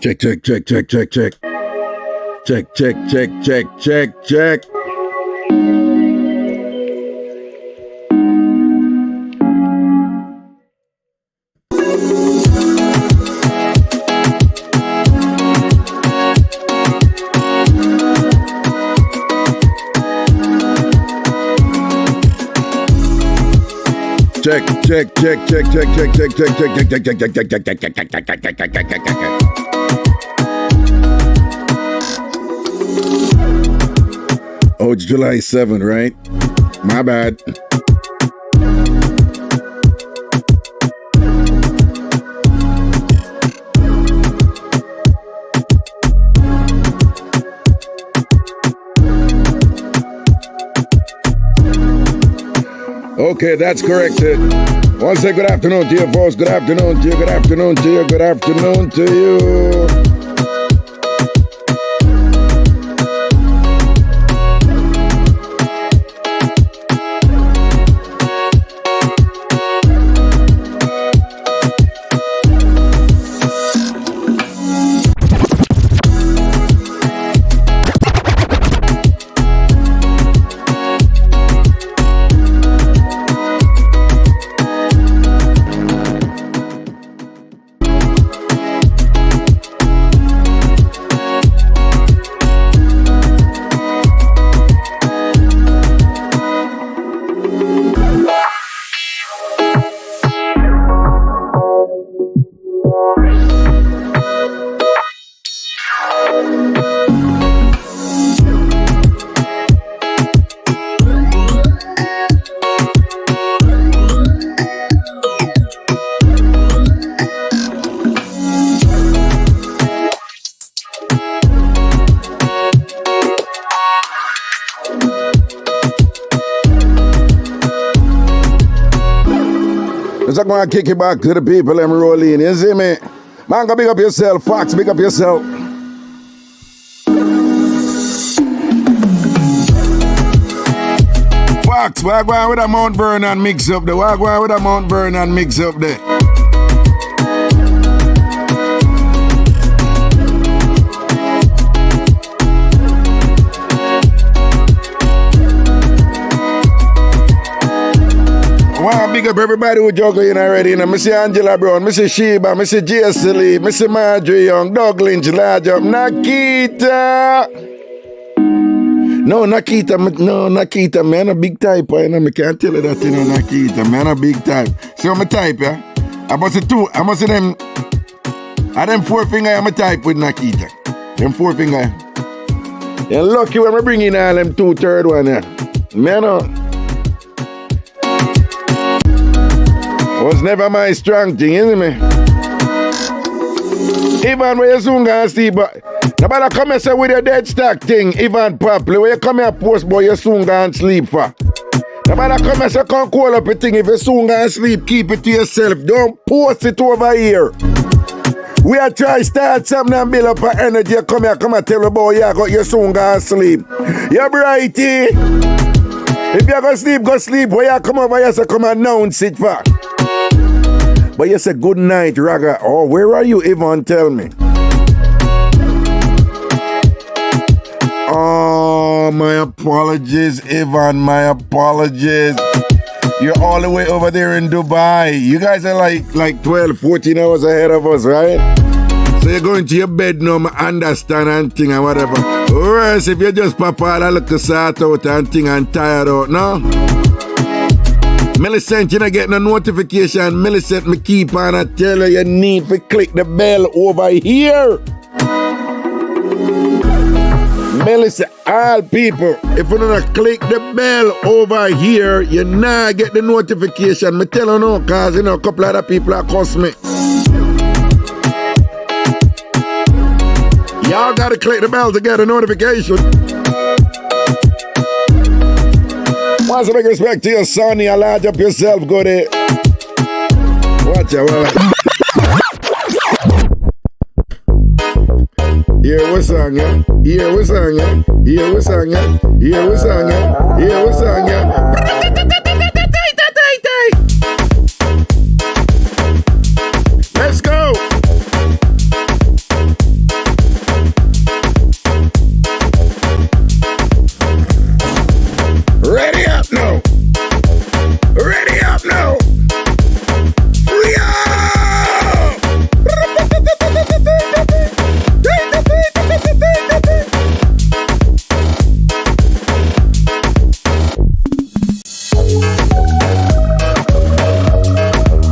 Check, check, check, check, check, check. Check, check, check, check, check, check. Check, check, check, check, check, check, check, check, check, check, check, check, check, check, check, check, check, check, check. Oh, it's July 7th, right? My bad. Okay, that's corrected. Once again, good afternoon to you, folks. Good afternoon to you, good afternoon to you, good afternoon to you. I'm going to kick it back to the people and roll in. You see me? Man, go big up yourself. Fox, big up yourself. Fox, we're going with a Mount Vernon mix up there. We're going with a Mount Vernon mix up there. Big up everybody who juggling already. You know, Missy Angela Brown, Missy Sheba, Missy J.S. Lee, Missy Marjorie Young, Doug Lynch, large up, Nakita. No, Nakita, man, a big type. You know, I can't tell you that, you know, Nakita, man, a big type. So I'm a type, yeah? I must say them, I them 4 finger, I'm a type with Nakita. Them 4 finger. You're lucky when I bring in all them 2/3 one, yeah. Man, was never my strong thing, isn't me? Even when you soon gonna sleep, but nobody come and say with your dead stock thing, even properly, when you come here post, boy, you soon gonna sleep for. Nobody come and say, come call up a thing, if you soon gonna sleep, keep it to yourself, don't post it over here. We are trying to start something and build up an energy, come here, come and tell me, boy, you soon gonna sleep. You're brighty. If you're gonna sleep, go sleep. When you come over here, so come announce it for. But you say good night, Raga. Oh, where are you, Yvonne? Tell me. Oh, my apologies, Yvonne. My apologies. You're all the way over there in Dubai. You guys are like 12, 14 hours ahead of us, right? So you're going to your bed now, I understand and thing and whatever. Or else if you just pop out a little sort out and thing and tired out, no? Millicent, you not getting a notification. Millicent, me keep on and tell you need to click the bell over here. Millicent, all people, if you don't click the bell over here, you not get the notification. Me tell you no, cause you know a couple other people are cuss me. Y'all gotta click the bell to get a notification. Once a big respect to your son, you large up yourself, go there. Watch out, Here we song, yeah. Here we song, yeah. Here we song, yeah. Here we song, yeah. Here we song, yeah. Let's go.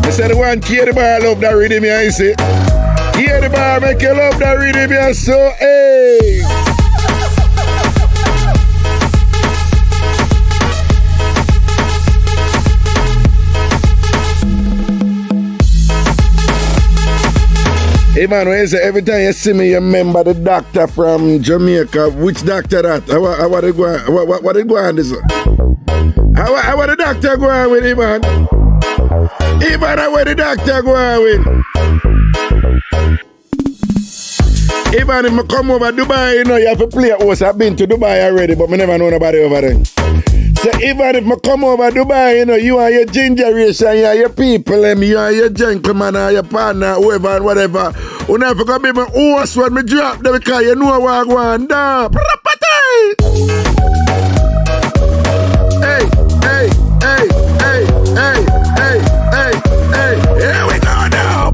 I said the one Kier the bar love that rhythm, you see. Kier the bar make you love that rhythm, you so hey. Hey man, when you say every time you see me, you remember the doctor from Jamaica. Which doctor that? What they go on this? How the doctor go on with him, man? Even where the doctor go on with? Even if I come over Dubai, you know, you have to play a host. I've been to Dubai already, but I never know nobody over there. So even if I come over Dubai, you know, you and your ginger race and you and your people, and you and your gentleman and your partner, whoever and whatever, you never gonna be my host when me drop them because you know what I want. Hey, hey, hey, hey, hey, hey, hey, hey, here we go now.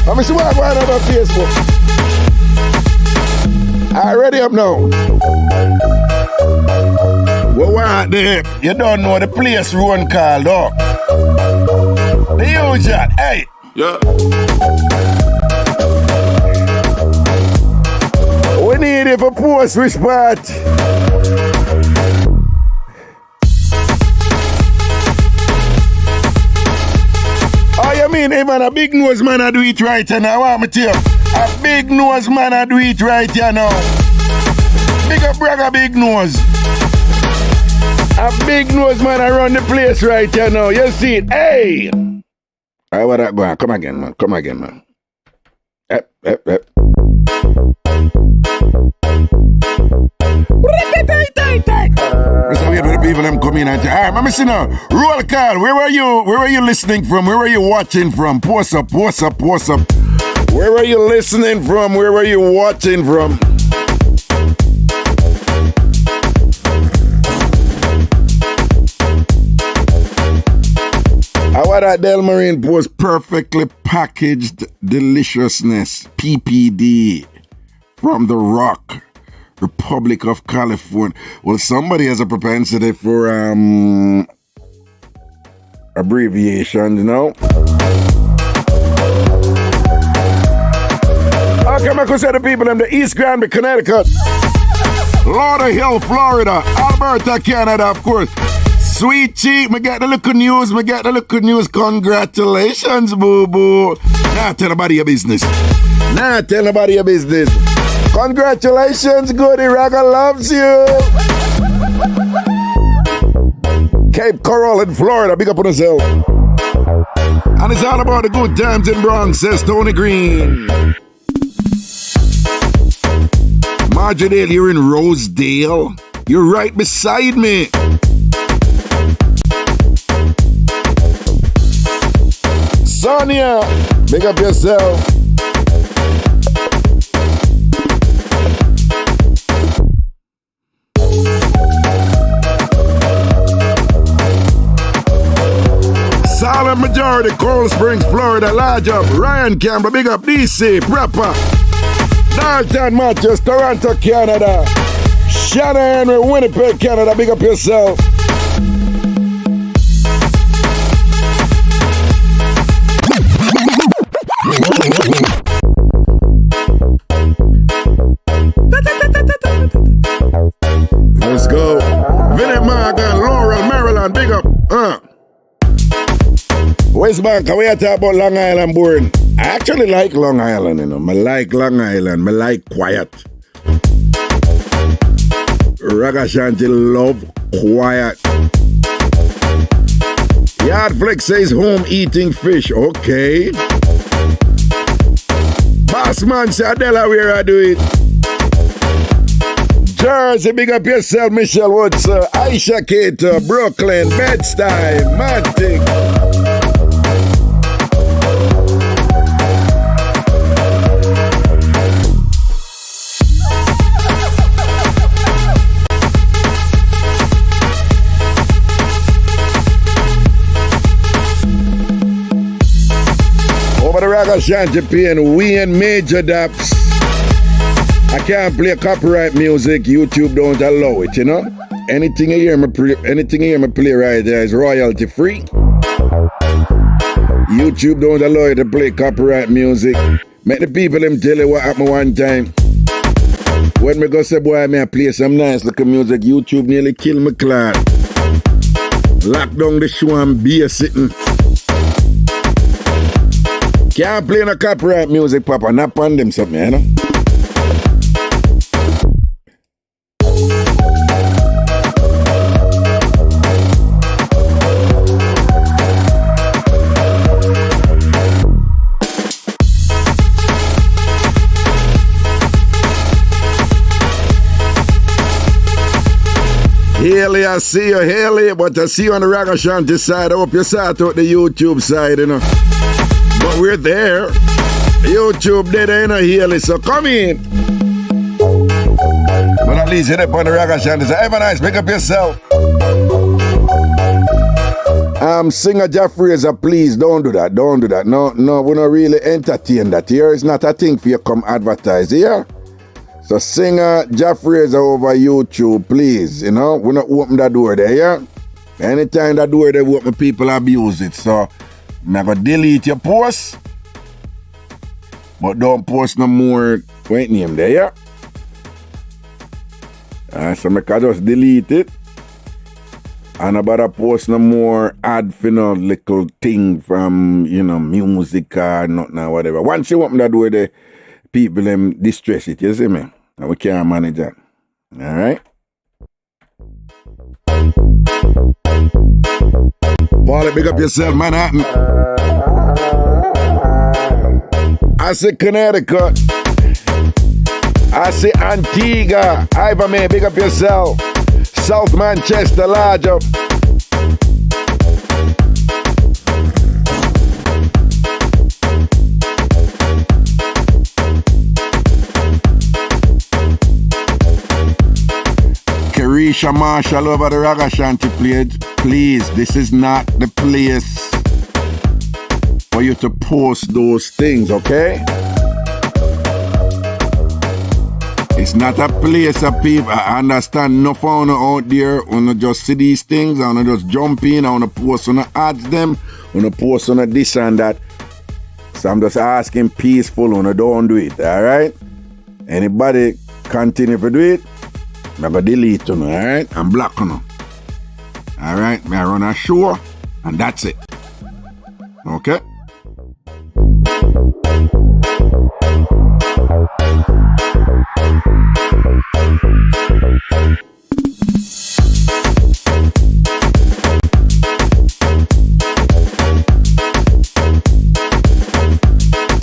Let me see what I want on Facebook. I ready up now. What there? You don't know the place run called up. The usual, hey. Yeah. We need it for post which part. Oh, you mean even a big nose man I do it right here now? I want me to tell you. A big nose man I do it right here now. Big up brother big nose. A big nose man I run the place right here now. You see it? Hey! Alright, what that go on? Come again, man. Come again, man. Yep. Let's wait for the people them come in and alright, let me see now. Roll call. Where were you listening from? Where were you watching from? Post up. Where were you listening from? Where were you watching from? How that Tambourine post perfectly packaged deliciousness, PPD, from the Rock, Republic of California. Well, somebody has a propensity for abbreviations, you know? Okay, I'm going to say the people in the East Granby, Connecticut, Lauderhill, Florida, Alberta, Canada, of course. Sweet cheek, me get the little news. Congratulations, boo-boo. Nah, tell nobody your business. Congratulations, Goody Raga loves you. Cape Coral in Florida, big up on yourself. And it's all about the good times in Bronx, says Tony Green. Marjadale, you're in Rosedale. You're right beside me. Sonia, big up yourself. Silent Majority, Coral Springs, Florida, large up. Ryan Campbell, big up DC, proper. Dalton Matthews, Toronto, Canada. Shannon Henry, Winnipeg, Canada, big up yourself. Let's go. Vinnie Morgan, Laurel, Maryland, big up. West Bank, we are talking about Long Island born. I actually like Long Island, you know. I like Long Island. I like quiet. Ragashanti love quiet. Yardflex says home eating fish. Okay. Bossman say Delaware I do it. Jersey, big up yourself, Michelle Woods, Aisha Cater, Brooklyn, Bed-Stuy, Matic. Over the Ragashanti paying we and major daps. I can't play copyright music. YouTube don't allow it, you know. Anything you hear me play right there is royalty free. YouTube don't allow you to play copyright music. Make the people them tell you what happened one time. When me go say, boy, may I play some nice looking music, YouTube nearly kill me clad. Lock down the show and be a sitting. Can't play no copyright music, Papa. Not on them something, you know. Haley, I see you, Haley, but I see you on the Ragashanti side. I hope you sort out the YouTube side, you know. But we're there. YouTube dead, you know, Haley, so come in. But at least hit up on the Ragashanti side. Have a nice, pick up yourself. Singer Jeff Fraser, please don't do that. Don't do that. No, we're not really entertain that here. It's not a thing for you to come advertise here. So singer Jeff Fraser over YouTube, please, you know, we not open that door there, yeah? Anytime that door they open, people abuse it. So I'm going to delete your post, but don't post no more wait name there, yeah? So I can just delete it. And about to post no more ad for no little thing from, you know, music or nothing or whatever. Once you open that door there, people them distress it, you see me? And we can't manage that. Alright? Paulie, big up yourself, Manhattan. I say Connecticut. I say Antigua. Ivan, man, big up yourself. South Manchester, large up. Carisha Marshall over the Ragashanti page. Please, this is not the place for you to post those things, okay? It's not a place of people. I understand enough of you out there when you just see these things, I want to just jump in, I want to post on the ads them, I want to post on this and that. So I'm just asking peaceful, when you don't do it, alright? Anybody continue to do it, I'm going to delete you, alright? I'm block you. Alright? I run a show, and that's it. Okay?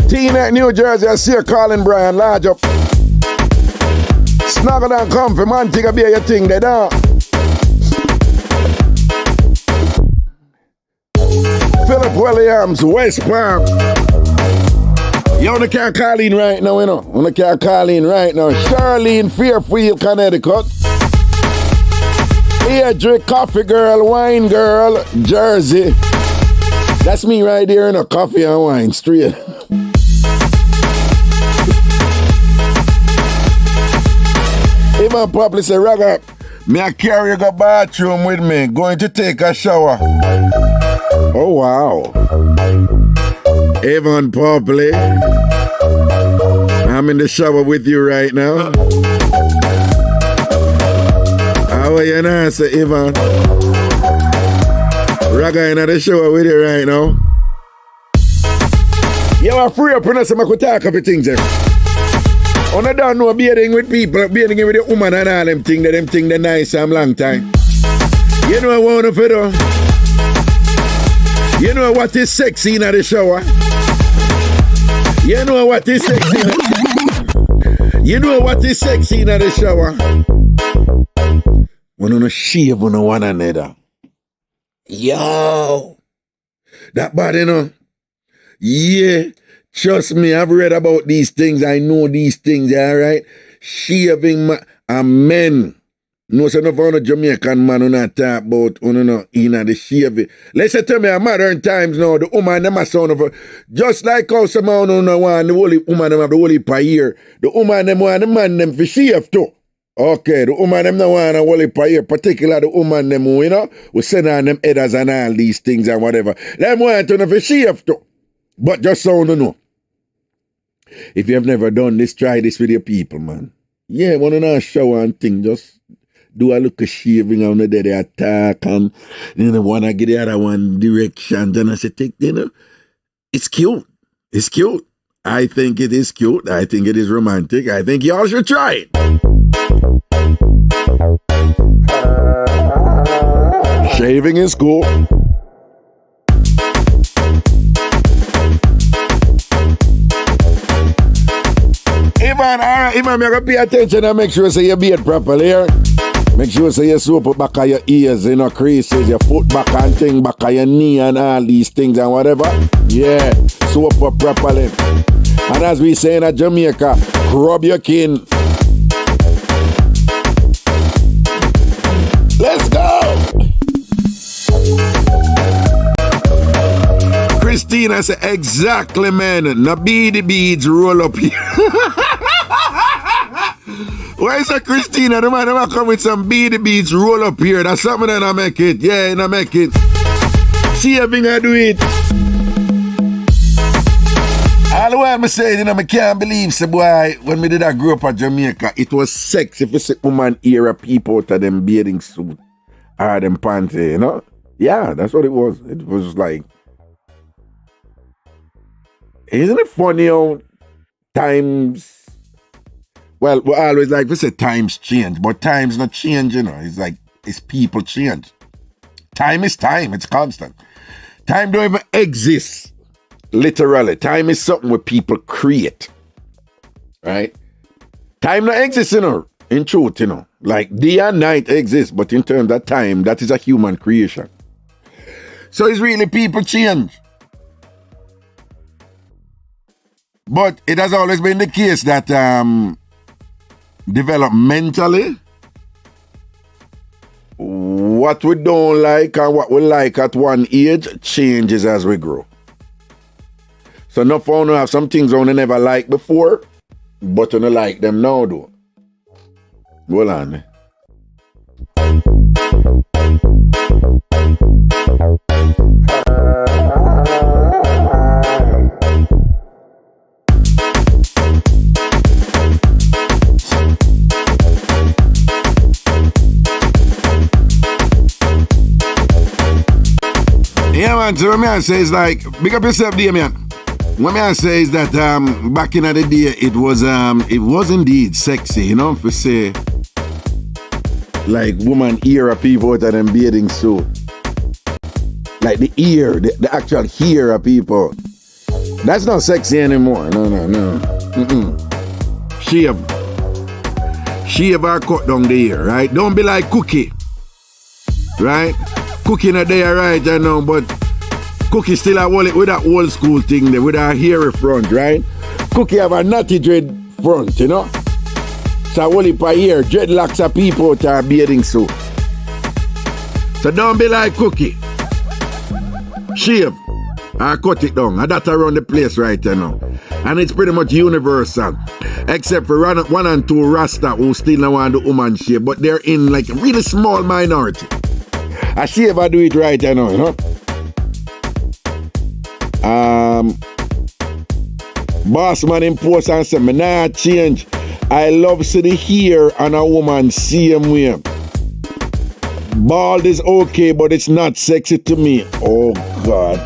Teaneck, New Jersey, I see you calling Brian, large up. Snuggle and comfy, man, take a beer, your thing, they down. Philip Williams, West Palm. You only can't call in right now, you know. Only can't call in right now. Charlene, Fairfield, Connecticut. Adric, Coffee Girl, Wine Girl, Jersey. That's me right there, you know, coffee and wine, straight. Even probably say, Raga, me I carry the bathroom with me, going to take a shower. Oh, wow. Evan Popley, I'm in the shower with you right now. How are you now, sir, Evan? Raga in the shower with you right now. You are free up and I could talk about things there. I don't know bathing with people, bathing with the woman and all them things they're nice and long time. You know what I want to do? You know what is sexy in the shower? You know what is sexy? You know what is sexy in the shower? We don't shave on one another. Yo! That bad, you know? Yeah. Trust me, I've read about these things. I know these things, all right? Shaving men No, so no found a Jamaican man who not talk about in the shave. Let's say tell me a modern times now, the woman them a sound of a, just like how some man who want the whole woman them have the whole heap a year. The woman them want the man them for shave too. Okay, the woman them no want a whole heap a year, particularly the woman them who, we send on them headers and all these things and whatever. Them want to know for shave too. But just so you know. If you have never done this, try this with your people, man. Yeah, want to know shower and thing, just do a look of shaving on the day they attack and want to get the other one direction. And I say, it's cute. It's cute. I think it is cute. I think it is romantic. I think y'all should try it. Shaving is cool. Ivan, all right, Ivan, you gotta pay attention and make sure say you beard properly here. Make sure say you soap back of your ears, creases, your foot back and thing, back of your knee and all these things and whatever. Yeah, soap up properly. And as we say in Jamaica, rub your kin. Let's go! Christina said, exactly, man. Now beady beads roll up here. Why is that Christina? The man come with some beady beads roll up here. That's something that I make it. Yeah, I make it. Shaving I do it. All the while I say, I can't believe, say, boy, when me did I grow up at Jamaica, it was sex if you see woman era people out of them bathing suit or them panty, Yeah, that's what it was. It was like, isn't it funny how times, well, we always like to say times change, but times not change, It's like, it's people change. Time is time, it's constant. Time don't even exist, literally. Time is something where people create, right? Time not exists, in truth, Like day and night exists, but in terms of time, that is a human creation. So it's really people change. But it has always been the case that developmentally, what we don't like and what we like at one age changes as we grow. So no fun to have some things I never liked before, but I don't like them now though. Hold on. Yeah, man, so what I say is like, big up yourself there, man. What I say is that back in the day, it was indeed sexy, to say, like woman era people out of them bathing suit. Like the ear, the actual hair of people. That's not sexy anymore. No. Shave or cut down the hair, right? Don't be like Cookie, right? Cookie not there right now, but Cookie still have with that old school thing there, with her hairy front, right? Cookie have a natty dread front, So whole heap of hair, dreadlocks of people out there bathing suit. So don't be like Cookie. Shave or cut it down, and that's around the place right now. And it's pretty much universal. Except for 1 and 2 Rasta who still don't want the woman shave, but they're in like a really small minority. I shave I do it right now, Boss man in post and say, me nah change. I love see the hair on a woman same way. Bald is okay, but it's not sexy to me. Oh God.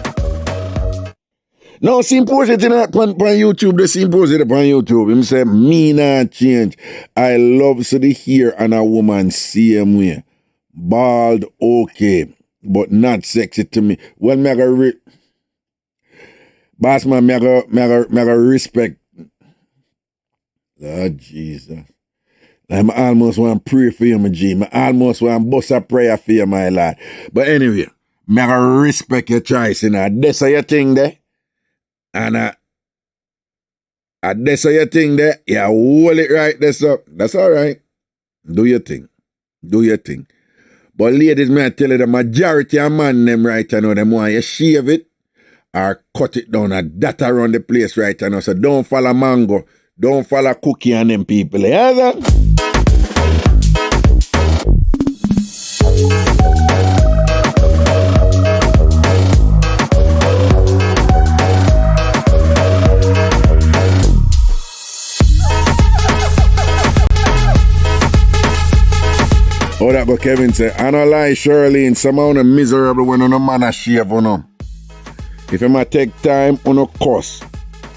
No, impose it on YouTube. They impose it on YouTube. Him say, me nah change. I love see the hair on a woman same way. Bald okay, but not sexy to me. Well, boss man, me go respect. Lord Jesus. I almost want to pray for you, my G. I almost want to bust a prayer for you, my lad. But anyway, me go respect your choice, That's your thing there. And that's your thing there. Yeah, hold it right there, so that's all right. Do your thing. Do your thing. But ladies, may I tell you, the majority of man them right now, them want you shave it or cut it down and that around the place right now. So don't follow Mango. Don't follow Cookie and them people. Yeah, that? Oh, that go Kevin say, I don't lie, Shirley, some of them miserable when no man a shave, you know. If you might take time, on a cuss.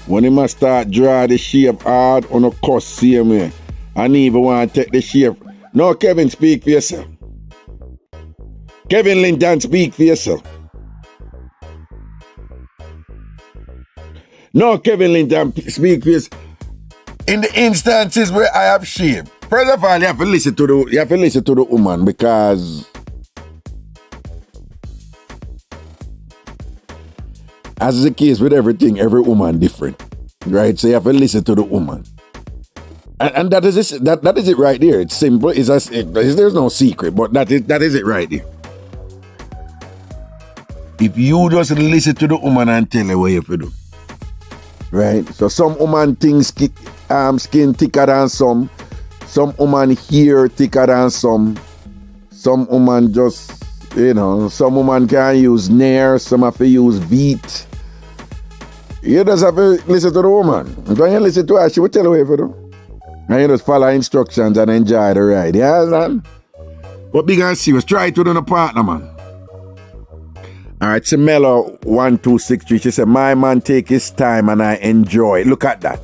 When you must start draw the shave hard, on a cuss, same way. And even want to take the shave. No, Kevin, speak for yourself. Kevin Linton, speak for yourself. No, Kevin Linton, speak for yourself. In the instances where I have shaved, first of all, you have to listen to the woman, because as is the case with everything, every woman different, right? So you have to listen to the woman, and that is it right there. It's simple. There's no secret, but that is it right there. If you just listen to the woman and tell her what you have to do, right? So some woman thinks skin thicker than some. Some woman hair thicker than some. Some woman just, some woman can use nair, some have to use beat. You just have to listen to the woman. When you listen to her, she will tell you what to do. And you just follow instructions and enjoy the ride. You understand? But big and serious, try it with a partner, man. Alright, so Mello 1263, she said, my man take his time and I enjoy. Look at that.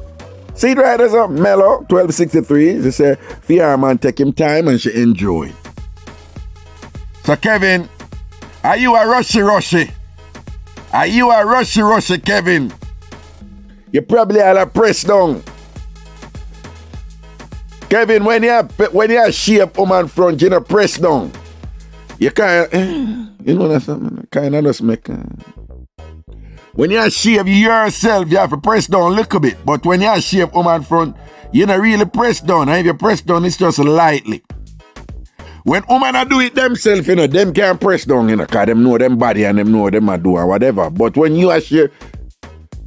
See it right as a Mellow 1263. She said, fear man take him time and she enjoy. So Kevin, are you a rushy? Are you a rushy, Kevin? You probably are a press down. Kevin, when you shape woman front, you know press down. You can't, that's something kind of just make. When you shave yourself, you have to press down a little bit. But when you shave woman front, you don't really press down. And if you press down, it's just lightly. When women do it themselves, them can't press down, because them know them body and them know them a do or whatever. But when you shave,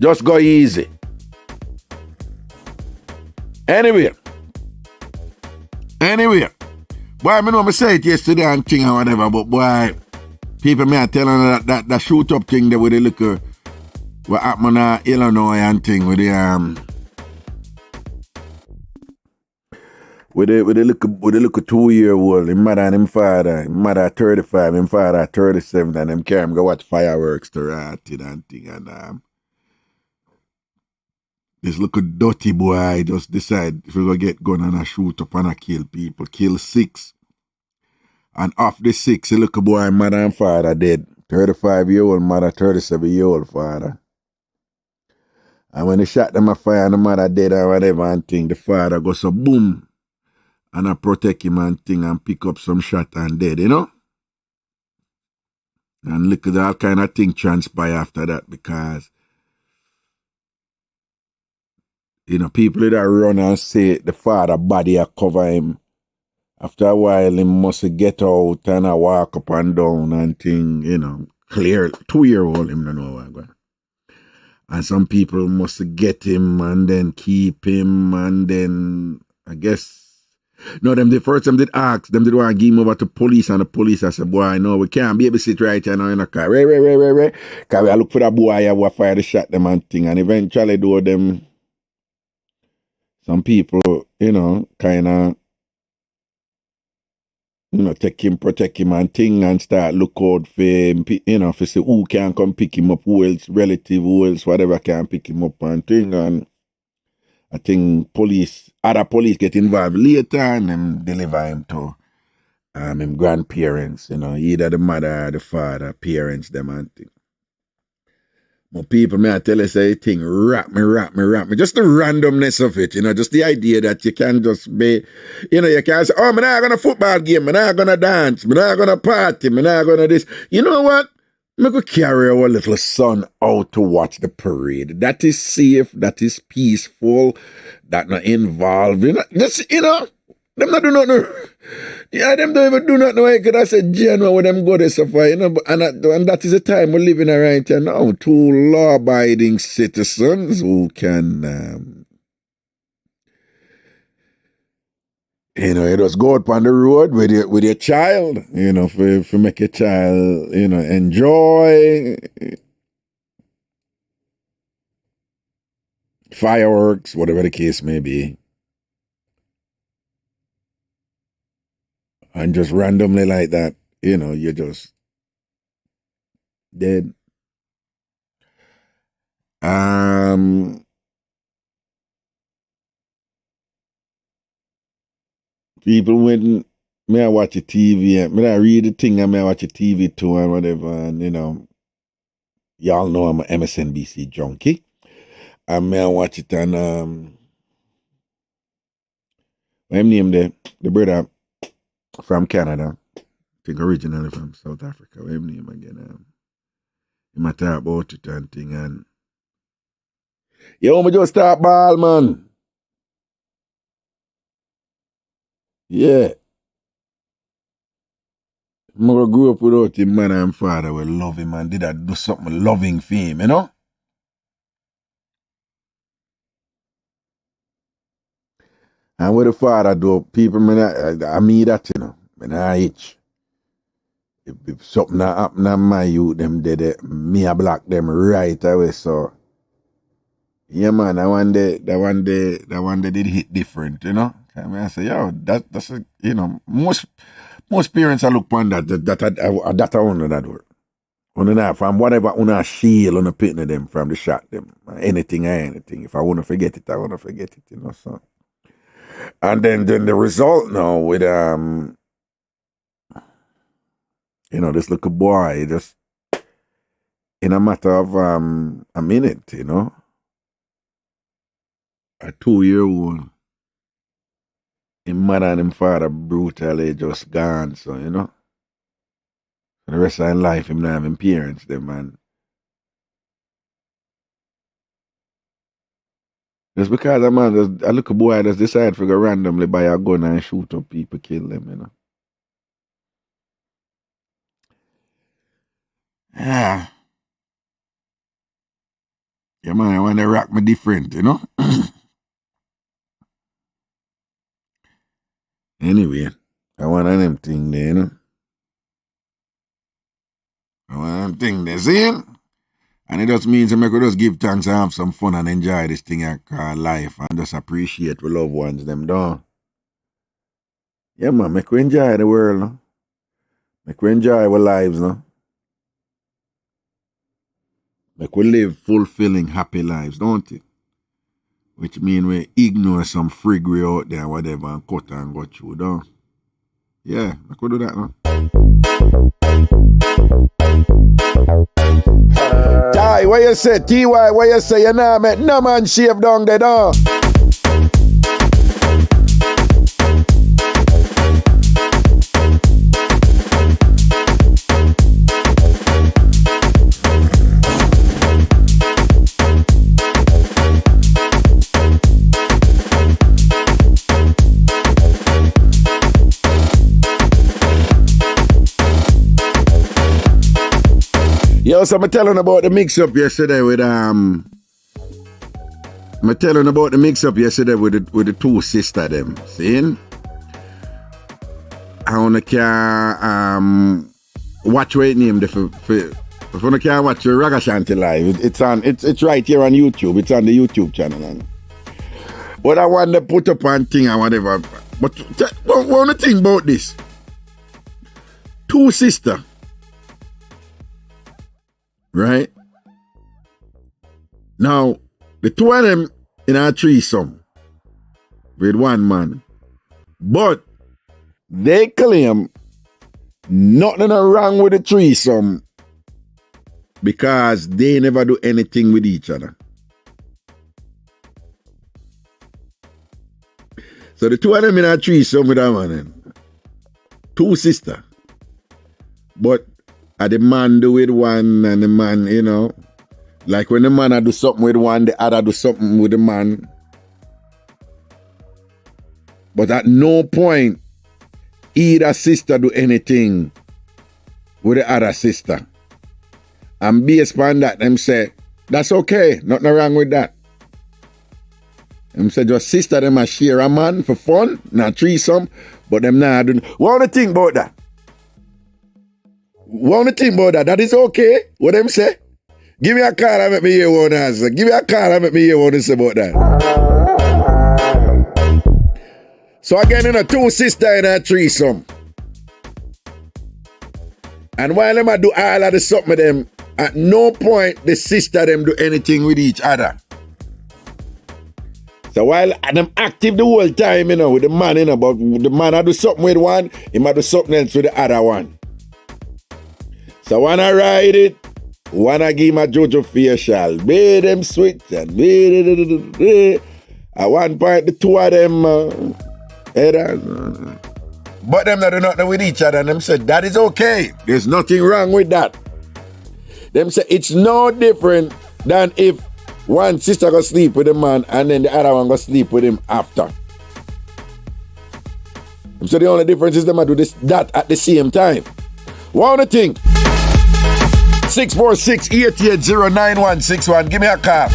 just go easy. Anyway. Boy, I know I say it yesterday and thing or whatever, but boy, people may tell them that shoot up thing there with the little what happened in Illinois and thing with the little 2-year-old, him mother and him father, him mother 35, him father 37, and them carry him go watch fireworks to rotted and thing, and this little dirty boy just decide if we go get gun and a shoot up and a kill people, kill 6. And off the 6, the little boy mother and father dead. 35-year-old mother, 37-year-old father. And when they shot them a fire and the mother dead or whatever and thing, the father goes so boom and I protect him and thing and pick up some shot and dead, And look at all kind of thing transpire after that, because people that run and say the father body a cover him. After a while, he must get out and walk up and down and thing, clear. 2-year-old, him don't know what going. And some people must get him and then keep him and then, I guess, no, the first time did ask, them did want to give him over to police, and the police I said, boy, no, we can't babysit right here now in a car. Right. Because we look for the boy who fire the shot them and thing, and eventually do them, some people, kind of, take him, protect him and thing and start look out for him, for say who can come pick him up, who else, relative, who else, whatever can pick him up and thing. And I think other police get involved later and them deliver him to him grandparents, either the mother or the father, parents, them and thing. But people may I tell you say thing, rap me. Just the randomness of it, just the idea that you can just be, you can say, oh, I'm not going to football game, I'm not going to dance, I'm not going to party, I'm not going to this. You know what? I'm going to carry our little son out to watch the parade. That is safe, that is peaceful, that not involved. Just, Them not do nothing. Yeah, them don't even do nothing. Because that's a general when them go there so far, you know. And that is the time we're living right here now. Two law-abiding citizens who can, you know, you just go out on the road with your child, you know, for make your child, you know, enjoy fireworks, whatever the case may be. And just randomly like that, you know, you're just dead. People went, may I watch a TV, may I read the thing, and may I watch a TV too and whatever, and you know, y'all know I'm an MSNBC junkie. And may I watch it and what him name there? The brother from Canada, I think originally from South Africa. What him name again? He might talk about it and thing and yo, me just start ball, man. Yeah. I grew up without him, man, and father will love him and did I do something loving for him, you know? And what the father do, people, I mean that, you know, when I itch. If something that happen to my youth, them did me a block them right away, so. Yeah, man, that one day did hit different, you know? I say, yo, that's a, you know, most parents are look upon that I wonder that word. On that, from whatever on a shield on a pit of them from the shot them. Anything. If I wanna forget it, I wanna forget it, you know, so. And then the result now with you know, this little boy just in a matter of a minute, you know. A 2-year-old, his mother and his father brutally just gone, so you know. For the rest of his life, him not having parents, them man. Just because a little boy just decide to go randomly buy a gun and shoot up people, kill them, you know. Yeah. Yeah, man, I want to rock me different, you know. Anyway, I want one of them thing there, you know. I want them thing there, see? And it just means I could just give thanks and have some fun and enjoy this thing I call life and just appreciate the loved ones, them done. Yeah, man, make we enjoy the world, no? Make we enjoy our lives, no? Make we live fulfilling, happy lives, don't it? Which mean we ignore some friggery out there, whatever, and cut and go through, don't? Yeah, I could do that, no? Ty, what you say? TY, what you say? You know, make no man shave down there, no? Yo, so I'm telling about the mix-up yesterday with the two sisters them. See? I wanna can watch what it name if you can watch your Ragashanti live. It's right here on YouTube. It's on the YouTube channel. And what I want to put up on thing or whatever. But what want to think about this? Two sisters. Right? Now, the two of them in a threesome with one man. But they claim nothing wrong with the threesome because they never do anything with each other. So the two of them in a threesome with a man. Two sisters. But the man do with one and the man, you know, like when the man do something with one, the other do something with the man. But at no point either sister do anything with the other sister. And based upon that, them say, that's okay, nothing wrong with that. Them say just sister them a share a man for fun, not threesome, but them not doing. What do you think about that? What do you think about that? That is okay? What them say? Give me a call and make me hear one answer. Give me a call and make me hear what they say about that. So again, two sisters in a threesome. And while them a do all of the something with them, at no point the sister them do anything with each other. So while them active the whole time, with the man, but the man I do something with one, he might do something else with the other one. So one I ride it, one I give my JoJo facial, made them switch and at one point the two of them, but them not do nothing with each other, and them said that is okay. There's nothing wrong with that. Them say it's no different than if one sister go sleep with a man and then the other one go sleep with him after. So the only difference is them do that at the same time. What do you think? 646-880-9161. Give me a call.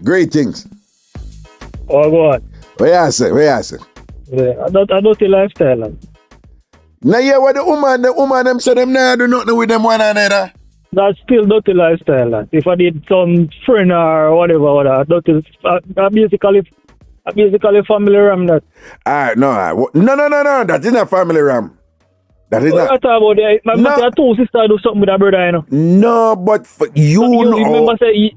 Greetings. Oh, go on. Where you say? Yeah, I don't lifestyle. Now, yeah, what the woman them say them now do nothing with them one another. That's still dirty lifestyle. If I did some friend or whatever, dirty, basically family ram that. Alright, no. That is not family ram. That is not. I talk about it. My two sisters do something with her brother, No, but for you know. Remember, say,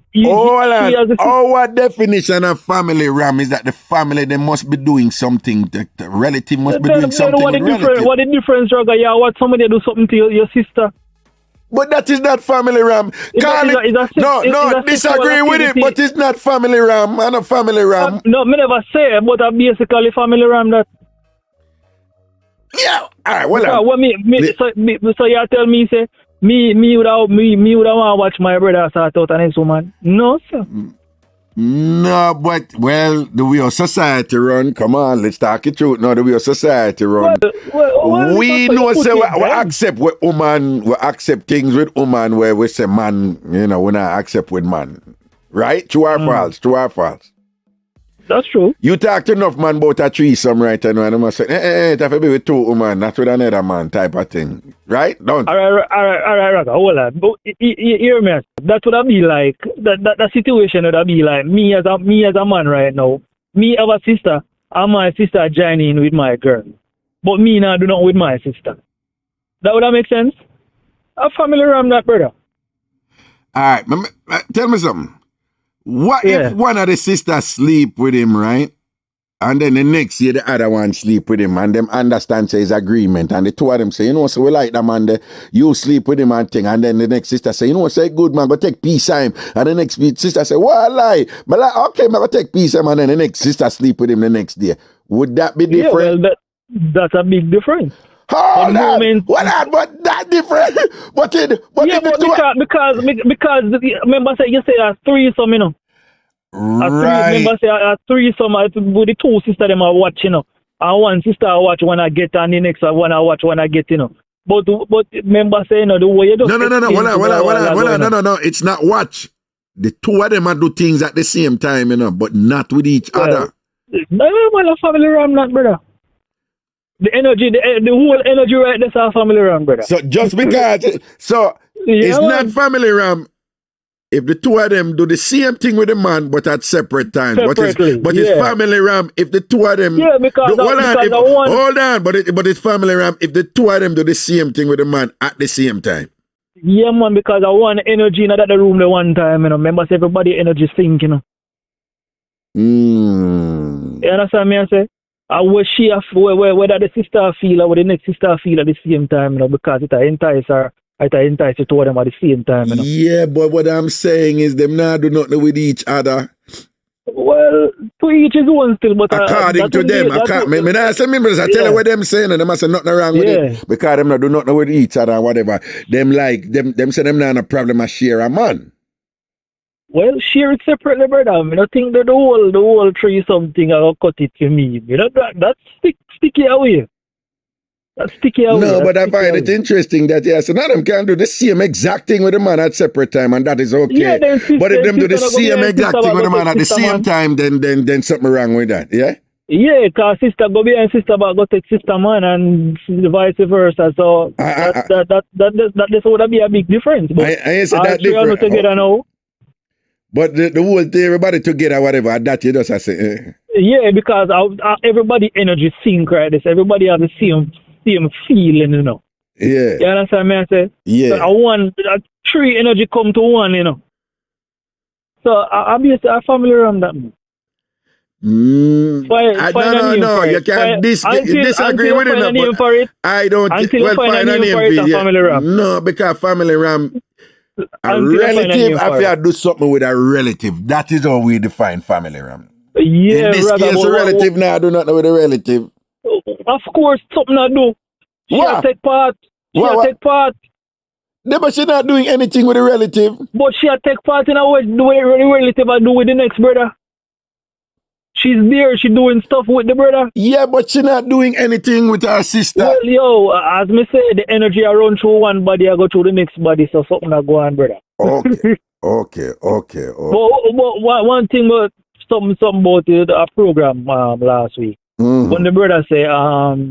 our definition of family ram is that the family, they must be doing something. The relative must be doing something. What the difference, Raga? Yeah, what somebody do something to your sister? But that is not family ram. Disagree with it, but it's not family ram. And a family ram. No, me never say, but I basically family ram that. Yeah, all right. Well, so you tell me, say me would want to watch my brother start out and his woman. No, sir. No, but the way our society run. Come on, let's talk it truth. No, the way our society run. We know, say we accept with woman. We accept things with woman where we say man. We not accept with man. Right? True or false? True or false? That's true. You talk to enough man about a threesome right now, and I must say, it have to be with two women, not with another man type of thing. Right? Don't. All right, hold on. But hear me. That would be like, that situation would be like, me as a man right now, me have a sister, and my sister joining with my girl. But me now do not with my sister. That would make sense? A family ram that, brother. All right, tell me something. What if one of the sisters sleep with him, right? And then the next year the other one sleep with him and them understand say his agreement and the two of them say, so we like that man there, you sleep with him and thing. And then the next sister say, say good man, go take peace time. And the next sister say, what a lie. But like, okay, man, go take peace time. And then the next sister sleep with him the next day. Would that be different? Yeah, well, that's a big difference. Hold on. But that different. Because remember say you say a threesome, Right. Remember say a threesome with the two sisters them are watching, and one sister I watch when I get and the next one I watch when I get, But remember say the way you do. No. It's not watch. The two of them are do things at the same time, but not with each other. No, a family ram not, brother. The energy, the whole energy right there's our family ram, brother. So just because, it's not family ram if the two of them do the same thing with the man but at separate times. But it's family ram if the two of them. Yeah, hold on, but it's family ram if the two of them do the same thing with the man at the same time. Yeah, man, because I want energy in that room the one time, Remember, everybody energy sync, You understand me? I say. Whether the sister feel or whether the next sister feel at the same time, because it entice her, it entice you two of them at the same time, Yeah, but what I'm saying is them now do nothing with each other. Well, to each his own still, but According to them, I tell you what them saying, and them say nothing wrong with it because them not do nothing with each other and whatever. Them say them not a problem a share a man. Well, share it separately, brother. I don't think that the whole tree something I'll cut it to me. You know that's sticky away. That's sticky away. No, but I find it interesting that yes, none of them can do the same exact thing with the man at separate time, and that is okay. Yeah, but if them do the same exact thing with the man at the same time, then something wrong with that, yeah? Yeah, because sister go behind sister but go take sister man and vice versa. So that would be a big difference. But I said that different. Together now. But the whole thing, everybody together, whatever, that you just say. Yeah, because everybody energy sync, right? This everybody have the same feeling, you know. Yeah. You understand me? I say? Yeah. So three energy come to one, you know. So obviously I familiar around that. No, you can't disagree with it. I don't find a name for it. No, because family ram. A relative, if you do something with a relative, that is how we define family ram. Yeah, in this case, a relative now do not know with a relative. Of course, something I do. She'll take part. Take part. No, but she's not doing anything with a relative. But she'll take part in what the relative I do with the next brother. She's there, she's doing stuff with the brother. Yeah, but she's not doing anything with her sister. Well, as me say, the energy I run through one body, I go through the next body, so something I go on, brother. Okay. But one thing about something about a program last week. Mm-hmm. When the brother say, what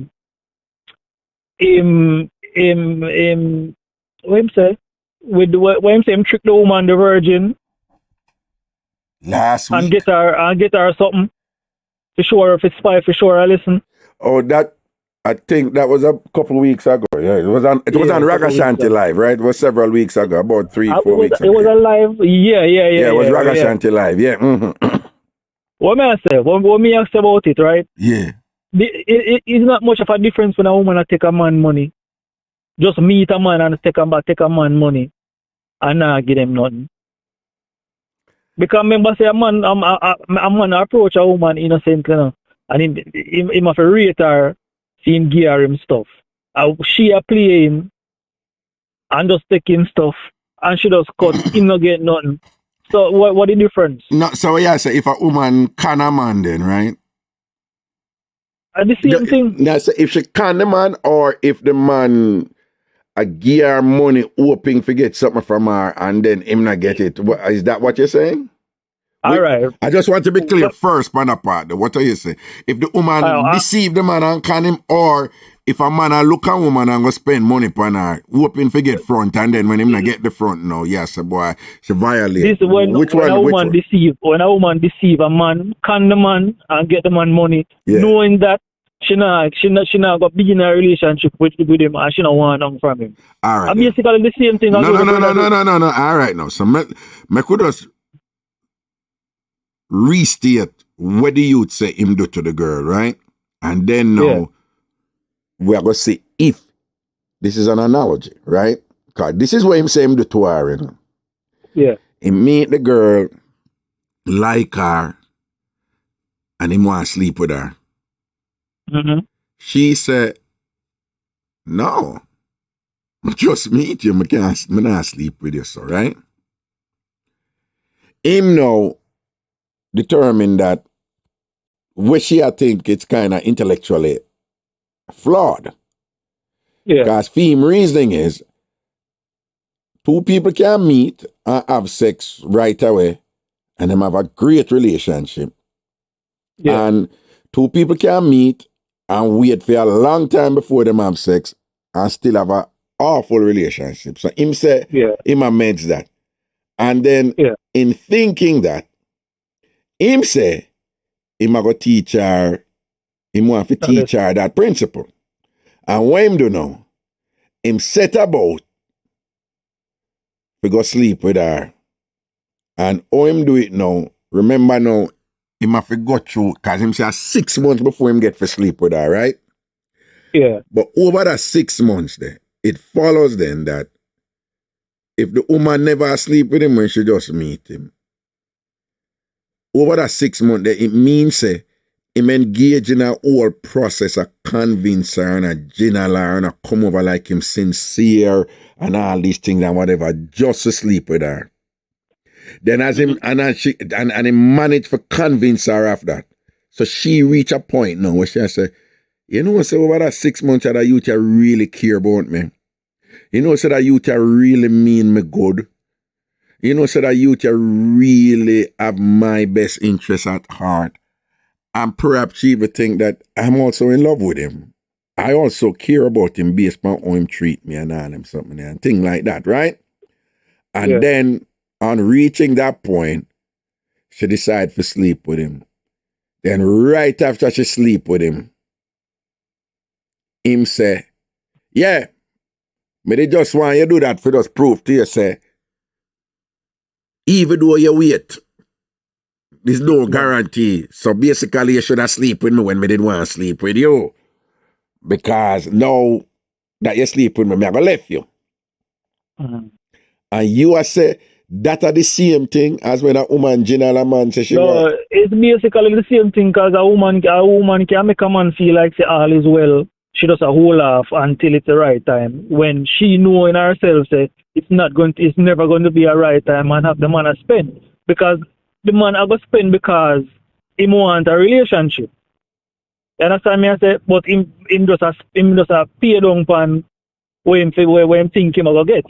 him say? What him say, him trick the woman, the virgin. Last week. And get her something. For sure, if it's spy, for sure, I listen. Oh, I think that was a couple of weeks ago. Yeah, it was on Ragashanti live, right? It was several weeks ago, about 3-4 weeks ago. It was a live, yeah. Yeah, it was Ragashanti live, yeah. Mm-hmm. What may I say? What me ask about it, right? Yeah. It's not much of a difference when a woman take a man money. Just meet a man and take a man money and not give them nothing. Because remember, say a man approach a woman innocent, you know, and him have to rate her, seeing gear him stuff. She a play him and just taking stuff, and she just cut, him not get nothing. So what the difference? No, so yeah, so if a woman can a man then, right? The same thing. Now, so if she can the man, or if the man give her money hoping to get something from her and then him not get it. Is that what you're saying? All right. I just want to be clear first, man, apart. What are you saying? If the woman deceive the man and can him, or if a man look at a woman and go spend money upon her, hoping to get front, and then when him not get the front, no, yes, boy, she violate. When a woman deceive a man, can the man and get the man money, knowing that she not got begin a relationship with him and she not want nothing from him. All right. Basically the same thing. No. All right, now. So me could just restate what the youth say him do to the girl, right? And then now we are going to say if this is an analogy, right? Because this is what him say him do to her, you know? Yeah. He meet the girl, like her, and he want to sleep with her. Mm-hmm. She said, no, just meet you. I not sleep with you, so right? Him now determined that what she I think it's kind of intellectually flawed. Yeah. Because theme reasoning is two people can meet and have sex right away and them have a great relationship. Yeah. And two people can meet and wait for a long time before them have sex and still have an awful relationship. So him say, him amends that. And then in thinking that, him say, him a go teach her, him want to teach her that principle. And what him do now, him set about to go sleep with her. And how him do it now, remember now, him have to go through, because him say 6 months before him get to sleep with her, right? Yeah. But over that 6 months there, it follows then that if the woman never sleep with him when she just meet him, over that 6 months, it means say him engage in a whole process of convince her and a general her and a come over like him sincere and all these things and whatever, just to sleep with her. Then as him and he managed to convince her of that. So she reach a point now where she say, you know, say over that 6 months that youth really care about me. You know, say that youth really mean me good. You know, say that youth really have my best interest at heart. And perhaps she even think that I'm also in love with him. I also care about him based on how him treat me and all him something and things like that, right? And then on reaching that point, she decide to sleep with him. Then right after she sleep with him say, yeah, me they just want you do that for just proof to you, say, even though you wait, there's no guarantee. So basically you should have sleep with me when me didn't want to sleep with you. Because now that you sleep with me, I'm going to left you. Mm-hmm. And you are say, that are the same thing as when a woman general a man say she no, it's basically the same thing because a woman can make a man feel like say all is well. She does a hold off until it's the right time. When she know in herself say it's never going to be a right time and have the man to spend. Because the man I go spend because he want a relationship. You understand me? I say, but him just a pay down pan where him think him go get.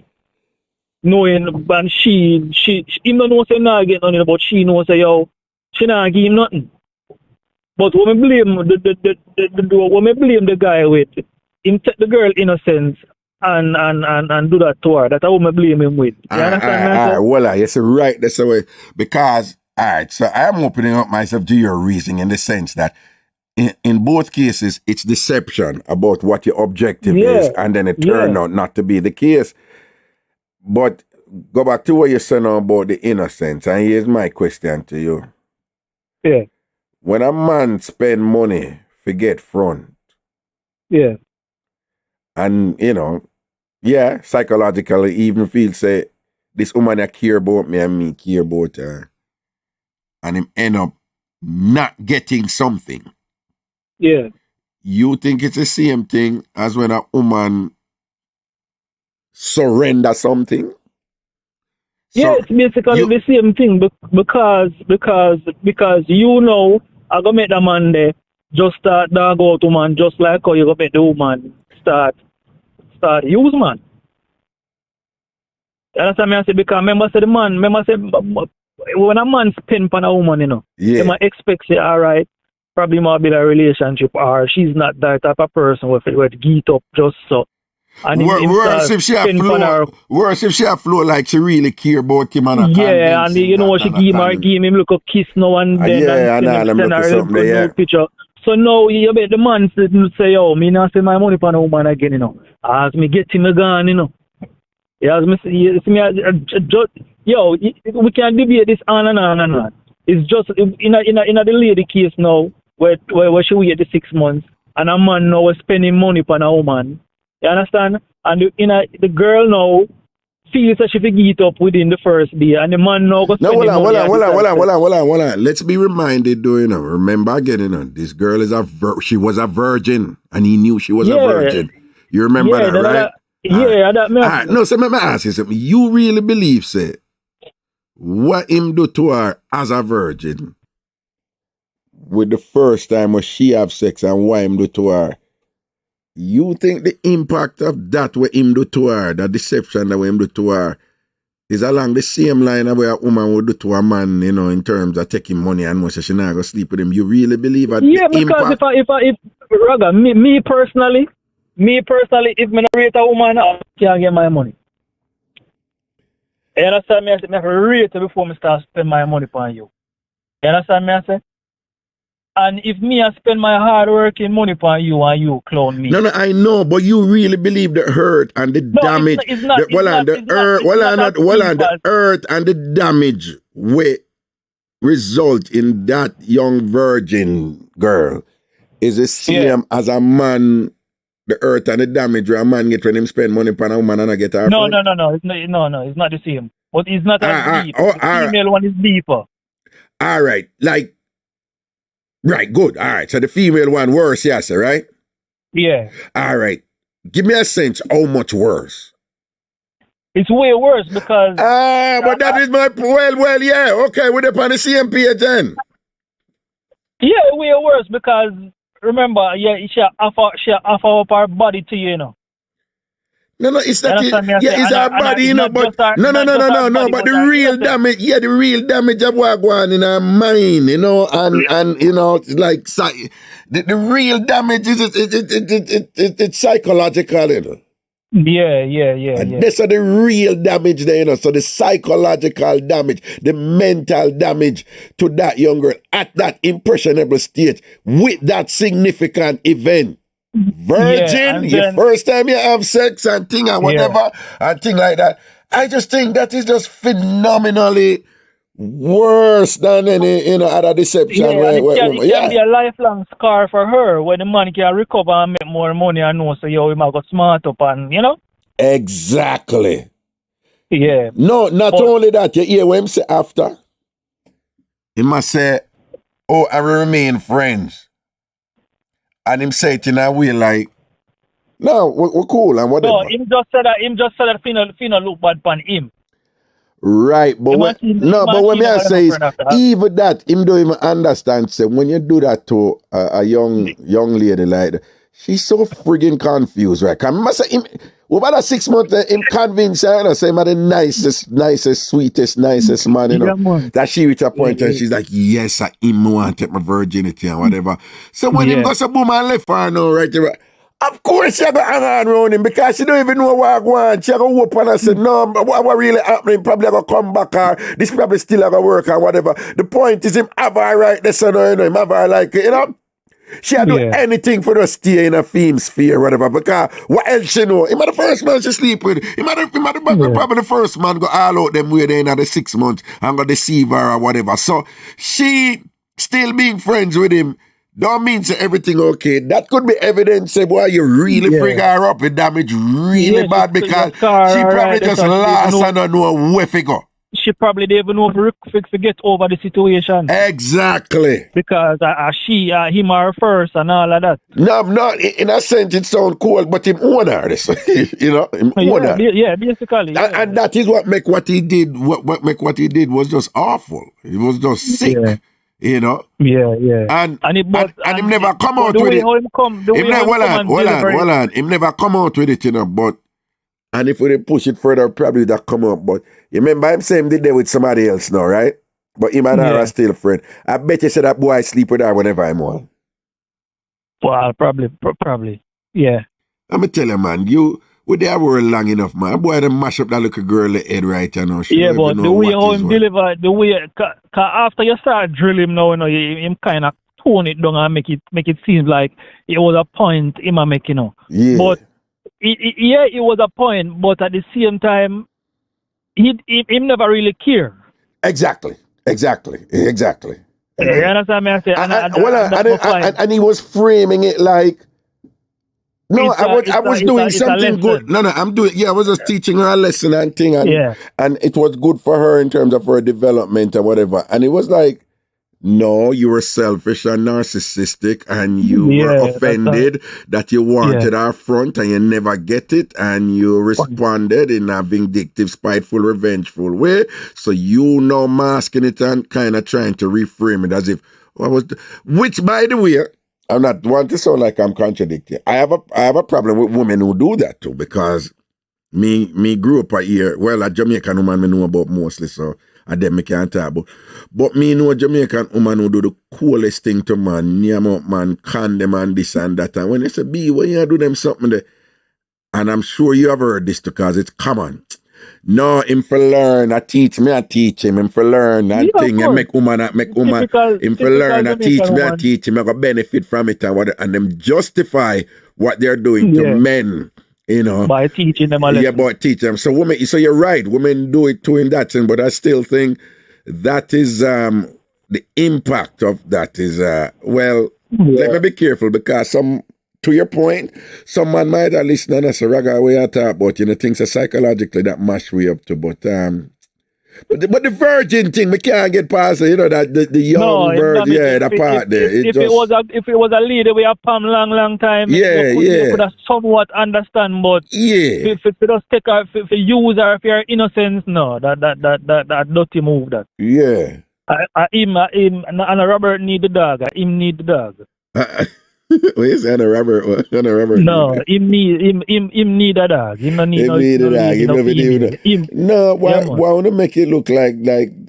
Knowing and she him don't know say nah get nothing, but she knows say yo, she not give him nothing. But when me blame the guy with, him take the girl innocence and do that to her. That's how me blame him with. You understand me? Well, yes, right. That's the way. Because, all right, so I'm opening up myself to your reasoning in the sense that in both cases, it's deception about what your objective is, and then it turned out not to be the case. But go back to what you said now about the innocence, and here's my question to you. Yeah. When a man spend money to get front, and you know, psychologically even feel say this woman that care about me and me care about her, and him end up not getting something. Yeah. You think it's the same thing as when a woman surrender something? Yeah, it's basically the same thing because you know I go make the man there just start dog out woman just like how you go make the woman start use man. You understand me? I say because remember say when a man spend on a woman, you know, they might expect say alright, probably might be a relationship or she's not that type of person with geet up just so. And worse if she have flow like she really care about him and and you know what she give him look a kiss now and then and send her a good picture. So now you bet the man say, yo, me not spend my money on a woman again, you know. As me get him again, you know. As me yo, we can debate this on and on and on. It's just in the lady case now where she wait the 6 months and a man now is spending money on a woman. You understand? And the girl now feels that she can get up within the first day, and the man now goes spend money. Hold on. Let's be reminded, though, you know. Remember again, you know, this girl is she was a virgin, and he knew she was a virgin. You remember that, right? That no, so let me ask you something. You really believe, say, what him do to her as a virgin with the first time when she have sex and what him do to her? You think the impact of that what him do to her, the deception that what him do to her, is along the same line of where a woman would do to a man, you know, in terms of taking money and most she not go sleep with him? You really believe that? Yeah, because if Raga, me personally, if me not rate a woman, I can't get my money. You understand me? I say me have to rate her before me start spend my money on you. You understand me? I say. And if me I spend my hard working money on you and you clone me. No, I know, but you really believe the hurt and the damage. The hurt and the damage will result in that young virgin girl is the same as a man. The hurt and the damage where a man get when him spend money on a woman and I get her. No. It's not the same. But it's not as deep. The female one is deeper. All right, like, right, good. All right, so the female one worse, yes, right? Yeah. All right, give me a sense how much worse. It's way worse because... but that is my... Well, yeah, okay, we're up on the same page then. Yeah, way worse because, remember, yeah, she offer up her body to you, you know. No, it's not. It's our body, you know. But but the real damage, the real damage of what going on in our mind, you know, and you know, it's like the real damage is it's psychological, you know. Yeah. This is the real damage there, you know. So the psychological damage, the mental damage to that young girl at that impressionable stage with that significant event. Virgin, your first time you have sex and thing and whatever and thing like that. I just think that is just phenomenally worse than any other deception. It can be a lifelong scar for her when the man can recover and make more money and know so you might go smart up and you know. Exactly. Yeah. No, not only that. You hear what him say after. He must say, "Oh, I will remain friends." And him say it in a way like, no, we're cool and whatever. No, him just said that finna look bad upon him. Right, but what me I say is, even that, him don't even understand, say, when you do that to a young lady like that, she's so friggin' confused, right? Cause I say, over that 6 months, him convinced her, you know, say, I'm the nicest, sweetest, nicest man, you know, that she reach a point and she's like, yes, I want to take my virginity and whatever. So when him goes a boom and left her now, right? Of course she go hang on around him because she don't even know what I want. She go open and say, no, what really happening? Probably I go come back or this probably still gonna work or whatever. The point is him have her right there, so you know, him have her like, you know. She'll do anything for us stay in a theme sphere or whatever, because what else she know? Him the first man she sleep with. Him probably the first man go all out them way there in the 6 months and go deceive her or whatever. So she still being friends with him don't mean say everything okay. That could be evidence say, boy, you really frig her up with damage really bad because she probably just lost and don't know where to go. She probably didn't even know if to get over the situation. Exactly. Because him are first and all of that. No, in a sense it sounds cool, but him own her this. You know, him own her. Yeah, basically. And that is what make what he did, what make what he did was just awful. It was just sick. Yeah. You know? Yeah. And him never come out with it. Hold on. Him never come out with it, you know, but and if we didn't push it further, probably that come up. But you remember him saying him did that with somebody else now, right? But him and her are still a friend. I bet you said that boy sleep with her whenever I'm on. Well, probably. Yeah. Let me tell you, man, you with the world long enough, man. Boy, they mash up that little girl head right now. Yeah, but the way how him deliver, the way, cause after you start drill him now, you know, him kind of tone it down and make it seem like it was a point him a make, you know. Yeah. But it was a point, but at the same time, he never really care. Exactly. You understand me? I say, and he was framing it like, no, I was doing something good. No, I'm doing. Yeah, I was just teaching her a lesson and thing, and it was good for her in terms of her development and whatever. And it was like, no, you were selfish and narcissistic, and you were offended that you wanted our front, and you never get it, and you responded in a vindictive, spiteful, revengeful way. So you now masking it and kind of trying to reframe it as if which, by the way, I'm not want to sound like I'm contradicting. I have a problem with women who do that too, because me grew up here. Well, a Jamaican woman me know about mostly, so I them me can't talk about. But me know a Jamaican woman who do the coolest thing to man, name up man, can them and this and that. And when they say, B, when you do them something there, and I'm sure you have heard this because it's common. No, him for learn, I teach him, him for learn, and thing, and make woman, him for learn, I teach him, I got benefit from it, and them justify what they're doing to men, you know. By teaching them a lesson. Yeah, by teaching them. So you're right, women do it too in that sense, but I still think that is, the impact of that is, let me be careful, because to your point, some man might have listened and say, Raga, we are talking about, things are psychologically that mash we up to, but But the virgin thing, we can't get past it, you know, that the young virgin, that part there. If it was a lady we have palm long time, you could have somewhat understand, but if you just take her, if you use her for your innocence, no, that dirty move that. Yeah. Him, and Robert need the dog. Him need the dog. What is Anna Robert? No, him need a dog. Him no need a dog. No, why want to make it look like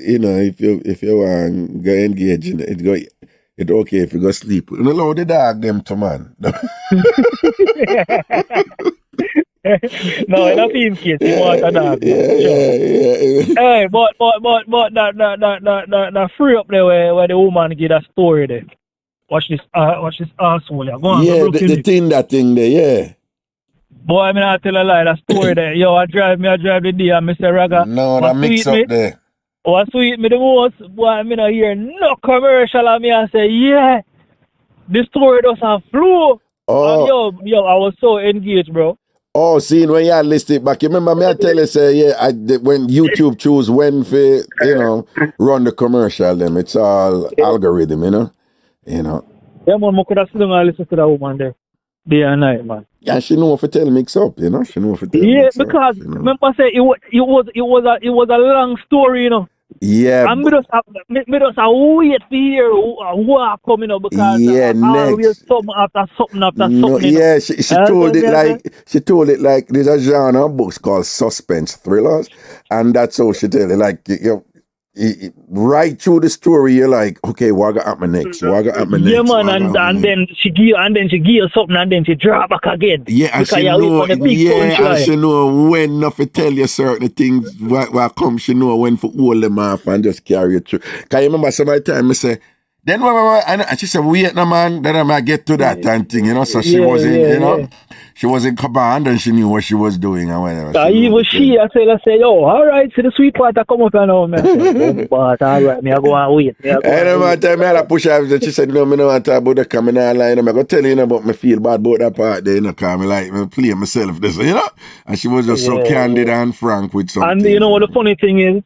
you know, if you want go engage in it, it's okay if you go sleep. You know, allow the dog them to man. No, in a film case, you want a dog. Yeah. Hey, but that free up there where the woman give a story there. Watch this asshole. Go on, that thing there, yeah. Boy, I mean, I tell a lie, that story there. Yo, I drive the day and Mr. Raga. No, that mix up there. What sweet me the most, boy, I mean, I hear no commercial and me, I say, yeah, the story doesn't flow. Oh. And yo, I was so engaged, bro. Oh, seeing when you list it back. You remember me I tell you, say, when YouTube choose when for, you know, run the commercial, them, it's all algorithm, you know. Yeah, man, I could have sitting and listen to that woman there. Day and night, man. Yeah, she know if to tell Mixup, you know. She know if to tell Mixup, because you know? Remember I say it was a long story, you know. Yeah. And me just wait to hear who are coming up because always something after something. No, yeah, she told it like there's a genre of books called suspense thrillers, and that's how she tell it. Like right through the story, you're like, okay, what got happen next? Yeah, man, and then she give you something, and then she drop back again. Yeah, and she know when not to tell you certain things. What come, she know when to hold them off and just carry it through. Can you remember some of the time I say, then and she said, wait, no man, then I might get to that and thing, you know. So she wasn't, you know. She was in command and she knew what she was doing and whatever. I said, yo, all right, see the sweet part I come up and now, man. But all right, me I go and wait. And every time I had to push her, she said, no, me no want to talk about the coming online. I'm going to tell you about me feel bad about that part there, you know, because me play myself this, you know. And she was just so candid and frank with something. And you know what the funny thing is?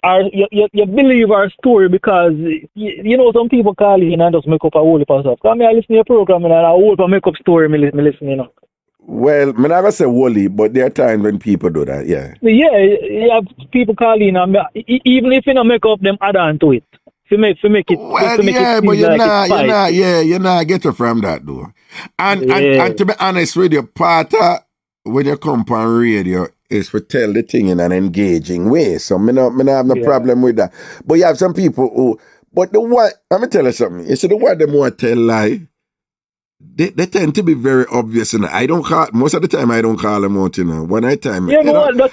You believe our story because you know some people call in and just make up a whole heap of stuff. Come here, listen to your program and a whole heap of make up story me listen, you know. Well, I'm not gonna say wholly, but there are times when people do that, yeah. Yeah, you have people call in and even if you don't make up them add on to it. To make it. Well, yeah, but you're not get it from that though. And to be honest with you, part of when you come on radio is to tell the thing in an engaging way. So me not have no problem with that. But you have some people who, but the what, let me tell you something. You see the what them want to tell lie, they tend to be very obvious. And I don't call, most of the time I don't call them out, you know. When I time, yeah, you know, every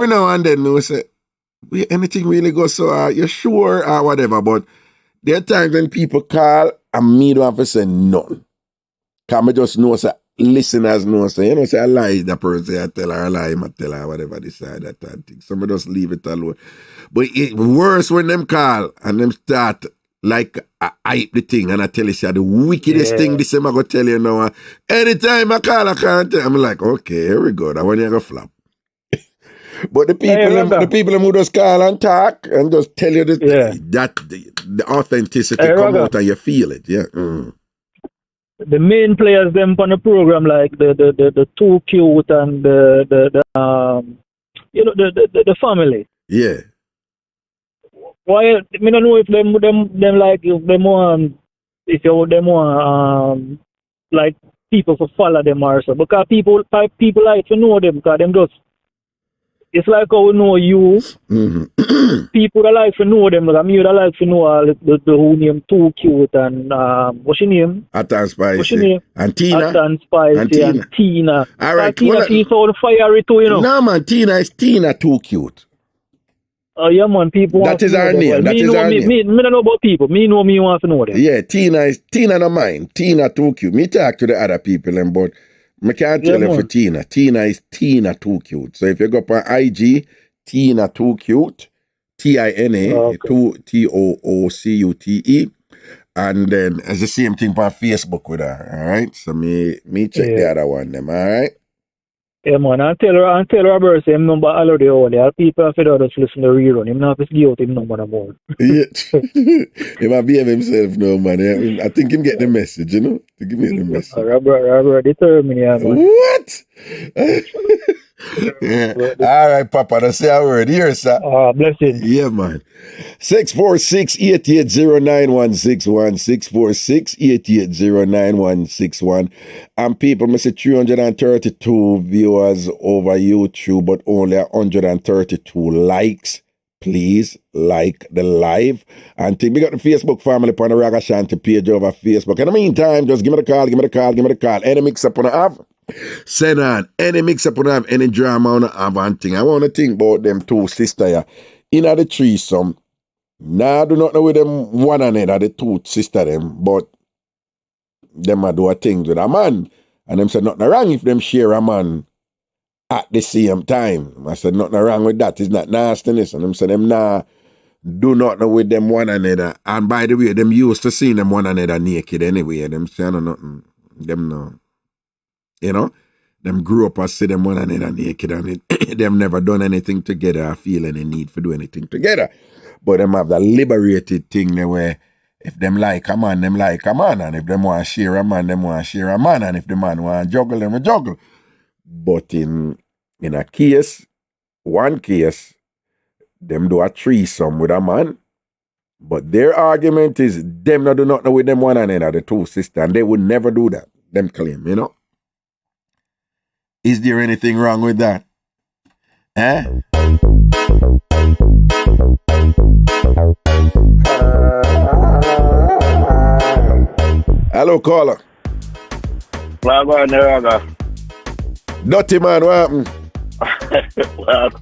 now and then we say, anything really goes so, you're sure or whatever. But there are times when people call and me don't have to say none. Because I just know, say, listeners know, say, you know, say I lie, that person say I tell her a lie, I tell her whatever decide that thing. Some just leave it alone. But it worse when them call and them start like I hype the thing and I tell you say the wickedest thing this I'm gonna tell you now. Anytime I call I can't tell. I'm like, okay, here we go. That one you gonna flop. But the people who just call and talk and just tell you the authenticity come out and you feel it. Yeah. Mm. The main players them on the program like the Too Cute and the family. Yeah. Why I don't know if them like if them want like people to follow them or so because people like to know them because them just it's like how we know you. Mm-hmm. People that like to know them. Like me, that like to know the who name Too Cute and what's your name? Atan Spicy. What's your name? And Tina. Atan Spicy and Tina. All right. Tina, she's so fiery too, you know. No man, Tina is Tina Too Cute. Oh yeah, man. People. That is our name. That is our name. Me don't know about people. Me want to know them. Yeah, Tina no mine. Tina Too Cute. Me talk to the other people and but. I can't tell you for Tina. Tina is Tina Too Cute. So if you go up on IG, Tina Too Cute, TINA, TOOCUTE, and then it's the same thing on Facebook with her. All right. So me check the other one them. All right. Yeah, man, and tell Robert say him number already only. All people have to just listen to the rerun. Him not to give out him number no more. Yeah. He might behave himself now, man. I think him get the message, you know? To give me the message. Robert determined, yeah, man. What? Yeah. All right, Papa. That's say a word here, sir. Blessing. Yeah, man. 646-8809-161. 646-8809-161. And people, I say 332 viewers over YouTube, but only 132 likes. Please like the live. And we got the Facebook family upon the Ragashanti page over Facebook. In the meantime, just give me the call. Any mix-up on the have? Send on. Any mix-up on the have? Any drama on the have and thing? I want to think about them two sisters here. In the threesome. Now, I do not know with them one another, the two sisters them, but them a do a thing with a man. And them say nothing wrong if them share a man at the same time. I said nothing wrong with that. It's not nastiness. And them say them do nothing with them one another. And by the way, them used to seeing them one another naked anyway. Them say nothing. Them no. You know? Them grew up and see them one another naked and them never done anything together or feel any need for do anything together. But them have the liberated thing there where if them like a man, them like a man. And if them want to share a man, them want to share a man. And if the man want to juggle, them will juggle. But in a case, one case, them do a threesome with a man. But their argument is them not do nothing with them one another, the two sisters. And they would never do that. Them claim, you know. Is there anything wrong with that? Eh? Hello, caller. Dirty man, what happened? What?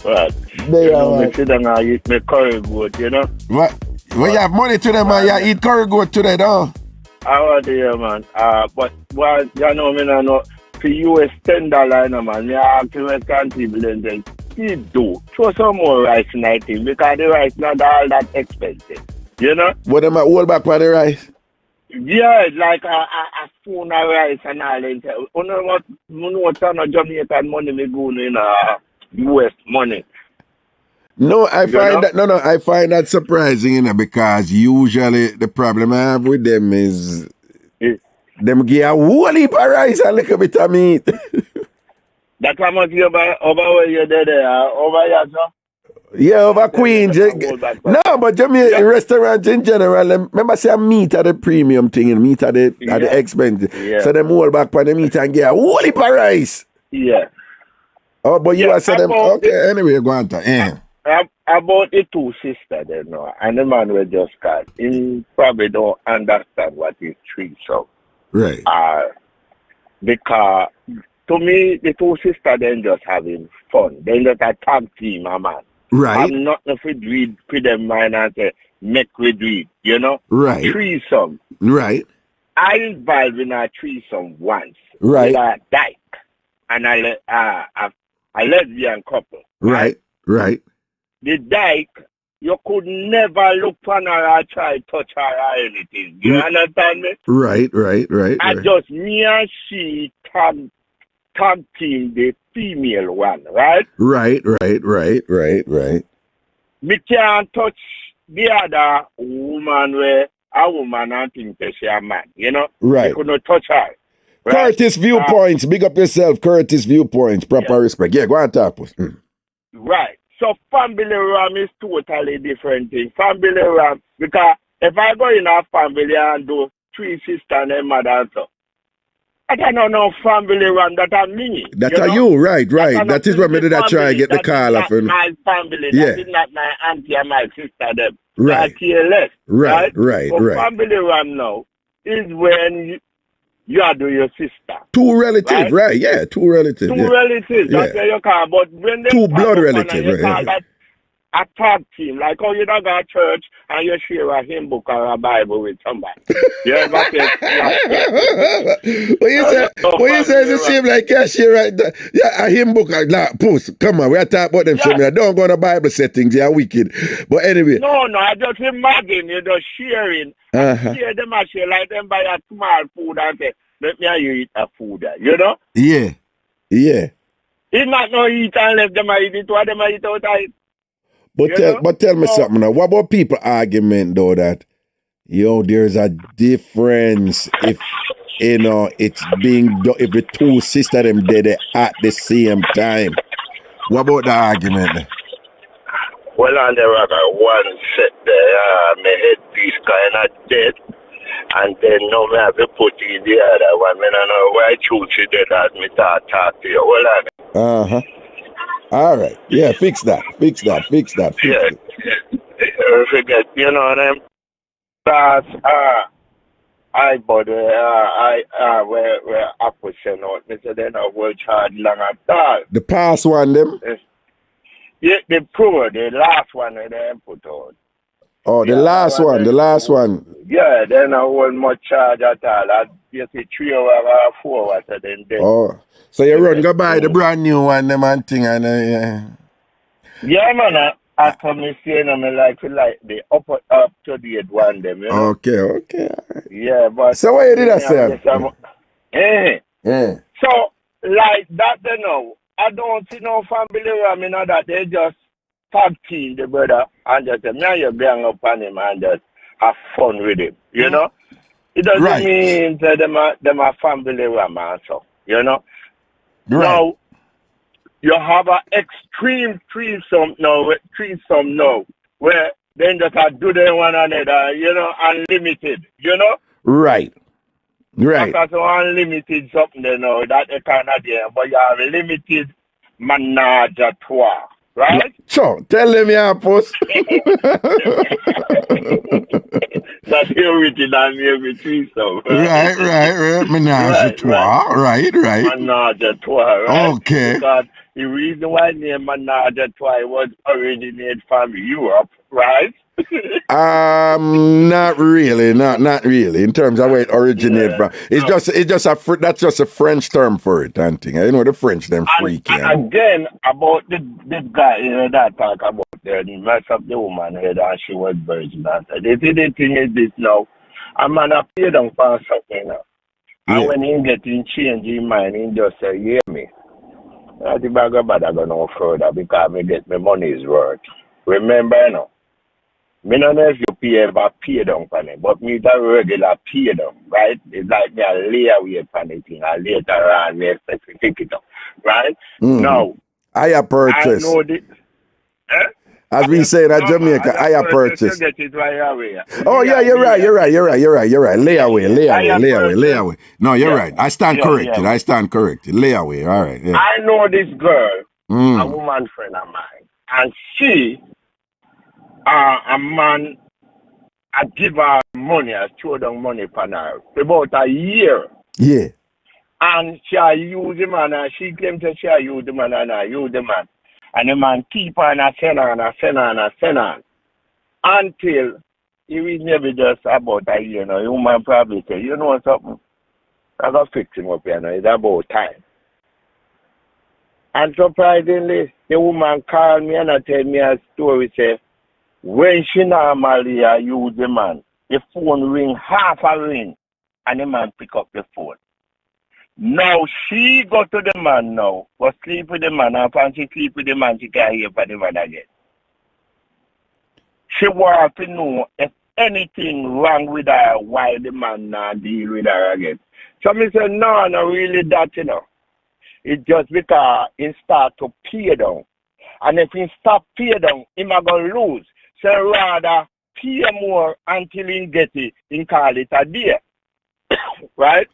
Me sit down and eat me curry goat, you know? What? When you have money today, man, you eat curry goat today, though? I want to hear, man. But, well, you know, me no for US $10, no, man. Me have to make people and then do. Throw some more rice in that thing because the rice not all that expensive, you know? What am I hold back for the rice? Yeah, it's like a spoon of rice and all that. You know what Jamaican money me go in US money. No, I find that surprising, you know, because usually the problem I have with them is them give a whole heap of rice and a little bit of meat. That's how much you over where you did over here, sir? Yeah, over Queens. No, but Jamaican restaurants in general, remember say meat at the premium thing and meat at the expensive. Yeah. So them hold back on the meat and get a whole heap of rice. Yeah. Oh, but you are saying them, okay, anyway, go on to. Yeah. About the two sisters, you know, and the man will just call. He probably don't understand what is threesome. Right. Because to me, the two sisters then just having fun. They just a tag team, man. Right. I'm not if we do it, put them mind and say, make we do it, you know? Right. Threesome. Right. I involved in a threesome once. Right. With a dyke and a lesbian couple. Right. Right. The dyke, you could never look on her or try touch her or anything. You understand me? Right. And just me and she tag team the female one, right? Right. Me can't touch the other woman where a woman and think that she a man, you know? Right. You could not touch her. Right? Curtis Viewpoints, big up yourself, Curtis Viewpoints, proper respect. Yeah, go on top. Right. So family ram is totally different thing. Family ram, because if I go in a family and do three sisters and a mother, so I don't know family ram that are me. That are you, right. That is what made that try get the call off. My family, that is not my auntie and my sister, them. Right. Right. Right. Family ram now is when you are doing your sister. Two relatives, right? Yeah, two relatives. Two relatives, that's where you call. But when they two blood relatives, you call that a tag team. Like how you don't go to church and you share a hymn book or a Bible with somebody. You ever say, When you say it's the same like you share a hymn book like post. Come on, we are talking about them something. I don't go on a Bible settings, you're wicked. But anyway. No, I just imagine you just sharing. Share them and share like them buy a small food and say, let me you eat a food, you know? Yeah. He not no eat and left them eat it, what them eat outside. But tell me something now. What about people argument though that there's a difference if it's being done if the two sisters them did it at the same time. What about the argument? Well, on the rock, one set there, my headpiece kind of dead, and then now I have to put in the other one. I don't know why I choose it dead as me talk to you. Well, all right. Yeah, fix that. Yeah. Forget, you know what I mean? That's, buddy, where I push you out. Me say they no will charge long at all. The past one, them? Yeah, the last one they put out. Oh, the last one. Yeah, they no will much charge at all. You see 3 hours or 4 hours then. Oh, so you run go buy the brand new one, them and thing, and Yeah, man. After me saying, I like the up to date one, them. You know? Okay. Yeah, but so what you did that, sir? So like that, I don't see no family around me now that they just tag team the brother and just say, now you bring up on him and just have fun with him, you know? It doesn't mean that them are family around man, so, you know? Right. Now, you have an extreme threesome now, where then just do them one another, you know, unlimited, you know? Right. Because unlimited something, you know, that they cannot do, but you have limited menage a trois, right? So, tell them your post. That's the original name of threesome. Right. Menage a trois, right. Menage a trois, right? Okay. Because the reason why the name menage a trois was originated from Europe, right? Not really. In terms of where it originated from. That's just a French term for it, and thing. You know the French them freaky. And again, about this guy, you know, that talk about the mess up the woman head and she was virgin. The thing is this now, a man up here don't find something now. And when he getting change in mind, he just say, hear me. I think I go no further because I get my money's worth. Remember, you know. I don't know if you ever pay down for it, but me the regular pay down, right? It's like me a layaway for anything, and later on me expect to pick it up, right? Now, I purchase. I know this. As we say in Jamaica, I purchase. Get it right away. Oh yeah, you're right. Layaway. No, you're right. I stand corrected. Layaway. All right. Yeah. I know this girl, a woman friend of mine, and she. A man, I give her money, I throw down money for her for about a year. Yeah. And she use the man, and she claims that she use the man, and I use the man. And the man keep on and send on. Until he was never just about a year now. The woman probably say, you know something? I got to fix him up here now. It's about time. And surprisingly, the woman called me and tell me a story, say, when she normally use the man, the phone ring half a ring, and the man pick up the phone. Now she go to the man now, but sleep with the man, and when she sleep with the man, she can't hear for the man again. She wants to know if anything wrong with her, why the man not deal with her again. So me say, no, not really that, you know. It's just because he start to pay down. And if he stop pay down, he might go lose. So rather pay more until he get it, he call it a day. Right?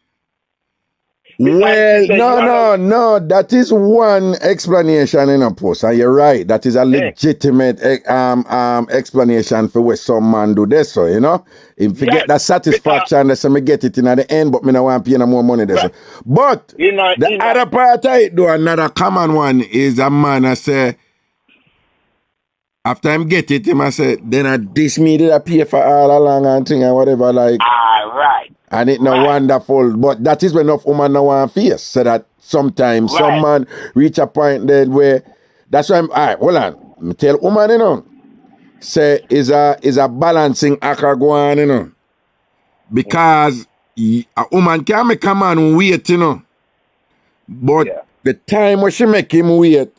Well, no. That is one explanation in a post, and you're right. That is a legitimate explanation for what some man do this, so you know. If you get that satisfaction, that's me get it in at the end, but me no want to pay no more money there. So. But the other part of it, though, another common one is a man I say. After I get it, him I say, then I this me did I pay for all along and thing and whatever like. Right. And it's no wonderful, but that is when enough woman no want face. So that sometimes some man reach a point there where that's why I'm alright, hold on. Me tell woman, you know, say is a balancing act go on, you know. Because a woman can make a man wait, you know. But the time when she make him wait,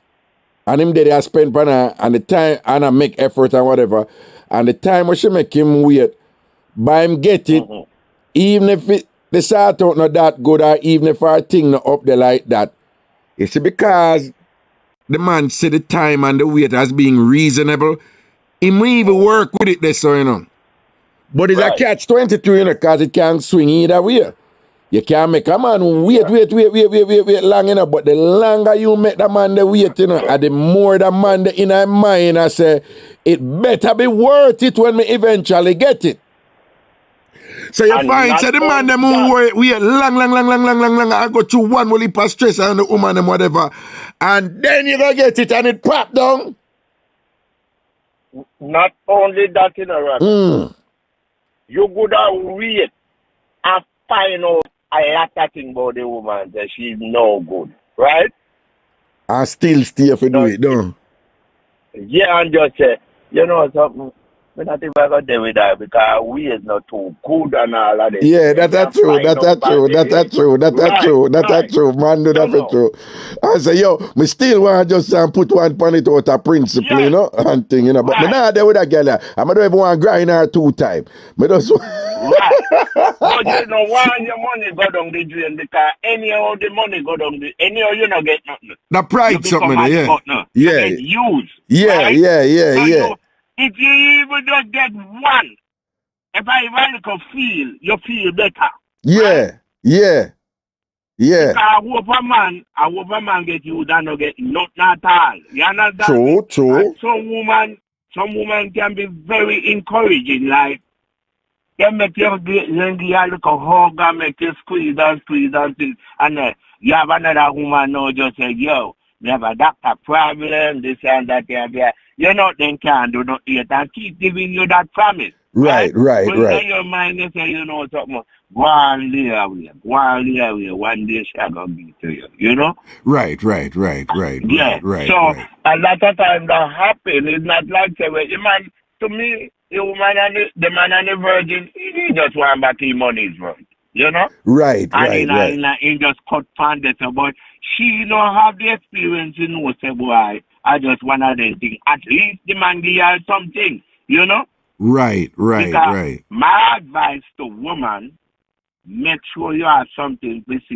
and him there I spend on her, and the time, and I make effort and whatever, and the time when she make him wait, by him get it, even if the sort out not that good, or even if our thing not up there like that, it's because the man see the time and the wait as being reasonable, he may even work with it this, so you know. But it's a catch-22, you know, because it can swing either way. You can't make a man wait long enough, but the longer you make the man the wait, you know, and the more the man the in her mind, I say, it better be worth it when me eventually get it. So you find, say the man them who wait long, I go through one will heap of stress on the woman and whatever, and then you go get it and it pop down. Not only that, in a Raga. You could have wait and find out a lot of things about the woman that she's no good, right? I still stay for do it, don't. Yeah, and just say, you know something, we're not even going to deal with that because we is not too good and all of this. Yeah, that's true, man, do that for true. I say, yo, me still want to just put one on it out of principle, you know, and thing, you know, but me not there with a girl, I don't even want to grind her 2 times. Me just But you know why your money go down the drain because anyhow the money go down the anyhow you not get nothing. The pride something, You get used. Yeah. If you even just get one, if I even feel, you feel better. Yeah. Because I hope a man get you that not get nothing at all. You understand? True. And some woman can be very encouraging, like they make you look a hug and make you squeeze and things. And you have another woman now just say, yo, we have a doctor problem, this and that, yeah. You know, then can't do not yet and keep giving you that promise. Right. But in your mind, they say, you know something, go on there, one day she'll go be to you, you know? Right. So, a lot of times that happen. It's not like, say, well, the man, to me, the man and the virgin, he just want back his money's worth, you know? Right. He just cut pandit, but she don't have the experience, you know, say, boy, I just want to think. At least the man give her something, you know? Right. My advice to woman, make sure you have something fish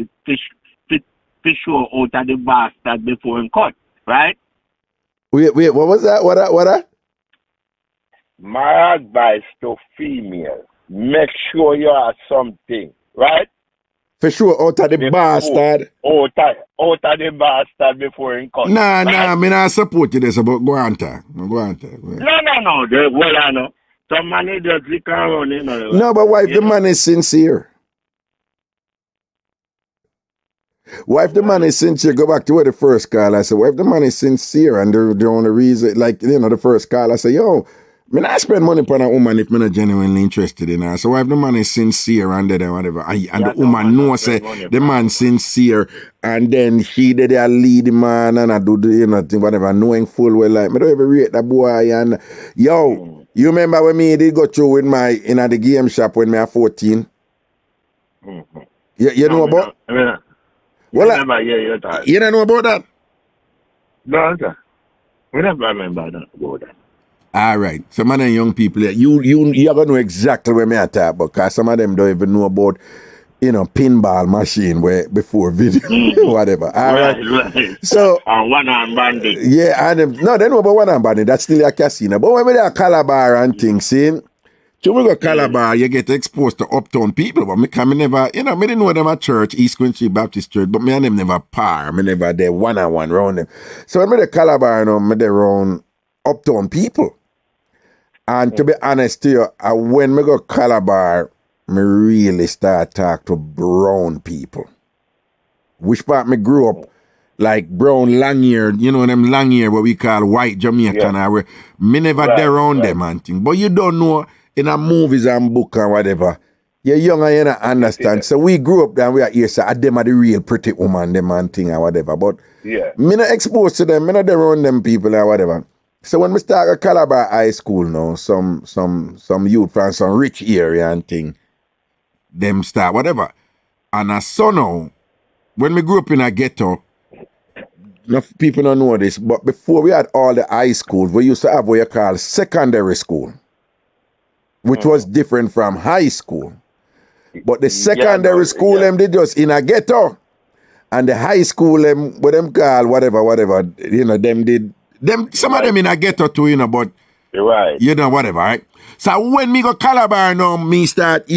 out of the bastard before him cut, right? Wait, what was that? What? My advice to female, make sure you have something, right? For sure, out of the bastard. Out of the bastard before him cut. Nah, me not support you this about go on. No. Well, I know. Some money just lick around, you know. No, but what if the man is sincere? What if the man is sincere? Go back to where the first call I said, what if the man is sincere and the only reason, like, you know, the first call I say, yo, I mean, I spend money on a woman if I'm not genuinely interested in her. So if the man is sincere and then whatever, and the woman knows the man sincere, and then she did lead the man and I do the, you know, whatever, knowing full well, like, I don't ever rate that boy. And yo, you remember when me did go through with my, in the game shop when me at 14? You know about? You don't know about that? No, sir. We never remember about that. All right. Some of them young people, you're going to know exactly where me at talk about, because some of them don't even know about, you know, pinball machine where before video, whatever. All right. So, one-arm bandit. Yeah, and no, they know about one-arm bandit. That's still a casino. But when we are Calabar and things, see, so we go Calabar, you get exposed to uptown people. But me never, you know, me didn't know them at church, East Quincy Baptist Church, but me and them never par. Me never there one-on-one around them. So when me the Calabar, you know, me there around uptown people. And to be honest to you, when me go Calabar, me really start talk to brown people. Which part me grew up, like brown long hair, you know them long hair what we call white Jamaican. Yeah. Me never there around them and thing. But you don't know in a movies and book and whatever. You're young and you don't understand. Yeah. So we grew up and we are here, so them are the real pretty woman, them and thing and whatever. But me not exposed to them, me not there around them people and whatever. So when we start at Calabar High School now, some youth from some rich area and thing, them start whatever. And a son now, when we grew up in a ghetto, enough people don't know this, but before we had all the high schools, we used to have what you call secondary school, which was different from high school. But the secondary school, them they just in a ghetto. And the high school, them, what them call, whatever, you know, some of them in a ghetto too, you know, but, right. You know, whatever, right? So when me go Calabar now, me start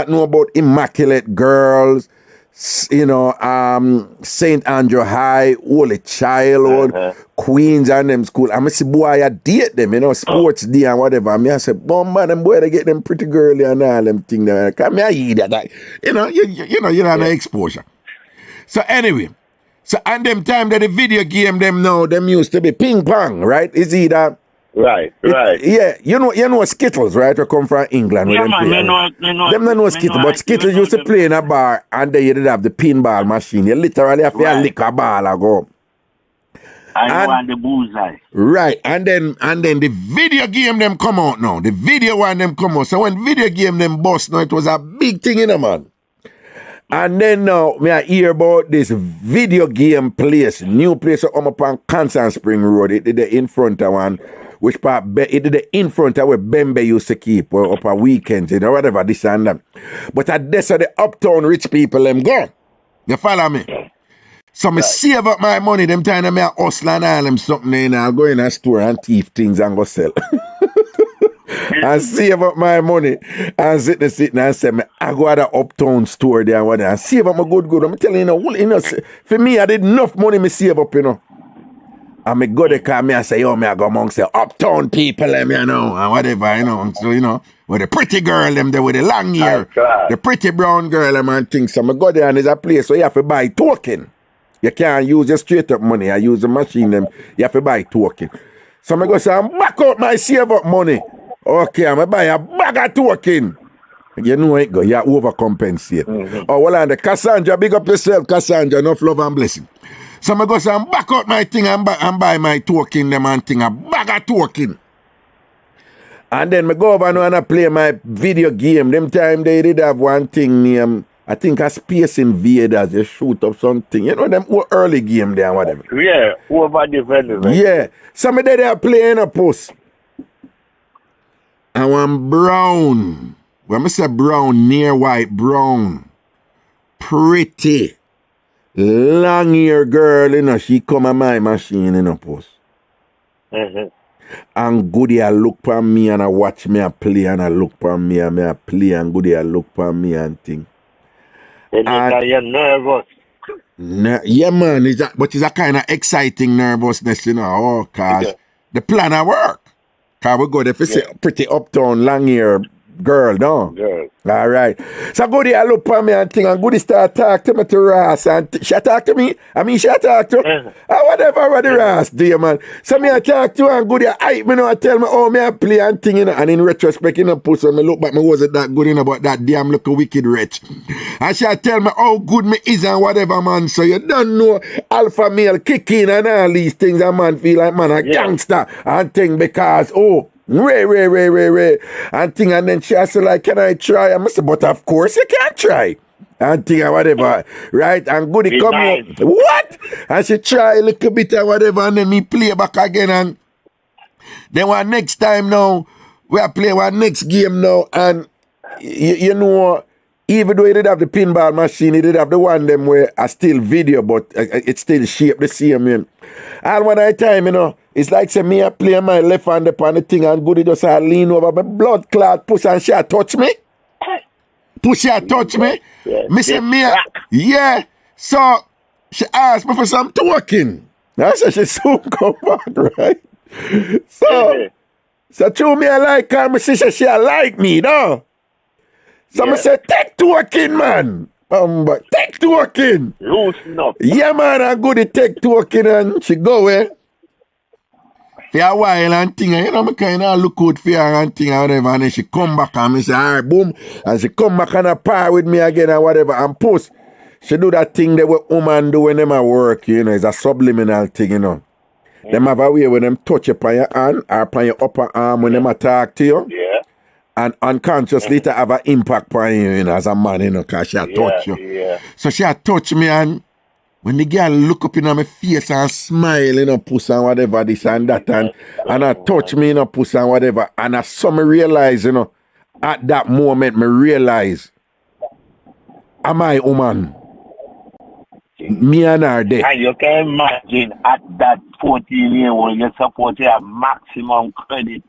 know about immaculate girls, you know, St. Andrew High, Holy Child, Queens and them school. I see boy, I date them, you know, sports day and whatever. I mean, I say, bomba, them boy, they get them pretty girly and all them things. Come here, you that. You know, you have no exposure. So anyway, and them time that the video game, them now, them used to be ping pong, right? Is either... Right. Yeah, you know Skittles, right? We come from England. Yeah, man, me know. Them don't know Skittles, but Skittles used to play in a bar and they did have the pinball machine. You literally have to lick a ball and go. I want the bullseye. Right, and then the video game them come out now. The video one them come out. So when video game them bust now, it was a big thing in a man. And then now, me I hear about this video game place, new place up on Constant Spring Road. It did in front of one. Which part it did in front of where Bembe used to keep up a weekend, you know, whatever, this and that. But at this the uptown rich people them go. You follow me? So me save up my money, them time me a hustle and all them something, and I'll go in a store and thief things and go sell. And save up my money and sitting and say, I go to the uptown store there and whatever, and save up my good. I'm telling you know, for me, I did enough money me save up, you know. And me go there call me and say, yo, me I go amongst the uptown people, them, you know, and whatever, you know. So, you know, with the pretty girl, them there with the long hair, the pretty brown girl, them and things. So me go there and there's a place where you have to buy token. You can't use your straight up money. I use the machine, them. You have to buy token. So me go say, I'm back out my save up money. Okay, I'm buy a bag of token. You know it go, you overcompensate. Oh, well, and the Cassandra, big up yourself, Cassandra, enough love and blessing. So I go say, I'm back out my thing and buy my token, them and thing, a bag of token. And then I go over now and I play my video game. Them time they did have one thing named, I think a Space Invaders, you shoot up something. You know them early game there and whatever. Yeah, over development. Yeah. Some of them they are playing a post. And one brown. When I say brown, near white, brown. Pretty. Long hair girl, you know, she come on my machine in a post. And Goody I look for me and I watch me and play and I look for me and I play and Goody I look for me and thing. And you're nervous. Yeah, man, but it's a kind of exciting nervousness, you know, oh, cause the plan of work. Cause we go there for say pretty uptown long hair girl, no? Girl. All right. So Goody, I look for me and thing, and Goody start talk to me to Ross, and she talk to me. I mean, she talk to whatever what the Ross do, man. So me I talk to her, and Goody, I me know, I tell me, oh, me I play and thing, you know, and in retrospect, you know, push on me look back, me wasn't that good, you know, about that damn little wicked wretch. And she tell me how good me is and whatever, man. So you don't know alpha male kicking and all these things, and man feel like, man, a gangster and thing because, oh, Ray. And thing, and then she asked like, can I try? I must say, but of course you can't try. And thing and whatever. Right? And Goody come up. What? And she try a little bit and whatever, and then me play back again. And then one next time now, we are play one next game now, and you know, even though it did have the pinball machine, it did have the one them where I still video, but it still shape the same. You know. And one at a time, you know, it's like say me I play my left hand upon the thing and Goody just lean over my blood clot push and she touch me. Push her touch me. Me say me, yeah. So she asked me for some token. I said she soon come back, right? So through me I like her, my sister she like me, no? So I say, take token, man. But take token. Loosen up. Yeah, man, I go to take token and she go away. For a while and thing, you know, I kind of look out for her and thing and whatever. And then she come back and me say, all right, boom. And she come back and a par with me again and whatever. And post, she do that thing that what woman do when them at work, you know. It's a subliminal thing, you know. Them have a way when them touch you on your hand or upon your upper arm when them talk to you. Yeah. And unconsciously to have an impact on you, you know, as a man, you know, because she touch you. Yeah. So she touch me and when the girl look up in my face and smile, you know, puss and whatever, this and that, and I touch me, you know, puss and whatever, and I saw me realize, you know, at that moment, me realize, am I woman? Me and her there. And you can imagine at that 14-year-old, you're supposed to have maximum credit.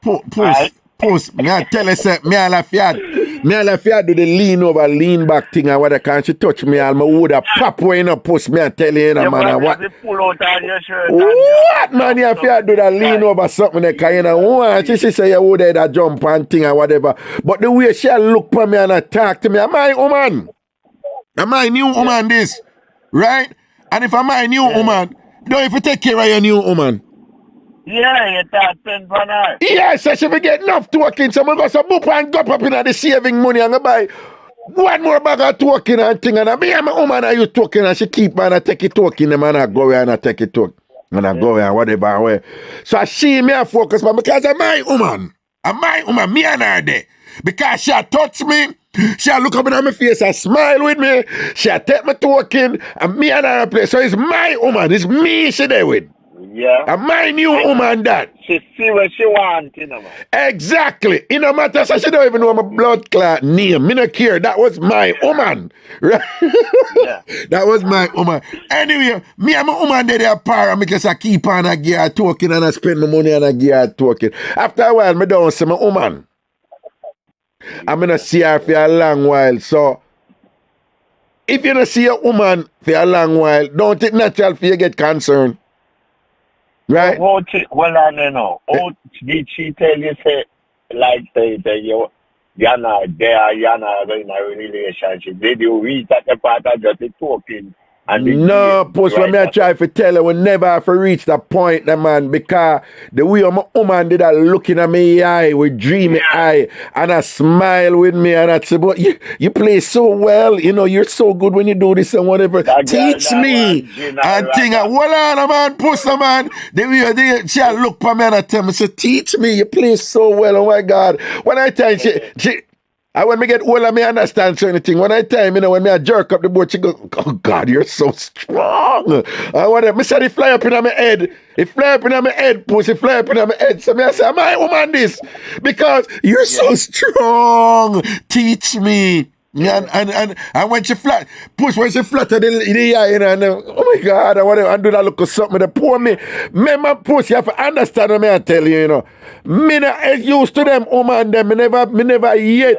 Puss, me I tell her, say, me I laugh you do the lean back thing and what I can she touch me and I would have pop way in a puss, me I tell you, man, what? Pull out on your shirt. What, man, you have to do that lean over something that kind of want. She say you would have that jump and thing or whatever. But the way she look for me and talk to me, am I woman? Am I new woman this? Right? And if I'm a new woman, don't if you take care of your new woman. Yeah, you talk 10 for her. Yes, I should be getting enough token. So I'm going to boop and go up in the saving money and go buy one more bag of token and thing. And me and my woman are you token and she keep and I take it token and I go away and I take it token. And I go away and whatever way. So she me I focus on because I'm my woman. I'm my woman, me and her there. Because she touch me. She'll look up in my face and smile with me. She'll take my token and me and her play. So it's my woman. It's me she there with. Yeah. And my new woman that. She see what she wants, you know. Exactly. It no matter, so she don't even know my blood clot name. Me no care. That was my woman. Right? Yeah. That was my woman. Anyway, me and my woman they apart because I keep on a give her token and I spend my money and I give her token. After a while, me don't see my woman. I'm gonna see her for a long while. So if you don't see a woman for a long while, don't it natural for you get concerned? Right? Well, I know. How did she tell you, say, like, you're not there, you're not in a relationship? Did you reach at the part of just the talking? No, post when I try to tell her, we never have to reach that point, man, because the way my woman did that looking at me eye with dreamy eye and I smile with me and I say, but you play so well, you know, you're so good when you do this and whatever. Teach me. And think, hold on, man, post man. She look for me and I tell me, say, teach me, you play so well, oh my God. When I tell she and when me get older, me understand certain thing. When I time, you know, when me I jerk up the board, she go, oh God, you're so strong. And whatever. Me said, it fly up in my head. It fly up in my head, pussy, fly up in my head. So me I say, am I woman this? Because you're so strong. Teach me. And when she flat, push when she flatter the eye, you know, and oh my God, I want to do that look of something that poor me. Me, my pussy, you have to understand what me I tell you, you know. Me not used to them woman, them. Me never yet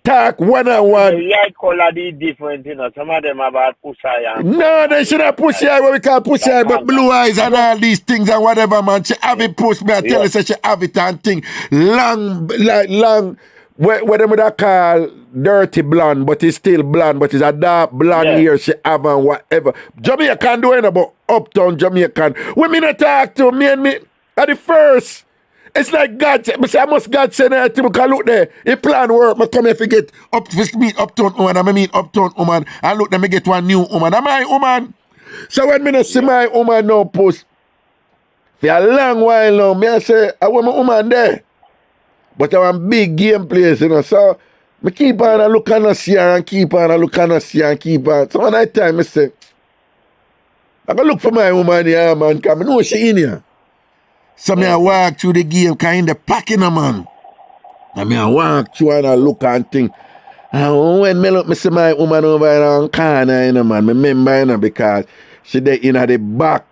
talk one-on-one. The eye color is different, you know. Some of them about pussy eye. No, they should have pussy eye, what we call pussy eye, but blue eyes and all these things and whatever, man. She have it push me, I tell her, say she have it and thing. Long, what them would call dirty blonde, but it's still blonde, but it's a dark blonde here she have and whatever. Jamaican doing about uptown Jamaican. When me not talk to me and me at the first. It's like God said, I must God send her to because look there, he plan work, I come here to get up to meet uptown woman, I meet uptown woman, and look let me get one new woman. Am I woman? So when me not see my woman now post, for a long while now, me I say, I want my woman there. But I want big game players, you know. So I keep on and look and see her and keep on and look and see her and keep on. So one night time I say, I'm gonna look for my woman here, man, because I know she in here. So I walk through the game kind of packing a man. And I walk through and I look and think. And when I look, I see my woman over in the corner, you know, man. I remember, you know, because she there in the back.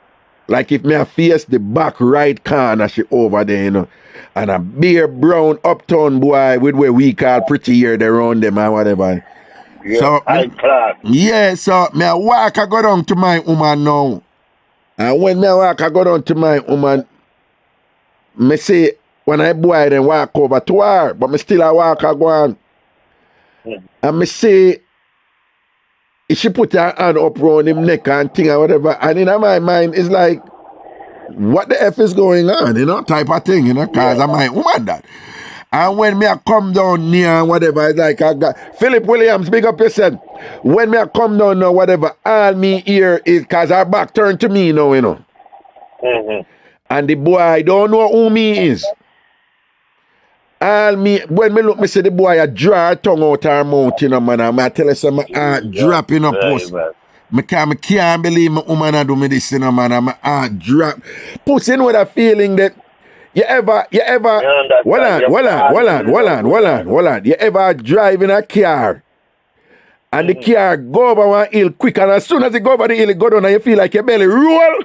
Like if I face the back right corner, she over there, you know. And a bare brown uptown boy with what we call pretty hair around them and whatever. Yeah, so, high class. Yeah, so I walk, I go down to my woman now. And when I walk, I go down to my woman. Me say, when I boy, then walk over to her, but me still I walk, I go on. And me say, if she put her hand up around him neck and thing or whatever, and in my mind, it's like, what the F is going on, you know, type of thing, you know, because I'm my woman that. And when me I come down near and whatever, it's like I got, Philip Williams, big up yourself. When me I come down now, whatever, all me here is, because her back turned to me now, you know. Mm-hmm. And the boy don't know who me is. All me, when me look, me see the boy, I draw her tongue out her mouth, you know, man. I tell her some dropping up post. I can't believe my woman a do me this, you know, man. I'm drop. Pussy, you know that feeling that you ever, hold on. You ever drive in a car and the car go over one hill quick, and as soon as it go over the hill, it go down and you feel like your belly roll?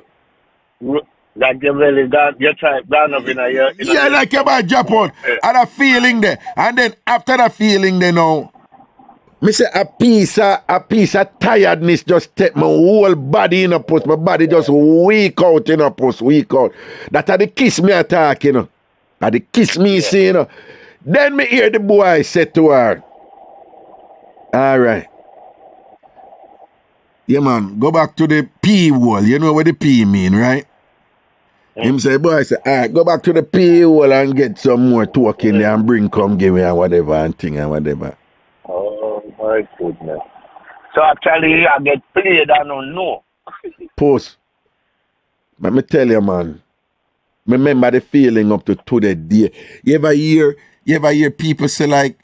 Like your belly down, you try down up in a year. Yeah, like you're about to drop out. And that feeling there. And then after that feeling there now, me say a piece of tiredness just take my whole body in a post. My body just weak out in a post, weak out. That are the kiss me attack, you know. That the kiss me say, you know. Then me hear the boy say to her, all right. Yeah, man, go back to the P wall. You know what the P mean, right? Him say, boy, say, all right, go back to the P hole and get some more talk in there and bring come give me and whatever and thing and whatever. Oh, my goodness. So actually, I get played, I don't know. Post. Let me tell you, man. Remember the feeling up to the day. You ever hear people say like,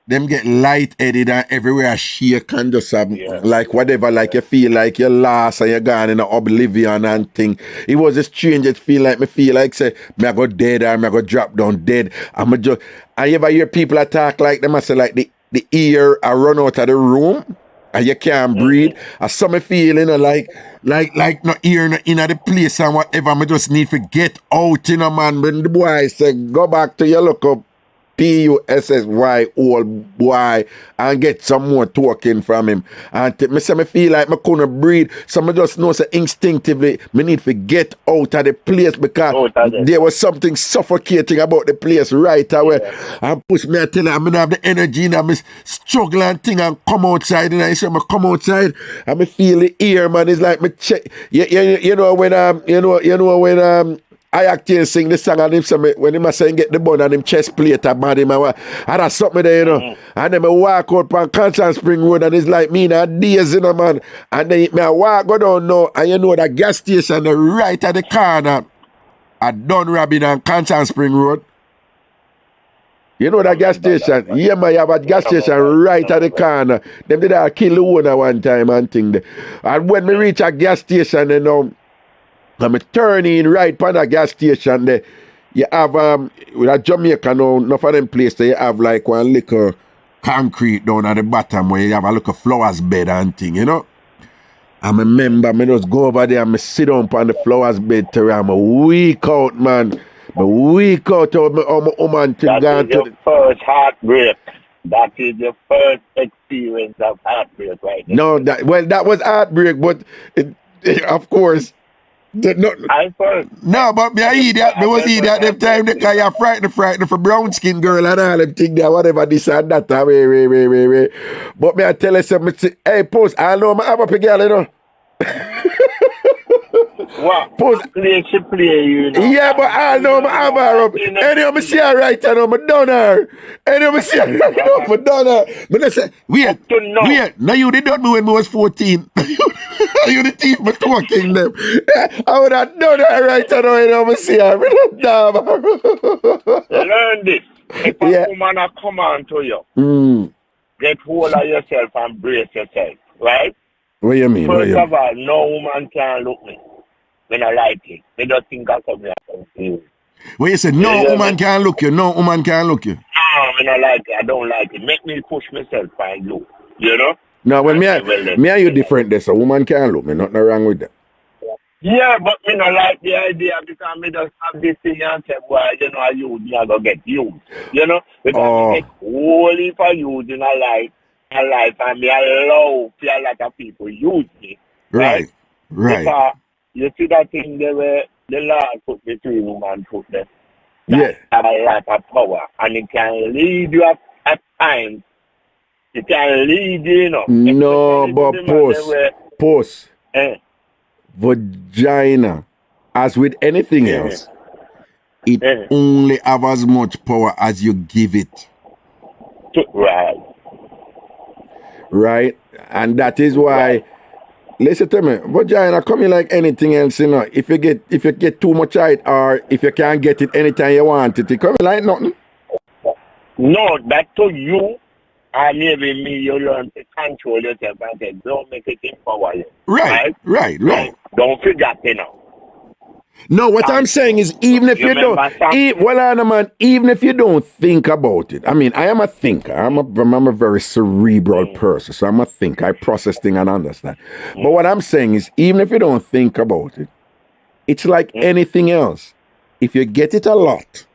them get light-headed and everywhere shake and just like whatever, like you feel like you're lost and you're gone in oblivion and thing. It was a strange feel like say, me I go dead or me I go drop down dead. And you ever hear people attack like them, I say like the ear I run out of the room and you can't breathe. I some feel, you know, like no ear no in the place and whatever. I just need to get out, you know, man. When the boy say, go back to your look up Pussy old boy and get some more talking from him. And me feel like I couldn't breathe. So I just know so instinctively me need to get out of the place because there was something suffocating about the place right away. And push me, I tell you, I have the energy and I'm struggling thing and come outside. And I say I come outside and I feel the ear, man. It's like me check. You know when I actually sing the song and him when him saying get the bun and him chest plate about him and that's something there, you know. And then I walk out on Kingston Spring Road and it's like me in a days, you know, man. And then I walk go down now and you know that gas station the right at the corner at Don Robin and Kingston Spring Road. You know that gas station? Yeah, man, you have a gas station right at the corner. Them did I kill the owner one time and thing there. And when we reach a gas station, you know, I'm turning right by the gas station there. You have with a Jamaica now, enough of them place there, you have like one little concrete down at the bottom where you have a little flowers bed and thing, you know. I remember me just go over there and me sit down on the flowers bed till I'm a week out, man. A week out of my woman to go to the first heartbreak. That is the first experience of heartbreak right there. No, that was heartbreak, but of course. But me I eat that. Me was eat that them time because you're frightened for brown skin girl and all them thing there, whatever this and that. Way. But me I tell you something. Hey, Post, I know I have a girl, you know. What? Post she play you know. Yeah, but I know I have her up. Anyway, I see her right, I know I done her. Anyway, I see her right, I done her. But I say, wait. Now you did not me when I was 14. You the thief me talking them. I would have done her right, I know I see her. Learn this. If a woman come on to you, get hold of yourself and brace yourself, right? What you mean? First of all, no woman can look me when I like it. They don't think I come here to you. What you said? No woman can look you. No woman can look you. When I like it, I don't like it. Make me push myself and look. You know? No, when me and you different there, so woman can look me. Nothing wrong with that. Yeah, but me not like the idea because me just have this thing and say, boy, you know, you not gonna get used. You know? Because me make whole heap of use in a life and me allow for a lot of people use me. Right. Because you see that thing there where the Lord put between woman and foot there. Yeah. Have a lot of power and it can lead you at times. It can lead you, you know. No, but post. Vagina, as with anything else, it only have as much power as you give it. Right? And that is why, listen to me, vagina coming like anything else, you know. If you get too much height or if you can't get it anytime you want it, it coming like nothing. No, that to you, And maybe me, you learn to control yourself and say, don't make it empower you. Right. Don't forget, you know. No, what I'm saying is, even if you don't, man, even if you don't think about it. I mean, I am a thinker. I'm a very cerebral person, so I'm a thinker. I process things and understand. But what I'm saying is, even if you don't think about it, it's like anything else. If you get it a lot,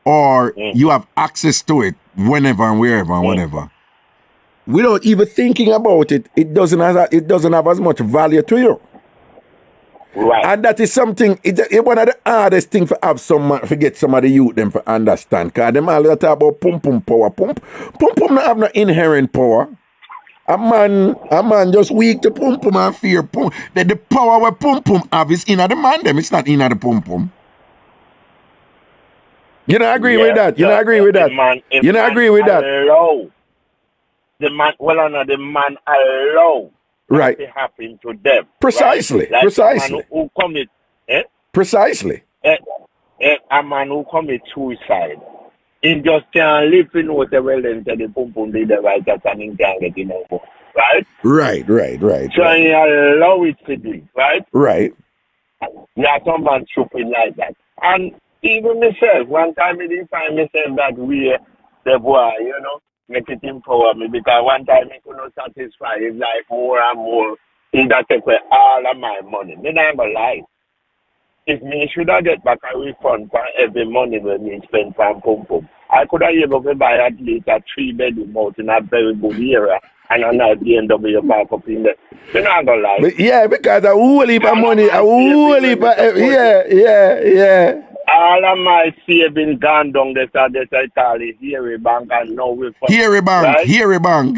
or you have access to it whenever and wherever and whatever, without even thinking about it, it doesn't have as much value to you. Right. And that is something, it's one of the hardest things to have to get some of the youth them to understand. Because them all talk about pum power. Pum don't have no inherent power. A man just weak to pum and fear pum. The power where pum have is in the man them. It's not in the pum. You don't agree with that? You don't agree with that? You don't agree with that? The man allow. Right. It happen to them. Precisely. Right? Like Precisely. A man who commit, Precisely. A man who commit suicide. He just can't live in whatever length the pum did the right that and he can't get in over. Right? Right. So he allow it to do, right? Right. Yeah, some man stupid like that. And even myself, one time I didn't find myself that way, the boy, you know. Make it empower me because one time I could not satisfy his life more and more. He that take away all of my money. Me not gonna lie. If me should have get back a refund for every money when me spend from pum, I could have able to buy at least a 3-bedroom house in a very good area and a nice BMW park up in there. Me not gonna lie. But yeah, because a whole heap of money, yeah. All of my savings gone down there, so they call it Hairy Bank, and now we Hairy Bank,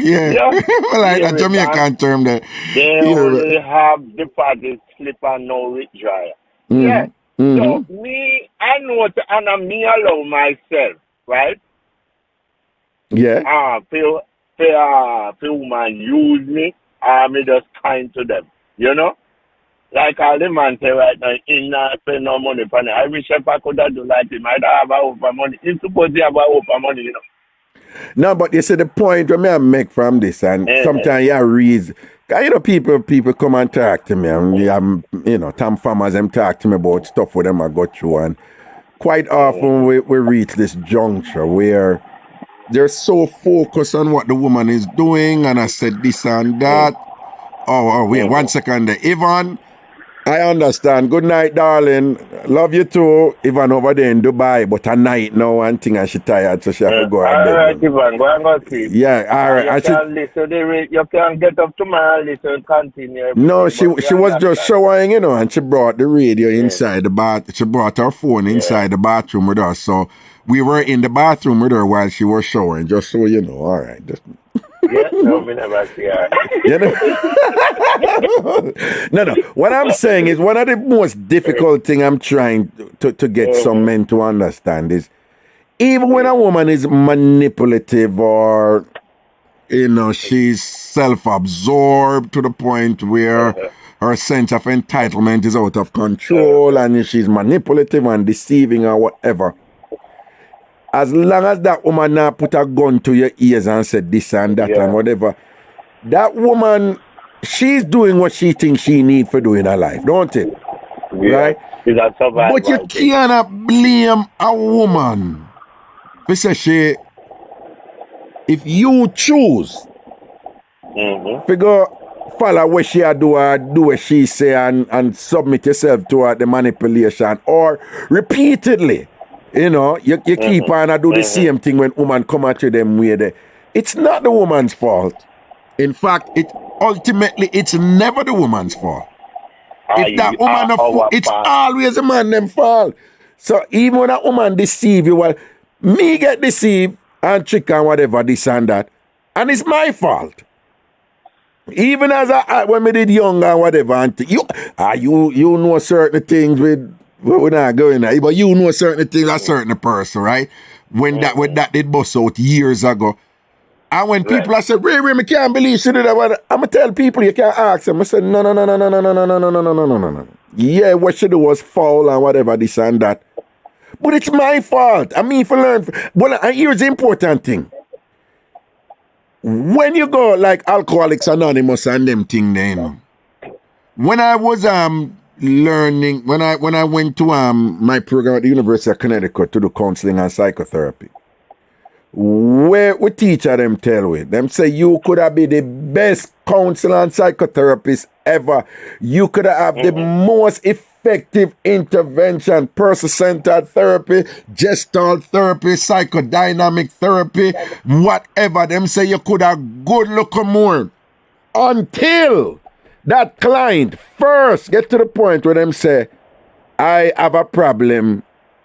yeah. Like a Jamaican term there. They only have deposit slip and no withdrawal. Yeah. So me, I know to honor me allow myself, right? Yeah. For woman use me, me just kind to them, you know? Like all the man say right now, he not spend no money for me. I wish if I could have do like him. I don't have a hope for money. He's supposed to have a hope for money, you know. No, but you see the point when I make from this, and sometimes you read, you know, people come and talk to me, and you know, TamFam them talk to me about stuff with them I go through, and quite often we reach this juncture where they're so focused on what the woman is doing, and I said this and that. Oh, wait, 1 second there. Yvonne, I understand. Good night, darling. Love you too. Yvonne over there in Dubai, but at night now and thing and she tired, so she have to go to bed. All right, Yvonne, go and go sleep. Yeah, all right. You can get up tomorrow and listen and continue. No, she was just showering, you know, and she brought the radio inside the bath. She brought her phone inside the bathroom with her, so we were in the bathroom with her while she was showering, just so you know. All right. Yeah, no, me never see her. You know? No. What I'm saying is one of the most difficult thing I'm trying to get some men to understand is even when a woman is manipulative or, you know, she's self-absorbed to the point where her sense of entitlement is out of control and she's manipulative and deceiving or whatever. As long as that woman now put a gun to your ears and said this and that and whatever, that woman, she's doing what she thinks she needs for doing her life, don't it? Yeah. Right? But you cannot blame a woman. If you choose to go follow what she do or do what she say and submit yourself to her, the manipulation, or repeatedly, you know, you keep on and do the same thing when woman come at you them way there. It's not the woman's fault. In fact, ultimately it's never the woman's fault. If that woman it's always a man them fault. So even when a woman deceive you, well, me get deceived and trick and whatever, this and that, and it's my fault. Even as when me did young and whatever, and you know certain things with. We're not going there, but you know certain things a certain person, right? When that did bust out years ago. And when people are saying, Ray, me can't believe she did that, I'm going to tell people you can't ask them. I said, no. Yeah, what she do was foul and whatever, this and that. But it's my fault. I mean, for learn. Well, and here's the important thing. when you go like Alcoholics Anonymous and them thing then, when I was learning, when I went to my program at the University of Connecticut to do counseling and psychotherapy, where we teacher them tell we, them say you could have been the best counselor and psychotherapist ever. You could have the most effective intervention, person-centered therapy, gestalt therapy, psychodynamic therapy, whatever. Them say you could have good look more until that client first get to the point where them say, I have a problem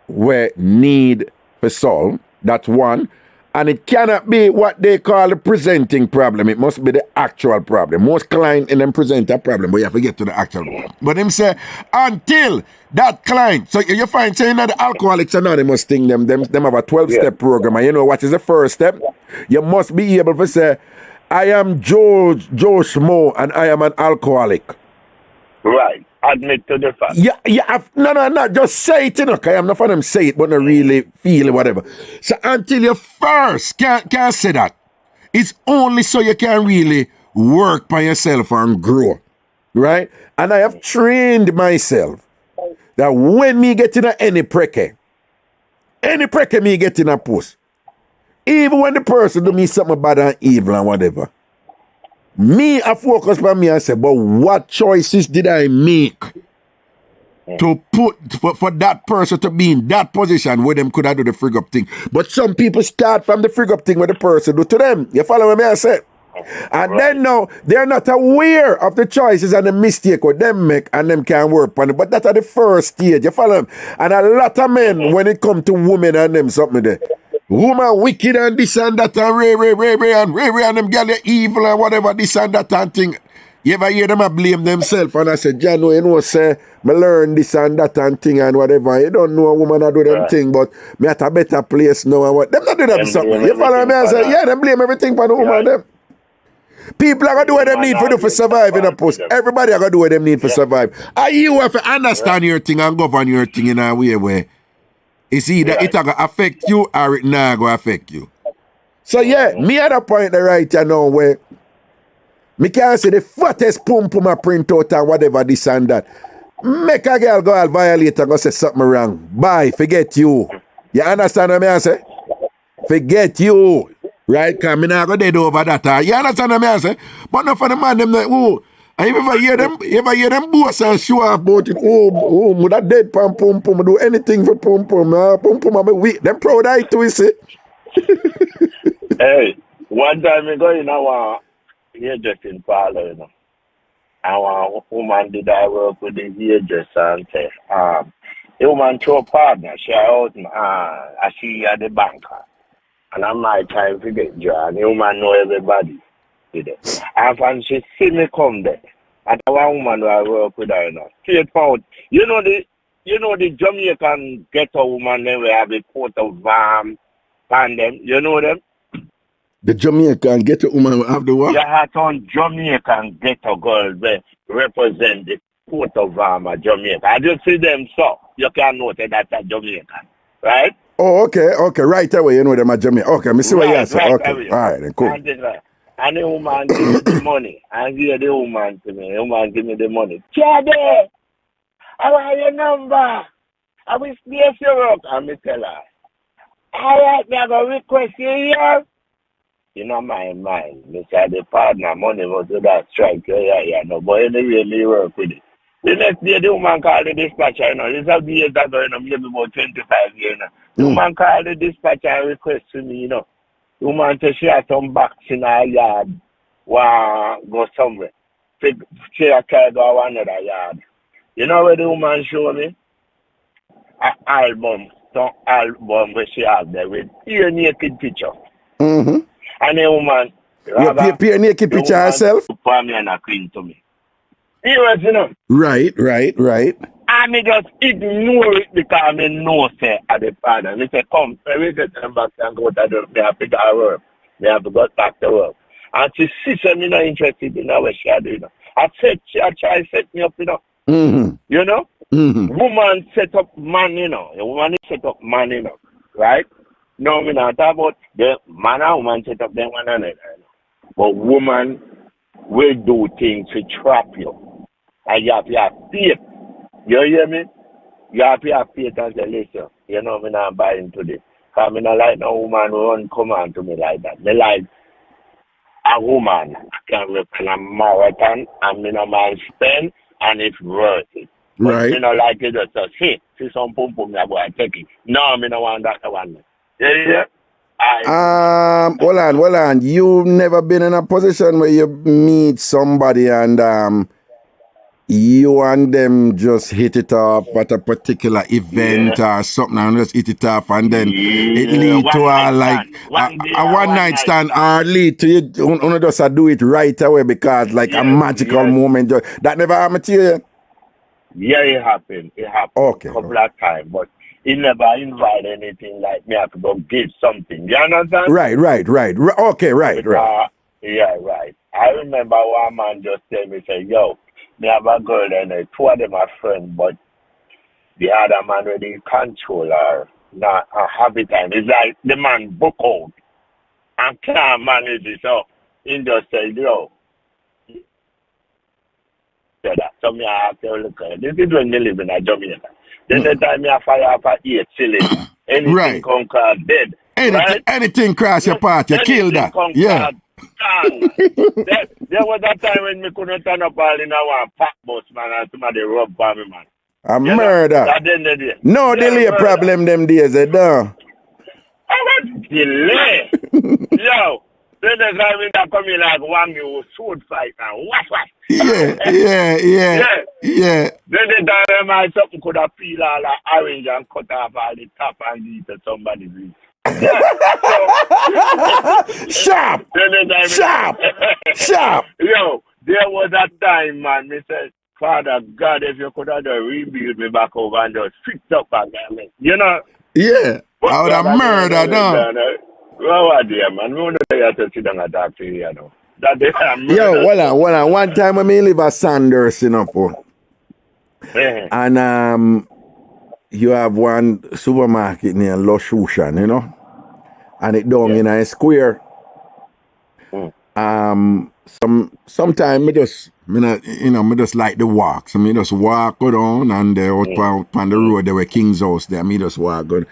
where need for solve. That's one. And it cannot be what they call the presenting problem. It must be the actual problem. Most clients in them present a problem, but you have to get to the actual problem. But them say, until that client, so you find saying that the Alcoholics Anonymous thing, them have a 12-step program. And you know what is the first step? You must be able to say, I am Joe Schmo and I am an alcoholic. Right. Admit to the fact. Yeah. No. Just say it, you know. I'm not for them say it, but not really feel it, whatever. So until you first can't say that, it's only so you can really work by yourself and grow, right? And I have trained myself that when me get in any preke me get in a post, even when the person do me something bad and evil and whatever, me, I focus on me and say, but what choices did I make to put for that person to be in that position where them could have do the frig up thing? But some people start from the frig up thing where the person do to them. You follow what I say? And then now, they're not aware of the choices and the mistake what them make and them can work on it. But that's at the first stage. You follow them? And a lot of men, when it come to women and them something there, woman wicked and this and that and Ray and them girl evil and whatever this and that and thing. You ever hear them blame themselves and I say, John, you know, say, me learn this and that and thing and whatever. You don't know a woman that do them thing, but me at a better place now and what. Them not do them something. You follow me? I say, yeah, them blame everything for the woman them. People are going to do what them need to do for survive in a post. Everybody are going to do what them need for survive. And you have to understand your thing and govern your thing in a way where it's either it's going to affect you or it not going to affect you. So yeah, me at a point right now where me can say the fattest pum I print out and whatever this and that. Make a girl go and violate and go say something wrong. Bye, forget you. You understand what I say? Forget you. Right? Because I'm not going to dead over that. You understand what I say? But not for the man, them like, oh, and you ever hear them boss and show off about it, oh, that dead pum do anything for pum, I'm weak. Them proud of it too, you see? Hey, one time I go in our hairdressing parlor, you know. And one woman did I work with the hairdresser and say, the woman throw a partner, she out, she at the banker. And I'm like trying to get job, and the woman know everybody. And when she see me come there, and the one woman who I work with her, you know, straight forward. You know the Jamaican ghetto woman then we have a coat of and them, you know them? The Jamaican ghetto woman will have the what? You have on Jamaican ghetto girls that represent the coat of at Jamaica. I just see them so you can notice that they're Jamaican, right? Oh, okay. Right away, you know them at Jamaica. Okay, me see what you say. Okay, away. All right, then cool. And the woman give me the money. And give the woman to me. The woman give me the money. Chade, I want your number. I will space your work. And me tell her, all right, me I go request you here. You know my mind. Me say the partner money will do that strike. Yeah. No, but anyway, me work with it. The next day, the woman called the dispatcher. You know, this is the years ago. You know, maybe about 25 years. You know. The woman called the dispatcher and request to me. You know, the woman said she had some box in her yard. Go somewhere. She had to go another yard. You know where the woman showed me? An album. Some album where she had there with ear naked picture. Mm-hmm. And the woman. You peer naked picture herself? For me and a clean to me. You know. Right. And me just ignore it because I know say at the father. Me say, come, we get them back and go to the me have to go to work. Me have to go back to work. And she said me not interested in what she had, you know. I said she try to set me up, you know. Mm-hmm. You know? Mm-hmm. Woman set up man, you know. A woman set up man, you know. Right? No, me not talk about the man and woman set up them one another. But woman will do things to trap you. And you have to have faith. You hear me? You have to have faith and say, listen, you know, I'm not buying today. Because I don't like no woman who run command to me like that. Me like a woman can work on a marathon and me no man spend and it's worth it. But Right. me no like it just hey, see some pum pum, me go and take it. No, me no want that one. Yeah. Hold on. You've never been in a position where you meet somebody and you and them just hit it off at a particular event or something and just hit it off and then it lead to a one night stand or lead to you just do it right away because like a magical moment. That never happened to you? Yeah, it happened. It happened a couple of times, but he never invite anything like me. I have to go give something. You understand? Right. Okay, right. Yeah, right. I remember one man just tell me, say, yo, me have a girl and two of them are friends, but the other man really control her, not a happy time. It's like the man book out and can't manage it. So he just said, yo, so me I have to look at it. This is when me live in Jamaica. Then the time me I fire up at 8 chilling. Anything come call dead. Anything cross your path, you kill that. Yeah. There was that time when me couldn't turn up all in our pack bus, man, and somebody robbed by me, man. A murder. No delay problem them days, don't. I was delay. Yo, then the guy when they come in like one you sword fight and what? Yeah. Then the time I something could have peel all the orange and cut off all the top and eat to somebody's eat. Sharp. Yo, there was that time, man. Me said, Father God, if you could have rebuild me back over and just fix up back there, you know. Yeah, I would have murdered, no. Well, dear man, we want to sit down and talk to you, you know. Yo, hold on. One time when me live at Sanders, you know, and you have one supermarket near Lush Ocean, you know, and it down in a square. Sometimes me just like the walk. So me just walk go down and out on the road there were King's house there. Me just walk go.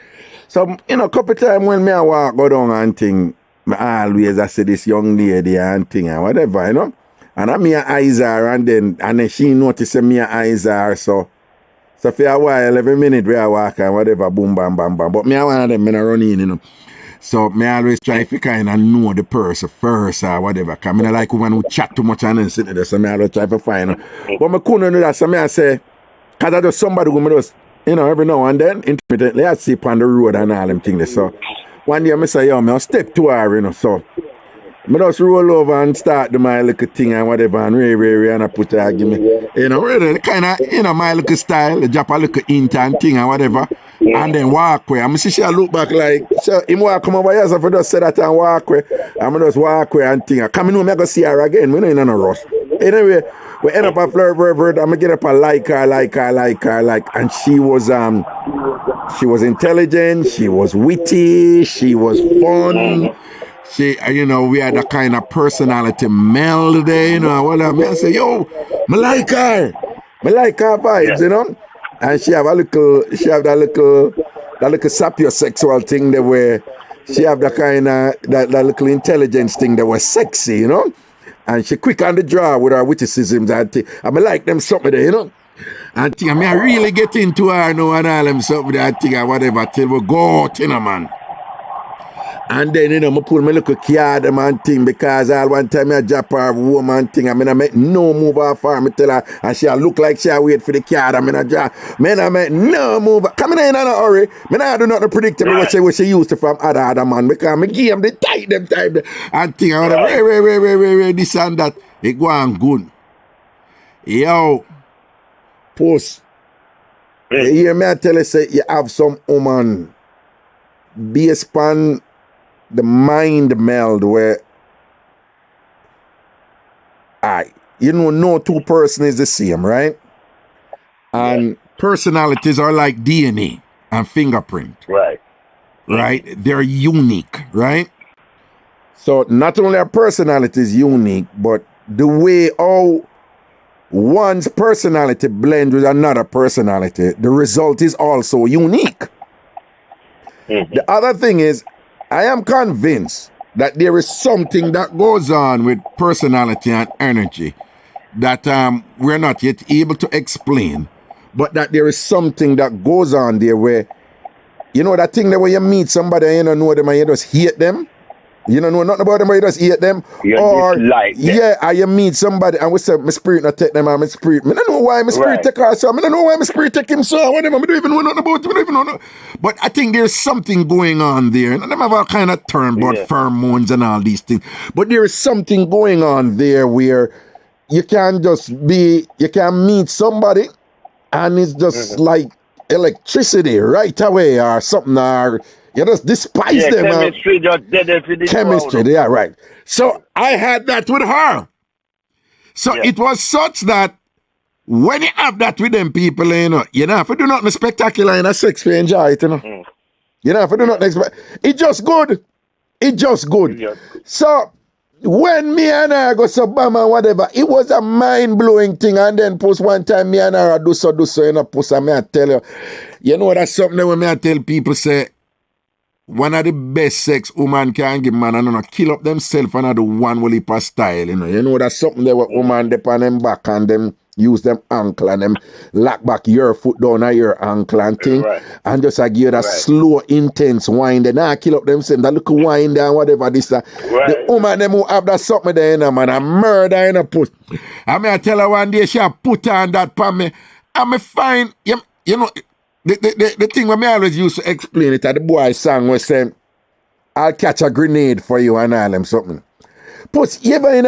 So a couple times when me I walk go down and thing, I always I see this young lady and thing and whatever, you know. And I me eyes are and then she notices me eyes are so for a while every minute we I walk and whatever boom bam. But me I one of them me I run in, you know. So me always try to kind of know the person first or whatever. Cause I like women who chat too much and then sit there. So me always try to find her. But me couldn't do that. So me I say, cause I just somebody who me just, every now and then intermittently I see on the road and all them things. So one day I say, yo, I'll step to her, so I just roll over and start do my little thing and whatever and and I put her, give me, really kind of, my little style, drop a little hint and thing and whatever. And then walk away. I'm see she look back like, so him walk come over here, so if I just say that and walk away, I'm just walk away and think, come in home, I go see her again. We don't in a rush. Anyway, we end up a flirt, I'm get up a like her, and she was intelligent, she was witty, she was fun. She, we had a kind of personality meld there, I say, yo, I like her vibes, And she have that little sapiosexual thing that where she have the kind of that little intelligence thing that was sexy, And she quick on the draw with her witticisms and thing. I like them something there, And thing, I really get into her now and all them something that thing or whatever till we go out, man. And then, I pull my little card and thing because all one time I drop her woman thing. I make no move off her. I tell her, and she look like she wait for the card. I make no move. Come in a hurry. I do not predict what she used to from other man because I give them the tight them time. And thing, I wait, this and that. It go on good. Yo, post. You hear me? I tell you, say you have some woman based upon the mind meld where no two person is the same, right? And personalities are like DNA and fingerprint. Right. They're unique, right? So not only our personality is unique, but the way how one's personality blends with another personality, the result is also unique. Mm-hmm. The other thing is, I am convinced that there is something that goes on with personality and energy that we're not yet able to explain, but that there is something that goes on there where, you know, that thing that when you meet somebody and you don't know them and you just hate them, you don't know nothing about them, but you just hate them. You or dislike them. yeah, or you meet somebody and we say, my spirit not take them, and my spirit, I don't know why my spirit take her, so I don't know why my spirit take him, so I don't even know nothing about him, I don't even know. But I think there's something going on there, and them have all kind of term about pheromones and all these things, but there is something going on there where you can meet somebody and it's just like electricity right away or something, or you just despise them. Chemistry just dead for the chemistry, yeah, right. So I had that with her. So it was such that when you have that with them people, you know, if you do nothing spectacular in a sex, you enjoy it, you know. You know, if you do nothing, it's just good. It's just good. So when me and her go so bam and whatever, it was a mind-blowing thing. And then post one time me and her do so, you know, post and me I tell you know, that's something that when me I tell people say, one of the best sex woman can give man and not kill up themselves and do one will heap of style, you know. You know, that's something that woman dip on them back and them use them ankle and them lock back your foot down on your ankle and thing. And just give you that slow, intense wine. They not kill up themselves. That little wine there and whatever this. The woman them who have that something there, you know, man, a murder in a put. I mean, I tell her one day she put on that for me. And me find, you know, the thing when me always used to explain it at the boy song was saying, I'll catch a grenade for you and all them something. Plus, you ever in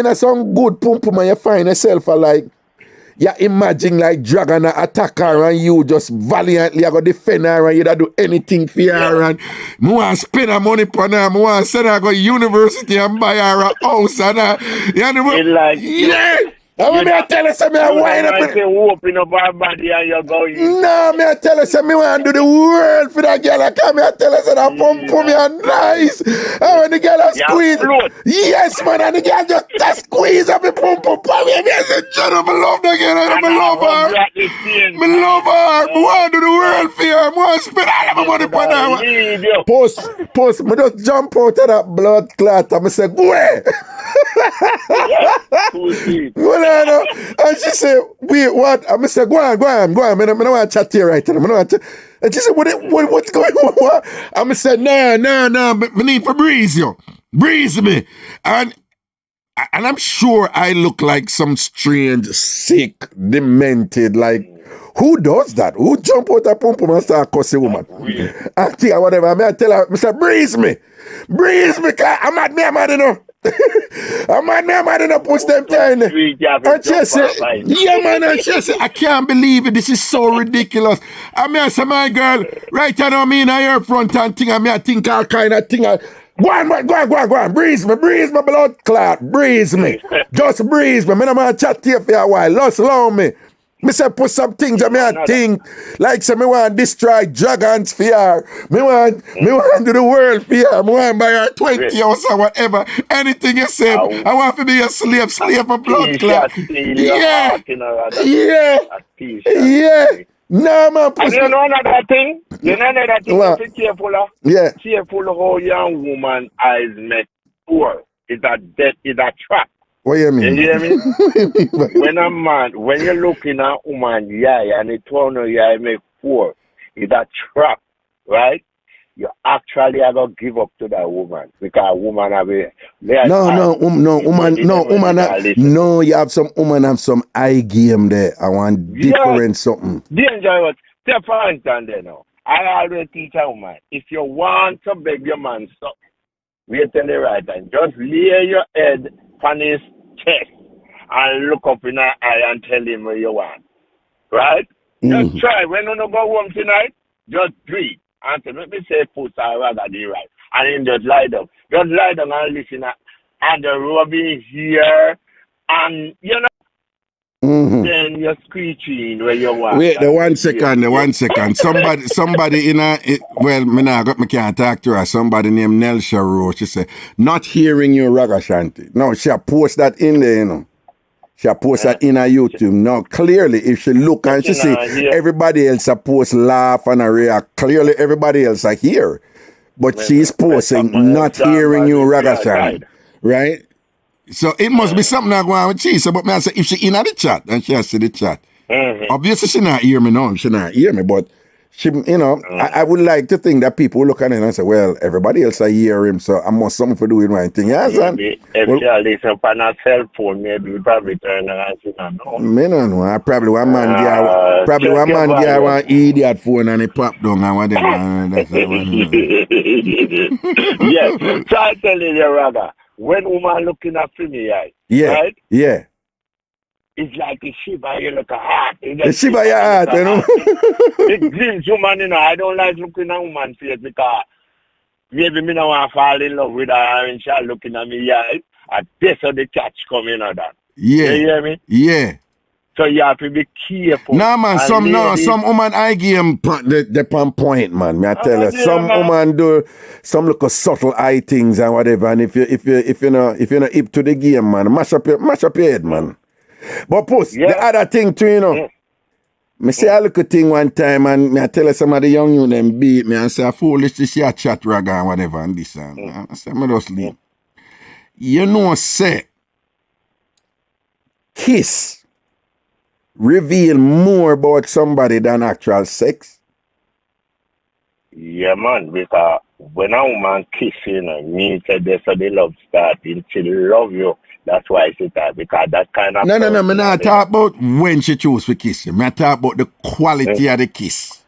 a some good pum pum and you find yourself like, you imagine like dragon attack her and you just valiantly go defend her and you don't do anything for her and I want to spend her money upon her, I want to send her to university and buy her a house and you know, I mean, I tell her something, I wind up. Open up our body and you're going. No, me I tell her something, I want to do the world for that girl. I come here, I tell her something, pump me and nice. And when the girl squeeze, yes, man, and the girl just squeeze up and pump me. I said, John, I love that girl, I love her. I love her. I want to do the world for her. I want to spend all of my money for her. Post, I just jump out of that blood clot and I say, go away. And she said, wait, what? I said, go on. I don't want to chat to you right now. And she said, what's going on? What? I said, nah, I need to breeze you. Breeze me. And I'm sure I look like some strange, sick, demented, like, who does that? Who jump out a pump and start cussing woman? I think whatever. I tell her, I said, breeze me, cause I'm mad enough. I'm mad enough, push them down. And she said, yeah, man, and she said, I can't believe it, this is so ridiculous. I say, my girl, right now, me in her front and thing, I think all kind of thing. Go on, breeze me, my blood clot, breeze me. Just breeze me. I don't want to chat to you for a while, just allow me. Me say put some things on me and think like say me want to destroy dragons for her. Me want to do the world for her. Me want to buy her 20 house or whatever. Anything you say, I want to be a slave for blood clot. Yeah. No, man. And you know another thing? You be careful of? Yeah. Careful how young woman eyes met poor. It's a trap. What you mean? You hear me? When you're looking at a woman, and it turn your eye make poor, it's a trap, right? You actually are gonna give up to that woman because woman have a no, you have some woman have some eye game there. I want different something. Danger what? Step on there now. I always teach a woman, if you want to beg your man stop, wait till the right time. Just lay your head on his chest and look up in her eye and tell him what you want. Right? Just try. When you go home tonight, just breathe. And say, let me say put or rather the right. And then just lie down. Just lie down and listen and the rubbing here and you know then and you're screeching where you want. Wait, the 1 second, the 1 second. Somebody in a, well, me can't talk to her. Somebody named Nelsha Rowe. She said, not hearing you, Ragashanti. No, she post that in there, you know. She post that in her YouTube. Now, clearly, if she look and she see everybody else are post laugh and react, clearly everybody else are here. But she's posting, not hearing you, Ragashanti. Right? So it must be something that going on with she. So, but I say, if she in the chat and she has to the chat, obviously she not hear me now. She not hear me, but she, you know, I would like to think that people look at it and say, well, everybody else I hear him, so I must something for doing right thing. Yes, maybe if she listen on a cell phone, maybe we probably turn around and say, no. Me no know. I probably one man get one idiot phone and he pop down and whatever. Yes. So I tell you, Raga, when woman looking at me, right? Yeah. Yeah. It's like a shiver, you look a heart. A shiver your heart, you know. It gives woman, you know, I don't like looking at woman face because maybe me don't want to fall in love with her and she looking at me, yeah. And this how the catch coming out that. Yeah. You hear me? Yeah. So you have to be careful. Nah, man, some woman I give him the point, man. Me I tell you, some woman do some little subtle eye things and whatever. And if you're not hip to the game, man, mash up your head, man. But post the other thing too, you know. Me say a little thing one time and me I tell some of the young you them beat me and say foolish this year chat Raga and whatever and this and I say me just leave. You know say kiss reveal more about somebody than actual sex? Yeah, man, because when a woman kissing and me said this so the love starting, she love you. That's why I say that, because that kind of... No, me not talk about when she choose to kiss you. Me talk about the quality of the kiss.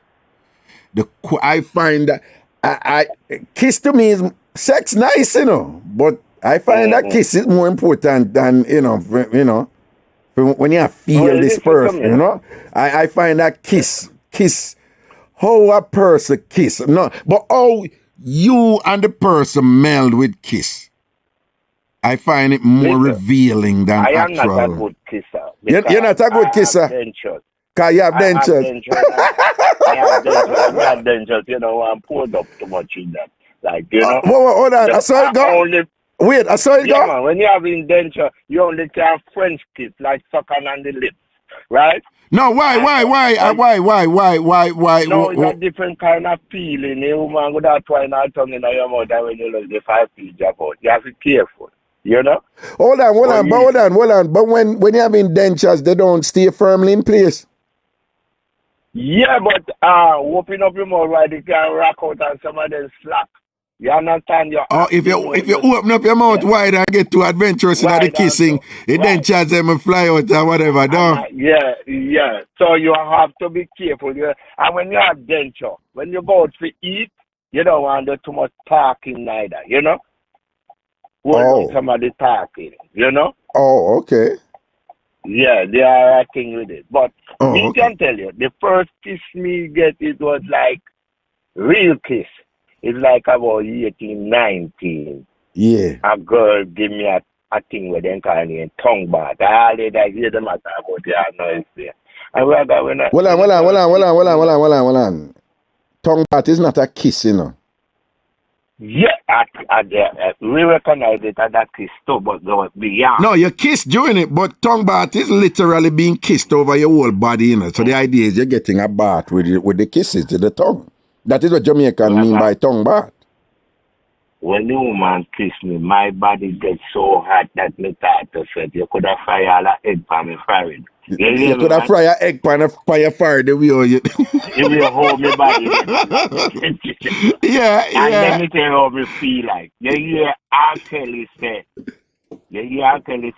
I find that... I kiss to me is... Sex nice, you know. But I find that kiss is more important than, you know, when you feel this person, you know. I find that kiss... How a person kiss. No, but how you and the person meld with kiss. I find it more revealing than actual. I am not a good kisser. You're not a good kisser? Because you have dentures. I have dentures. You know, I'm poured up too much in that. Like, you know. Hold on. I saw it go. Wait, I saw it go. Man, when you have indenture, you only can French kiss, like sucking on the lips. Right? No, why? No, it's a different kind of feeling. A woman would have twine her tongue in your mouth when you look the 5 feet about. You have to be careful. You know? Hold on. But when you have indentures, they don't stay firmly in place. Yeah, but open up your mouth right, you can rock out and some of them slack. You understand? If you open up your mouth wide and get too adventurous in the kissing, the dentures them and fly out or whatever, don't? Yeah. So you have to be careful. And when you have denture, when you go out to eat, you don't want to do too much talking neither, you know? Somebody talking, you know? Oh, okay. Yeah, they are acting with it. But me can tell you, the first kiss me get, it was like real kiss. It's like about 18, 19. Yeah. A girl give me a thing with them kind of tongue bath. I already hear them talk about their noise there. And when Hold on. Tongue bath is not a kiss, you know. Yeah, we recognize it as that kiss too, but beyond. No, you kiss during it, but tongue bath is literally being kissed over your whole body, you know. So the idea is you're getting a bath with the kisses to the tongue. That is what Jamaican mean by tongue bath. When the woman kiss me, my body gets so hot that me start to sweat. You could have fried all the egg pan me fried. You could have fried your egg pan your fire the way you... You will hold me body. Yeah. And let me tell you how me feel like. You hear R. Kelly say,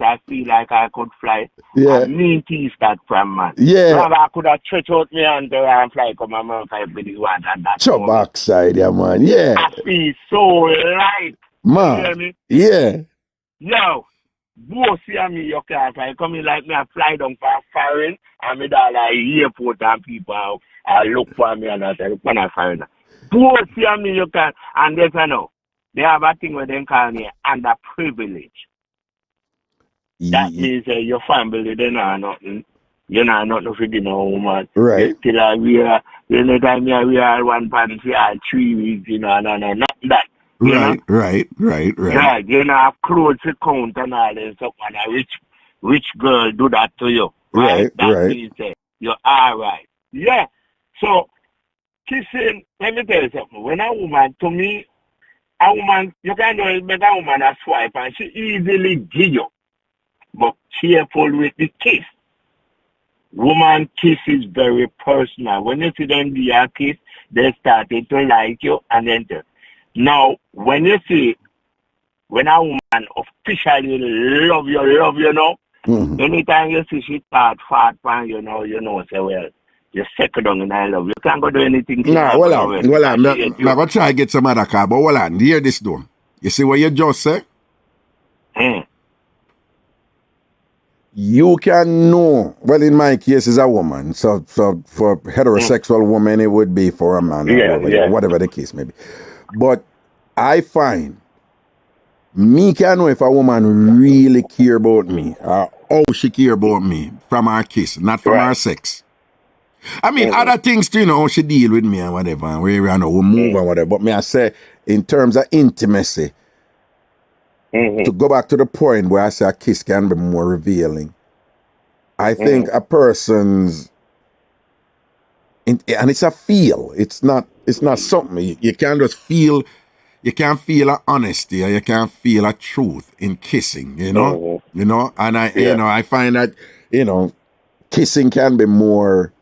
I feel like I could fly. Yeah. And me teeth that from, man. Yeah. So I could have stretched out me hand and fly come my mouth and be the one and that. Chop backside, yeah, man. Yeah. I feel so light. Man. You hear me? Yeah. Yo, both see me, you can't fly. Come in like me, I fly down for foreign, and me down like airport and people I look for me and I say, look when I find her. Both see me, you can, and they say no. They have a thing where they call me underprivileged. That means your family, they know nothing. You know, not no forget no woman. Right. You still we are, anytime we are one pants, we are 3 weeks, you know, no, not that. You know? Right. Yeah, you know, have clothes to count and all that stuff, and a rich girl do that to you. Right? That's means you're alright. Yeah. So, kissing, let me tell you something. When a woman, to me, a woman, you can do make a woman a swipe and she easily give you. But careful with the kiss. Woman kiss is very personal. When you see them do a kiss, they started to like you and then now when you see when a woman officially love you know, anytime you see she start fat pan, you know, say well, you second down and I love you. You can't go do anything. Nah, well on. I'm gonna try to get some other car, but hold on, hear this though. You see what you just said? You can know, well, in my case, is a woman. So for heterosexual woman, it would be for a man, or whatever the case may be. But I find me can know if a woman really care about me, or how she care about me from her kiss, not from her sex. I mean, other things too, you know, how she deal with me and whatever, and we move and whatever. But me, I say, in terms of intimacy, to go back to the point where I say a kiss can be more revealing, I think a person's, and it's a feel. It's not something you can't just feel. You can't feel a honesty or you can't feel a truth in kissing. You know, and I find that kissing can be more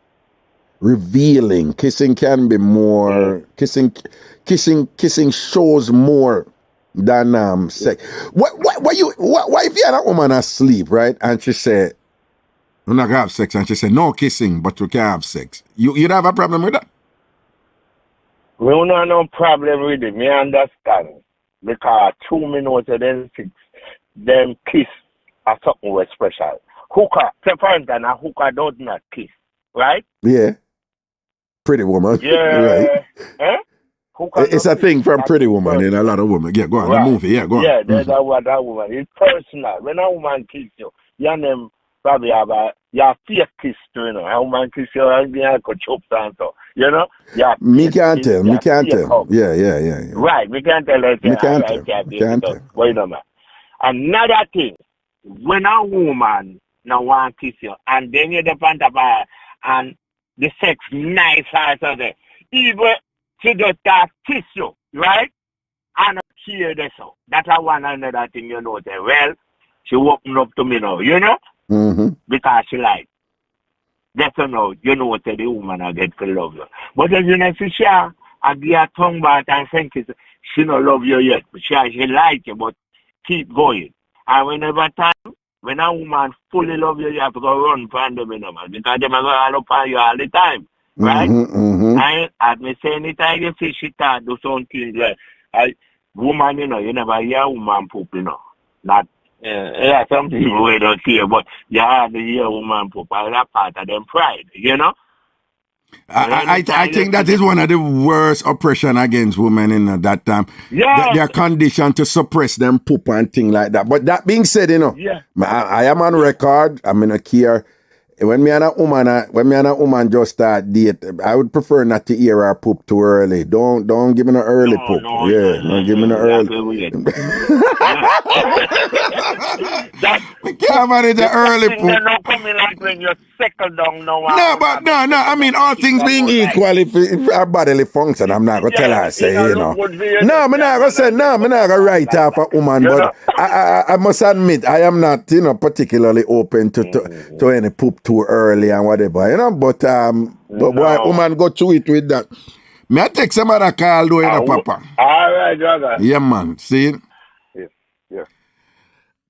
revealing. Kissing can be more kissing shows more than sex. Why if you're a woman asleep, right? And she said, "We're not gonna have sex," and she said, "No kissing, but we can have sex." You'd have a problem with that? We don't have no problem with it. Me understand because 2 minutes and then 6, them kiss are something was special. Hooker, for instance, a hooker does not kiss, right? Yeah. Pretty Woman. Yeah. Right. It's a thing from Pretty Woman in a lot of women. Yeah, go on. Right. The movie. Yeah, go on. Yeah, that's what that woman. It's personal. When a woman kisses you, your name probably have a fake kiss too, you know. A woman kiss you and be like a chop and so, you know. Me can't tell. Yeah. Right, we can't tell that. Me can't tell. Wait a minute. Another thing, when a woman now want to kiss you, and then you depend upon and the sex nice as there, even she just kiss you, right? And hear this so. That's one another thing you know. Say, well, she opened up to me now, you know, because she like. That's know, you know what the woman I get to love you. But as you know, she I give her tongue back and think she don't love you yet. She like you, but keep going. And whenever time, when a woman fully love you, you have to go run from them, you know, man, because they are going to upon you all the time, right? And as me say, anytime you see she start do something like, woman, you know, you never hear a woman poop, you know, not. Some people we don't care, but you hardly hear a woman poop. That part of them pride, you know. I think that is one of the worst oppression against women in that time. Yeah, they are conditioned to suppress them poop and things like that. But that being said, you know, I am on record. I'm in a care. When me and a woman just start date, I would prefer not to hear her poop too early. Don't give me no early poop. Don't give me no early. We can't manage the early poop. They're not coming like when you're second down now. No. I mean, all things being equal, if our bodily function, I'm not gonna tell her say, you know. No, I'm not gonna say no. I'm not gonna write off a woman, but I must admit I am not, you know, particularly open to any poop too early and whatever, you know. But why woman go through it with that? May I take some other call though, you know, Papa? All right, brother. Yeah, man. See? Yeah.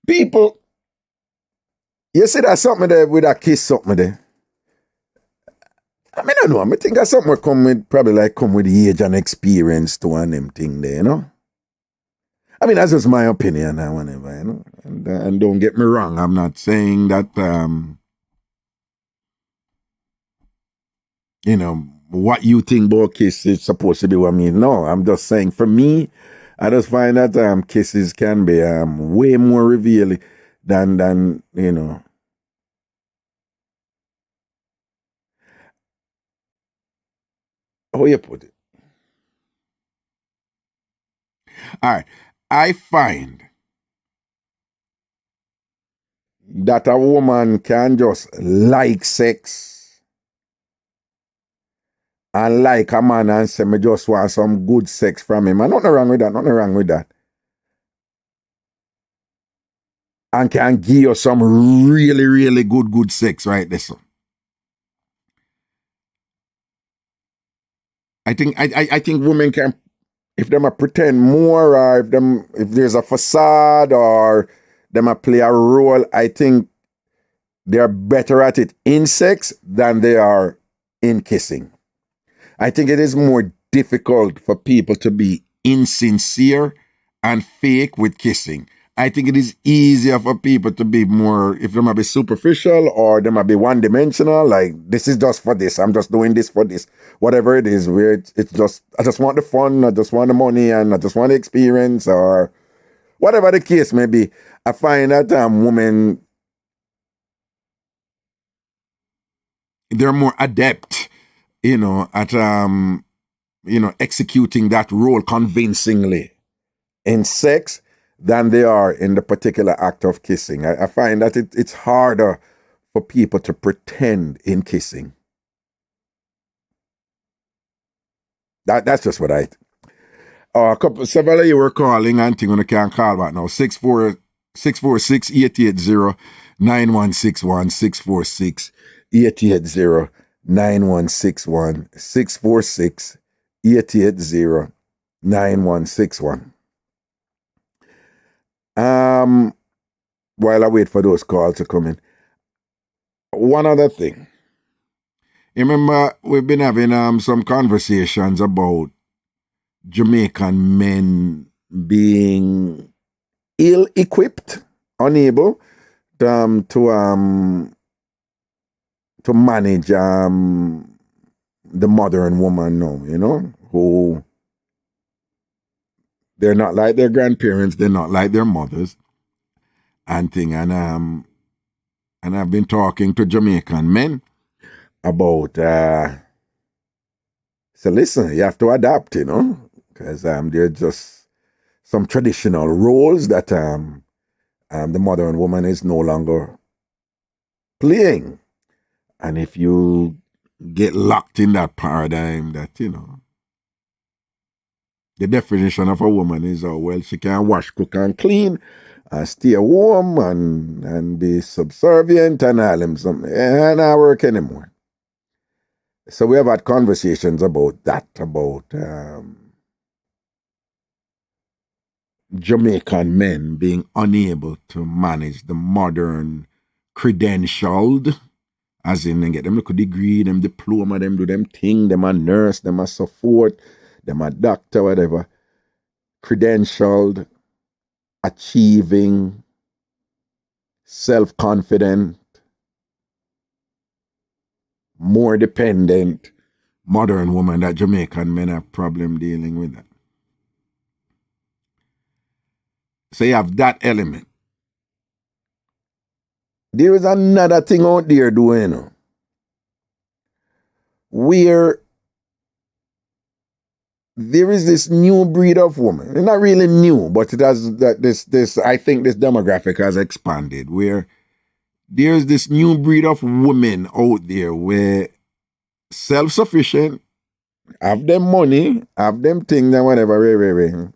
People, you see that something there with a kiss, something there. I mean, I don't know. I think that's something come with the age and experience to one them thing there, you know. I mean, that's just my opinion and whatever, you know. And don't get me wrong, I'm not saying that you know, what you think about kiss is supposed to be what I mean. No, I'm just saying for me, I just find that kisses can be way more revealing than you know, How you put it? All right. I find that a woman can just like sex and like a man and say, me just want some good sex from him. And nothing wrong with that. Nothing wrong with that. And can give you some really, really good sex right there. So. I think women can, if them a pretend more, or if there's a facade, or them a play a role, I think they're better at it in sex than they are in kissing. I think it is more difficult for people to be insincere and fake with kissing. I think it is easier for people to be more, if they might be superficial or they might be one-dimensional, like, this is just for this, I'm just doing this for this. Whatever it is, where it's just, I just want the fun, I just want the money, and I just want the experience, or whatever the case may be. I find that women, they're more adept, at, executing that role convincingly in sex than they are in the particular act of kissing. I find that it's harder for people to pretend in kissing. That's just what I several of you were calling, and thing on the can call back now. 646-880-9161, 646-880-9161, 646-880-9161. While I wait for those calls to come in, one other thing. Remember, we've been having some conversations about Jamaican men being ill-equipped, unable to manage the modern woman now, who they're not like their grandparents, they're not like their mothers, and thing. And I've been talking to Jamaican men about so listen, you have to adapt, because there are just some traditional roles that the modern woman is no longer playing. And if you get locked in that paradigm that, the definition of a woman is, she can wash, cook, and clean, and stay warm, and be subservient, and all them something, and not work anymore. So we have had conversations about that, about Jamaican men being unable to manage the modern credentialed, as in, them get them look a degree, them diploma, them do them thing, them a nurse, them a so forth, them a doctor, whatever, credentialed, achieving, self-confident, more dependent modern woman, that Jamaican men have problem dealing with that. So you have that element. There is another thing out there doing, where there is this new breed of woman. It's not really new, but it has this. I think this demographic has expanded, where there's this new breed of women out there where self-sufficient, have them money, have them things and whatever,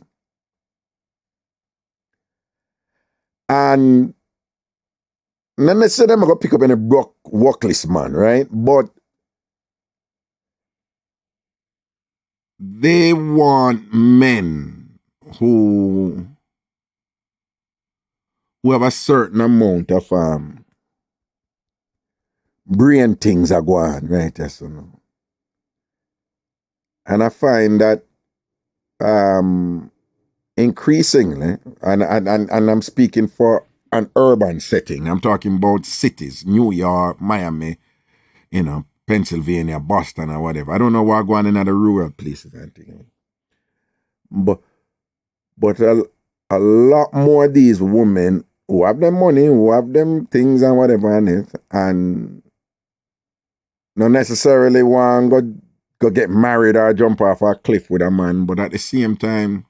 and not necessarily I'm going to pick up any workless man, right? But they want men who have a certain amount of brain things are going, right? Yes or no? And I find that increasingly, and I'm speaking for an urban setting, I'm talking about cities, New York, Miami, Pennsylvania, Boston, or whatever. I don't know what's going on in other rural places and things. But a lot more of these women who have them money, who have them things and whatever, and not necessarily want to go go get married or jump off a cliff with a man, but at the same time,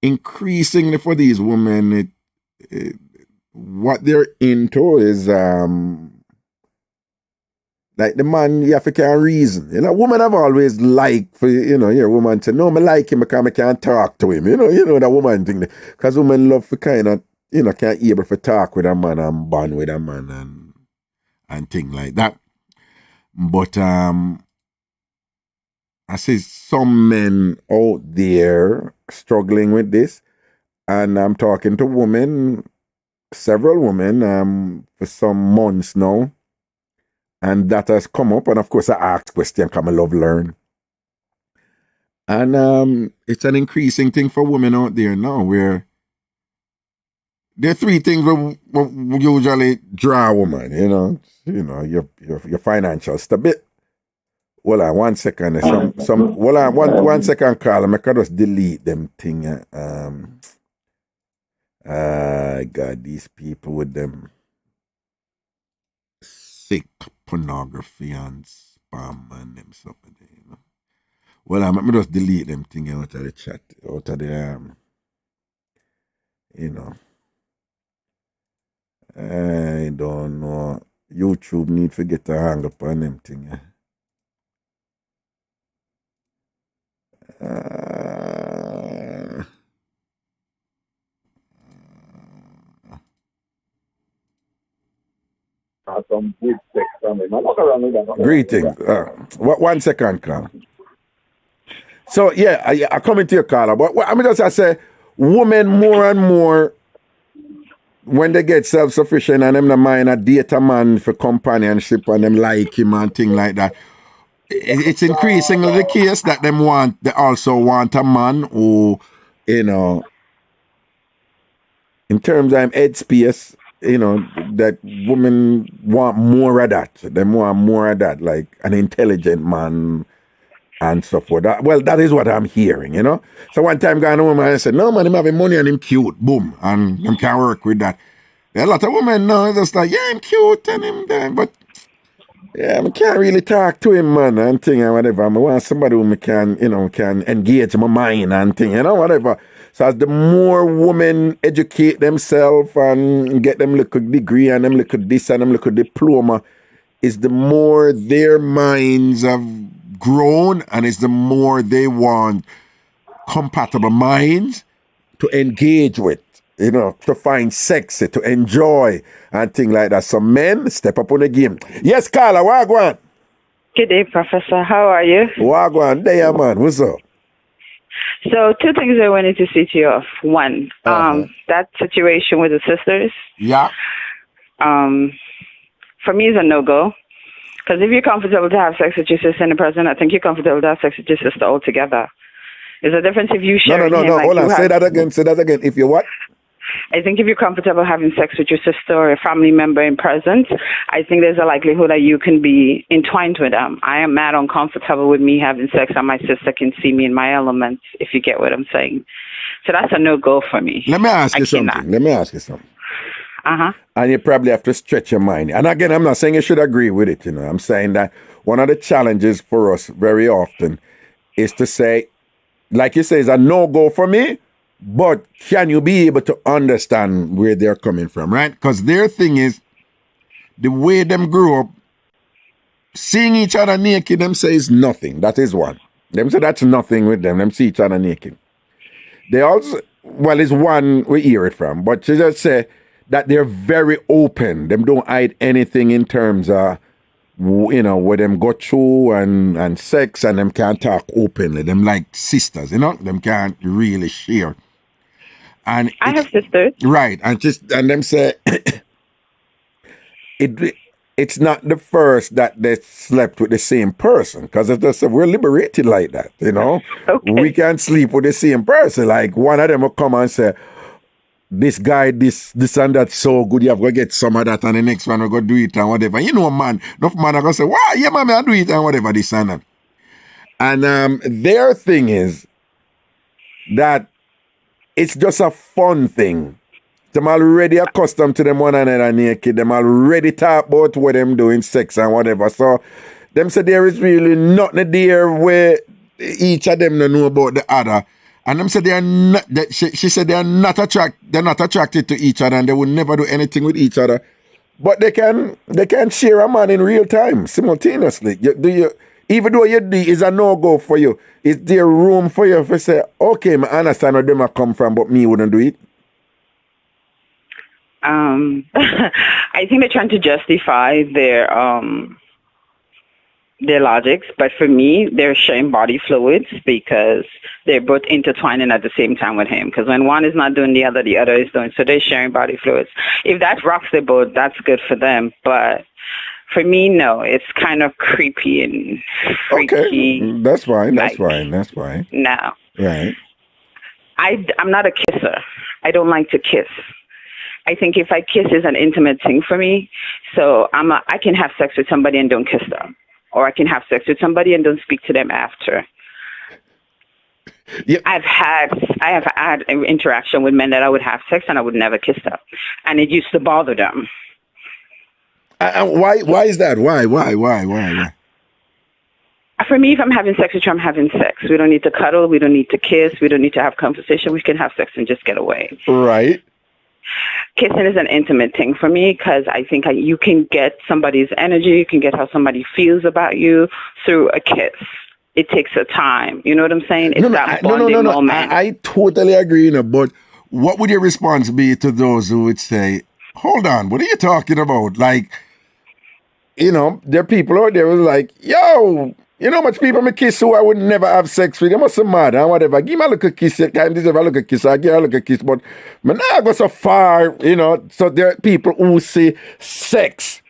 increasingly for these women, what they're into is like the man, you have to can reason. You know, women have always liked for, you know, your woman to know me like him because I can't talk to him. You know that woman thing. Because women love for kind of, you know, can't able to talk with a man and bond with a man and things like that. But I see some men out there struggling with this, and I'm talking to women, several women, for some months now. And that has come up, and of course I asked question, come I love learn. And it's an increasing thing for women out there now, where there are three things we usually draw a woman, you know, your financial stability. Hold on 1 second. Hold on one second, Carl. I can just delete them thing. God, these people with them sick pornography and spam and them stuff, you know. Well, let me just delete them thing out of the chat, out of the you know. I don't know. YouTube need to get a hang up on them thing. Some big sex from him. I'm not around with that. Greetings. 1 second, Carl. So, yeah, I come into your caller, but I mean, just I say, women more and more, when they get self-sufficient and them the mind a date a man for companionship and them like him and things like that, it's increasingly the case that they also want a man who, you know, in terms of headspace, you know, that women want more of that. They want more of that, like an intelligent man and so forth. Well, that is what I'm hearing, you know. So one time going to a woman and said, no man, him having money and him cute, boom, and him can work with that. There are a lot of women now just like, yeah, him cute and him there, but yeah, I can't really talk to him, man, and thing and whatever. I want somebody who can engage my mind and thing, you know, whatever. So as the more women educate themselves and get them little degree and them little this and them little diploma, is the more their minds have grown, and it's the more they want compatible minds to engage with, you know, to find sexy, to enjoy and things like that. So men, step up on the game. Yes, Carla, wagwan. Good day, Professor. How are you? Wagwan, there, man. What's up? So, two things I wanted to say to you off. One, that situation with the sisters. Yeah. For me, is a no-go. Because if you're comfortable to have sex with your sister in the present, I think you're comfortable to have sex with your sister altogether. There's a difference if you share. No. Like hold on. Say that again. If you what? I think if you're comfortable having sex with your sister or a family member in presence, I think there's a likelihood that you can be entwined with them. I am mad uncomfortable with me having sex and my sister can see me in my elements, if you get what I'm saying. So that's a no-go for me. Let me ask you something. Uh-huh. And you probably have to stretch your mind. And again, I'm not saying you should agree with it, you know. I'm saying that one of the challenges for us very often is to say, like you say, it's a no-go for me, but can you be able to understand where they're coming from, right? Because their thing is, the way them grew up, seeing each other naked, them say is nothing. That is one. Them say that's nothing with them. Them see each other naked. They also, well, it's one we hear it from, but she just say that they're very open. Them don't hide anything in terms of, you know, where them go through and sex, and them can't talk openly. Them like sisters, you know, them can't really share. And I have sisters. Right. And them say it's not the first that they slept with the same person, because we're liberated like that, you know. Okay. We can't sleep with the same person. Like one of them will come and say, this guy, this and that's so good, you have to get some of that, and the next one will go do it and whatever. You know, man, enough man are going to say, wow, yeah, man, I'll do it and whatever, this and that. And their thing is that it's just a fun thing. Them already accustomed to them one another naked. Them already talk about what them doing, sex and whatever. So them say there is really nothing there where each of them don't know about the other. And them say they are not. She said they are not They're not attracted to each other, and they will never do anything with each other. But they can share a man in real time simultaneously. Even though your D is a no-go for you, is there room for you to say, okay, I understand where them come from, but me wouldn't do it? I think they're trying to justify their logics, but for me, they're sharing body fluids because they're both intertwining at the same time with him. Because when one is not doing the other is doing. So they're sharing body fluids. If that rocks their boat, that's good for them. But for me, no, it's kind of creepy and freaky. Okay, that's fine. That's fine. No. Right. I'm not a kisser. I don't like to kiss. I think if I kiss is an intimate thing for me. So I can have sex with somebody and don't kiss them. Or I can have sex with somebody and don't speak to them after. Yep. I have had an interaction with men that I would have sex and I would never kiss them. And it used to bother them. Why is that? Why? For me, if I'm having sex with you, I'm having sex. We don't need to cuddle. We don't need to kiss. We don't need to have conversation. We can have sex and just get away. Right. Kissing is an intimate thing for me because I think you can get somebody's energy. You can get how somebody feels about you through a kiss. It takes a time. You know what I'm saying? It's that bonding moment. I totally agree, but what would your response be to those who would say, hold on, what are you talking about? Like, there are people out there who's like, yo, you know how much people me kiss who I would never have sex with? They must be mad and whatever. Give me a little kiss. You can't deserve a little kiss. I give a little kiss. But I not go so far, So there are people who see sex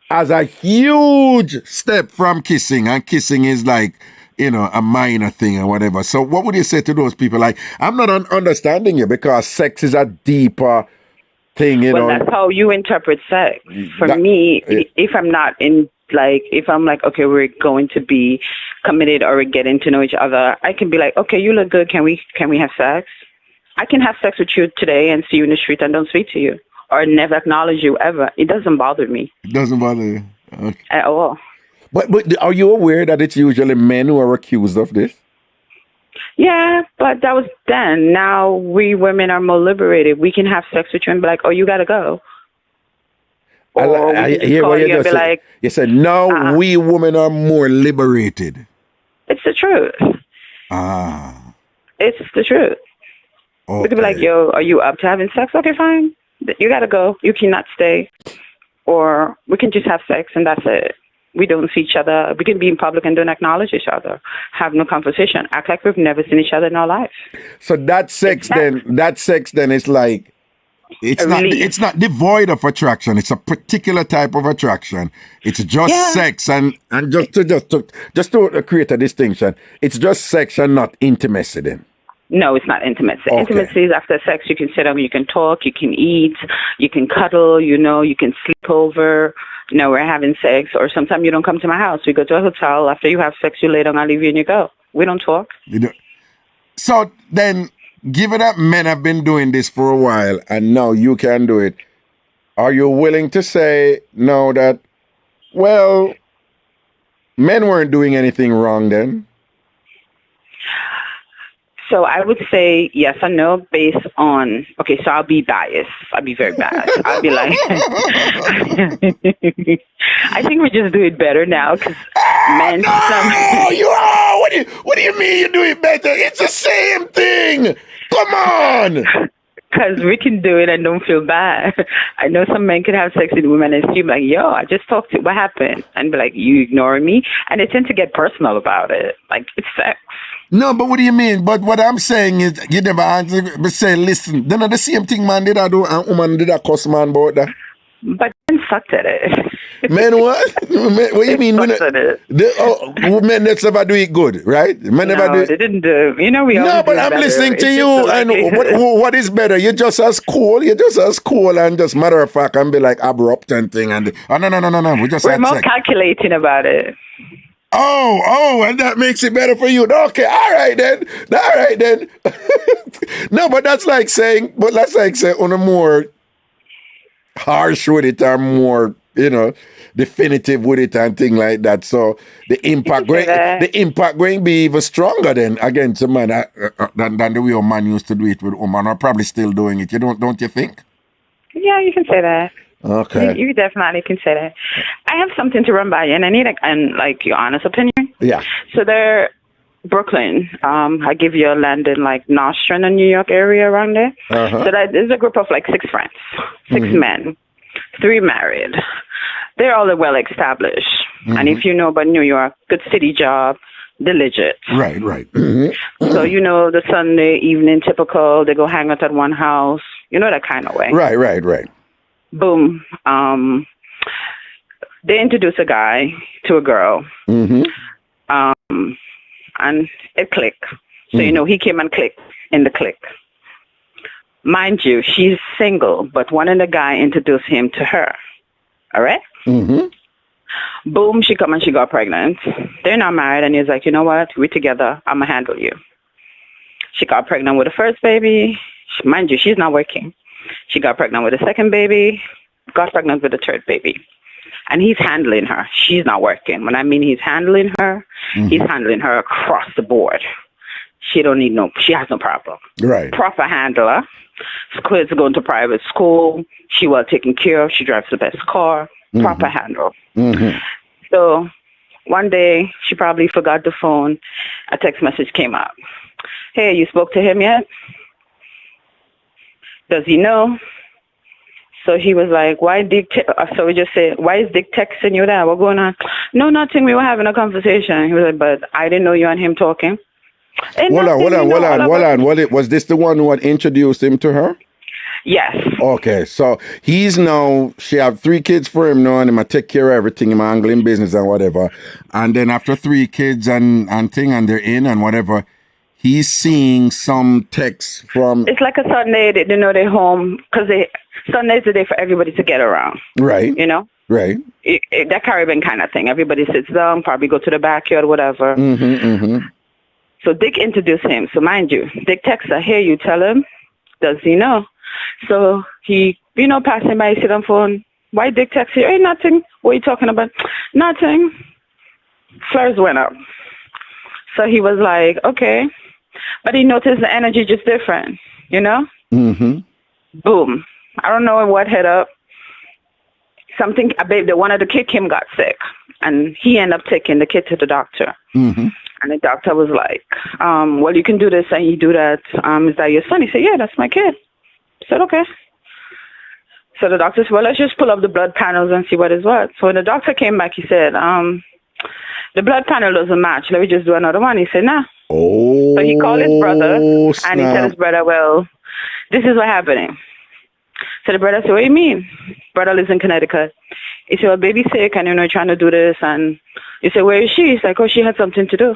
as a huge step from kissing. And kissing is like, a minor thing or whatever. So what would you say to those people? Like, I'm not understanding you because sex is a deeper thing, Well, that's how you interpret sex. For me, if I'm not in... Like, if I'm like, okay, we're going to be committed or we're getting to know each other, I can be like, okay, you look good. Can we have sex? I can have sex with you today and see you in the street and don't speak to you or never acknowledge you ever. It doesn't bother me. It doesn't bother you? Okay. At all. But are you aware that it's usually men who are accused of this? Yeah, but that was then. Now we women are more liberated. We can have sex with you and be like, oh, you got to go. I hear what you just said. You said, now we women are more liberated. It's the truth. It's the truth. Okay. We could be like, yo, are you up to having sex? Okay, fine. You got to go. You cannot stay. Or we can just have sex and that's it. We don't see each other. We can be in public and don't acknowledge each other. Have no conversation. Act like we've never seen each other in our life. So that sex then is like, it's not devoid of attraction. It's a particular type of attraction. It's just sex and just to create a distinction. It's just sex and not intimacy then. No, it's not intimacy. Okay. Intimacy is after sex. You can sit down, you can talk, you can eat, you can cuddle, you can sleep over. We're having sex, or sometimes you don't come to my house. We go to a hotel. After you have sex, you lay down, I leave you and you go. We don't talk. So then, given that men have been doing this for a while and now you can do it, are you willing to say no that, well, men weren't doing anything wrong then? So I would say yes and no based on, okay, so I'll be biased. I'll be very biased. I'll be like, I think we just do it better now because men... No, you are! What do you mean you do it better? It's the same thing! Come on! Because we can do it and don't feel bad. I know some men can have sex with women and assume like, yo, I just talked to you. What happened? And be like, you ignoring me? And they tend to get personal about it. Like, it's sex. No, but what do you mean? But what I'm saying is, you never answer, but say, listen, they're not the same thing man did I do, and woman did I cuss man about that. But men sucked at it. Men what? What do you mean? Men that's never do it good, right? Men never do it. They didn't do. We no, but I'm listening to you, and what is better? You're just as cool. You're just as cool and just matter of fact and be like abrupt and thing. And no. We're more calculating about it. Oh, and that makes it better for you. Okay, all right then. No, but that's like saying on a more harsh with it or more, definitive with it and thing like that. So the impact going be even stronger then against a man than the way a man used to do it with a woman, or probably still doing it. Don't you think? Yeah, you can say that. Okay. You definitely can say that. I have something to run by you, and I need your honest opinion. Yeah. So there, Brooklyn. I give you a land in like Nostrand and New York area around there. So there's a group of like 6 friends, 6 men, 3 married. They're all well established, and if you know about New York, good city job, they're legit. Right. So the Sunday evening typical, they go hang out at one house, that kind of way. Right. Boom. They introduce a guy to a girl. And it clicked. So, he came and clicked in the click. Mind you, she's single, but one of the guy introduced him to her. All right? Boom, she come and she got pregnant. They're not married, and he's like, you know what? We're together. I'm going to handle you. She got pregnant with the first baby. Mind you, she's not working. She got pregnant with the second baby, got pregnant with the third baby. And he's handling her. She's not working. When I mean he's handling her, he's handling her across the board. She has no problem. Right. Proper handler. Kids going to private school. She well taken care of. She drives the best car. Proper handle. So one day, she probably forgot the phone. A text message came up. Hey, you spoke to him yet? Does he know? So he was like, why is Dick texting you that? What's going on? No, nothing. We were having a conversation. He was like, but I didn't know you and him talking. Hold on. Was this the one who had introduced him to her? Yes. Okay, so she have 3 kids for him now, and he might take care of everything, him angling business and whatever. And then after 3 kids and they're in and whatever, he's seeing some texts from... It's like a Sunday, they're home, because Sunday's the day for everybody to get around. Right. Right. That Caribbean kind of thing. Everybody sits down, probably go to the backyard, whatever. So Dick introduced him. So mind you, Dick texts her, hey, you tell him, does he know? So he, passing by, sit on phone. Why Dick text you? Hey, nothing. What are you talking about? Nothing. Flares went up. So he was like, okay. But he noticed the energy just different, Boom. I don't know what hit up. One of the kid Kim got sick, and he ended up taking the kid to the doctor. And the doctor was like, well, you can do this and you do that. Is that your son? He said, yeah, that's my kid. I said, okay. So the doctor said, well, let's just pull up the blood panels and see what is what. So when the doctor came back, he said, the blood panel doesn't match. Let me just do another one. He said, nah. So he called his brother, and he told his brother, well, this is what happening. So the brother said, what do you mean? Brother lives in Connecticut. He said, well, baby's sick, and, trying to do this. And he said, where is she? He's like, oh, she had something to do.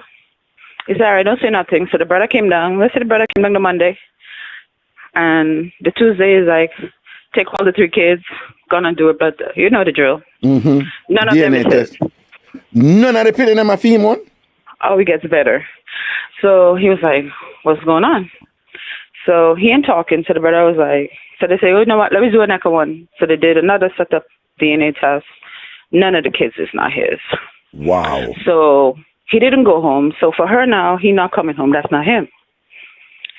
He said, all right, don't say nothing. So the brother came down. Let's say the brother came down the Monday. And the Tuesday is like, take all the 3 kids, gonna do it. But you know the drill. None of them is it. None of the people in them are female? Oh, it gets better. So he was like, what's going on? So he ain't talking. So the brother was like, so they say, oh, you know what, let me do an echo one. So they did another set up DNA test. None of the kids is not his. Wow. So he didn't go home. So for her now, he not coming home. That's not him.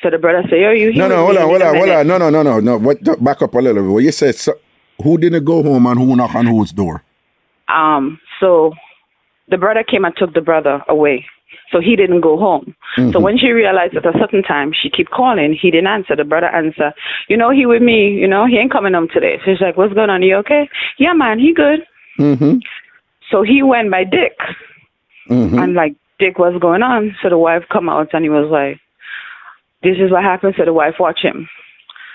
So the brother said, oh, you... No, hold on. No. What, back up a little bit. What you said, so, who didn't go home and who knocked on whose door? So the brother came and took the brother away. So he didn't go home. So when she realized at a certain time, she keep calling, he didn't answer. The brother answer, he with me, he ain't coming home today. So she's like, what's going on? You okay? Yeah, man, he good. So he went by Dick. And like, Dick, what's going on? So the wife come out and he was like, this is what happened. So the wife watch him.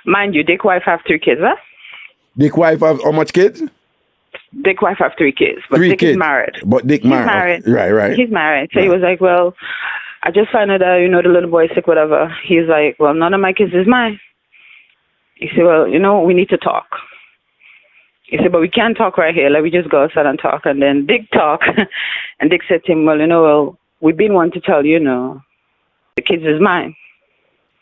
Mind you, Dick wife have 3 kids, huh? Dick wife have how much kids? Dick wife have 3 kids, but Dick is married. But Dick married. Right. He's married. So he was like, well, I just found out that, the little boy is sick, whatever. He's like, well, none of my kids is mine. He said, well, we need to talk. He said, but we can't talk right here. Let me just go outside and talk. And then Dick talk. And Dick said to him, well, we've been wanting to tell you, the kids is mine.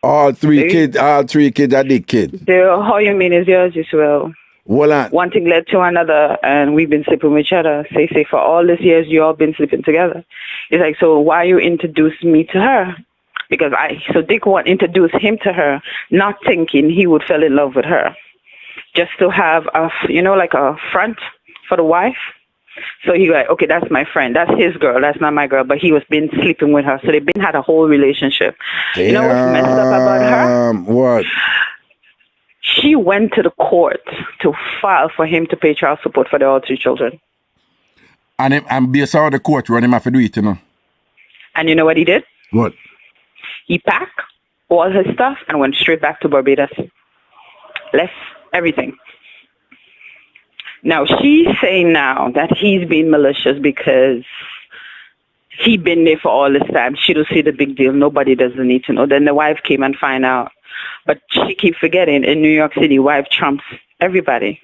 All 3 kids are Dick kids. How you mean is yours? He said, well, Well, One thing led to another, and we've been sleeping with each other. Say, for all these years, you all been sleeping together. It's like, so why you introduced me to her? Because Dick introduced him to her, not thinking he would fall in love with her, just to have like a front for the wife. So he like, okay, that's my friend, that's his girl, that's not my girl, but he was been sleeping with her, so they've been had a whole relationship. damn, you know what's messed up about her? What? She went to the court to file for him to pay child support for all 3 children. And based on the court run, him have to do it, And you know what he did? What? He packed all his stuff and went straight back to Barbados. Left everything. Now, she's saying now that he's being malicious because he been there for all this time. She don't see the big deal. Nobody doesn't need to know. Then the wife came and find out. But she keep forgetting, in New York City, wife trumps everybody.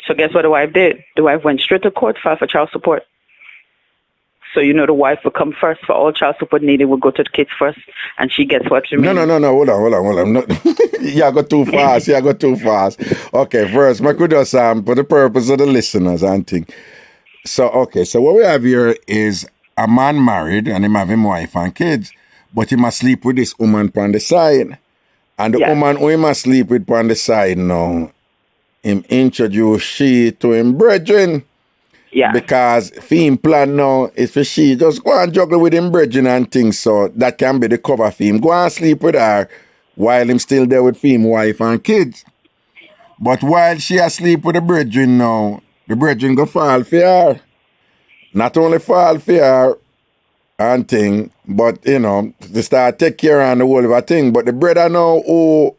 So guess what the wife did? The wife went straight to court, filed for child support. So the wife will come first for all child support needed. Will go to the kids first, and she gets what remains. No. Hold on. No. You go too fast. Okay, first, I could just for the purpose of the listeners and think. So what we have here is a man married and him have him wife and kids, but he must sleep with this woman on the side. And the woman who he must sleep with on the side now, him introduce she to him brethren. Yeah. Because him plan now is for she just go and juggle with him brethren and things, so that can be the cover for him. Go and sleep with her while him still there with him wife and kids. But while she asleep with the brethren now, the brethren go fall for her. Not only fall for her and thing, but they start take care of the whole of a thing. But the brother now who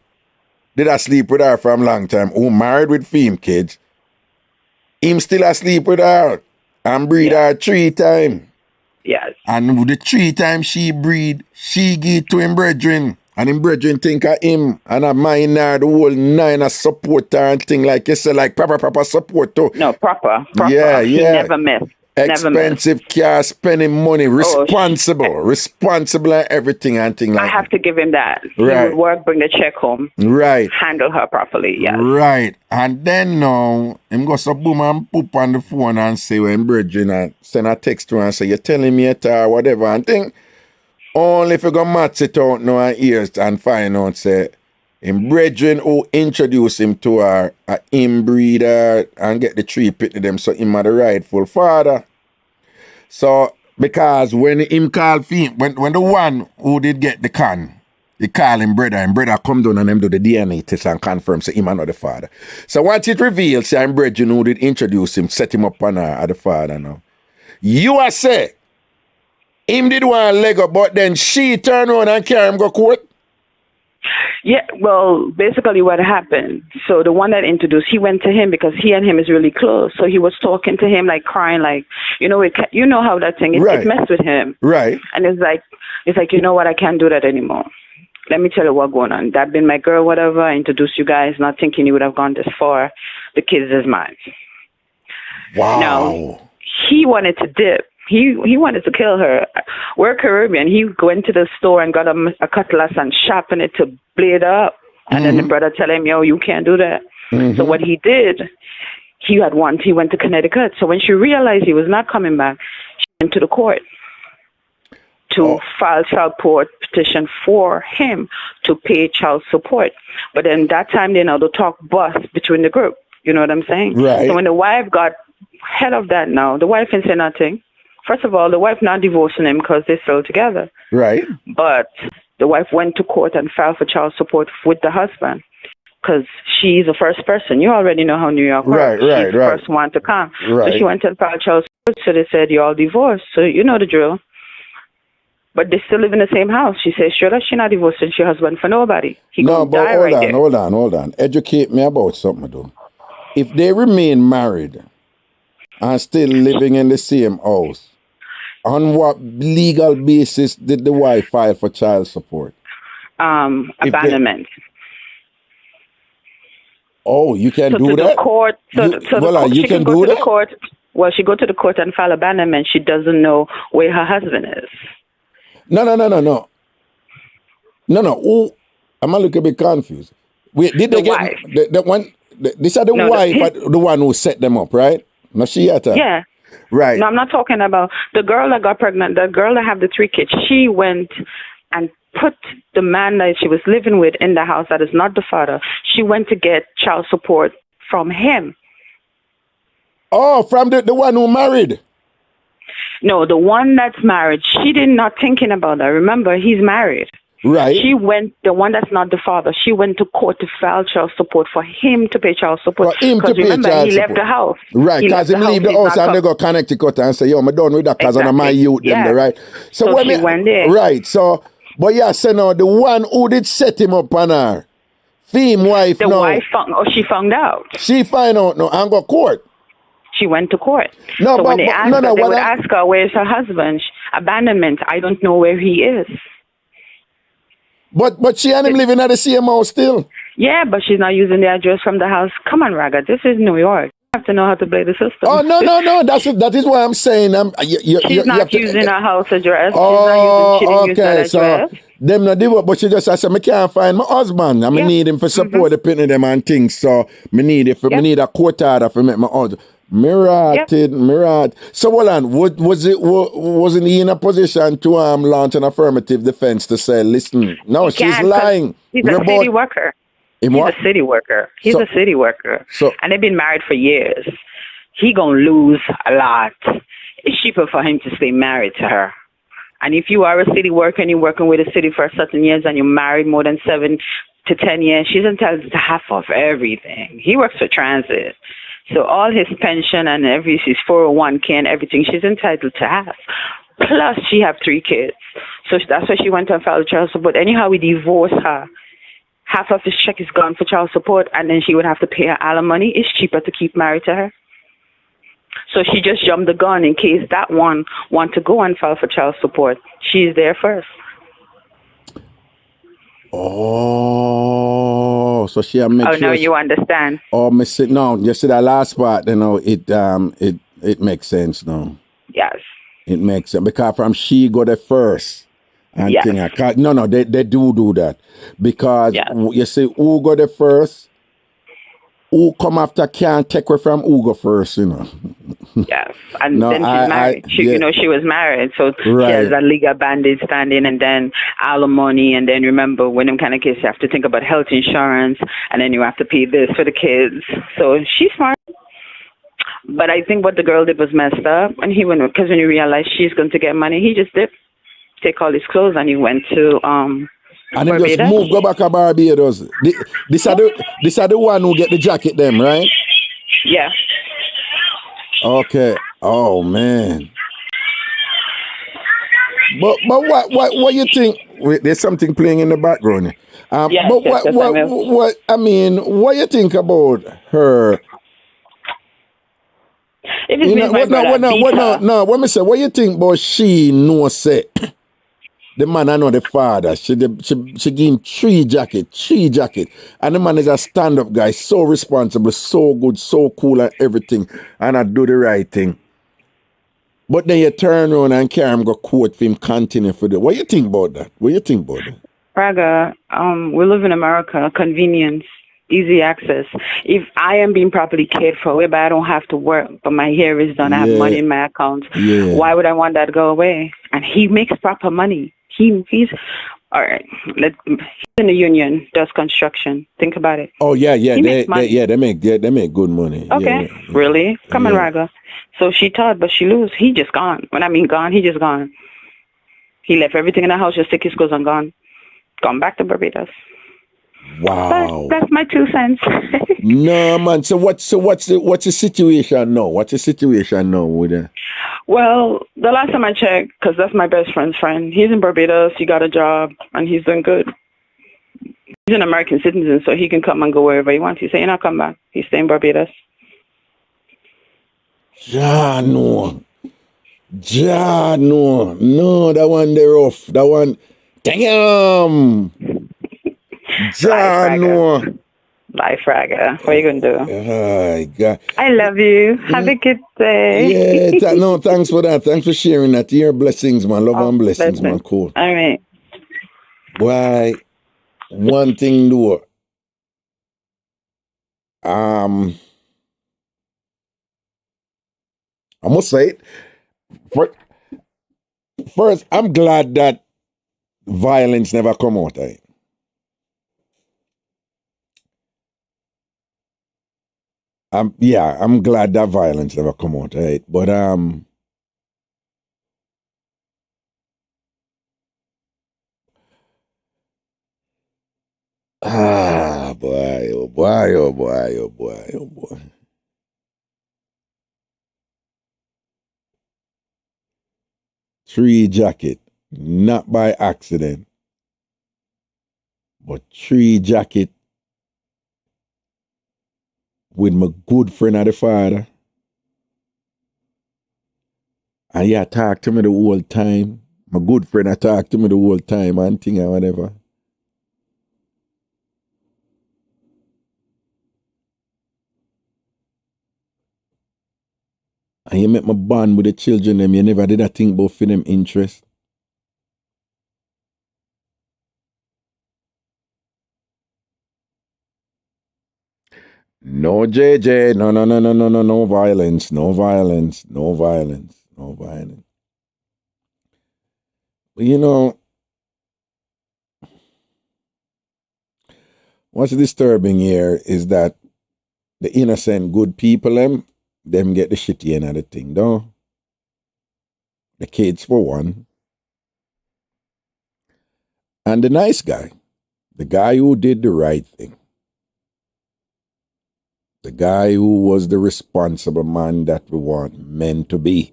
did asleep with her for a long time, who married with him kids, him still asleep with her and breed her 3 times. Yes. And the 3 times she breed, she give to him brethren. And him brethren think of him and a mind her the whole 9 of support her and thing like you say, like proper support too. No, proper. Yeah. He never miss. Expensive car, spending money, responsible and everything and thing like that. I have to give him that. Right. He would work, bring the check home. Right. Handle her properly, yes. Right. And then now, him go so boom and poop on the phone and say when brethren and send a text to her and say, you're telling me it or whatever and thing. Only if you go match it out now and ears and find out say him brethren who introduce him to her, a inbreeder and get the 3 pit to them so him are the rightful father. So, because when him call him, when the one who did get the con, he call him brother, and brother come down and him do the DNA test and confirm, so him are not the father. So once it reveals, say him brother who did introduce him, set him up on her as the father now. You are say, him did one leg up, but then she turn around and carry him go court? Yeah, well, basically what happened, so the one that introduced, he went to him because he and him is really close. So he was talking to him, like crying, like, you know how that thing is, right. It messed with him. Right. And it's like, you know what, I can't do that anymore. Let me tell you what's going on. That been my girl, whatever, I introduced you guys, not thinking you would have gone this far. The kids is mine. Wow. Now, he wanted to dip. He wanted to kill her. We're Caribbean. He went to the store and got a cutlass and sharpened it to blade up. And then the brother tell him, yo, you can't do that. So what he did, he went to Connecticut. So when she realized he was not coming back, she went to the court to file child support petition for him to pay child support. But then that time, the talk bust between the group. You know what I'm saying? Right. So when the wife got head of that now, the wife didn't say nothing. First of all, the wife not divorcing him because they're still together. Right. But the wife went to court and filed for child support with the husband because she's the first person. You already know how New York works. She's the first one to come. Right. So she went and filed child support. So they said, you're all divorced. So you know the drill. But they still live in the same house. She says, sure that she's not divorcing her husband for nobody. Hold on. Educate me about something, though. If they remain married and still living in the same house, on what legal basis did the wife file for child support? Abandonment. You can do that? You can do that? Well, she go to the court and file abandonment. She doesn't know where her husband is. No. I'm a little bit confused. Wait, did they get the one? This are the No, wife, the one who set them up, right? No, she at her. Yeah. Right. No, I'm not talking about the girl that got pregnant, the girl that have the 3 kids. She went and put the man that she was living with in the house that is not the father. She went to get child support from him. Oh, from the one who married. No, the one that's married. She did not thinking about that. Remember, he's married. Right. She went, the one that's not the father, she went to court to file child support for him to pay child support. For him to pay remember, child he support. left the house. Right, because he leave the house and they go Connecticut and say, yo, I'm done with that because I'm my youth. Yeah. Them, right? So when she went there. Right, so, but yeah, so now the one who did set him up on her, theme wife The now. wife, she found out. She find out now and go court. She went to court. No, so but, when they asked her, they would ask her, where's her husband? Abandonment. I don't know where he is. But she and him living at the same house still. Yeah, but she's not using the address from the house. Come on, Raga. This is New York. You have to know how to play the system. Oh, no. That is what I'm saying. She's not using her house address. Oh, she didn't use that so address. them not do it, but she just I said, I can't find my husband. I need him for support the picnic them and things. So me need it for me need a court order for make my husband. Mirat. So hold on, wasn't he in a position to launch an affirmative defense to say, listen, no, she's lying. He's a city worker. He's a city worker. He's a city worker. And they've been married for years. He gonna lose a lot. It's cheaper for him to stay married to her. And if you are a city worker and you're working with a city for a certain years and you're married more than 7 to 10 years, she's entitled to half of everything. He works for transit. So all his pension and his 401k and everything, she's entitled to half. Plus, she have 3 kids. So that's why she went and filed child support. Anyhow, we divorce her. Half of his check is gone for child support, and then she would have to pay her alimony. It's cheaper to keep married to her. So she just jumped the gun in case that one want to go and file for child support. She's there first. Oh, so she make sure. Oh, no, you understand. Oh, no, you see that last part, it makes sense now. Yes. It makes sense because from she go there first. And no, they do that. Because you see, who go there first, who come after can't take her from who go first, you know. Yes, and then she's married. She was married, so she has a legal bandage standing, and then alimony, and then remember, when them kind of cases, you have to think about health insurance, and then you have to pay this for the kids. So she's smart. But I think what the girl did was messed up, and he went, because when he realized she's going to get money, he just did take all his clothes, and he went to and then just go back to Barbados. This are the one who get the jacket them, right? Yeah. Okay. Oh man. But what you think? Wait, there's something playing in the background. But what I mean, what you think about her? If it's no. When me say, what you think about she no say? The man I know the father. She give him 3 jackets. And the man is a stand-up guy, so responsible, so good, so cool and everything. And I do the right thing. But then you turn around and carry him go court for him continue for that. What you think about that? Raga, we live in America, convenience, easy access. If I am being properly cared for, whereby I don't have to work, but my hair is done, I have money in my account, why would I want that to go away? And he makes proper money. He's all right. He's in the union, does construction. Think about it. Oh yeah. They make good money. Okay, really? Come on, Raga. So she thought, but she lose. He just gone. When I mean gone, he just gone. He left everything in the house, just took his clothes and gone back to Barbados. Wow. But that's my 2 cents. No man. So what's the situation now? What's the situation now with her? Well, the last time I checked, because that's my best friend's friend, he's in Barbados, he got a job, and he's doing good. He's an American citizen, so he can come and go wherever he wants. He said, not come back. He's staying in Barbados. No, that one they rough. That one, damn. No. Life, Raga. What are you going to do? Oh, God. I love you. Have a good day. Yeah, thanks for that. Thanks for sharing that. Your blessings, man. Love and blessings, man. Cool. All right. Why? One thing, though. I must say it. First, I'm glad that violence never come out of it. I'm glad that violence never come out of it. But boy, oh boy, oh boy, oh boy, oh boy. Tree jacket, not by accident, but tree jacket with my good friend of the father. And he talked to me the whole time. My good friend talked to me the whole time and thing and whatever. And you make my bond with the children them, you never did a think about for them interest. No JJ, no violence, no violence, no violence, no violence. You know, what's disturbing here is that the innocent good people them get the shitty end of the thing, though. The kids for one. And the nice guy, the guy who did the right thing. The guy who was the responsible man that we want men to be.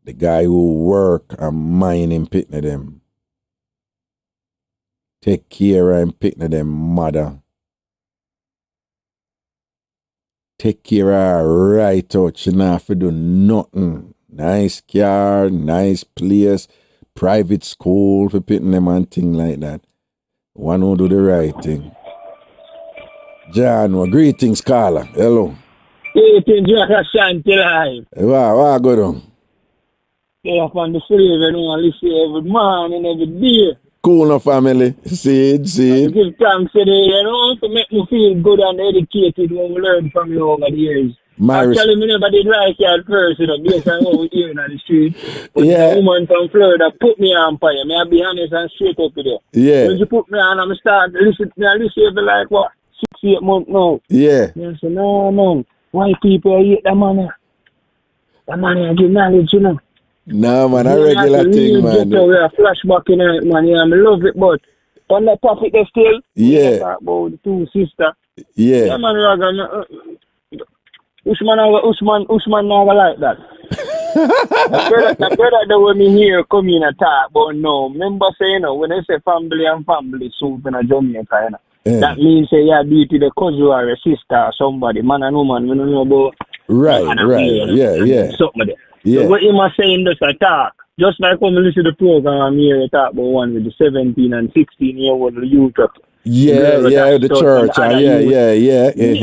The guy who work and mind in picking them. Take care and picking them mother. Take care of her right out. She not have to do nothing. Nice car, nice place, private school for picking them and things like that. One who do the right thing. John, well, greetings, caller. Hello. Greetings, Ragashanti live. What go on? Yeah, from the flavor, I listen every morning, every day. Cool no family. See it. Give thanks today, to make me feel good and educated when we learn from you over the years. Actually, me never did like you at first, based on what we hearing on the street. But the woman from Florida put me on fire. May I be honest and straight up with you. Yeah. When she put me on, I'm start listen every like what? 6-8 months now. Yeah. And I say, no. Why people hate that money? That money I give knowledge, you know. No, man, a regular thing, man. We are flashback in it, man. Yeah, I love it, but on the topic they still, yeah. Talk about the two sisters. Yeah. Yeah, man, Usman never like that. the brother that when me hear come in and talk, but no, remember saying, when they say family and family soup in a Jamaica, you know. Yeah. That means say you be to the cousin or a sister or somebody, man and woman, we don't know about. Right. Yeah. Something there. Yeah. So what am I saying just a talk? Just like when we listen to the program, I'm here to talk about one with the 17 and 16-year-old youth. The church. Yeah.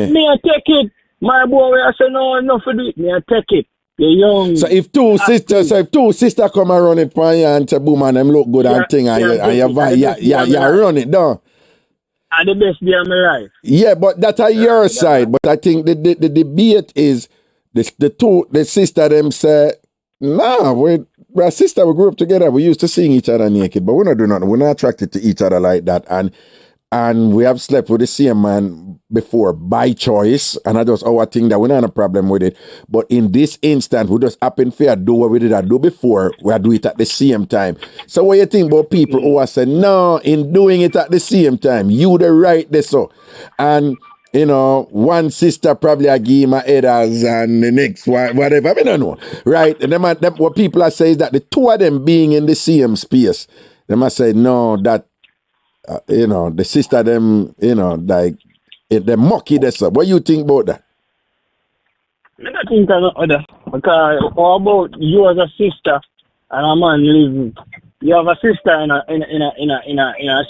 Me I take it. My boy, I say no, enough for it. Me I take it. You're young. So if two sisters come around it for you and say, boom, and them look good and thing, and you run it down. And the best day of my life. Yeah, but that's your side. But I think the debate is the sister them say, nah, we're sister, we grew up together. We used to seeing each other naked, but we're not doing nothing. We're not attracted to each other like that. And we have slept with the same man before by choice. And I just our thing that we not have a problem with it. But in this instance, we just happen to do what we did do before. We do it at the same time. So what you think about people who are saying, no, in doing it at the same time, you the right there so. And one sister probably I give my headers and the next one, whatever. I don't know. Right? And what people are saying is that the two of them being in the same space, they must say, no, that the sister them, like they mocky this up. What do you think about that? I don't think other. Because how about you as a sister and a man living? You have a sister in a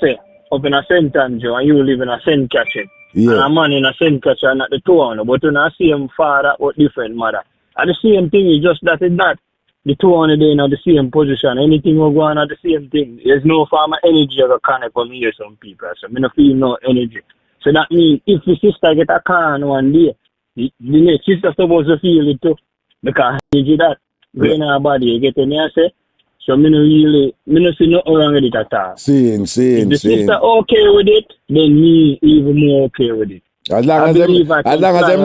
say up in a St. Andrew and you live in a St. Catherine. Yeah. And a man in a St. Catherine at the two on, but when I see him father or different mother. And the same thing is just that it's not. The two on the day in the same position. Anything will go on at the same thing. There's no form of energy that connect with me or some people. So I don't feel no energy. So that means if the sister get a car one day, the next sister supposed to feel it too. Because you do that, going in her body, you get me, I say. So me no see nothing wrong with it at all. Seeing. If the sister okay with it, then me even more okay with it. As long as them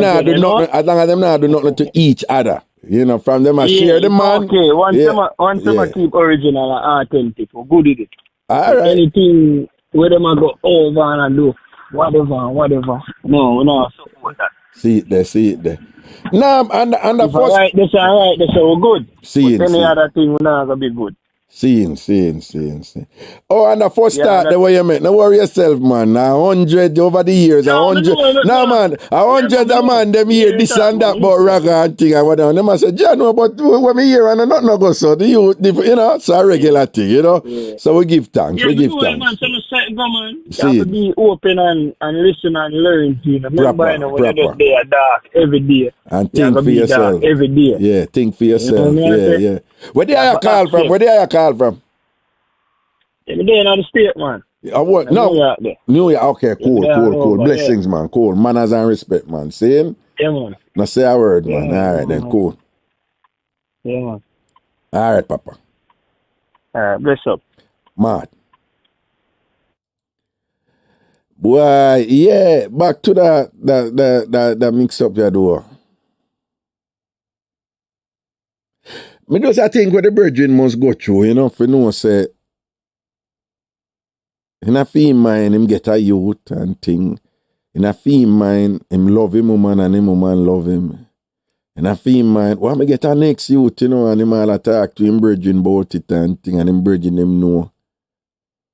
not do nothing to each other. You know, from them I share the man. Okay, once them keep original and authentic, we're good with it. All right. Anything where them I go over and do whatever. No, we're not support that. See it there. Nah, and the first. Alright, that's alright. That's all good. Any other thing, we're not gonna be good. Seeing. Oh, and the first start, the way you make. No worry yourself, man. 100 over the years. 100. No, man. 100 a man, them hear this and that about Raga and thing and whatever. Them say, John, but when me hear and not go so, you know, it's a regular thing, you know. Yeah. So we give thanks. We give thanks. Man, you have to be open and listen and learn, you know. Remember, when you're just there dark every day. And think for yourself. Every day. Yeah, think for yourself. Yeah. Where do you call from? Every day in the state, man. What? No. New York. Okay, cool. Blessings, man. Cool. Manners and respect, man. See? Yeah, man. Now say a word, man. All right, then. Cool. Yeah, man. All right, Papa. All right, bless up. Mad. Boy, yeah. Back to the mix up your door. Me just I think what the virgin must go through, you know, for no say in a female mind him get a youth and thing. In a female mind him love him woman and him woman love him. In a female mind, well me get a next youth, you know, and him all attack to him virgin about it and thing and him virgin him know.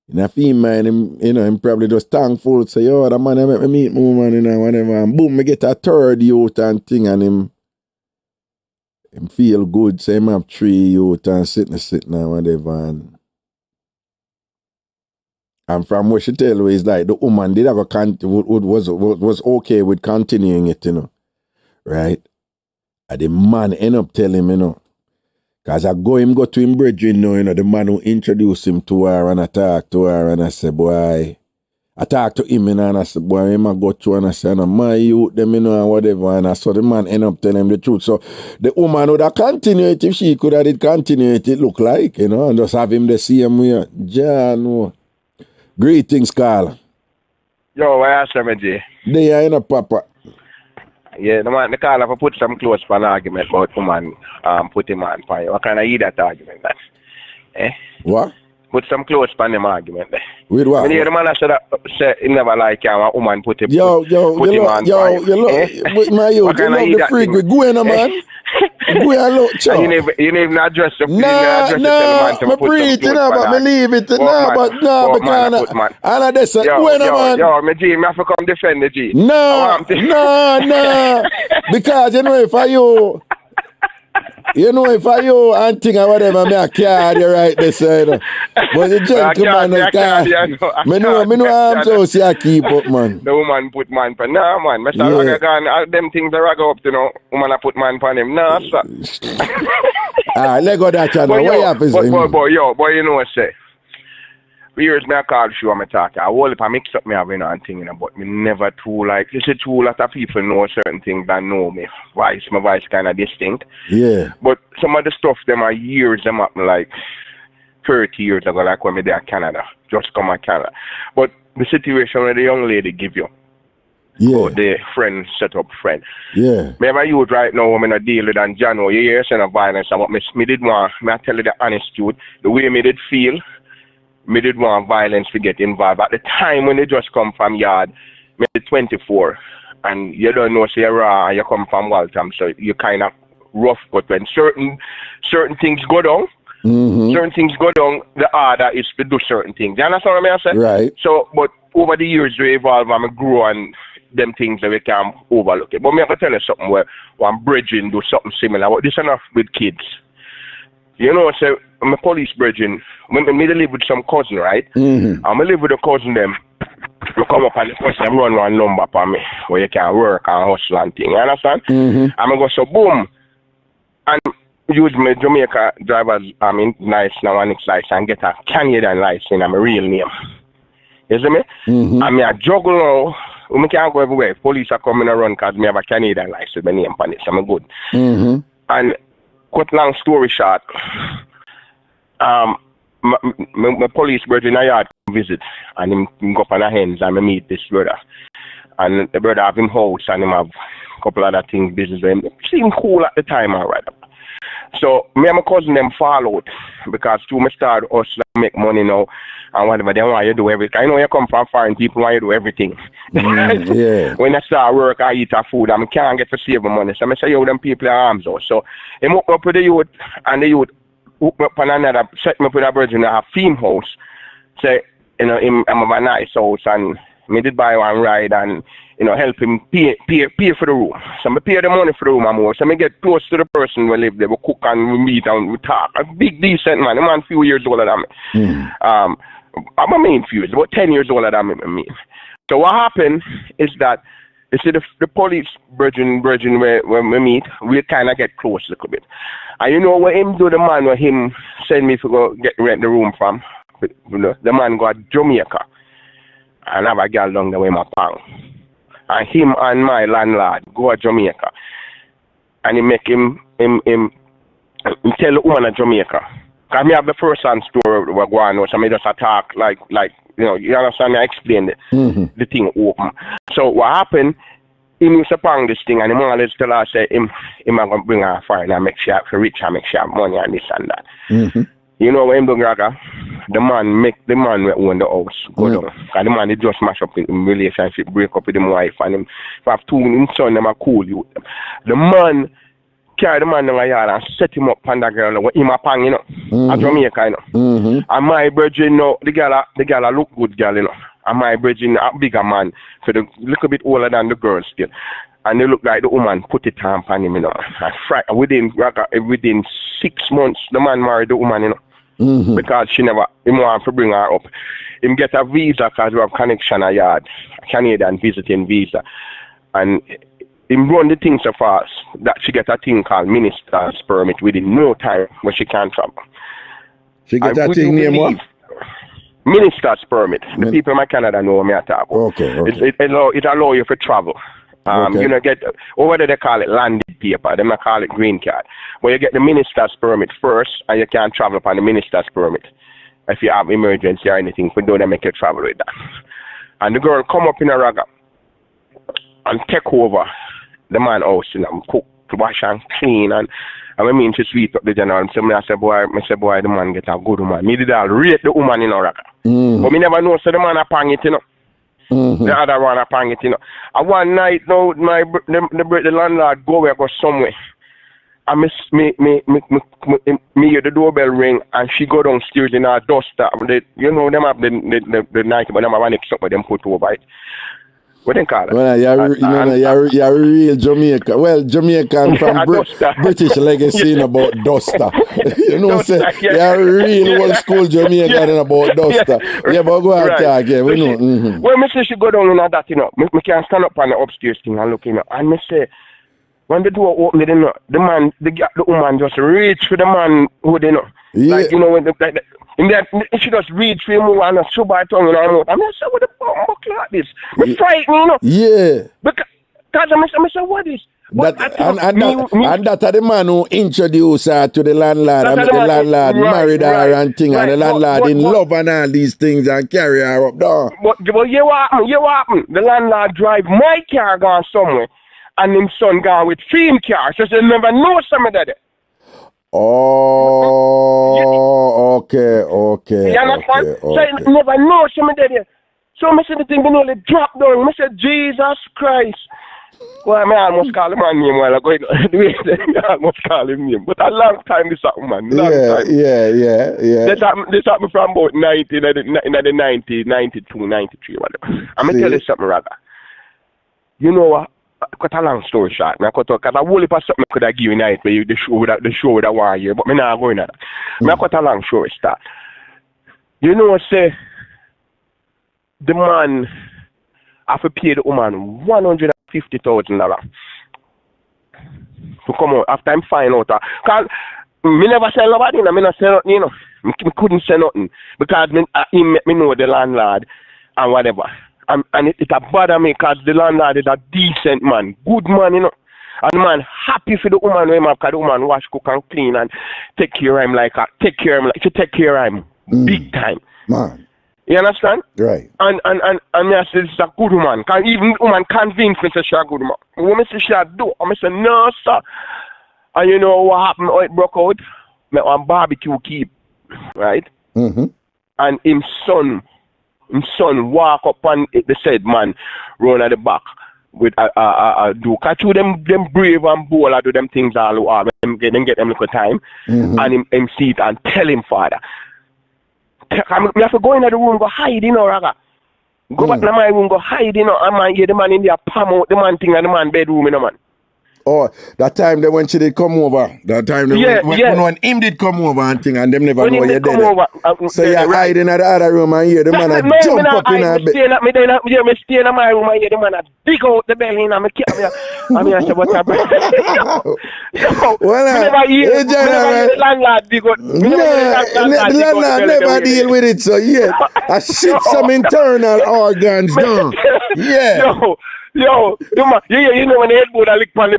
In a female mind him, you know, him probably just thankful, say, yo, the man I make me meet my woman, you know, whatever, and boom, me get a third youth and thing and him feel good, say him have 3 youth and sitting and whatever. And from what she tell you is like the woman did have was okay with continuing it, you know. Right? And the man end up telling him, you know. Because I go to him brethren, you know, the man who introduced him to her and I talk to her and I say, boy, I talk to him and I said, boy, him I go to and I say, no, my youth, them, you know, and whatever. And I saw the man end up telling him the truth. So the woman would have continued if she could have continued it look like, you know, and just have him the same way. John, greetings, Carl. Yo, why are you, G? There, you know, Papa. Yeah, the man, the Carl have put some close for an argument about woman, put him on fire. What kind of hear that argument, that? Eh? What? Put some clothes on them argument there. With what? When you hear the man say he never like him, a woman put him on fire. You look, my youth, you love the freak with go in, man. Go in, look, chow. You never even address the Nah, me breathe, you know, but me leave it. Because all of this, go in, man. Yo, me G, me have to come defend the G. No. Because, you know, if I you and thing or whatever, me a carry right this side. But the gentleman is carry. Me know I'm so see I keep up, man. The woman put man pan. Nah, man. Mr. Ragagan, them things are rag up, you know. Woman a put man pan him. Nah, sir. Let go that channel. What happens? Boy, you know what I say? Years me I call show me talk. I will if I mix up me having and thing, you know, but me never too like you see too lot of people know certain things than know me. My voice kinda distinct. Yeah. But some of the stuff them are years them happen like 30 years ago, like when me there Canada. Just come to Canada. But the situation where the young lady give you. Yeah. The friend set up friend. Yeah. Me have a youth right now when I deal with and John, you hear saying of violence and what me did want, me I tell you the honest truth, the way me did feel. Me did want violence to get involved. At the time when they just come from yard, me 24, and you don't know, say you're raw, and you come from Waltham, so you kind of rough. But when certain things go down, the order is to do certain things. You understand what I mean? Right. So, but over the years, we evolve and we grow and them things that we can overlook it. But me have to tell you something where one bridging do something similar. But this is enough with kids. You know, so I'm a police bridging. When I live with some cousin, right? Mm-hmm. I'm live with a cousin them. You come up and the person run one number for me where you can work and hustle and thing. You understand? Mm-hmm. I'm go so boom and use my Jamaica driver's nice now and it's license and get a Canadian license and my real name. You see me? Mm-hmm. I mean I juggle now We can't go everywhere. Police are coming around because me have a Canadian license with my name on it, so I'm good. And cut long story short, my police brother in a yard visit, and him go up on the hands and I meet this brother. And the brother have him house and him have a couple other things, business with him. Seemed cool at the time, alright. So me and my cousin them fall out because too much start us make money now and whatever they want you do everything. I know you come from foreign people want you do everything. Yeah. When I start work I eat a food and I can't get to save my money. So I say yo them people are arms out. So him hook up with the youth and the youth hook me up on another set me up with a virgin in a theme house. Say, you know, him I'm have a nice house and me did buy one ride and you know help him pay for the room. So I pay the money for the room and more. So I get close to the person who live there. We cook and we meet and we talk. A big decent man. A man few years older than me. I'm a main few years, about 10 years older than me. So what happened is that you see the police virgin where we meet, we kind of get close a little bit. And you know what him do, the man where him send me to go rent the room from, you know, the man go to Jamaica and have a girl down the way my pang. And him and my landlord go to Jamaica. And he make him tell the woman at Jamaica. Because me have the first hand story we're going on, so I just attack like you know, you understand me, I explained it. The thing open. So what happened, he used to pang this thing and the man tell her say him gonna bring her foreign and make sure for rich and make sure money and this and that. You know what him do, Raga? The man who own the house go down. Because the man he just mash up in relationship, break up with his wife, and him have two sons, them are cool you. The man carry the man down the yard and set him up on the girl with him a pang, you know. At Jamaica, you know. And my brethren, you know, the girl a look good girl, you know. And my brethren a bigger man, so the little bit older than the girl still. And they look like the woman put it on him, you know. And within 6 months, the man married the woman, you know. Because him want to bring her up. Him get a visa because we have connection a yard, a Canadian visiting visa. And him run the thing so fast that she get a thing called minister's permit within no time where she can travel. She get a thing named what? Minister's permit. The people in Canada know what I talk about. Okay. It allow you to travel. You know, get over there they call it landed paper, they might call it green card. But you get the minister's permit first and you can travel upon the minister's permit. If you have emergency or anything, we don't make you travel with that. And the girl come up in a Raga and take over the man house, you know, cook, wash and clean and I mean to sweep up the general. And so I say boy, the man get a good woman. Me did all rate the woman in a Raga. But me never know so the man a pang it, you know. The other one a pang it, you know. And one night now the landlord go somewhere. And me hear the doorbell ring and she go downstairs in her duster. You know them have the night but them have a Mixup with them put over it. What they call it? Well, you're real Jamaica. Well, Jamaican from British legacy about duster. You know, say you're real old school Jamaican about duster. Yeah, but go ahead, talk. Yeah, we know. Well, me say she go down in that, you know. Me can stand up on the upstairs thing and look, you know. And me say, when the door opened, you know, the woman just reach for the man who they know. Yeah. Like, you know, when she just reach for him and show by tongue in her mouth. I mean, I said, what the fuck like this? Me frightened, you know. Yeah. Because I said, what is? And that the man who introduced her to the landlord and the landlord married her and thing and the landlord in love and all these things and carry her up there. But you what happened? The landlord drive my car gone somewhere and his son gone with film car. So they never know some of that. Oh, okay. You understand? So I never know some of that. So I said the thing, only drop down. I said, Jesus Christ. Well, I almost call him my name while I go. I almost call him name. But a long time this happened, man. Yeah. This happened from about 90, 92, 93, whatever. I'm going to tell you something, Raga. You know what? Cut a long story short. I cut a whole heap of something I could have given you where you the show with a 1 year, but I'm not going at that. I cut a long story start. You know what say? The man have to pay the woman $150,000 to come out after I'm find out. Cause me never say nobody, me not say nothing, you know. Me couldn't say nothing because me know the landlord and whatever. And it a bother me because the landlord is a decent man, good man, you know. And the man happy for the woman when because the woman wash, cook and clean and take care of him like she take care of him big time. Man. You understand? Right. And me I say this is a good woman. Can even woman convince me to she a good woman. When me say she a do, I say no sir. And you know what happened? How it broke out? Me on barbecue keep, right? And him son walk up and the said man run at the back with a do. Cause to them brave and bold I do them things all over. Them get them little time. And him see it and tell him father. Me have to go in the room, go hide, you know, Raga. Go back to my room, go hide, you know, and man hear the man in there palm out the man thing and the man bedroom, you know, man. Oh, that time that when she did come over, that time when him did come over and thing and them never when know you're dead. So you're hiding at the other room and hear the man jump up in her bed. Me stay in my room and hear the man dig out the belly and I say, what's up? The landlord dig out. The landlord never deal with it, so yeah. I shit some internal organs down. Yeah. Yo, you know when the headboard I lick on the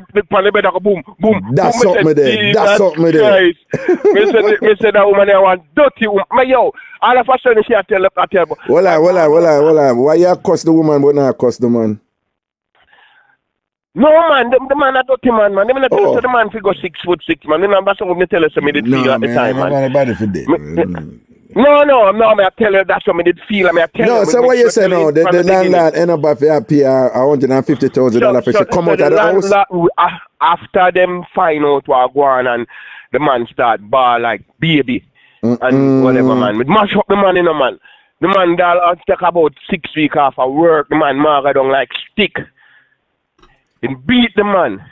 bed, I go boom, boom. That's boom, something there. That's something there. Me say that woman there want dirty woman. But yo, all of a sudden she tell. Well, why you cuss the woman but not cuss the man? No man, the man a dirty man. They not tell us the man fi go 6'6", man. Remember some of me tell us me did feel at the time, man. No, I tell you that's what I did feel. So what you say now? The landlord end up have pay $150,000 for she come out of the house? After them find out what go on and the man start bar like baby and whatever, man. We mash up the man, you know, man. The man that take about 6 weeks off of work. The man marga down like stick. He beat the man,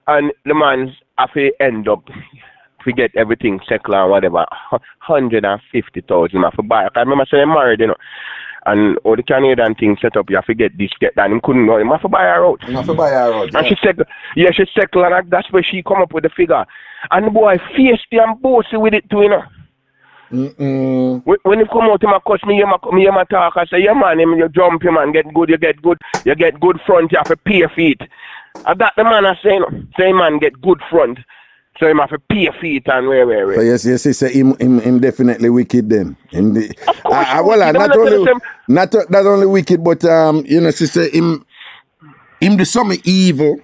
and the man's have to end up. Forget everything, settle and whatever. 150,000 for buy. I remember saying married, you know. And all the Canadian things set up, you have to get this, get that. He couldn't know. He have to buy her out. And she settled, and that's where she come up with the figure. And the boy feisty and bossy with it too, you know. When he come out, he might cuss me, he might talk. I say, yeah man, you jump him and get good, you get good front, you have to pay feet. And that the man I say, no. Say man get good front. So him have to pay feet and where. So yes, you say him definitely wicked then. Of course, not only wicked, but you know, she say him do something evil.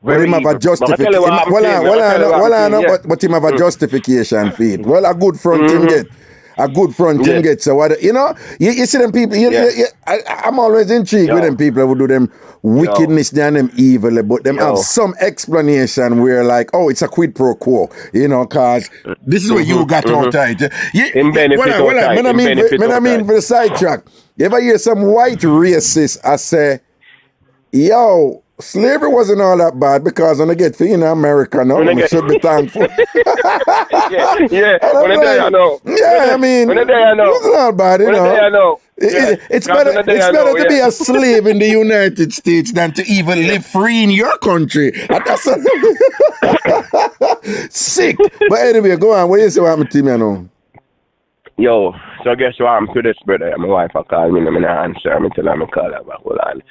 But him have a justification. But him have a justification for it. Well, a good front him get. A good front him get. So what, you know, you see them people. I'm always intrigued with them people who do them wickedness and them evil, but them have some explanation where like, oh, it's a quid pro quo, you know, cause this is what you got out of it. I mean for the sidetrack. You ever hear some white racist I say, yo, slavery wasn't all that bad because when I get to in America now, we should be thankful. I know. Yeah, I mean, it's not bad, you know. It's better to be a slave in the United States than to even live free in your country. That's sick. But anyway, go on. What you say what happened to me now? Yo, so guess what I'm to this brother? My wife called me and I'm gonna answer. I'm tell her I'm call her back. Hold on.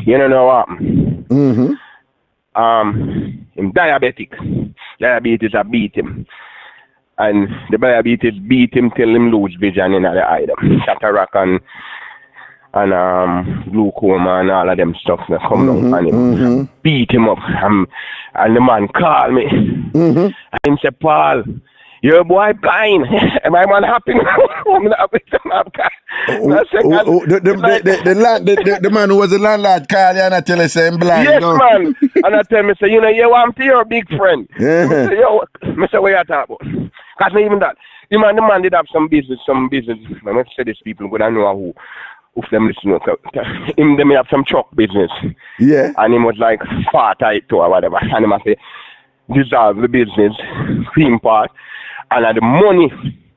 You know what happened? Him diabetic. Diabetes a beat him. And the diabetes beat him till him lose vision in the eye. Cataract and glaucoma and all of them stuff that come down on him. Beat him up. And the man called me. And him say, Paul, your boy blind. Am I man happy? I'm not happy. The man who was the landlord called you and I tell you say I'm blind. Yes, man. And I tell me, say, you know, you want to your big friend. I say, yo, I say, what you talking about? Because not even that. The man did have some business. I'm going to say these people, but I know who them listen to him. They may have some truck business. Yeah. And him was like, far tight to or whatever. And him I say, dissolve the business, cream part. And the money,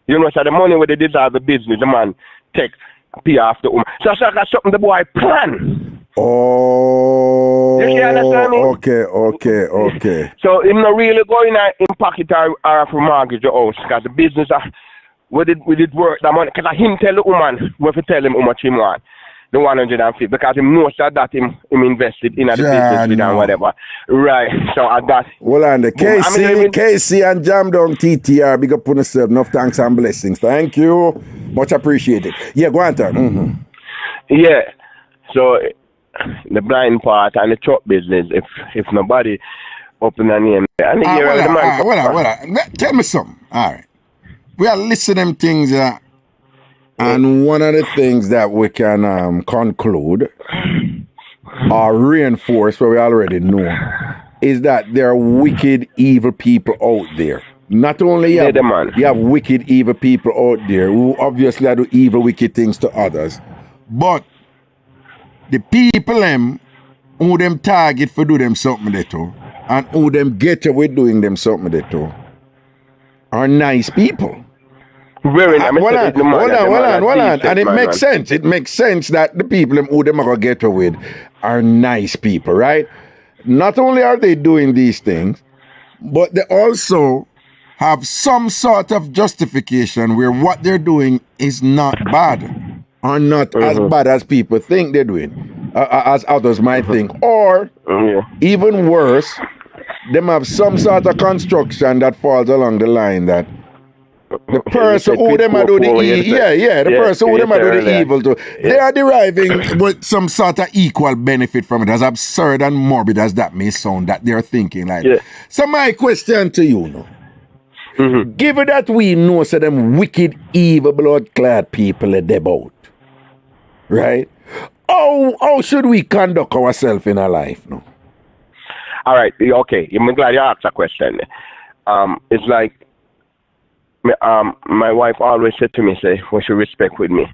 you know, so the money where they dissolve the business, the man take pay off the woman. So that's something the boy plan. Oh. You understand me? Okay. So him not really going in pocket or for mortgage the house because the business we did work that money. Because him tell the woman, we have to tell him how much him want. The 150, because him knows that him invested in the business with and whatever. Right. So I got. Well, and the KC and Jam Down TTR, big up on yourself. Enough thanks and blessings. Thank you. Much appreciated. Yeah, go on, mm-hmm. Yeah. So the blind part and the truck business, if nobody open a name. Tell me something. All right. We are listening to things and one of the things that we can conclude or reinforce what we already know is that there are wicked, evil people out there. Not only you have wicked, evil people out there who obviously do evil, wicked things to others, but the people who them target for do them something they do and who them get away doing them something they do are nice people. Hold on. And it makes sense. It makes sense that the people who them are going to get away with are nice people, right? Not only are they doing these things, but they also have some sort of justification where what they're doing is not bad or not as bad as people think they're doing, as others might think. Or, even worse, them have some sort of construction that falls along the line that the person who them are do the evil, person who them are do the evil to, they are deriving with some sort of equal benefit from it, as absurd and morbid as that may sound, that they're thinking like. So my question to you now, given that we know so them wicked, evil, blood-clad people are about, right? How should we conduct ourselves in our life now? All right, okay. I'm glad you asked that question. It's like, my wife always said to me, say, what she respect with me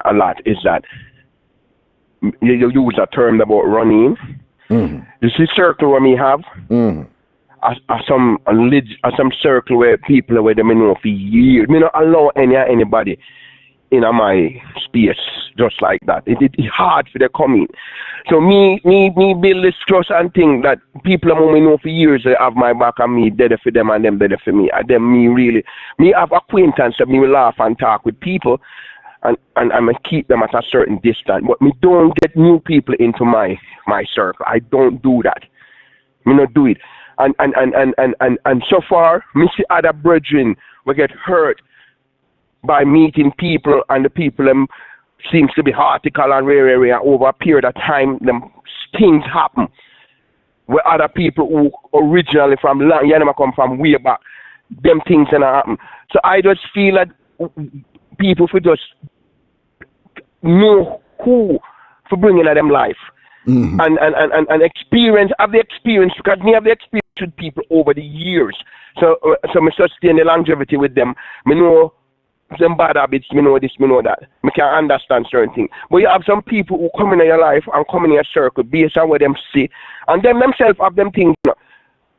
a lot is that you use a term about running. You see circle where me have? Some circle where people where they know for years. Me not allow anybody in my space just like that. It's hard for them to come in. So me build this trust and think that people who me know for years have my back and me dead for them and them dead for me. And then me have acquaintance that me will laugh and talk with people and I keep them at a certain distance. But me don't get new people into my circle. I don't do that. Me not do it. And so far, me see other brethren will get hurt by meeting people, and the people seems to be article and rare over a period of time. Them things happen where other people who originally from long, come from way back, them things don't happen. So I just feel that people should just know who for bringing in them life and experience, have the experience, because me have the experience with people over the years. So me sustain the longevity with them. Me know some bad habits, me know this, me know that. Me can understand certain things. But you have some people who come in your life and come in your circle based on what them see. And them themselves have them things. But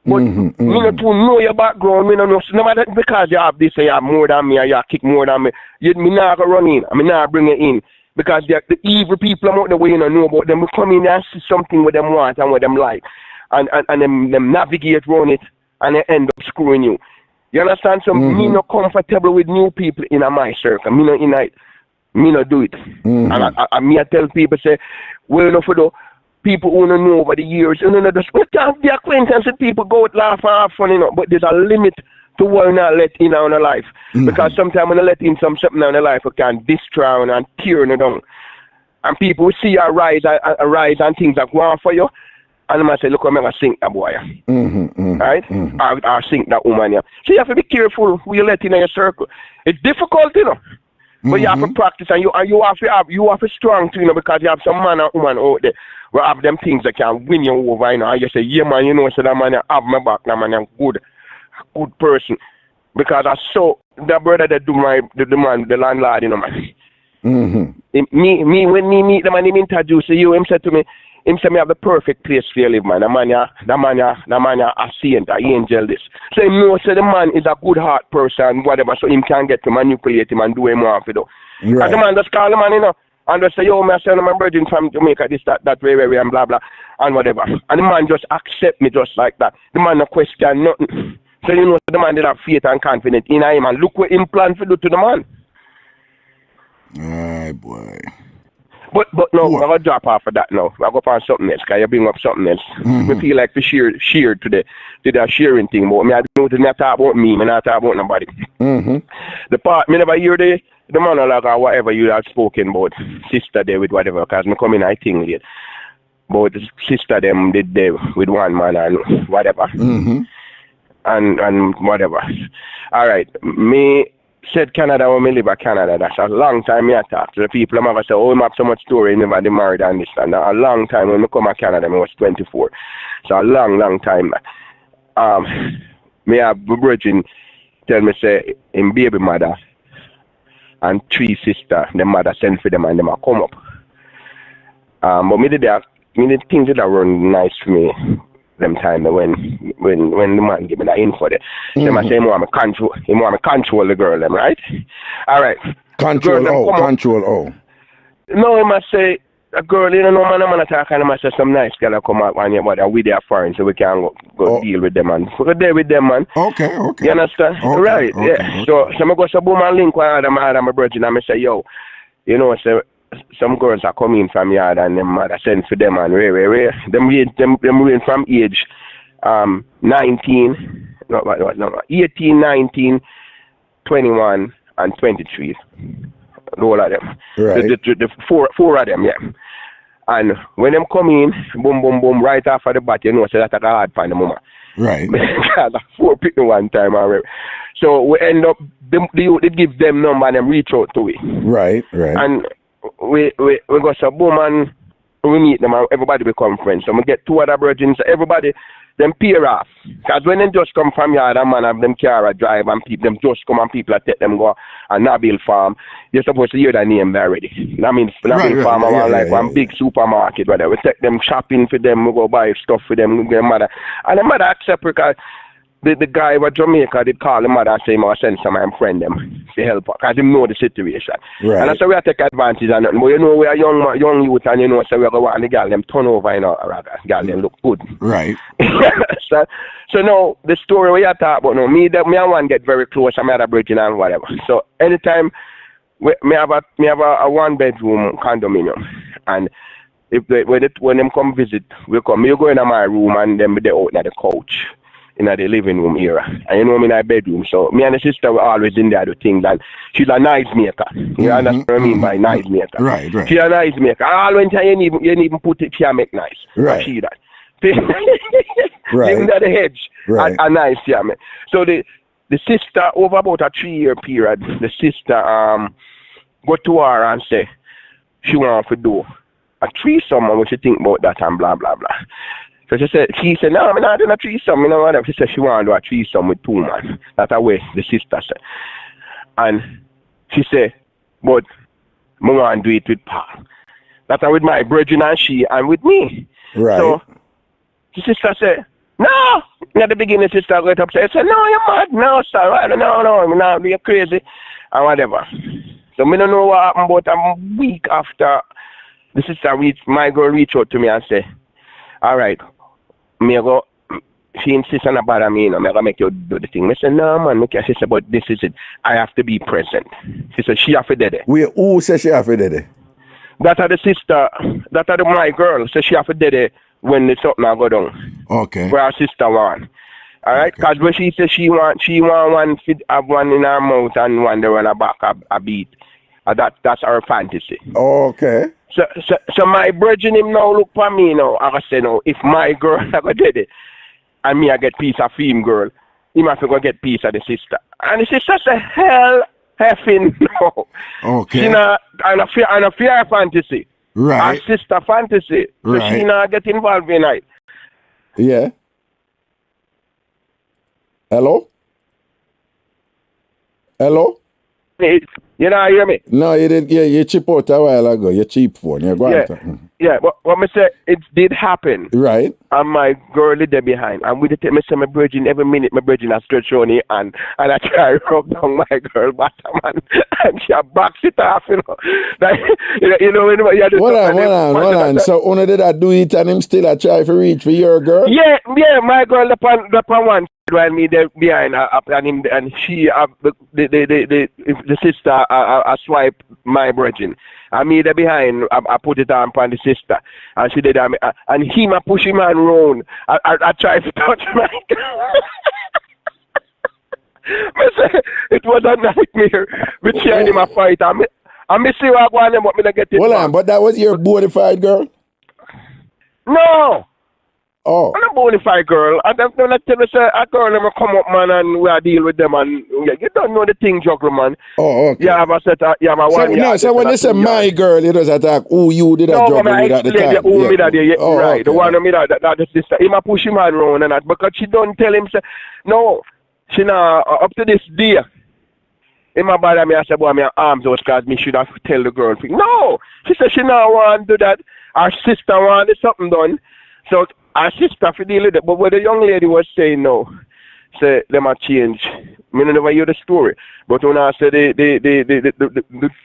me not to know your background, me not know. So no matter because you have this, you have more than me, or you kick more than me, me not go run in, I me not bring it in. Because the evil people I'm out the way you know about them, we come in and see something what them want and what them like. And them navigate around it and they end up screwing you. You understand? So me not comfortable with new people in my circle. Me not do it. And I tell people, say, well enough for the people who don't know over the years, we can't be acquaintance with people, go out, laugh and have fun, but there's a limit to what you not let in our life. Because sometimes when you let in something in our life, you can destroy and tear you down. And people will see you rise and things that go on for you. And I might say, look, I'm going to sink that boy. Right? Or sink that woman. So you have to be careful who you let in your circle. It's difficult, but you have to practice and you have to be strong too, because you have some man or woman out there who have them things that can win you over, and you say, yeah man, so that man have my back, that man good person. Because I saw that brother that do the landlord, man. Me when me meet them and him introduce you, him said to me, I have the perfect place for you live, man. The man a saint, a angel this. So he knows that the man is a good heart person, whatever, so him can get to manipulate him and do him off, Right. And the man just call the man, and just say, yo, my son, my virgin from Jamaica, this, that, way, and blah, blah, and whatever. And the man just accept me just like that. The man no question nothing. So you know the man did have faith and confidence in him, and look what him plan to do to the man. Alright, boy. But no, I'm gonna drop off of that now. I go find something else, cause you bring up something else. I feel like to share to the sharing thing, but me I don't know to talk about me, I not talk about nobody. The part me never hear the monologue or whatever you have spoken about sister there with whatever, cause me come in I think late. But the sister them did there with one man and whatever. And whatever. Alright. Me said Canada when me live in Canada. That's a long time me I talk to the people. I'm gonna say, oh, I have so much story, never they married and this and that. A long time when I come to Canada, I was 24. So a long time. Me have a virgin tell me say in baby mother and 3 sisters, the mother send for them and them a come up. But me did things that run nice for me them time when the man give me that info there. Them I say he want me control the girl them, right? Alright. Control. No, he must say a girl, you know, no man attack and I must say some nice girl come out and your body with their foreign so we can go deal with them and we go there with them man. Okay. You understand? Okay, right, okay, yeah. Okay. So I go to boom and link with my brother and I say, yo, you know, so some girls are coming from yard and them mother send for them and rare. Them range from age 18, 19, 21 and 23. All of them. Right. The four of them, yeah. And when them come in, boom, right after the bat, you know, so that's a hard for the mama. Right. 4 people one time already. So we end up, they give them number and them reach out to it. Right. And we go so boom and we meet them and everybody become friends. So we get 2 other virgins, everybody them pair off. Because when they just come from yard and man have them car a drive and people them just come and people take them go and Nabil Farm, you're supposed to hear that name already. I mean Nabil Farm one big supermarket where we take them shopping for them, we go buy stuff for them, their mother. And the mother accept because the guy was Jamaica did call the mother and say, I send some of my friend them to help her because they know the situation. Right. And that's why we take advantage of nothing. But you know we are young youth and you know so we go and the girl them turn over, you know, girl them look good. Right. so now the story we are talking about now, me and one get very close, I'm at a bridging and whatever. So anytime me have a 1-bedroom condominium and if when them come visit, we come, you go in my room and then they out at the couch. In the living room era. And you know I'm in our bedroom. So me and the sister were always in there do things and she's a nice maker. You understand what I mean by nice maker? Right. She's a nice maker. All when you even put it she make nice. Right. She that. Right. Even at the hedge. Right. A nice make. So the sister over about a 3-year period, the sister go to her and say she want to do a threesome and what she think about that and blah blah blah. So she said, no, I'm not doing a threesome, you know what? She said she want to do a threesome with 2 men. That's the way the sister said. And she said, but I want to do it with Paul. That's with my brethren and she and with me. Right. So the sister said, no. At the beginning, the sister got upset. She said, no, you're mad. No, sir. No, you're crazy. And whatever. So I don't know what happened, but a week after the sister my girl reached out to me and said, all right, she insists on about me, you know, I'm going to make you do the thing. I said, no, man, she said, but this is it. I have to be present. She said, she have to do it. Who says she have to do it? That are the sister, that are my girl. So she have to do it when the something go down. Okay. Where her sister want. All right? Because when she says she want one, have one in her mouth and one there on her back a beat. That's her fantasy. Okay. So my brethren him now look for me now. I say no, if my girl I go did it and me I get piece of film girl, he must go get piece of the sister. And the sister say hell effing no. Okay. She not and a fear fantasy. Right. Her sister fantasy. So Right. she not get involved in it. Yeah. Hello? You know, hear me? No, you did. Yeah, you chip out a while ago. Your cheap phone. You're going Yeah. What me say, it did happen. Right. And my girl is there behind. And we did me say my virgin every minute. My virgin has stretched on it and I try to rub down my girl bottom and she backs it off. You know, like, you know when you do. Hold on. So only did I do it and him still I try to reach for your girl. Yeah. My girl upon one while me there behind and him and she the sister swipe my virgin. And me there behind I put it on the sister and she did and him I push him around. I try to touch my it was a nightmare with she and him a fight. I miss you what one but me not get it. Hold on, but that was your bona fide girl? No. Oh. I'm a bona fide girl. And then I tell you, say, a girl never come up, man, and we deal with them. And you don't know the thing, juggle, man. Oh, okay. You have a set of, you have a one. No, so when you say my girl, you just attack who you did a juggle with at the time. Who me that day, oh, right. Okay. The one of me that the sister. He might push him around and that because she don't tell him, say, no, she now, up to this day. He might bother me, I say, boy, my arms out because me should have tell the girl. No, she said she now want to do that. Her sister want to do something done. So, our sister for deal with it, but what the young lady was saying no, say them a change. I never hear the story. But when I say the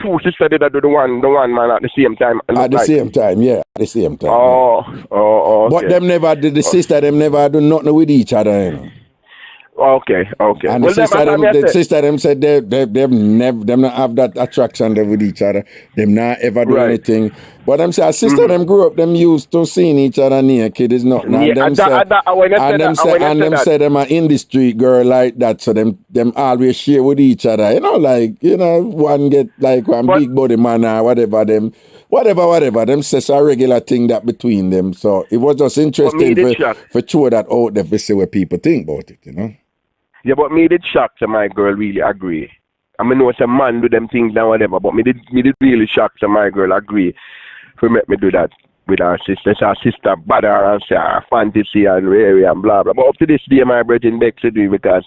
two sisters did do the one man at the same time. At the same time, yeah. At the same time. Oh, okay. But them never did the sister, them never do nothing with each other, you know. Okay. And the sister them said them not have that attraction there with each other. Them not ever do anything. But them say our sister them grew up, them used to seeing each other naked is not. And them say them are in the street girl like that. So them always share with each other. You know, like, one get like one big body man or whatever them. Whatever. Them says a regular thing that between them. So it was just interesting for throw that out there to see what people think about it, you know. Yeah, but me did shock to my girl really agree. I mean, know some man do them things and whatever, but me did really shock to my girl agree for make me do that with her sister. So her sister bad her and say her fantasy and rare and blah blah. But up to this day, my brother begs to do it because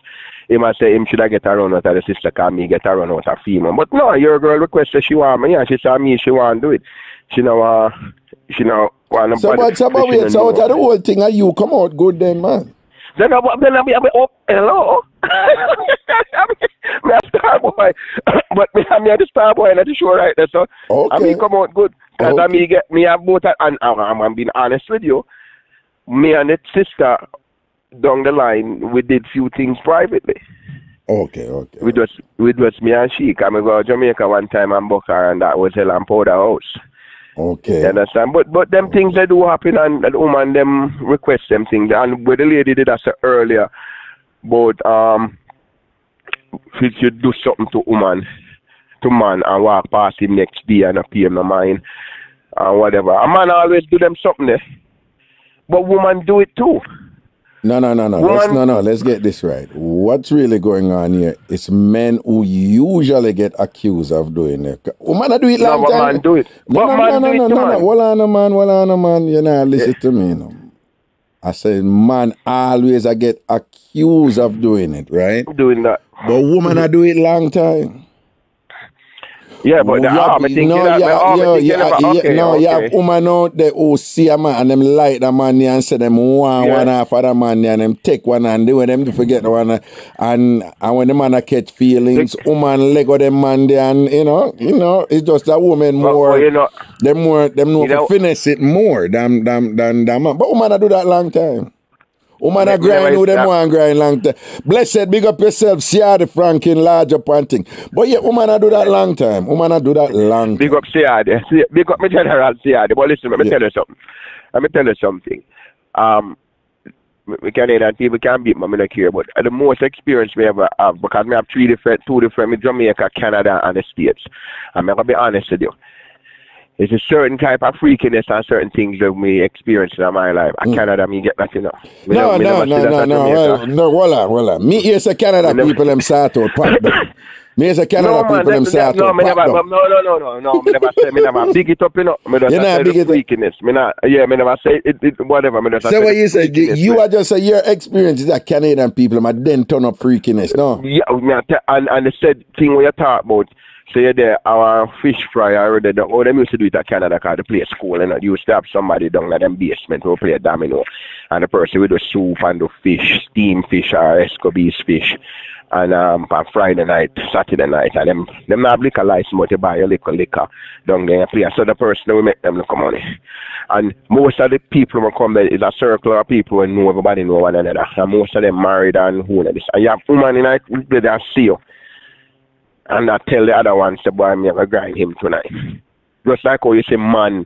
he must say him should I get her run out of the sister cause me get her run out of female. But no, your girl requested she want me and she said me she want to do it. She know want to. So out of the whole thing and you come out good then, man. Then I be hello. I'm a star boy, but I'm a star boy, not sure right there. So I mean, come out good because I mean get me have both, and I'm being honest with you. Me and that sister down the line, we did few things privately. Okay. With us me and she. Cause I go to Jamaica one time and book her, and that was a Powder House. Okay. You understand? But them things that do happen and the woman them request them things. And what the lady did I say earlier, but if you do something to man and walk past him next day and pay him no mind and whatever. A man always do them something there. But woman do it too. No. Let's get this right. What's really going on here is men who usually get accused of doing it. Woman do it long time. Man do it. No. Hold on, man. You know, listen to me. No. I said man always get accused of doing it, right? Doing that. But woman do it long time. Yeah, but you have women out there who see a man and them like the man and say them want one half of the man and them take one and they want them to forget the one and when the man catch feelings, woman leg of them man there and you know, it's just a woman more them know to finesse it more than man. But woman do that long time. Woman a grind who them want grind long time. Blessed, big up yourself, Seattle Franklin, large up and thing. But yeah, woman a do that long time. Big up Seattle. Big up my general Seattle. But listen, let me tell you something. We Canadian people can beat me, I don't care. But the most experience we ever have, because I have two different, Jamaica, Canada, and the States. I'm going to be honest with you. It's a certain type of freakiness and certain things that we experience in my life. In Canada, me get that, you know. No, voila. Me is a Canada people them start out pop down. Me is a Canada people them start out pop down. No, me never say, me never big it up, you know. Me just say the freakiness. Me never say it whatever. Me just say what you say, you are just say your experience is that Canadian people, them then turn up freakiness, no? Yeah, and the said thing we you talk about, So you're there, our fish fry already. Oh, them used to do it at Canada because they play school and you used to have somebody down in them basement who play domino. And the person with the soup and the fish, steam fish or escobies fish. And on Friday night, Saturday night, and them have liquor license, but you buy a liquor down there and play. So the person will make them look money. And most of the people who come there is a circle of people who know everybody know one another. And most of them married and who know this. And you have woman in night there and see you. And I tell the other ones, the boy, I'm going to grind him tonight. Just like how you say, man,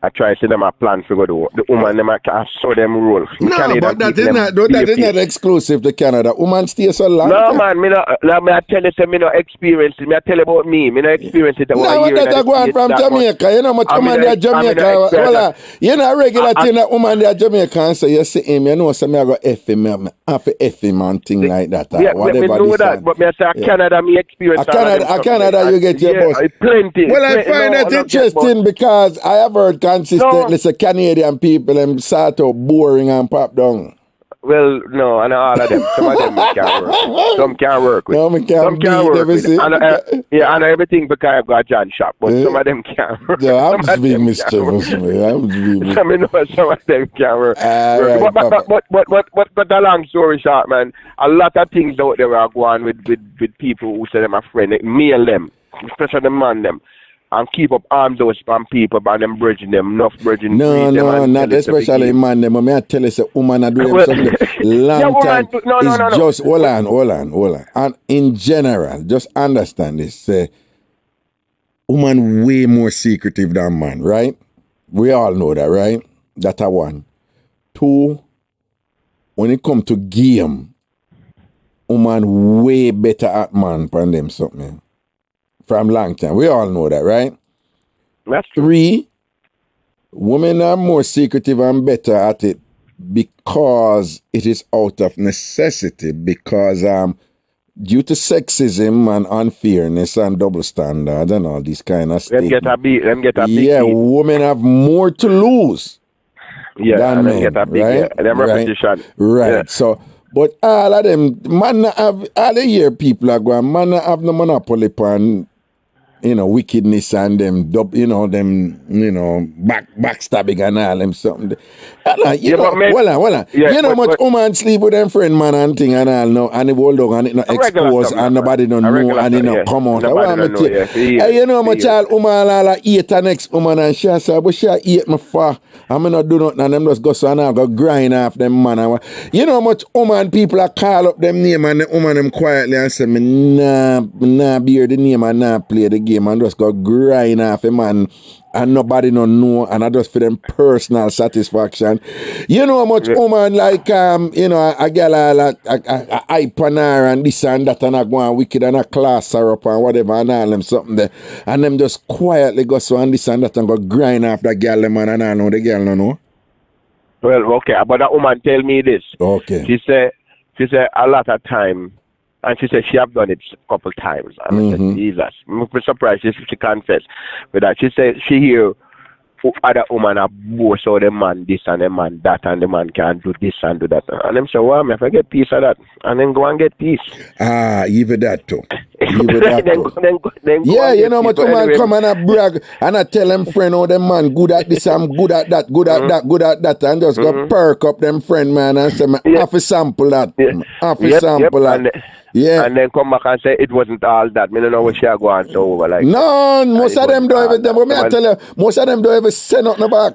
I try to see them a plan for go do. The woman, them I saw them roll. No, but that is not exclusive to Canada. Woman stay so long. No, man, me I tell you, me no experience it. Me I tell you about me. Me no experience it. No, but that go on from Jamaica. You know much woman there Jamaica. Well, you know regular thing that woman there Jamaica and say, you see him, you know, so me I go F him, I have to F him and thing like that. Yeah, whatever me know that, but me I say Canada, me experience. Canada, you get your boss. Plenty. Well, I find that interesting because I have heard consistently say Canadian people them start out boring and pop down. Well, no, and all of them. Some of them can't work. Some can't work with. No, me can't some can't work with. And, yeah, and everything because I got a John shop, but some of them can't work. Yeah, I'm just being mischievous, man. Some of them can't work. But the long story short, man, a lot of things out there are going with people who say them a friend. Me and them, especially the man them. And keep up arms those people by them bridging them, enough bridging. No, not especially man them. I tell you, say, woman are doing something long time. It's just, hold on. And in general, just understand this. Woman way more secretive than man, right? We all know that, right? That's a one. Two, when it come to game, woman way better at man than them something. From long time. We all know that, right? That's true. 3, women are more secretive and better at it because it is out of necessity, because due to sexism and unfairness and double standards and all these kind of stuff. Them get a big yeah, women have more to lose. Yeah, than men, get a big right? Them repetition. Right. Yeah. So, but all of them, man, have all the year people are going, man, have no monopoly upon, wickedness and them, backstabbing and all them something. You know much woman sleep with them friend man and thing and all no, and the whole dog and it not exposed and nobody don't know and it not come out. You know much all woman all eat the next woman and she say, but she eat me for. I'm not do nothing and them just go so and I go grind off them man. You know much woman people are call up them name and the woman them quietly and say, me nah bear the name and nah play the game and just go grind off a man and nobody don't know and I just for them personal satisfaction. You know how much woman like a girl I hype on her and this and that and I go on wicked and I class her up and whatever and all them something there and them just quietly go so and this and that and go grind off the girl them and I know the girl no know. Well, okay, but that woman tell me this. Okay. She said a lot of time. And she said she have done it a couple times. And I said, Jesus. I'm surprised she confessed. But that she said she hear other women are both so the man this and the man that and the man can do this and do that. And them say, well, if I get peace of that, and then go and get peace. Even that too. Then yeah, you know much woman come and I brag and I tell them friend, oh, them man good at this, I'm good at that, good at that, and just go perk up them friend, man, and say, half a sample that, half a sample that. Yeah. And then come back and say it wasn't all that. I don't know what she are going to over. Like, no, most of them don't even, I tell you, most of them don't even say nothing back.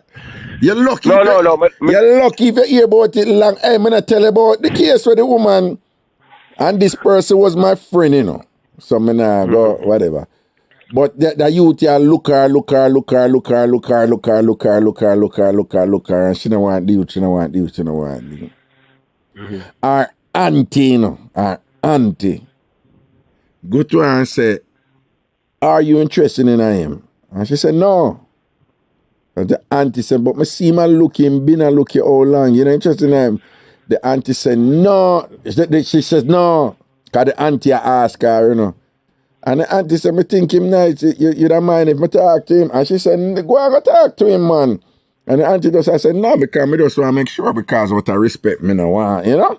You're lucky. You're lucky if you hear about it long. Hey, I'm going to tell you about the case with the woman, and this person was my friend, So I'm going to go, whatever. But the youth here look her, and she don't want the youth, Our auntie, our auntie, go to her and say, are you interested in him? And she said, no. And the auntie said, but I see my looking, been a looking all long. You're not interested in him? The auntie said, no. She says, no. Because the auntie asked her, And the auntie said, I think him nice. You don't mind if I talk to him? And she said, go and talk to him, man. And the auntie just said, no, because I just want to make sure because what I respect me now,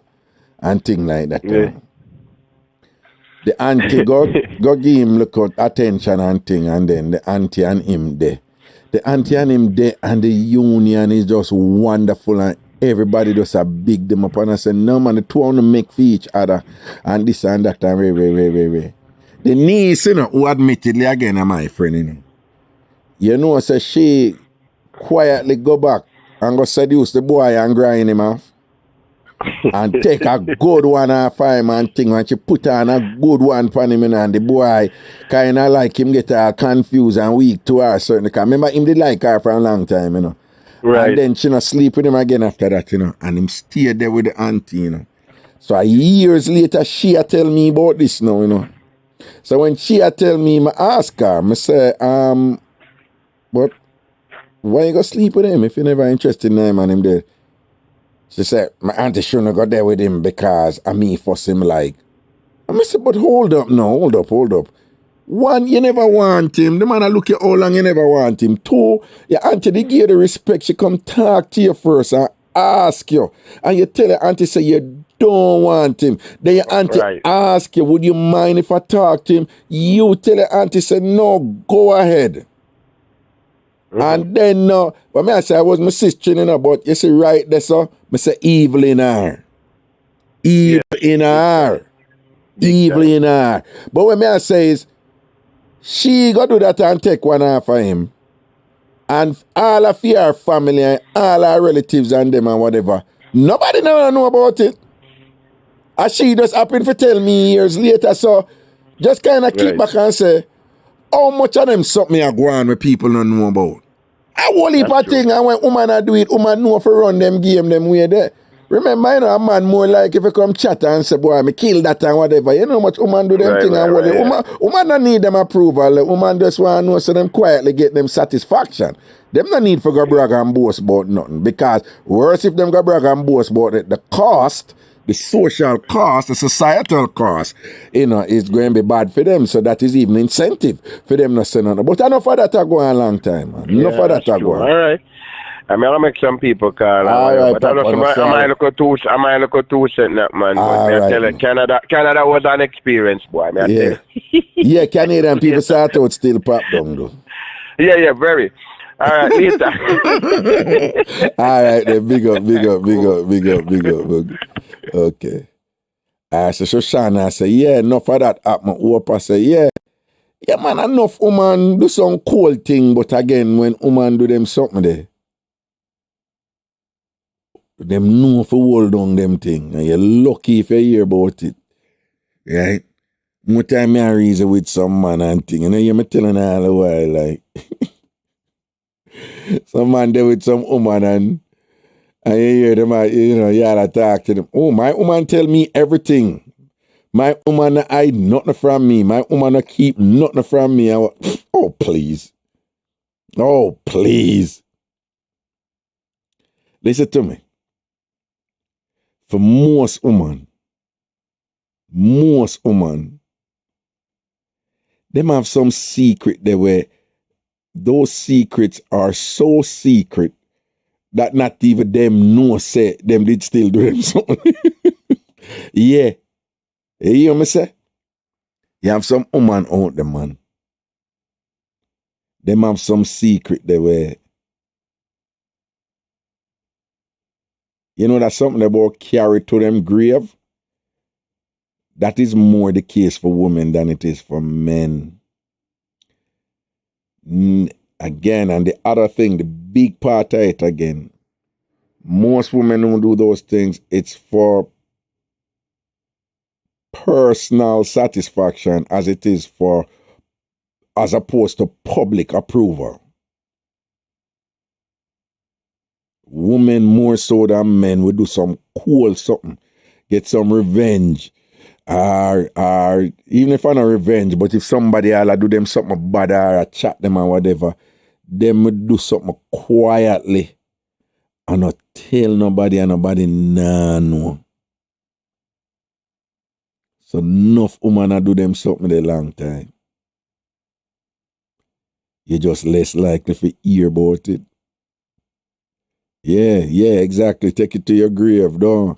and things like that. Yeah. The auntie go give him look out attention and thing, and then the auntie and him there. The auntie and him there, and the union is just wonderful, and everybody just a big them up and I say, no man, the two want to make for each other, and this and that and way. The niece, you know, who admittedly again are my friend, you know, so she quietly go back and go seduce the boy and grind him off. And take a good one off him and thing, and she put on a good one for him, and the boy kind of like him get her confused and weak to her certainly. Cause remember him did like her for a long time, you know. Right. And then she not sleep with him again after that, you know. And him stayed there with the auntie, you know. So years later, she tell me about this now, you know. So when she tell me, I ask her, I say, but why you go sleep with him if you're never interested in him and him there? She said, my auntie shouldn't go there with him because I me fuss him like. I said, but hold up. One, you never want him. The man I look at how long you never want him. Two, your auntie they give you the respect. She come talk to you first and ask you. And you tell your auntie say you don't want him. Then your auntie ask you, would you mind if I talk to him? You tell your auntie say, no, go ahead. And then but I say I was my sister, you know, but you see right there, so I say evil in her. Evil in her. But what I say is she go do that and take one off of him. And all of your family and all our relatives and them and whatever. Nobody never know about it. And she just happened to tell me years later, so just kind of keep back and say, how much of them something are going on with people don't know about? A whole heap of thing, and when woman do it, woman know if run them game them way there. Remember, you know, a man more like if you come chat and say, boy, me kill that and whatever. You know how much woman do them thing and whatever. Woman don't need them approval. Woman just want to know so them quietly get them satisfaction. Them no need for go brag and boast about nothing. Because worse if them go brag and boast about it, the cost, the social cost, the societal cost, you know, is going to be bad for them. So that is even incentive for them not saying nothing. But enough of that are going a long time, man. Enough of that are going. All right. I'm going to make some people call. All right, but I might look at two cent that, man. But I tell you, Canada was an experience, boy. Yeah, Canadian people start out still pop down, though. Yeah, very. All right, later. All right, then, big up. Okay. I said, Shoshana, I say, yeah, enough of that happen. Opa say, yeah, man, enough woman do some cool thing, but again, when woman do them something there, them know for hold on them thing, and you're lucky if you hear about it. Right? More time I reason with some man and thing, you know, you're telling all the while, like, some man there with some woman and you hear them, you know, you all talk to them. Oh, my woman tell me everything. My woman hide nothing from me. My woman keep nothing from me. Oh, please. Oh, please. Listen to me. For most women, them have some secret there where those secrets are so secret that not even them know say them did still do them something. Yeah. You hear me say? You have some woman out there, man. Them have some secret there where you know that's something about carry to them grave. That is more the case for women than it is for men. Again, and the other thing, the big part of it again, most women don't do those things. It's for personal satisfaction as it is for, as opposed to public approval. Women more so than men will do some cool something, get some revenge, or even if I'm not revenge, but if somebody all do them something bad or chat them or whatever, them would do something quietly and not tell nobody and nobody nah know. So enough women do them something a long time. You're just less likely to hear about it. Yeah, exactly. Take it to your grave, don't.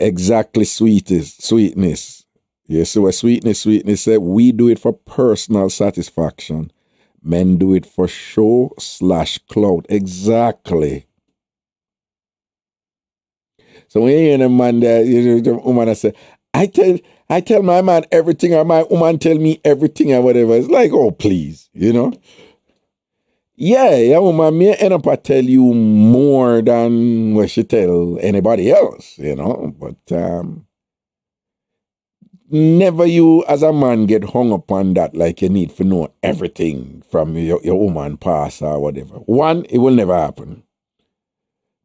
Exactly, sweetness. You see what sweetness said? We do it for personal satisfaction. Men do it for show/clout. Exactly. So when you hear a man there, the woman say, I tell my man everything, or my woman tell me everything, or whatever. It's like, oh, please, you know? Yeah, woman may end up tell you more than what she tell anybody else, you know? But never you as a man get hung up on that like you need to know everything from your woman past or whatever. One, it will never happen.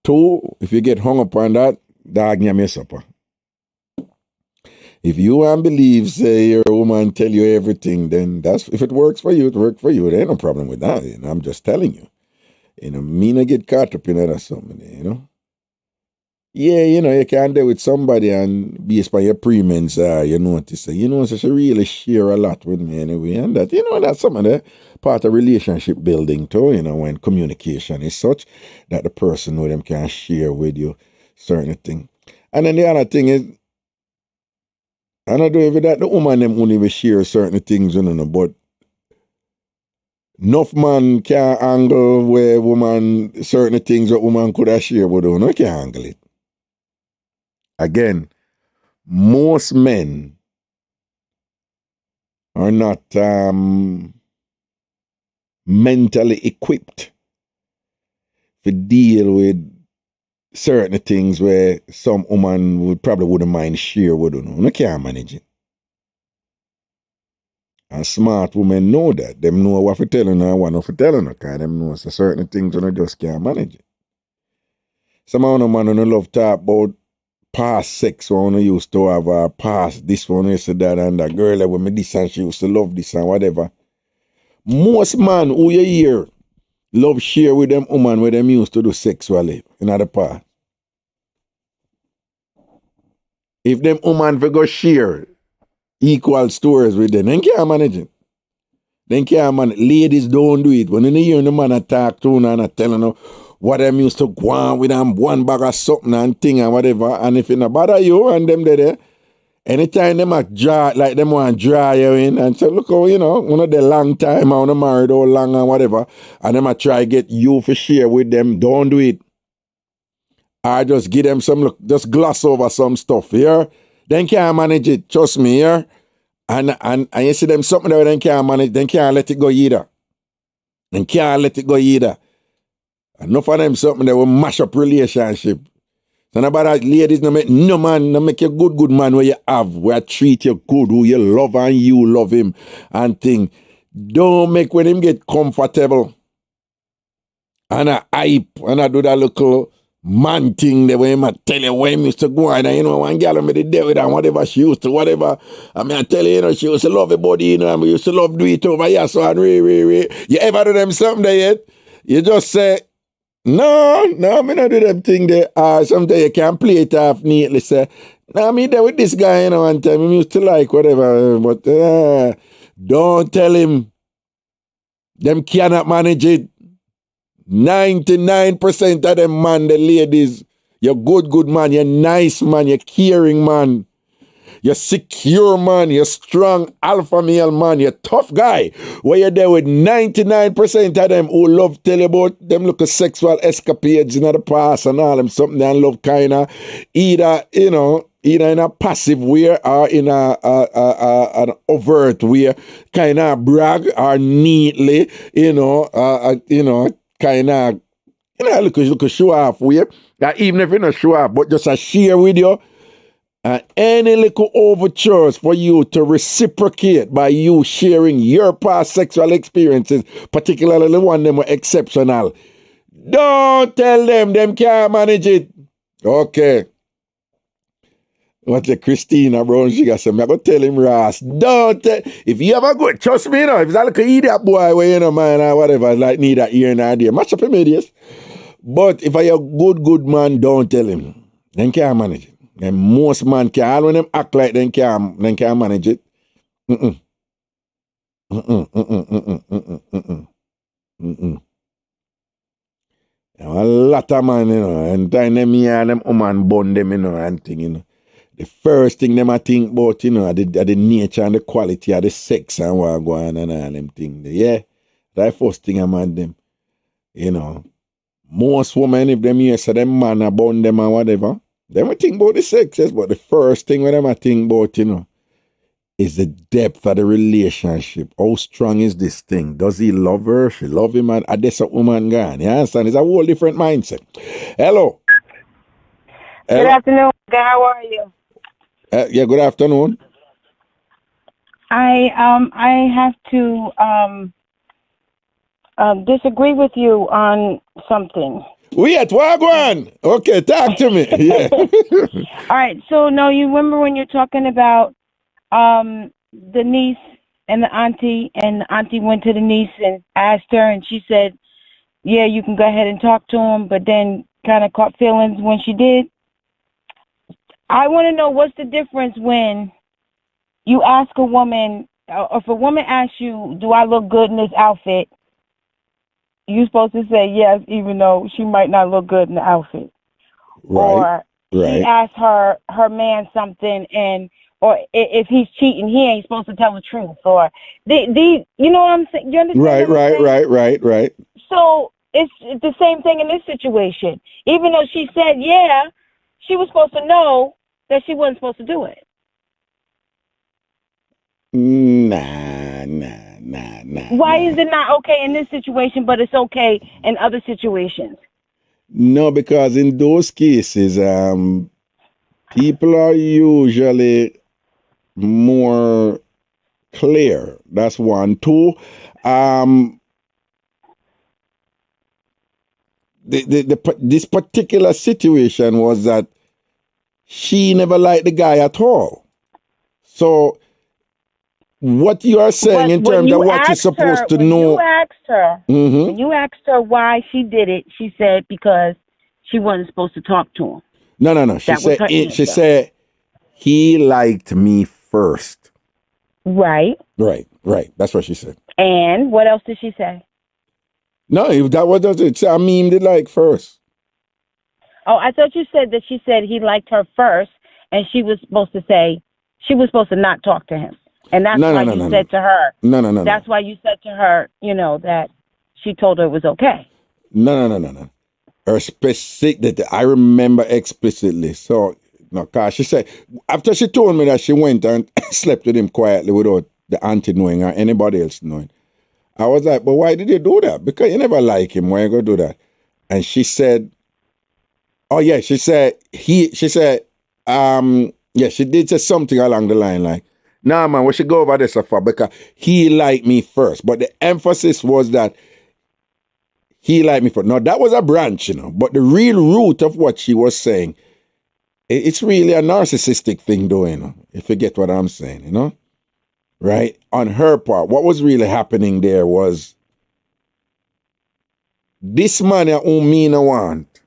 Two, if you get hung up on that, dog nyam your supper. If you believe, say, your woman tell you everything, then that's, if it works for you, it works for you. There ain't no problem with that. You know, I'm just telling you. You know, me not get caught up in that or something, you know. Yeah, you know, you can deal with somebody and based on your premense, you notice, you know, so she really share a lot with me anyway. And that, you know, that's some of the part of relationship building too, you know, when communication is such that the person with them can share with you certain thing. And then the other thing is, I don't know if that the woman them only will share certain things, you know, but enough man can angle where woman, certain things that woman could have shared with her, no can angle it. Again, most men are not mentally equipped to deal with certain things where some woman wouldn't mind share with you. No can't manage it. And smart women know that. Them know what to tell you and what not to tell you, because them know so certain things you just can't manage it. Some of the man who love talk about past sex when I used to have a past this one used to that and that girl that with me this and she used to love this and whatever. Most man who you hear love share with them woman where them used to do sexually in the past. If them woman for go share equal stories with them, then can't manage it. Then can't manage. Ladies don't do it. When you hear the man talk to you and telling you what them used to go on with them one bag of something and thing and whatever, and if it not bother you and them there, anytime them a draw, like them want to draw you in and say, look how, you know, one of the long time I want to married or long and whatever, and them a try get you for share with them, don't do it. I just give them some, look, just gloss over some stuff here. Then can't manage it, trust me here. And you see them something that they can't manage, then can't let it go either. Then can't let it go either. Enough of them something that will mash up relationship. So nobody, ladies, no make you good man where you have, where treat you good, who you love and you love him and thing. Don't make when him get comfortable and a hype and I do that little man thing the way I tell you where him used to go and you know one girl me did there with and whatever she used to whatever. I mean I tell you, you know, she used to love everybody, you know, and we used to love do it over here so and you ever do them something there yet? You just say no, me not do them thing there. Sometimes you can play it off neatly, say, no, me there with this guy, you know, one time, he used to like whatever, but don't tell him. Them cannot manage it. 99% of them man, the ladies, you're good man, you're nice man, you're caring man. You're secure man, you're strong alpha male man, you're tough guy. Where you're there with 99% of them who love tell you about them look at sexual escapades in the past and all them something they love kinda either, you know, either in a passive way or in an overt way, kinda brag or neatly, kinda look a show off way. Even if you not show off, but just a share with you. Any little overtures for you to reciprocate by you sharing your past sexual experiences, particularly the one them were exceptional. Don't tell them can't manage it. Okay. What the Christina Brown she got some, I go tell him Ross. Don't tell, if you ever go, trust me, you know, if it's like an idiot boy where you know man or whatever, like need that ear and idea, match up him ideas. But if I a good man, don't tell him. Then can't manage it. And most man can, when them act like they can't manage it. A lot of man, you know, and time them here and them woman bond them, you know, and thing, you know. the first thing them I think about, you know, are the nature and the quality of the sex and what go on and all them things. Yeah, that first thing I'm on them. You know, most women, if them hear say them man about them and whatever, they might think about the sex, yes, but the first thing when them I think about, you know, is the depth of the relationship. How strong is this thing? Does he love her? She love him? And that's a woman gone. You understand? It's a whole different mindset. Hello. Good afternoon. How are you? Yeah, good afternoon. I have to disagree with you on something. Wait, Wagwan. Okay, talk to me. Yeah. All right. So, no, you remember when you're talking about the niece and the auntie went to the niece and asked her, and she said, yeah, you can go ahead and talk to him, but then kind of caught feelings when she did. I want to know what's the difference when you ask a woman, or if a woman asks you, do I look good in this outfit? You're supposed to say yes, even though she might not look good in the outfit. Right. Or she asks her man something, or if he's cheating, he ain't supposed to tell the truth. Or you know what I'm saying? You understand? Right. So it's the same thing in this situation. Even though she said yeah, she was supposed to know that she wasn't supposed to do it. Nah. Why is it not okay in this situation, but it's okay in other situations? No, because in those cases, people are usually more clear. That's one. Two, this particular situation was that she never liked the guy at all. So what you are saying in terms of what you're supposed to know. When you asked her why she did it, she said because she wasn't supposed to talk to him. No. She said he liked me first. Right. That's what she said. And what else did she say? No, if that was it. I mean, they like first. Oh, I thought you said that she said he liked her first, and she was supposed to say she was supposed to not talk to him. And that's why you said to her. No. That's why you said to her, you know, that she told her it was okay. No. Her specific that I remember explicitly. So no, cause she said after she told me that she went and slept with him quietly without the auntie knowing or anybody else knowing. I was like, but why did you do that? Because you never like him. Why you gonna do that? And she said, oh yeah, she did say something along the line like, nah, man, we should go over this so far because he liked me first. But the emphasis was that he liked me first. Now, that was a branch, you know, but the real root of what she was saying, it's really a narcissistic thing, though, you know, if you get what I'm saying, you know? Right? On her part, what was really happening there was this man who me no want,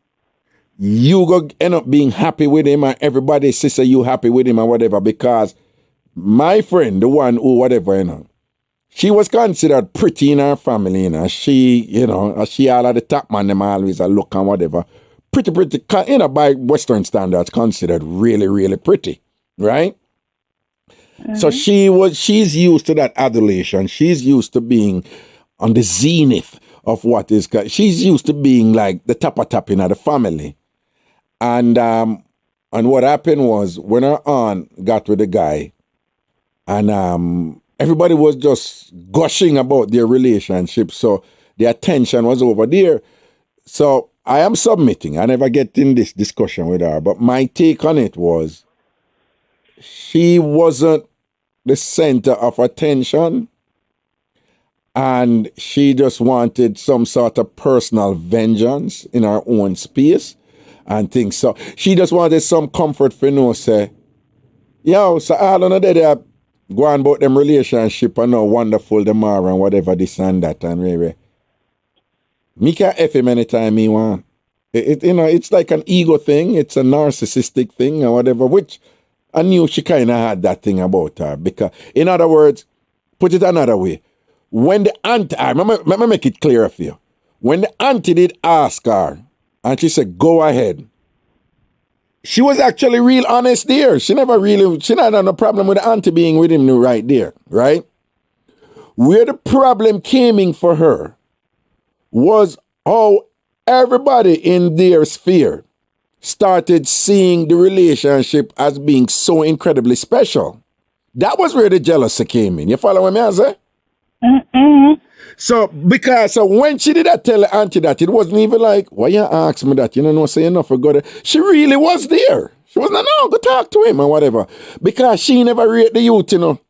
you go end up being happy with him and everybody says you happy with him or whatever because my friend, the one who whatever, you know, she was considered pretty in her family, you know. She, you know, she all of the top man, them always a look and whatever. Pretty, you know, by Western standards, considered really, really pretty, right? Mm-hmm. So she's used to that adulation. She's used to being on the zenith of what is, she's used to being like the top of the family. And what happened was when her aunt got with the guy, and everybody was just gushing about their relationship, so the attention was over there. So I am submitting. I never get in this discussion with her, but my take on it was she wasn't the center of attention, and she just wanted some sort of personal vengeance in her own space and things. So she just wanted some comfort for no say, yo, so all of that go on about them relationship and how wonderful them are and whatever this and that and really. Me can F him anytime me want. You know, it's like an ego thing. It's a narcissistic thing or whatever, which I knew she kind of had that thing about her. Because, in other words, put it another way. When the auntie, let me make it clear for you. When the auntie did ask her, and she said, go ahead, she was actually real honest there. She not had no problem with the auntie being with him right there, right? Where the problem came in for her was how everybody in their sphere started seeing the relationship as being so incredibly special. That was where the jealousy came in. You follow what I say? Mm-mm. So when she did that tell the auntie that, it wasn't even like, why you ask me that? You know, say enough for God. She really was there. She was no, go talk to him or whatever. Because she never rate the youth, you know.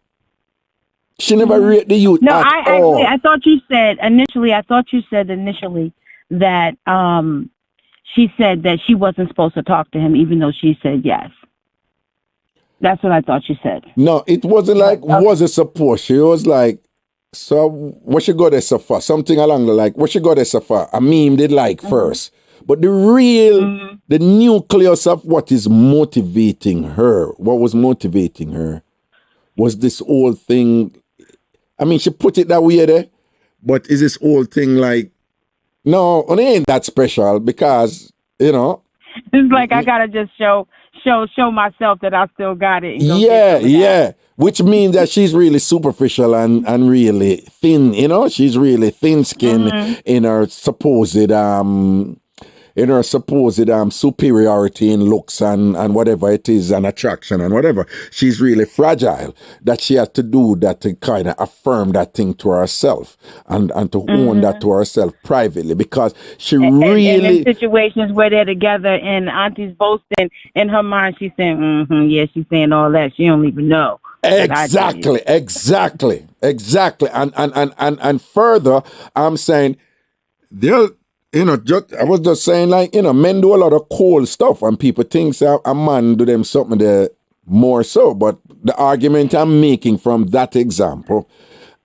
She never rate the youth No, at all. I thought you said initially that she said that she wasn't supposed to talk to him even though she said yes. That's what I thought you said. No, it wasn't like was it supposed. She was like, so what she got there so far? Something along the like, what she got there so far? A meme they like first. But the real, the nucleus of what is motivating her, what was motivating her, was this whole thing. I mean, she put it that way there, but is this whole thing like, no, it ain't that special because, you know. It's like I gotta just show myself that I still got it. And go Yeah. Which means that she's really superficial and really thin, you know. She's really thin-skinned in her supposed superiority in looks and whatever it is, and attraction and whatever. She's really fragile, that she had to do that to kind of affirm that thing to herself and to own that to herself privately, because she really... And in situations where they're together and Auntie's boasting, in her mind she's saying, yeah, she's saying all that. She don't even know. Exactly. And further, I'm saying, you know, I was just saying, like, you know, men do a lot of cool stuff and people think a man do them something there more so. But the argument I'm making from that example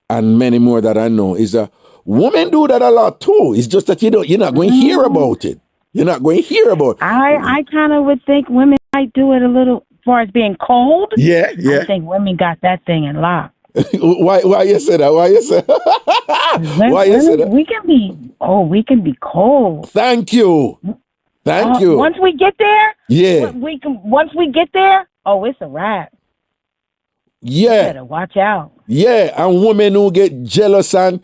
and many more that I know is that women do that a lot too. It's just that you're not going to hear about it. You're not going to hear about it. I kind of would think women might do it a little as far as being cold. Yeah. I think women got that thing in lock. Why you say that? Why you say that? We can be cold. Thank you. Once we get there, once we get there, it's a wrap. Yeah. You better watch out. Yeah, and women who get jealous, and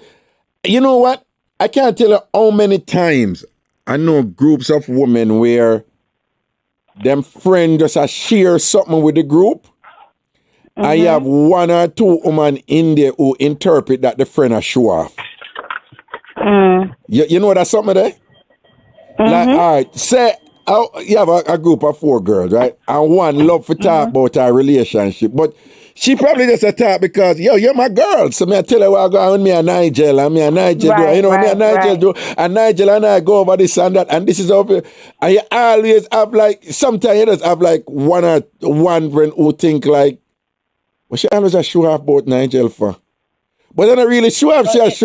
you know what? I can't tell you how many times I know groups of women where them friends just share something with the group. I have one or two women in there who interpret that the friend a show off. You know that's something there? Like, all right, say you have a group of 4 girls, right? And one love to talk about our relationship, but she probably just a talk because, you're my girl. So I tell her what I go on with me and Nigel, do. You know what me and Nigel do. And Nigel and I go over this and that, and this is over. And you always have like, sometimes you just have like one friend who think like, well, she always a show off about Nigel for. But then I really show off, you know. It's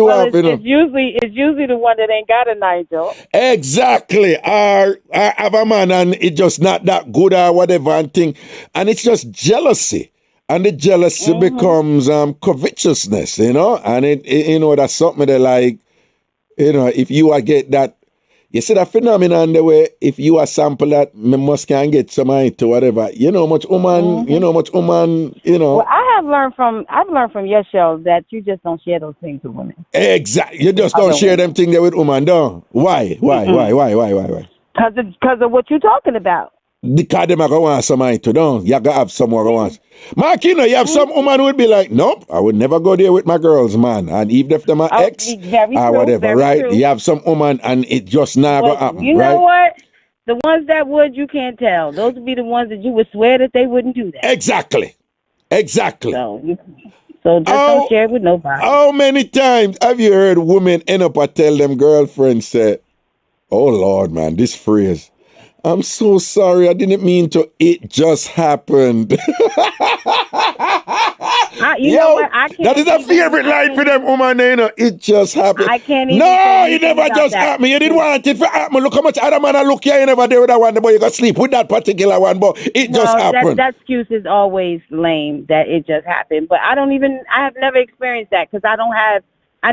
usually the one that ain't got a Nigel. Exactly. Or have a man and it's just not that good or whatever and thing. And it's just jealousy. And the jealousy becomes covetousness, you know. And it you know, that's something that like, you know, if you get that, you see that phenomenon the way if you are sample that, me must can get some to whatever. You know much woman, you know. Well, I've learned from your show that you just don't share those things with women. Exactly. You just don't share them things with women, don't. Why? Because of what you're talking about. Because them are going to want somebody to don't. You got to have someone who wants. Mark, you know, you have some woman who would be like, nope, I would never go there with my girls, man. And even if they're my ex or whatever, right? True. You have some woman and it just never happen, you know what? The ones that would, you can't tell. Those would be the ones that you would swear that they wouldn't do that. Exactly. So just don't share it with nobody. How many times have you heard women end up and tell them girlfriends, say, oh, Lord, man, this phrase, I'm so sorry. I didn't mean to. It just happened. You know what? I can't. That is a favorite line for them woman. You know, it just happened. I can't even. No, it never just happened. You didn't want it to happen. Look how much other man I look here. You never did with that one, but you got sleep with that particular one. But it just happened. That excuse is always lame. That it just happened. But I have never experienced that because I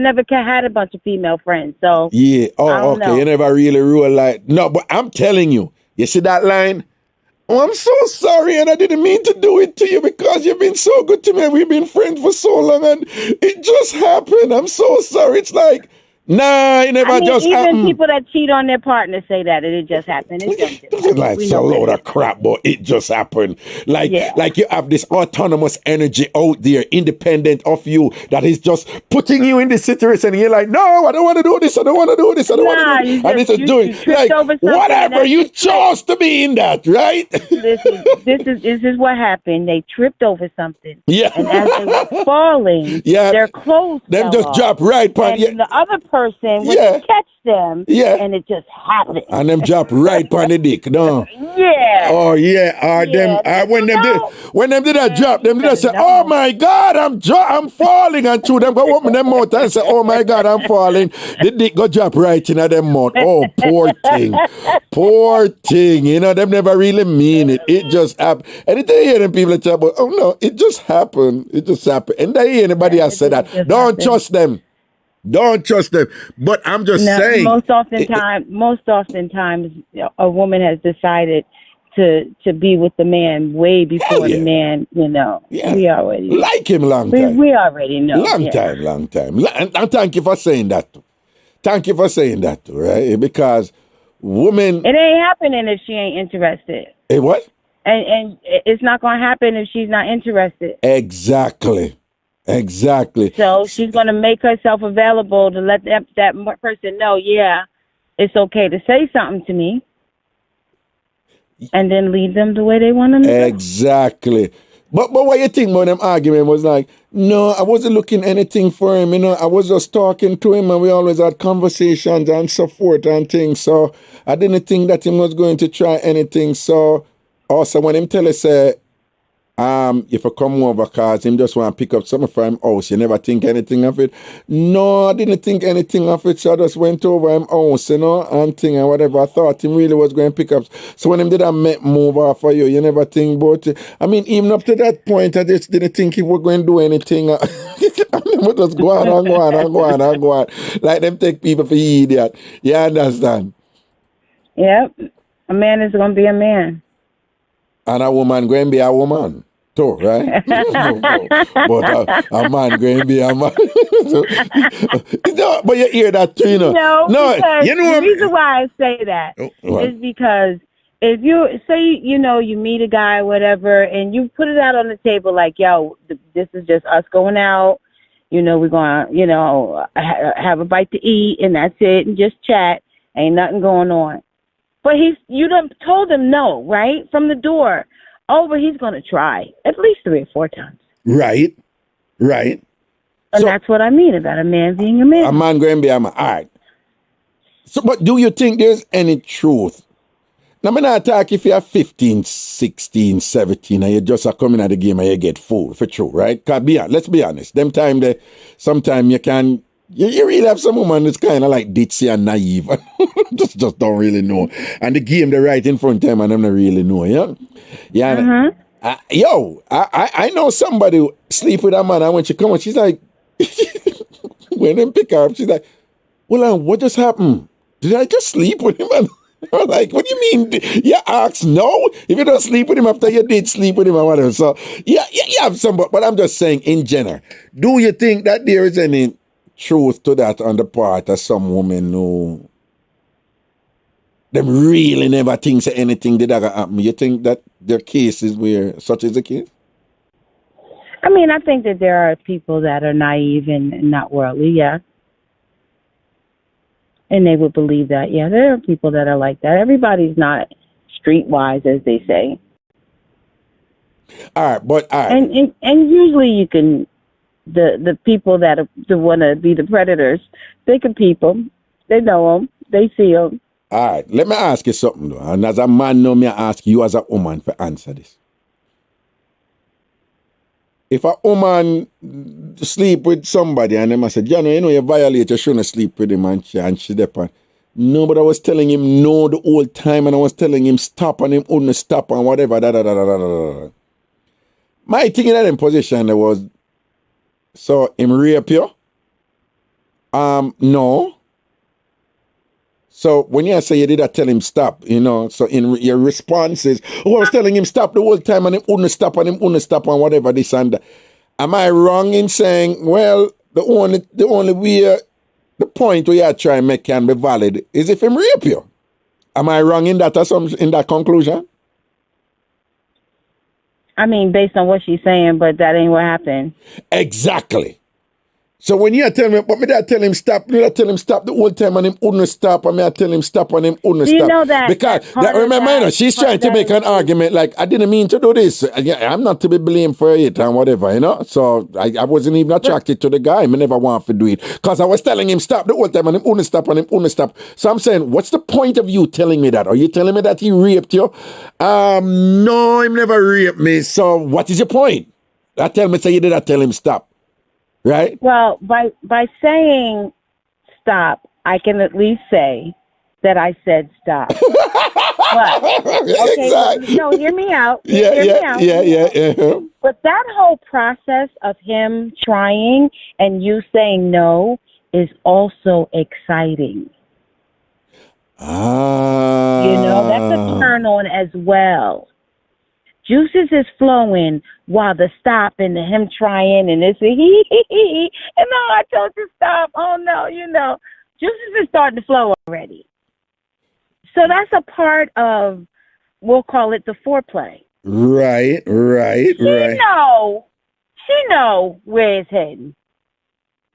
never had a bunch of female friends. So yeah. Oh, okay. Know. You never really rule like no. But I'm telling you. You see that line? Oh, I'm so sorry, and I didn't mean to do it to you because you've been so good to me. We've been friends for so long, and it just happened. I'm so sorry. It's like, nah, it never just even happened. people that cheat on their partner say that it just happened. It don't just happen. Like We a know load that. of crap, but it just happened. Like, Yeah. like you have this autonomous energy out there, independent of you, that is just putting you in this situation. And you're like, no, I don't want to do this. I don't want to do this. I don't want to do this. And it's just doing like whatever you chose to be in that, right? Listen, this is what happened. They tripped over something. Yeah. And as they were falling, Yeah. their clothes Them fell just off. drop right upon And the other person went to catch them. Yeah. And it just happened. And them drop right upon the dick, no? Yeah. Oh yeah. When them did that drop, them did that say, oh my God, I'm falling, and through them go open them mouth and say, oh my God, I'm falling. The dick go drop right in them mouth. Oh, poor thing. You know, them never really mean it. It just happened. And if they hear them people talk about, oh no, it just happened. And they hear anybody else say that. Don't trust them. Don't trust them. But I'm just saying. Most oftentimes, a woman has decided to be with the man way before the man, you know. Yeah. We already like him long time. We already know. Long time. And thank you for saying that too. Right? Because women. It ain't happening if she ain't interested. Hey, what? And it's not going to happen if she's not interested. Exactly. So she's going to make herself available to let that person know, yeah, it's okay to say something to me. And then lead them the way they want them to go. Exactly. But what you think about them argument was like, no, I wasn't looking anything for him, you know, I was just talking to him and we always had conversations and so forth and things. So I didn't think that he was going to try anything. So also when him tell us, if I come over cause him just want to pick up something from him house, you never think anything of it? No, I didn't think anything of it, so I just went over him house, you know, and thing and whatever. I thought him really was going to pick up. So when him did a move off for you, you never think about it. I mean, even up to that point, I just didn't think he was going to do anything. I mean, we just go on. Like them take people for idiot. You understand? Yep. A man is going to be a man. And a woman going to be a woman too, right? But a man going to be a man. No, but you hear that too, you know. No, you know, the reason why I say that is because if you say, you know, you meet a guy or whatever, and you put it out on the table like, yo, this is just us going out, you know, we're going to, you know, have a bite to eat, and that's it, and just chat, ain't nothing going on. But you done told him no, right? From the door. Oh, but he's going to try at least 3 or 4 times. Right. And so, that's what I mean about a man being a man. A man going to be a man. All right. So, but do you think there's any truth? Now, I'm not talking if you're 15, 16, 17, and you just are coming at the game and you get fooled, for true, right? Because let's be honest. Sometimes you can... You really have some woman that's kind of like ditzy and naive. just don't really know. And the game they're right in front of them and them don't really know, yeah? Yeah. I know somebody who sleep with a man and when she come out, she's like, when they pick her up, she's like, well, what just happened? Did I just sleep with him? And I was like, what do you mean? You ask no? If you don't sleep with him after you did sleep with him or whatever. So, yeah, you have some, but I'm just saying in general, do you think that there is any truth to that on the part of some women who them really never think anything did ever happen? You think that there are cases where such is the case? I mean, I think that there are people that are naive and not worldly, yeah. And they would believe that, yeah. There are people that are like that. Everybody's not streetwise, as they say. All right. And usually you can... The people that want to be the predators, they can peep them. They know them. They see them. All right. Let me ask you something, though. And as a man, now me ask you as a woman to answer this. If a woman sleep with somebody and them say, John, you know you violate, you shouldn't sleep with him and she depend. No, but I was telling him no the whole time and I was telling him stop and him wouldn't stop and whatever. My thing in that position was, so him rape you? No. So when you say you did tell him stop, so in your responses, I was telling him stop the whole time and him wouldn't stop and whatever this and that. Am I wrong in saying, well, the only way, the point where you try and make can be valid is if him rape you? Am I wrong in that in that conclusion? I mean, based on what she's saying, but that ain't what happened. Exactly. So when you tell me, but me that tell him stop the whole time and him wouldn't stop, and me I tell him stop and him wouldn't stop. You know that? Because remember, she's trying to make an argument like, I didn't mean to do this. I'm not to be blamed for it and whatever, So I wasn't even attracted to the guy. I never want to do it. Because I was telling him stop the whole time and him wouldn't stop and him wouldn't stop. So I'm saying, what's the point of you telling me that? Are you telling me that he raped you? No, he never raped me. So what is your point? That tell me, say you did not tell him stop. Right? Well, by saying stop, I can at least say that I said stop. But, okay, exactly. No, hear me out. Yeah. But that whole process of him trying and you saying no is also exciting. That's a turn on as well. Juices is flowing while the stop and the him trying and it's and no, I told you stop. Oh no, juices is starting to flow already. So that's a part of, we'll call it the foreplay. Right. She know where it's heading.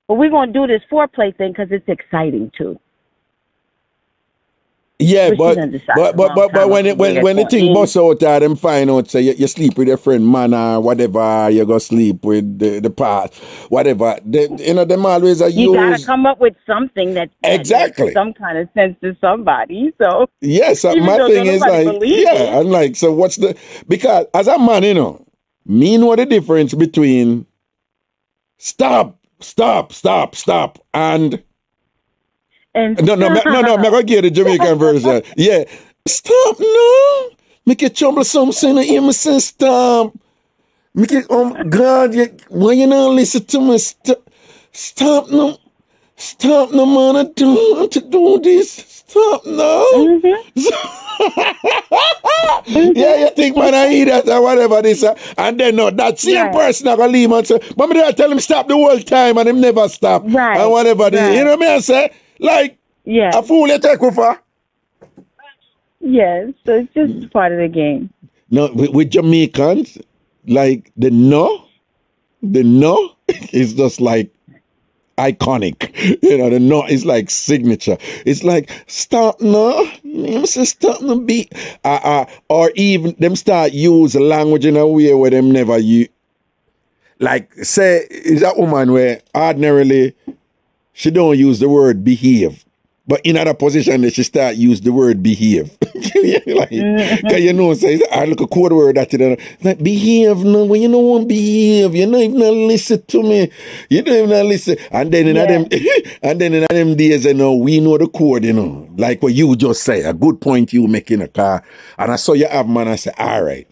But we're gonna do this foreplay thing because it's exciting too. Yeah, but when the thing bust out there, them find out, say you sleep with your friend man or whatever, you go sleep with the past, whatever. Them always are you gotta come up with something that exactly makes some kind of sense to somebody. So yes, my thing is like I'm like, so what's because as a man, me know the difference between stop and no, I'm gonna get the Jamaican version. Yeah. Stop, no. Make it troublesome, say no, you must say stop. Make it, God, why you not listen to me? Stop, no. Stop, no, man, I don't want to do this. Stop, no. Yeah, you think, man, I hear that or whatever this, and then, no, that same person I gonna leave and say, but me tell him stop the whole time and him never stop. Right. And whatever this, you know what I say? Like, a fool you take over. Yes, so it's just part of the game. No, with Jamaicans, like the no is just like iconic. The no is like signature. It's like stop no. You say stop no beat. Or even them start use language in a way where them never use. Like say is that woman where ordinarily she don't use the word behave, but in other position she start use the word behave. Like, cause say I look a code word that like behave no, when you don't want behave, you don't even listen to me. You don't even listen. And then in them days, we know the code, like what you just say, a good point you make in a car. And I saw you have man, I say, all right.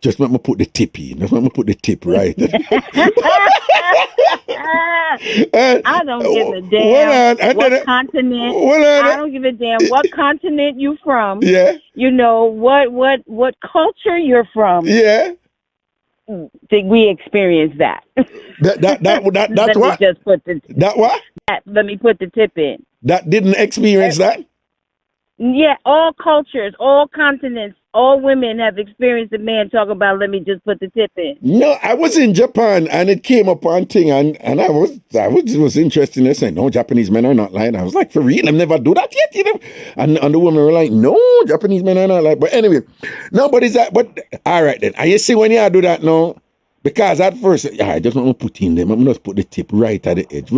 Just let me put the tip in. Just let me put the tip right. I don't give a damn what continent. I don't give a damn what continent you from. Yeah. What culture you're from. Yeah. Did we experience that? That's what? Just put the that what? Let me put the tip in. That didn't experience that? Yeah, all cultures, all continents, all women have experienced a man talk about, let me just put the tip in. No, I was in Japan and it came up on thing and I was interested in it saying, no, Japanese men are not lying. I was like, for real, I've never do that yet, And the women were like, no, Japanese men are not lying. But anyway, all right then. And you see when you do that now, because at first, I just want to put in them. I'm just put the tip right at the edge.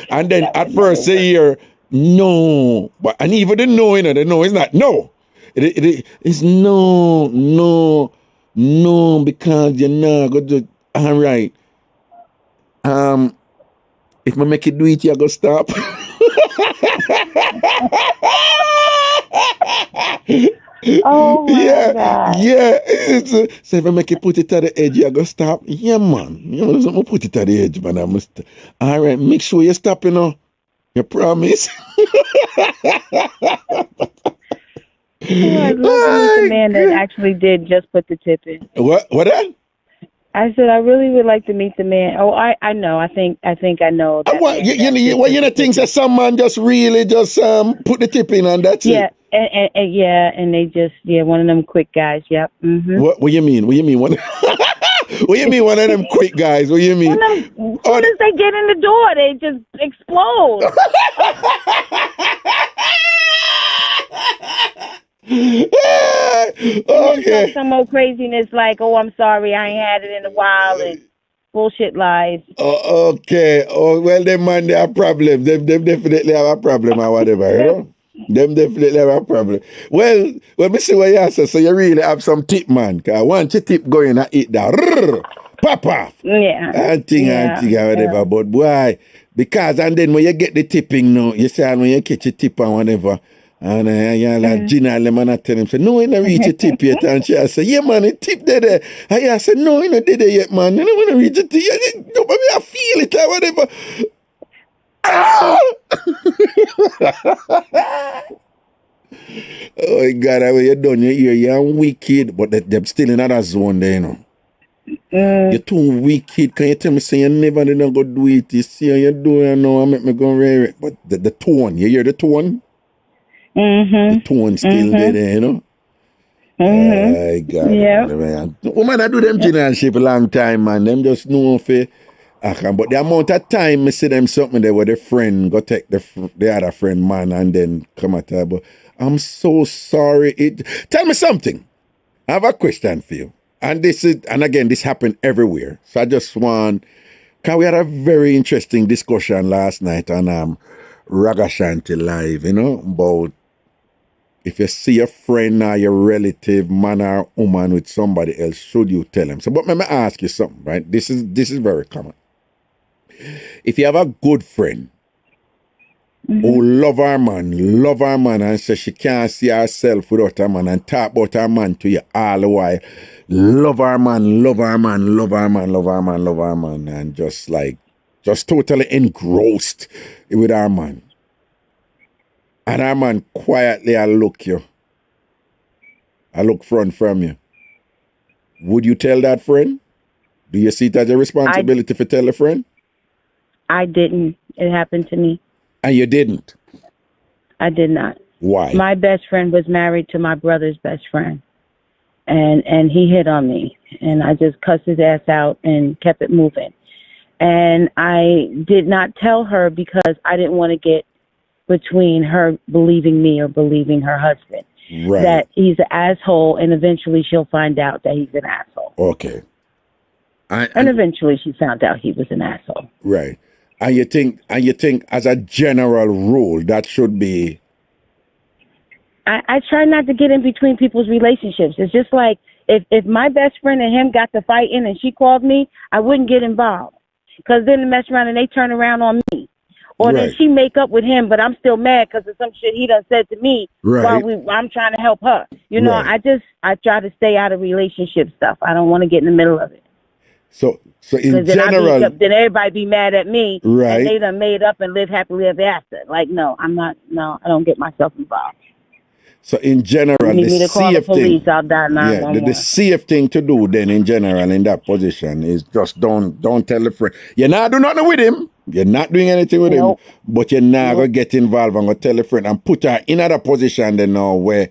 And then at first, say here, no. And even the no, the no is not no. It's no, because you're not going to do all right. If I make it do it, you're going to stop. Oh my God. Yeah. So if I make it put it at the edge, you're going to stop. Yeah, man. I'm going to put it at the edge, man. All right, make sure you stop, You promise? Oh, I'd love to meet the man that actually did just put the tip in. What that? I said I really would like to meet the man. Oh, I know. I think I know. That What man you know things that some man just really just put the tip in and that's yeah, it. and they just one of them quick guys. Yep. Mm-hmm. What you mean? What you mean? What you mean one of them quick guys? What you mean? As soon as they get in the door, they just explode. Okay. Some more craziness like, oh, I'm sorry, I ain't had it in a while, and bullshit lies. Okay. Oh, well, them man, they have problem. Them definitely have a problem or whatever, you know? Them definitely have a problem. Well, let me see what you say. So you really have some tip, man. Because once you tip going and eat that, pop off. Yeah. And whatever. But boy, because, and then when you get the tipping now, you say when you catch a tip and whatever, and you're like, Gina, and the man I tell him, say, no, you don't reach a tip yet. And she say, yeah, man, the tip there. And I say, no, you don't did it yet, man. You don't want to reach a tip. No, but I feel it or whatever. Oh my God, when you're done, you're wicked, but they're still in another zone there, you know. You're too wicked. Can you tell me, say you never did not go do it? You see how you do it now, I make me go rare it. But the tone, you hear the tone? The tone still there, you know? I got it, man. Woman, I do them generalship a long time, man. Them just know if but the amount of time I see them something there where the friend go take the other friend, man, and then come at her. But I'm so sorry. Tell me something. I have a question for you. And again, this happened everywhere. So I just want, because we had a very interesting discussion last night on Ragashanti Live, you know, about if you see a friend or your relative, man or woman with somebody else, should you tell them? So, but let me ask you something, right? This is very common. If you have a good friend who love her man, and say she can't see herself without her man, and talk about her man to you all the while, love her man, and just totally engrossed with her man. And her man quietly look front from you. Would you tell that friend? Do you see it as a responsibility to tell a friend? I didn't. It happened to me. And you didn't? I did not. Why? My best friend was married to my brother's best friend. And he hit on me. And I just cussed his ass out and kept it moving. And I did not tell her because I didn't want to get between her believing me or believing her husband. Right. That he's an asshole, and eventually she'll find out that he's an asshole. Okay. And eventually she found out he was an asshole. Right. And you think as a general rule that should be? I try not to get in between people's relationships. It's just like if my best friend and him got to fighting and she called me, I wouldn't get involved. Because then they mess around and they turn around on me. Or then she make up with him, but I'm still mad because of some shit he done said to me while I'm trying to help her. You know, I try to stay out of relationship stuff. I don't want to get in the middle of it. So in general, then everybody be mad at me. Right. And they done made up and live happily ever after. Like, no, I don't get myself involved. So in general, you need me to call the police, I'll die now. The safe thing to do then in general in that position is just don't tell the friend. You're not doing nothing with him. You're not doing anything with him. But you're not going to get involved and go tell a friend and put her in another position then now where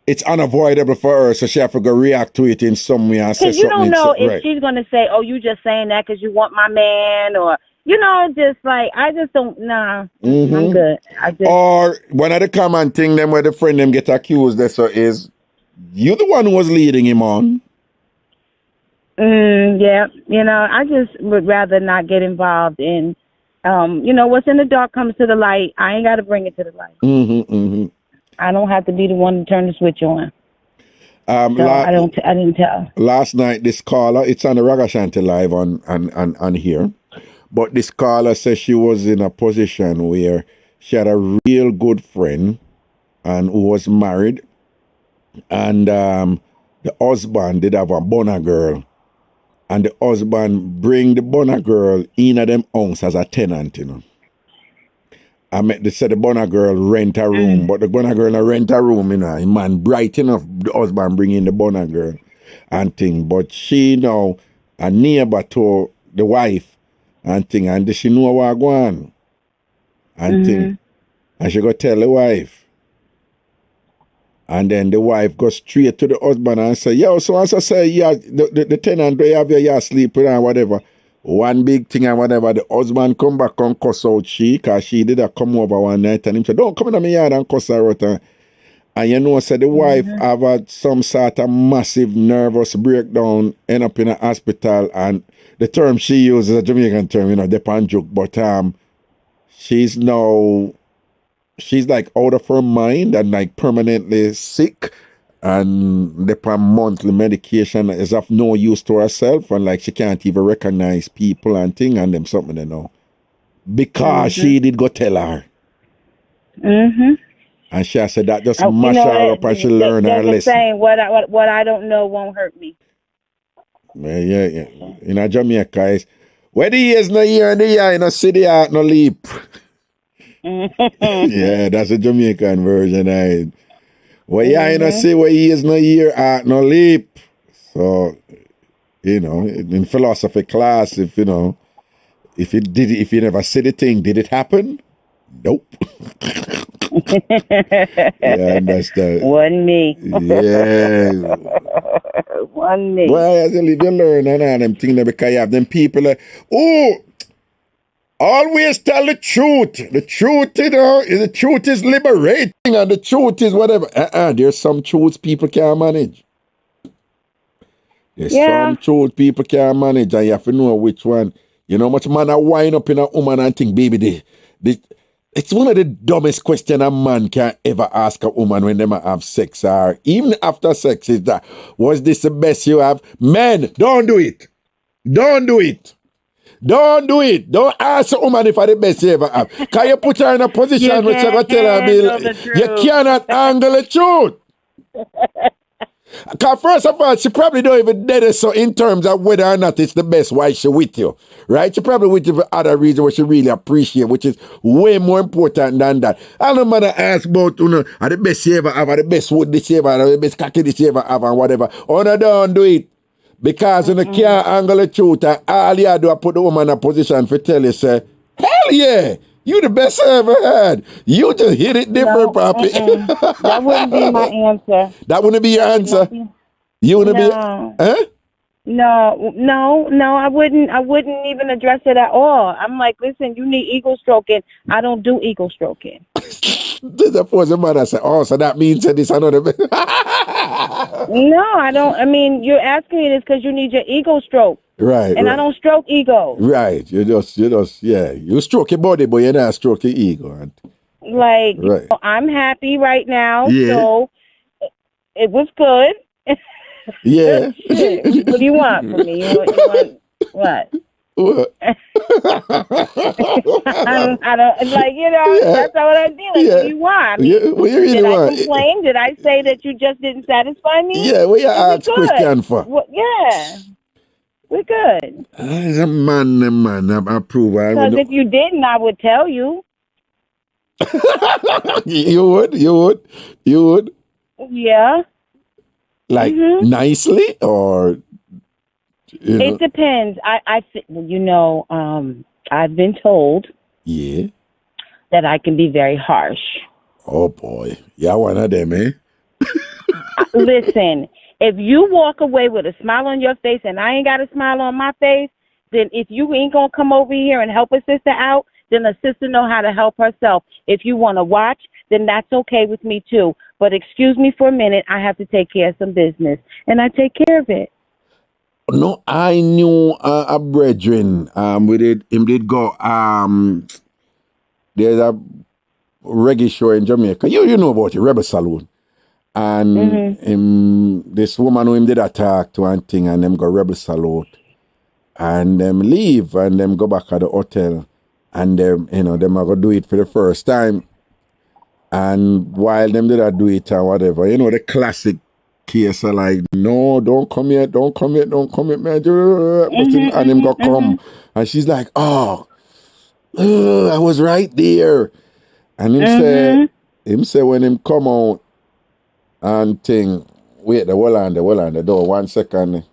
it's unavoidable for her, so she have to go react to it in some way and say something. Because you don't know if she's going to say, oh, you just saying that because you want my man, or, you know, just like, I just don't, I'm good. Or one of the common thing them where the friend them get accused so is, you the one who was leading him on. Yeah, you know, I just would rather not get involved in, you know, what's in the dark comes to the light. I ain't got to bring it to the light. I don't have to be the one to turn the switch on. I didn't tell. Last night, this caller, it's on the Ragashanti Live on here, but this caller says she was in a position where she had a real good friend and who was married, and the husband did have a bonner girl, and the husband bring the bonner girl in at them house as a tenant, you know. I met the Bonner girl rent a room, but the Bonner girl rent a room, you know. A man bright enough, the husband bring in the Bonner girl and thing. But she now a neighbor to the wife and thing, and she know what go on and thing. And she go tell the wife. And then the wife goes straight to the husband and say, yo, so as I say, yeah, the tenant they have your sleeping and whatever. One big thing and whatever, the husband come back and cuss out she, because she did a come over one night and him said, don't come in my yard and cuss her out. And you know, said the wife have had some sort of massive nervous breakdown, end up in a hospital, and the term she uses is a Jamaican term, you know, depend joke, but she's like out of her mind and like permanently sick. And the monthly medication is of no use to herself, and like she can't even recognize people and thing and them something they know. Because she did go tell her. And she said that just mash her up and she learned her lesson. Saying what I don't know won't hurt me. Yeah. In Jamaica is where the years no year and the year in a city heart no leap. Yeah, that's a Jamaican version. Well, yeah, you know, say where he is no year, no leap. So, you know, in philosophy class, if you know, if you never said the thing, did it happen? Nope. Yeah, that's the. Wasn't me. Yeah. Wasn't me. Well, as you live, you learn and them things because you have them people like, always tell the truth. The truth, you know, the truth is liberating and the truth is whatever. There's some truths people can't manage. There's some truth people can't manage and you have to know which one. You know much man a wind up in a woman and think, baby, it's one of the dumbest questions a man can ever ask a woman when they have sex or even after sex is that, was this the best you have? Men, don't do it. Don't do it. Don't do it. Don't ask a woman if I the best you ever have. Can you put her in a position where you tell her, you cannot handle the truth. Because first of all, she probably don't even did it so in terms of whether or not it's the best why she with you. Right? She probably with you for other reasons what she really appreciate, which is way more important than that. I don't matter ask about, you know, are the best you ever have, are the best wood this you ever have, are the best cocky this you ever have, and whatever. Oh, no, don't do it. Because you can't handle the truth, and all you do is put the woman in a position for tell you, say, hell yeah, you the best I ever had. You just hit it different, Papi. That wouldn't be my answer. That wouldn't be your answer? You wouldn't be, huh? No, I wouldn't even address it at all. I'm like, listen, you need ego stroking. I don't do ego stroking. Suppose the mother say, oh, so that means that this another. No, I don't. I mean, you're asking me this because you need your ego stroke. Right. And I don't stroke ego. Right. You just, yeah. You stroke your body, but you're not stroke your ego. Like, right. You know, I'm happy right now. Yeah. So it was good. Yeah. What do you want from me? You want what? What? I don't like, you know, that's not what I'm dealing with. What do you want? What you really did want? I complain? Did I say that you just didn't satisfy me? Yeah, what you ask question for? Well, yeah. We're good. He's a man, I approve. Because if you didn't, I would tell you. You would? Yeah. Like, nicely, or... You know. It depends. I've been told that I can be very harsh. Oh, boy. Yeah, one of them, eh? Listen, if you walk away with a smile on your face and I ain't got a smile on my face, then if you ain't going to come over here and help a sister out, then a sister know how to help herself. If you want to watch, then that's okay with me too. But excuse me for a minute, I have to take care of some business. And I take care of it. No, I knew a brethren. Him did go. There's a reggae show in Jamaica. You know about it, Rebel Saloon. And this woman who him did attack to one thing, and them go Rebel Salute, and them leave, and them go back at the hotel, and them are gonna do it for the first time. And while them did do it or whatever, the classic case are like, no, don't come here, man. And him go come. And she's like, I was right there. And him say when him come out and thing, wait, hold on the door 1 second.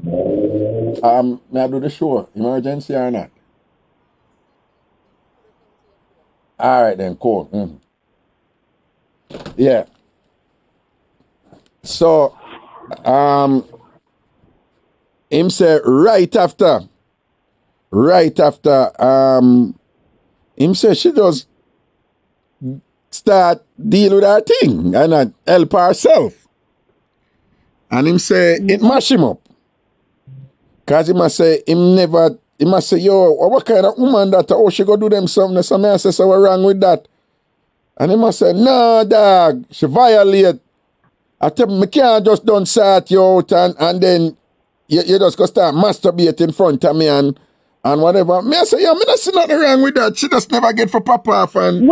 May I do the show? Emergency or not? All right then, cool. Yeah. So, him say right after, him say she just start deal with her thing and not help herself. And him say it mash him up. Cause he must say yo, what kind of woman that she go do them something? So I say, so what wrong with that? And he must say, no, dog, she violate. I tell me can't just don't sort you out and then you just go start masturbate in front of me and whatever. Me I say, yeah, me not see nothing wrong with that. She just never get for pop off and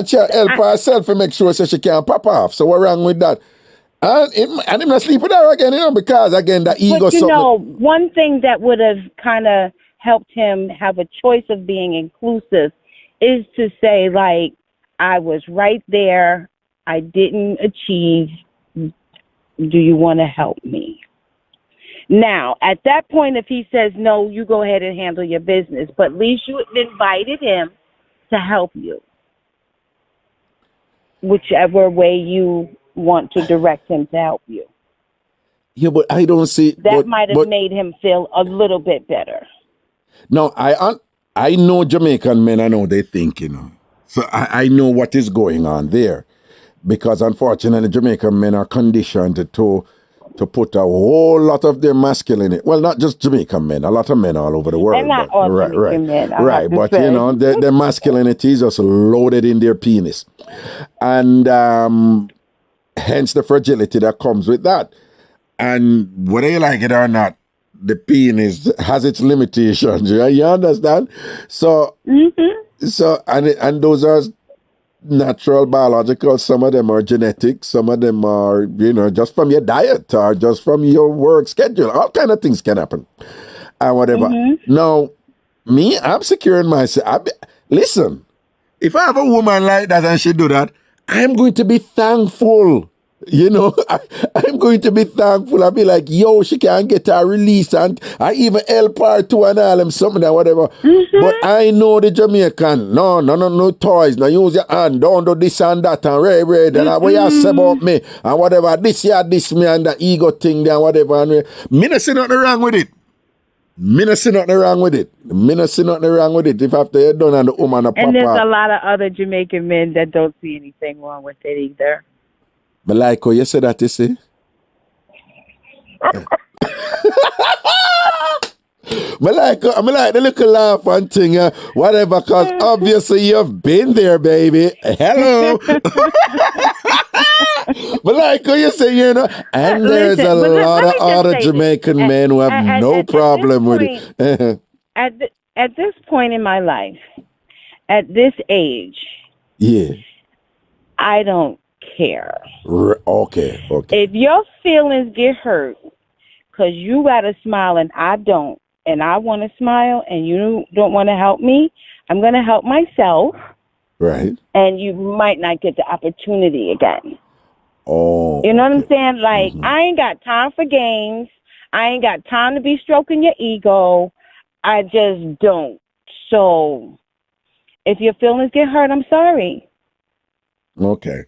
she help herself to make sure so she can't pop off. So what wrong with that? And him not sleep with her again, because again the ego. But one thing that would have kind of helped him have a choice of being inclusive is to say, like, I was right there, I didn't achieve. Do you want to help me? Now, at that point, if he says no, you go ahead and handle your business. But at least you invited him to help you, whichever way you want to direct him to help you. Yeah, but I don't see that might have made him feel a little bit better. No, I know Jamaican men. I know they think, so I know what is going on there, because unfortunately Jamaican men are conditioned to put a whole lot of their masculinity. Well, not just Jamaican men, a lot of men all over the world. And not all Jamaican men. Right, but their masculinity is just loaded in their penis, and hence the fragility that comes with that. And whether you like it or not, the penis has its limitations. You understand? So, and those are natural, biological. Some of them are genetic. Some of them are, just from your diet or just from your work schedule. All kind of things can happen, and whatever. Now, me, I'm securing myself. Listen, if I have a woman like that and she do that, I'm going to be thankful. I'm going to be thankful. I'll be like, yo, she can't get her release, and I even help her to and all them something and whatever. But I know the Jamaican. No toys. Now use your hand. Don't do this and that and red and what you say about me and whatever. This me and the ego thing there and whatever. And me not see nothing wrong with it. If after you're done and the woman a pop. And there's a lot of other Jamaican men that don't see anything wrong with it either. But like how you say that, you see? I like the little laugh and thing, whatever, because obviously you've been there, baby. Hello. But like how you say, and there's a lot of other Jamaican men who have no problem with it. At this point in my life, at this age, I don't care. Okay. If your feelings get hurt because you got to smile and I don't, and I want to smile and you don't want to help me, I'm going to help myself. Right. And you might not get the opportunity again. Oh. You know what I'm saying? Like, I ain't got time for games. I ain't got time to be stroking your ego. I just don't. So if your feelings get hurt, I'm sorry. Okay.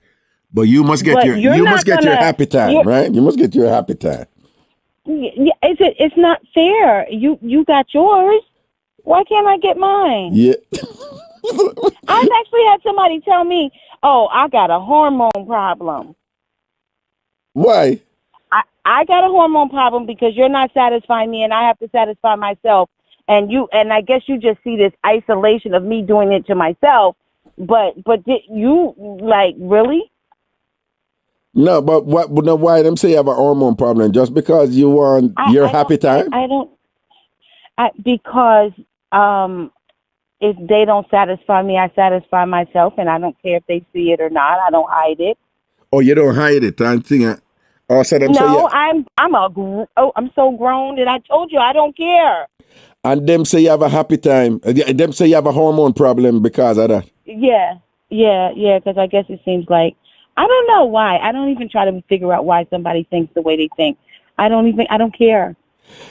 But you must get your happy time, right? You must get your happy time. Yeah, it's not fair. You got yours. Why can't I get mine? Yeah. I've actually had somebody tell me, "Oh, I got a hormone problem." Why? I got a hormone problem because you're not satisfying me, and I have to satisfy myself. And I guess you just see this isolation of me doing it to myself. But you like really? No, but why them say you have a hormone problem? Just because you want your happy time? Because if they don't satisfy me, I satisfy myself, and I don't care if they see it or not. I don't hide it. Oh, you don't hide it? I'm thinking. I'm so grown that I told you I don't care. And them say you have a happy time. Them say you have a hormone problem because of that. Yeah, because I guess it seems like, I don't know why. I don't even try to figure out why somebody thinks the way they think. I don't care.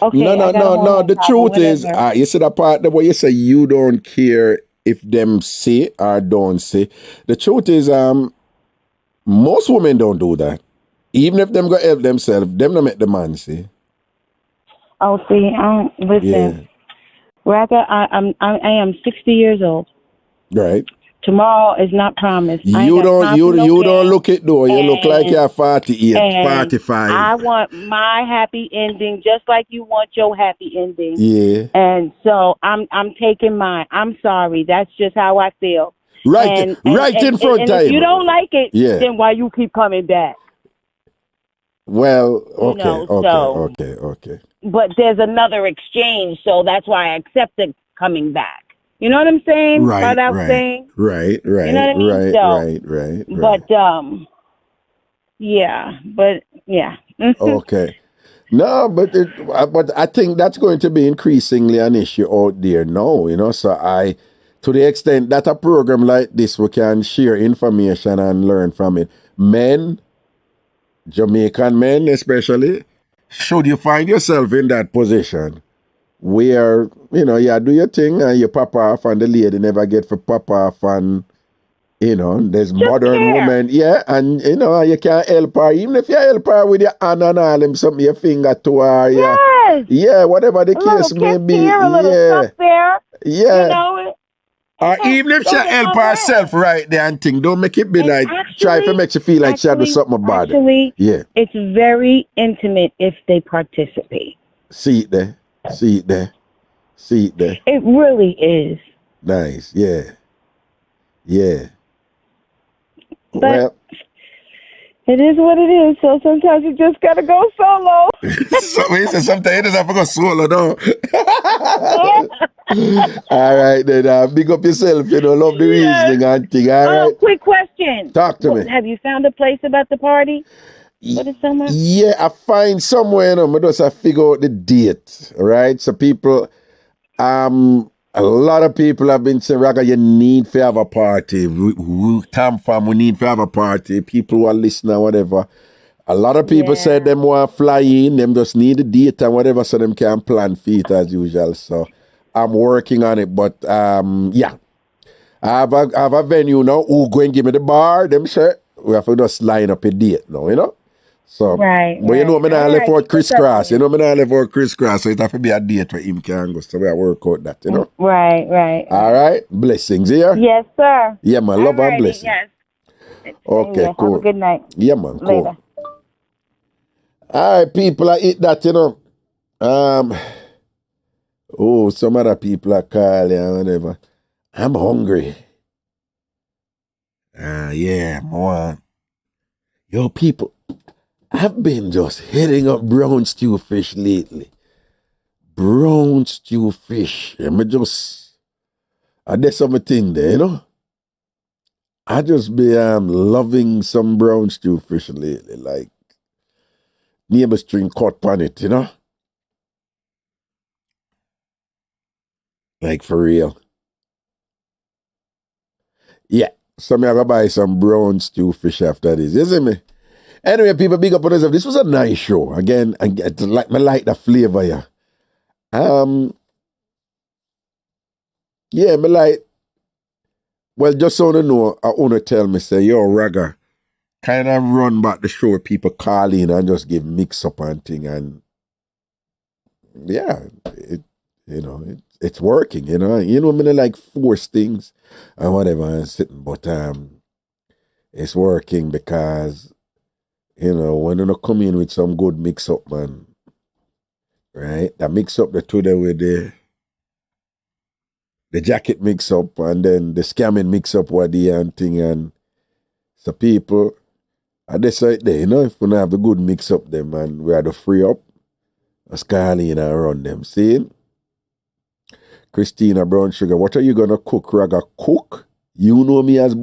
Okay, No. The truth is, you see that part where you say you don't care if them say or don't say. The truth is, most women don't do that. Even if them go help themselves, them don't make the man see. Oh, see, listen, Raga, I am 60 years old. Right. Tomorrow is not promised. You don't look it though. You look like you're 48, 45. I want my happy ending just like you want your happy ending. Yeah. And so I'm taking mine. I'm sorry. That's just how I feel. Right in front of you. If you don't like it, then why you keep coming back? Well, okay. But there's another exchange, so that's why I accepted coming back. You know what I'm saying? Right. You know what I mean? Right. But yeah. Okay. No, but I think that's going to be increasingly an issue out there now, you know. So to the extent that a program like this, we can share information and learn from it. Men, Jamaican men especially, should you find yourself in that position where, you know, you do your thing and you pop off and the lady never get for pop off and, you know, there's just modern women, and, you know, you can't help her. Even if you help her with your hand and all them, something, your finger to her, whatever the case may be. Here, a little stuff there. Yeah. You know, or even if she help herself right there and thing, don't make it be like, try to make you feel like she had to do something about it. Yeah. It's very intimate if they participate. See it there. It really is. Nice, yeah. But it is what it is, so sometimes you just gotta go solo. Sometimes you just have to go solo, though. All right, then big up yourself, you know, love the reasoning and thing, all right? Quick question. Talk to me. Have you found a place about the party? For the summer? Yeah, I find somewhere, you know, I just figure out the date, right? So people, a lot of people have been saying, Raga, you need to have a party. TamFam, we need to have a party. People who are listening or whatever. A lot of people said them want to fly in, them just need a date and whatever so them can plan for it as usual. So I'm working on it, but I have a venue now who go and give me the bar, them say, we have to just line up a date now, you know? So, but you know, I'm not left out crisscross. So it have to be a date where him can go. So we work out that, you know? Right. All right. Blessings here. Yes, sir. Yeah, man. Love and blessings. Yes. Okay, cool. Have a good night. Yeah, man. Cool. Later. All right, people, I eat that, you know. Some other people are calling and whatever. I'm hungry. More. Yo, people. I've been just hitting up brown stew fish lately. Brown stew fish. There's something there, you know? I just be loving some brown stew fish lately. Like, neighbor string cut on it, you know? Like, for real. Yeah. So I'm going to buy some brown stew fish after this. You see me? Anyway, people, big up on yourself. This was a nice show. Again, I like the flavor, yeah. Me like, well, just so you know, I want to tell me, say, yo, Raga, kind of run back the show where people call in and just give Mixup and thing. And yeah, it's working, you know. You know, I mean, like force things and whatever and sitting, but it's working because, you know, when you come in with some good mix-up, man, right? That mix-up the two there with the jacket mix-up and then the scamming mix-up what the and thing, and so people, I decide there, you know, if we don't have the good mix-up them and we have to free up, let's call in and run them. See? Christina Brown Sugar, what are you gonna cook, Raga? Cook? You know me as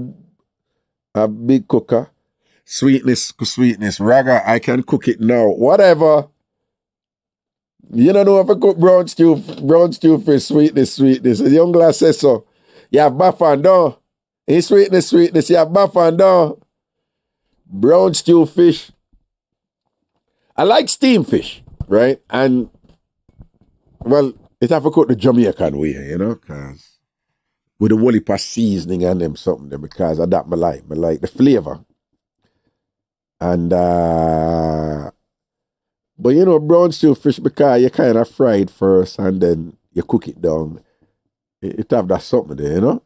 a big cooker. Sweetness, Raga, I can cook it now. Whatever. You don't know if I cook brown stew fish, sweetness. The young glass says so. You have buff and down. In sweetness, you have buff and down. Brown stew fish. I like steamed fish, right? And, well, it have to cook the Jamaican way, you know, because with the woolly pass seasoning and them something there, because of that I like. I like the flavor. And, but you know, brown stew fish, because you kind of fry it first and then you cook it down. It have that something there, you know?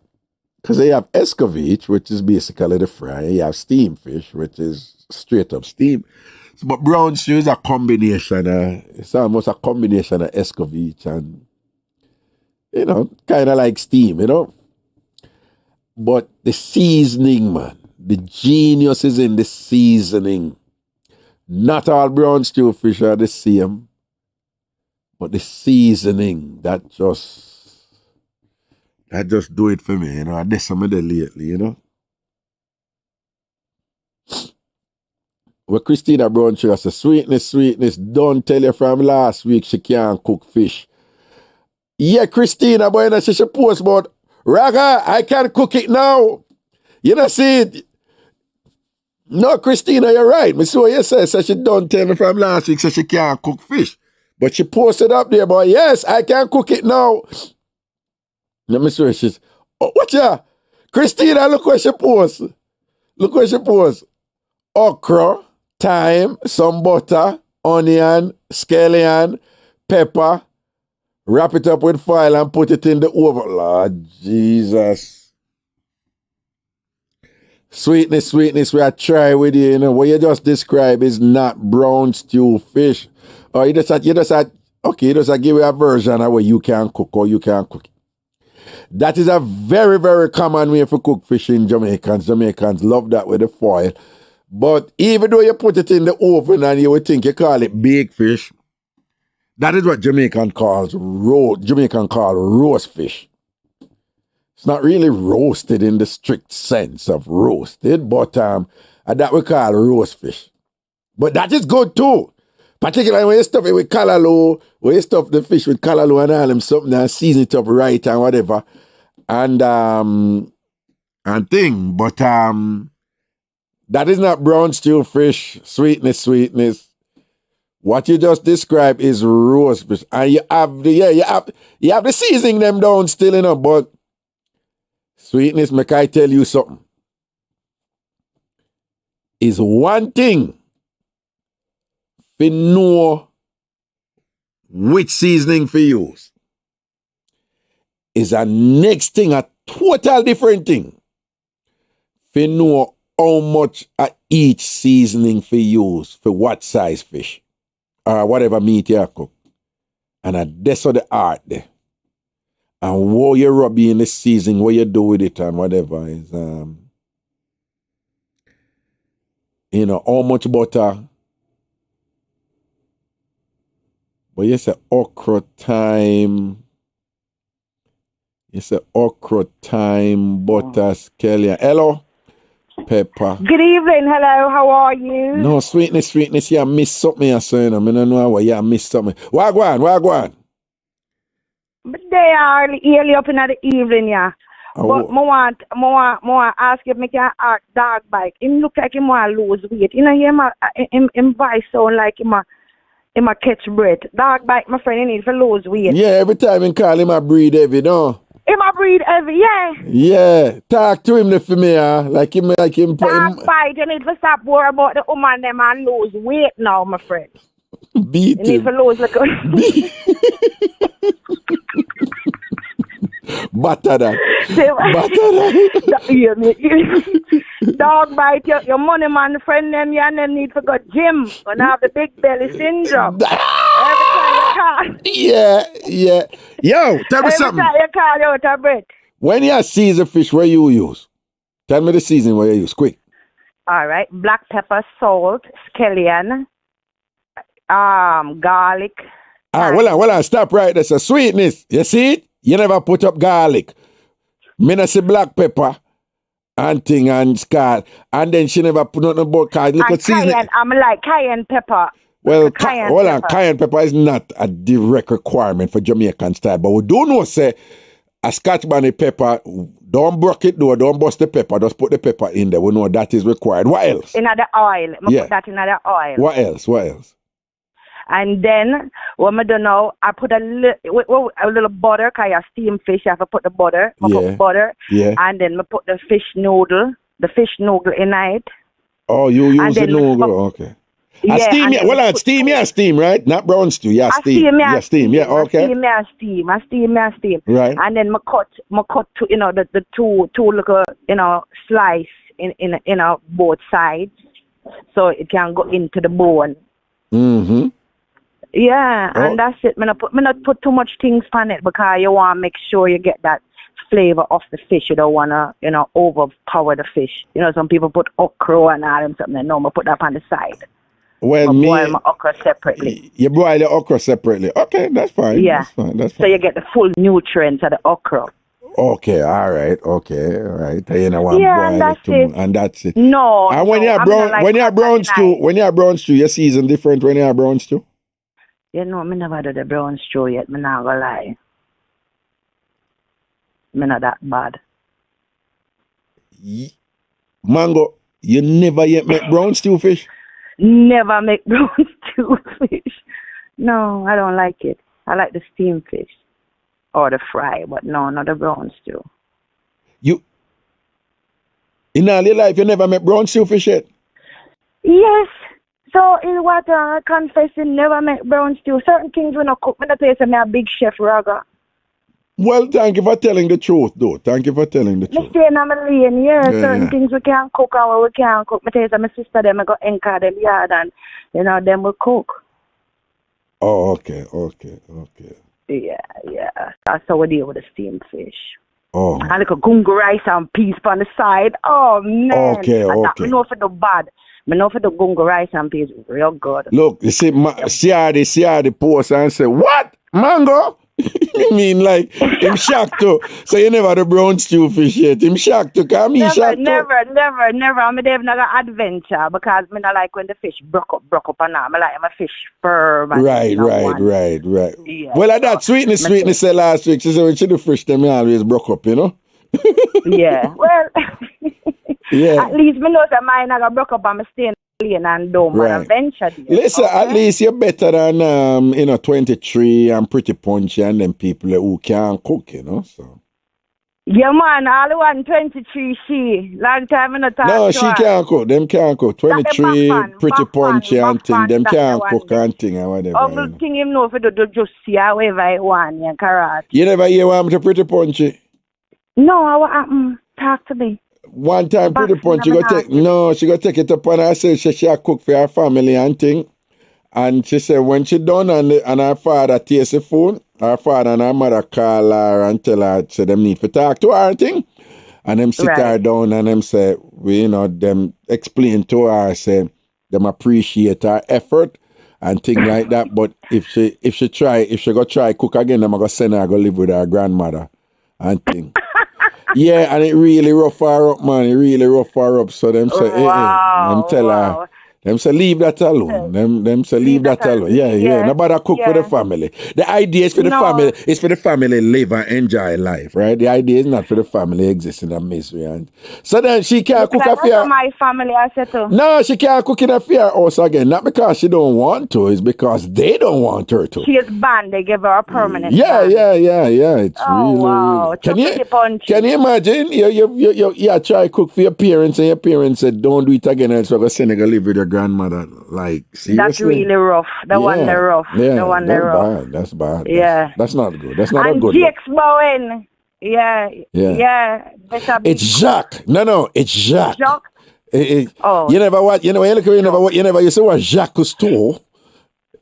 Because they have escovitch, which is basically the fry. You have steamed fish, which is straight up steam. But brown stew is a combination. It's almost a combination of escovitch and, you know, kind of like steam, you know? But the seasoning, man, the genius is in the seasoning. Not all brown stew fish are the same, but the seasoning, that just do it for me, you know. I did some of that lately, you know. Well, Christina Brown Sugar says, sweetness, don't tell you from last week she can't cook fish. Yeah, Christina, but you know, she post about, Raga, I can't cook it now. You know, see it. No, Christina, you're right. Me see what you say. So she don't tell me from last week, so she can't cook fish. But she posted up there, but yes, I can cook it now. Let me see what she's. Oh, what ya? Christina, look what she posts. Look what she posts. Okra, thyme, some butter, onion, scallion, pepper. Wrap it up with foil and put it in the oven. Lord Jesus. Sweetness, we are try with you, you know. What you just described is not brown stew fish. Or you just give you a version of where you can cook or you can cook it. That is a very, very common way to cook fish in Jamaicans. Jamaicans love that with the foil. But even though you put it in the oven and you would think you call it baked fish, that is what Jamaican call roast fish. It's not really roasted in the strict sense of roasted, but that we call roast fish. But that is good too. Particularly when you stuff it with callaloo, when you stuff the fish with callaloo and all them something and season it up right and whatever. And thing. But that is not brown stew fish, sweetness. What you just described is roast fish. And you have the seasoning them down still, you know, but sweetness, make I tell you something. Is one thing to know which seasoning to use. Is a next thing, a total different thing. To know how much of each seasoning to use for what size fish or whatever meat you cook. And that's the art there. And what you rub in the seasoning, what you do with it and whatever is, you know, how much butter. But you say okra, thyme. You say okra, thyme, butter, scallion. Hello? Pepper. Good evening. Hello. How are you? No, sweetness. You miss something, son. I mean, I don't know why you miss something. Wagwan. But they are early up in the evening, yeah. Oh. But I want ask if I can ask dog bike. Him look like him want to lose weight. You know, him voice sound like him a catch breath. Dog bike, my friend, he need to lose weight. Yeah, every time he call him a breed heavy, no? Him a breed heavy, yeah. Yeah, talk to him for me, like him. Dog bite, you need to stop worrying about the woman them and lose weight now, my friend. Beat you need to lose like Butter that. Dog bite your money man friend them you and them need to go gym and have the big belly syndrome. Every time you call. Yeah. Yo, tell me something. Every time you call out a breath. When you season fish, what you use? Tell me the seasoning what you use, quick. All right. Black pepper, salt, scallion, garlic. Hold on, stop right there. So sweetness, you see it? You never put up garlic. Me not see black pepper and thing and scar. And then she never put on the board card. Look at seasoning. I'm like cayenne pepper. Well, cayenne cayenne pepper is not a direct requirement for Jamaican style, but we do know, say, a Scotch bonnet pepper, don't broke it, though, don't bust the pepper, just put the pepper in there. We know that is required. What else? In the oil. Yeah. Put that in the oil. What else? And then, what I do now, I put a little butter, because you steam fish, you have to put the butter. I put butter. Yeah. And then I put the fish noodle in it. Oh, you use the noodle, okay. Yeah, steam, right? Not brown stew, yeah, steam. Steam, okay. I steam. Right. And then I cut to, the two little, slice in both sides, so it can go into the bone. Mm-hmm. Yeah, and that's it. Me not put too much things on it, because you want to make sure you get that flavor of the fish. You don't want to, overpower the fish. Some people put okra and all them something. No, I put that on the side. Well, I boil my okra separately. You boil the okra separately. Okay, that's fine. Yeah. That's fine. So you get the full nutrients of the okra. Okay, all right. You know what? Yeah, and that's it. And that's it. No. And when you're brown stew, your season different when you're brown stew? Me never do the brown stew yet. Me not gonna lie. Me not that bad. Mango, you never yet make brown stew fish? Never make brown stew fish. No, I don't like it. I like the steamed fish or the fry, but no, not the brown stew. In all your life, you never make brown stew fish yet? Yes. So in what I confess, you never make brown stew. Certain things when I cook, me not say I'm a big chef, Raga. Well, thank you for telling the truth, though. Thank you for telling the truth. Me stay in my lane, certain things we can't cook and what we can't cook. Me tell you, my sister, them, I go anchor them yard and, them will cook. Oh, okay. Yeah. That's how we deal with the steamed fish. Oh. And like a gungo rice and peas on the side. Oh, man. Okay. I know for the bad. I know for the gungo rice and peas, real good. Look, you see the post and say, what? Mango? You mean like, him shocked too. So you never had a brown stew fish yet. Him shocked too. Never. I'm not adventure, because I not like when the fish broke up and all. I like my fish firm. Right. Yeah, well, like that sweetness said last week. She said when she do fish, them always broke up, Yeah, well, yeah. At least I know that mine I broke up and I stay in the lane and don't adventure. Listen, at least you're better than 23 and pretty punchy and them people who can't cook, so. Yeah, man, all the 123 she. Long time I not talk No, to she her. can't cook. Them can't cook. 23 pretty punchy and thing. Them can't cook and thing or whatever. Uncle King him know if you do just see however I want you, karate. You never hear one to pretty punchy? No, what happened? Talk to me. One time pretty punchy she go take it upon her, say she cook for her family and thing. And she said when she done and her father takes the phone, her father and her mother call her and tell her, say them need to talk to her and thing. And them sit her down and them say, them explain to her, say, them appreciate her effort and things like that. But if she go try cook again, them go send her go live with her grandmother and thing. Yeah, and it really rough her up, man. It really rough her up. So them say, them tell her. Them say leave that alone. Them say leave that alone. Yeah. Nobody cook for the family. The idea is for the family. It's for the family live and enjoy life, right? The idea is not for the family exist in a misery. And so then she can't cook a fear. My family, I said to. No, she can't cook in a fear house again. Not because she don't want to. It's because they don't want her to. She is banned. They give her a permanent. Yeah. It's wow. Can you imagine? You try cook for your parents and your parents said don't do it again. Else we're going to Senegal live with your grandmother. Like, seriously? That's really rough. The one they're rough. Yeah, the one they're rough. That's bad. Yeah. That's not good. That's not a good one. And Jake's Bowen. Yeah. It's Jacques. No, it's Jacques. Jacques? You never what? You never you say what Jacques Cousteau?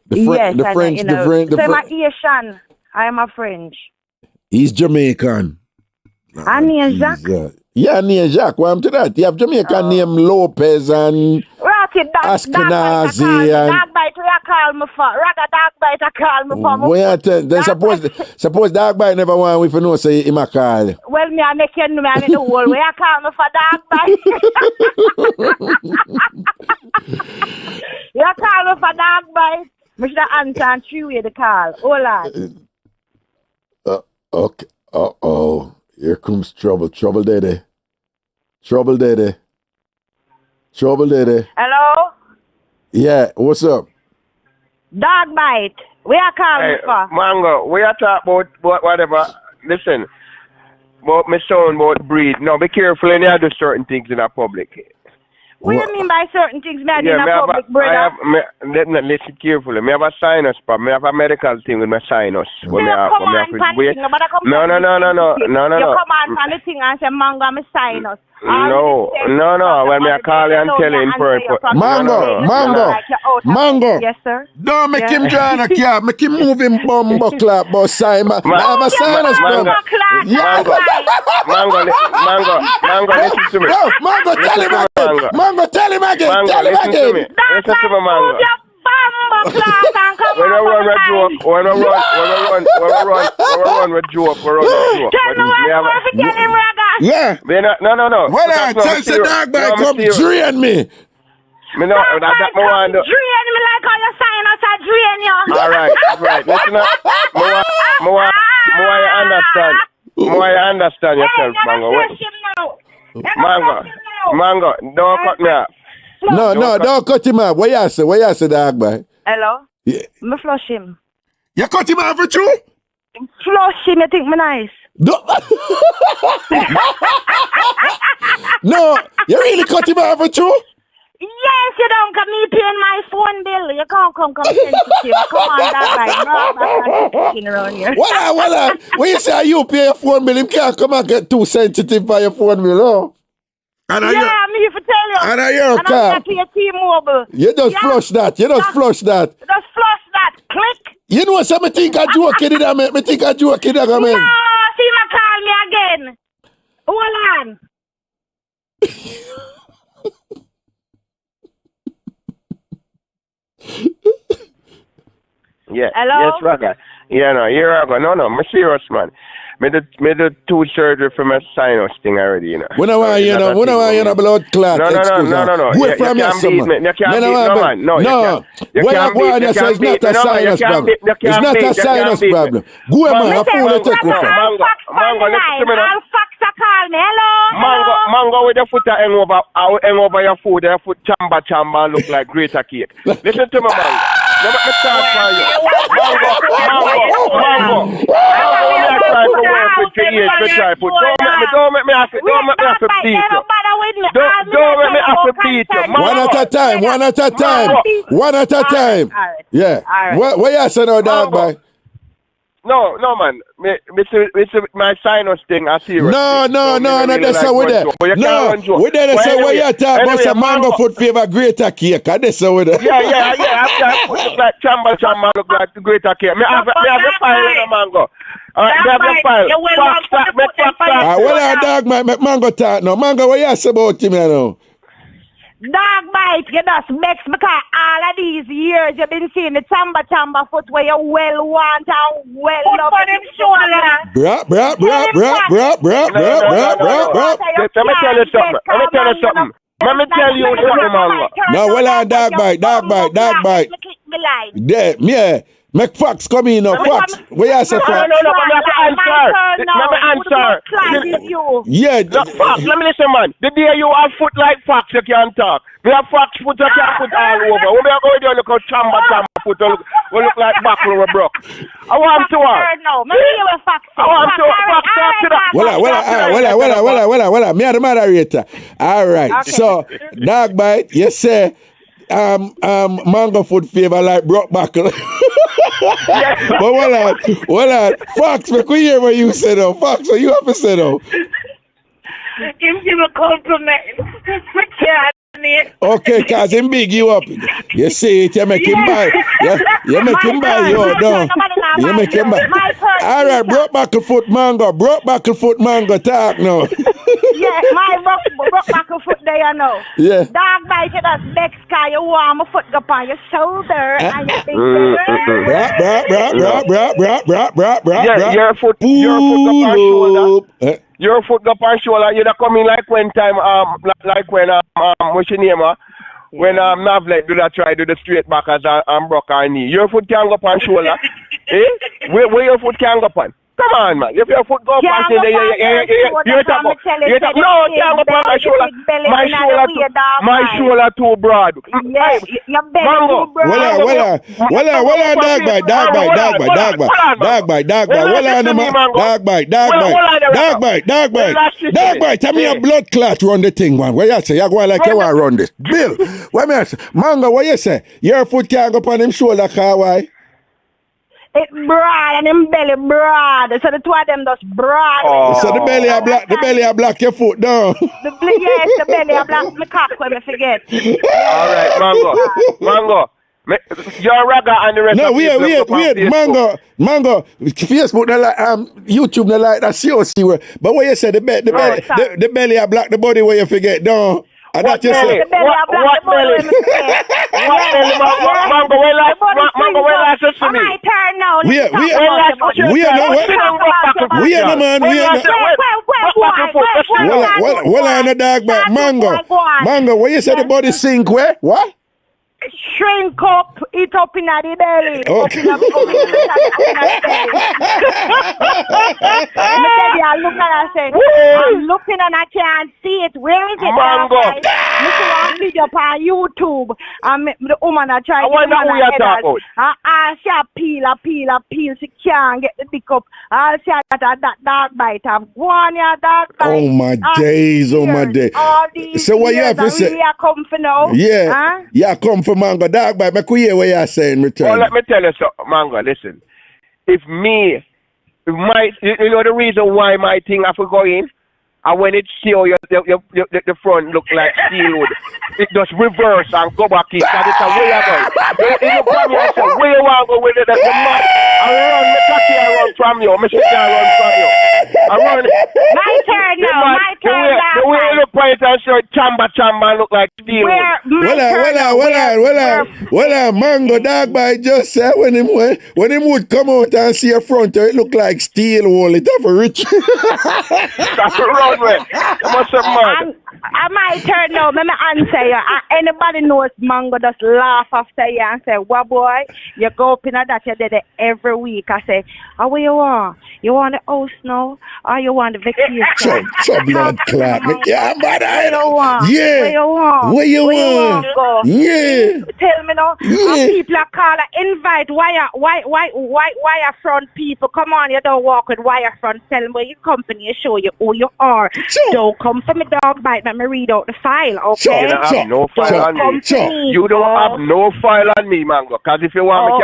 The French. So I'm Asian. I am a French. He's Jamaican. And near Jacques? Yeah, near Jacques. What am to that? You have Jamaican name Lopez and Askenazi and call me for? Raga dog bite I call me for. When you tell, then suppose dog bite never want if you know say him a call. Well, me I make you know me I make the whole way I call me for dog bite. You call me for dog bite. Me should answer and three-way the call. Hold on. Okay. Uh-oh. Here comes trouble. Trouble daddy. Trouble daddy. Trouble daddy. Hello? Yeah, what's up? Dog bite. Where you call me for? Mango, we are talking about whatever. Listen, about my son, about breed. No, be careful when you do certain things in the public. What do you mean by certain things, man, in a public, brother? Listen carefully. I have a sinus problem. I have a medical thing with my sinus. No. You come on from the thing and say, Mango, I'm a sinus. No. When I call you and tell you in purpose. Mango. Yes, sir. Don't make him join a cab. Make him move him bumbo clap, boss Simon. I have a sinus problem. Mango, listen to me. No, Mango, tell him again. Mango, tell him again. Mango, listen to me. Listen to me, Mango. When I run with joke, when I run with joke. Yeah. No. Well, I tell the dog bite come drain me. Me no, that me want to. Drain me like how your sinus are drain you. All right. Listen up. More you understand. More you understand yourself, Mango. Mango, don't cut me off. No, don't cut him off. What you say, dog bite? Hello? Yeah. Me flush him. You cut him off for true? Flush him, you think me nice? No, you really cut him off for true? Yes, you don't come me paying my phone bill. You can't come sensitive. Come on, that right. No, I'm not around here. Well, when you say you pay your phone bill, you can't come and get too sensitive by your phone bill, no? I'm here for tell you. And I hear a car. I'm here to T-Mobile. You just flush that. Just flush that. Click. You know something think I joke in it, me think I joke in it, man. No, see me call me again. Hold on. Yeah. Hello? Yes, Raga. Yeah, no, you're Raga. No, I'm serious, man. Me do two surgery for my sinus thing already, you know. When I want you know, blood clot. No. Wait from your summer. No. What you say is not a sinus problem. It's not a sinus problem. Go on, man. I fool you take off. Mango, listen to me now. I'll fax a call me. Hello? Mango with your foot hang over your foot. Your foot chamba look like greater cake. Listen to me, Mango. Let me start for you. Mango. Work with your ears to try put. Don't make me have to beat you. Don't make me have to beat you. One at a time. Yeah. What you say now, dog boy? No, man. It's my sinus thing. I see. No, that's how we there. No, we there. That's how we are talking about some mango food flavor greater cake. That's how we there. Yeah. After look like chamba look like the greater cake. Me have a pile in a mango. Alright, me have a pile. Well, dog, make mango talk now. Mango, what you say about him now? Dog bite, you just vex because all of these years you've been seeing the chamba foot where you well want and well love for them shoulder. Bruh. Let me tell you something. Let me tell you something, Mango. No, well, dog bite. Yeah. Make facts come in now, facts. Where you say facts? No, let me answer. Yeah. Facts, let me listen, man. The day you have foot like facts, you can't talk. We have facts foot, you can't put all over. We are going to look at chamba foot, we look like buckle we broke. I want to work. No, maybe you have facts. I want to facts talk to that. Well, me are the moderator. All right. Okay. So, dog bite, you say, mango food favor like broke buckle. But hold on. Fox, we could hear what you said though. Fox, what you have to say though? Give him a compliment. Okay, cause him big you up. You see it, you make him buy. You make him buy you down. You make him buy. Alright, broke buckle foot mango talk now. Yeah, Yeah, my broke back a foot there, you know. Yeah. Dog bite you that next guy, you want my foot up on your shoulder and you think Yeah, your foot up on shoulder. Your foot up on shoulder. You come in like when time like when what's your name? When Navlet do that try do the straight back as broke her knee. Your foot can go up on shoulder. Eh? Where your foot can go up on? Come on, man. If your foot go up on shoulder, you talk about. No, can't go up on my shoulder. My shoulder too broad. Yes, your belly too broad. Well, dog bite. Dog bite. Tell me a blood clot run the thing, man. What you say? You go like you want to run this. Bill, what me say? Mango, what you say? Your foot can't go up on him shoulder, car why? It's broad and him belly broad. So the two of them just broad. Oh. So the belly are black your foot down. The belly are black my cock when I forget. All right, Mango. Your Raga and the rest no, of wait, Mango. Facebook, they like, YouTube, they like that COC. But what you say, the belly are black, the body where you forget, no. And what that you say? What belly? Mango, where last to me? My turn now. Well, on the dog back. Mango, where you say the body sink where? What? Shrink up, eat up in the belly. Okay. I'm looking and I can't see it. Where is it? Mango. Look video on YouTube. The woman I try to wonder who you're talking about. She peel. She can't get the dick up. I say that dog bite. I've won your dog bite. Oh my days. All these so what you have to say? Really come for now. Yeah. Huh? Yeah, come for Mango. Dog bite. I could hear what you're saying, return. Well, let me tell you something, Mango. Listen. If you know the reason why my thing have to go in? And when it show the front look like steel wood, it just reverse and go back in. Because it's a way I go. If you come here and say, where you want to go with it, that's the man. I run, me taxi, I run from you. Me shit, I run from you. I run. My turn now, my turn now. The way you look for it and show chamba and look like steel wood. Well, Mango, dog bite just said when him would come out and see a front, it look like steel wool. It have a rich. That's wrong. My turn now. Let me answer you. Anybody knows Mango just laugh after you and say, well, boy, you go up in that you did it every week. I say, where you want? You want the house now? Or you want the vacation? So blood clot. Yeah, but Where you want? Yeah. Where you want? Go? Yeah. Tell me now. Yeah. People are calling, invite wire front people. Come on, you don't walk with wire front. Tell them where your company, show you who you are. Sure. Don't come for me dog bite. Let me read out the file, okay? You don't have no file on me. You don't have no file on me, Mango. Because if you want me,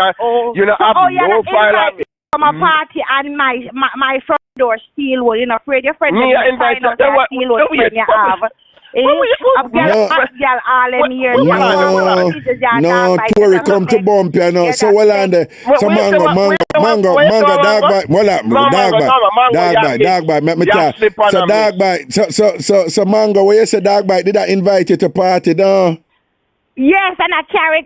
you don't have no file on me. From a party and my front door steel wood. You're not afraid your friend me invite you. Steel wood when you have. No, Tory come to bump you now. So well on there. So Mango, dog bite. Dog bite. Let me tell you. So dog bite. So Mango, when you say dog bite, did I invite you to party down? Yes, and I carry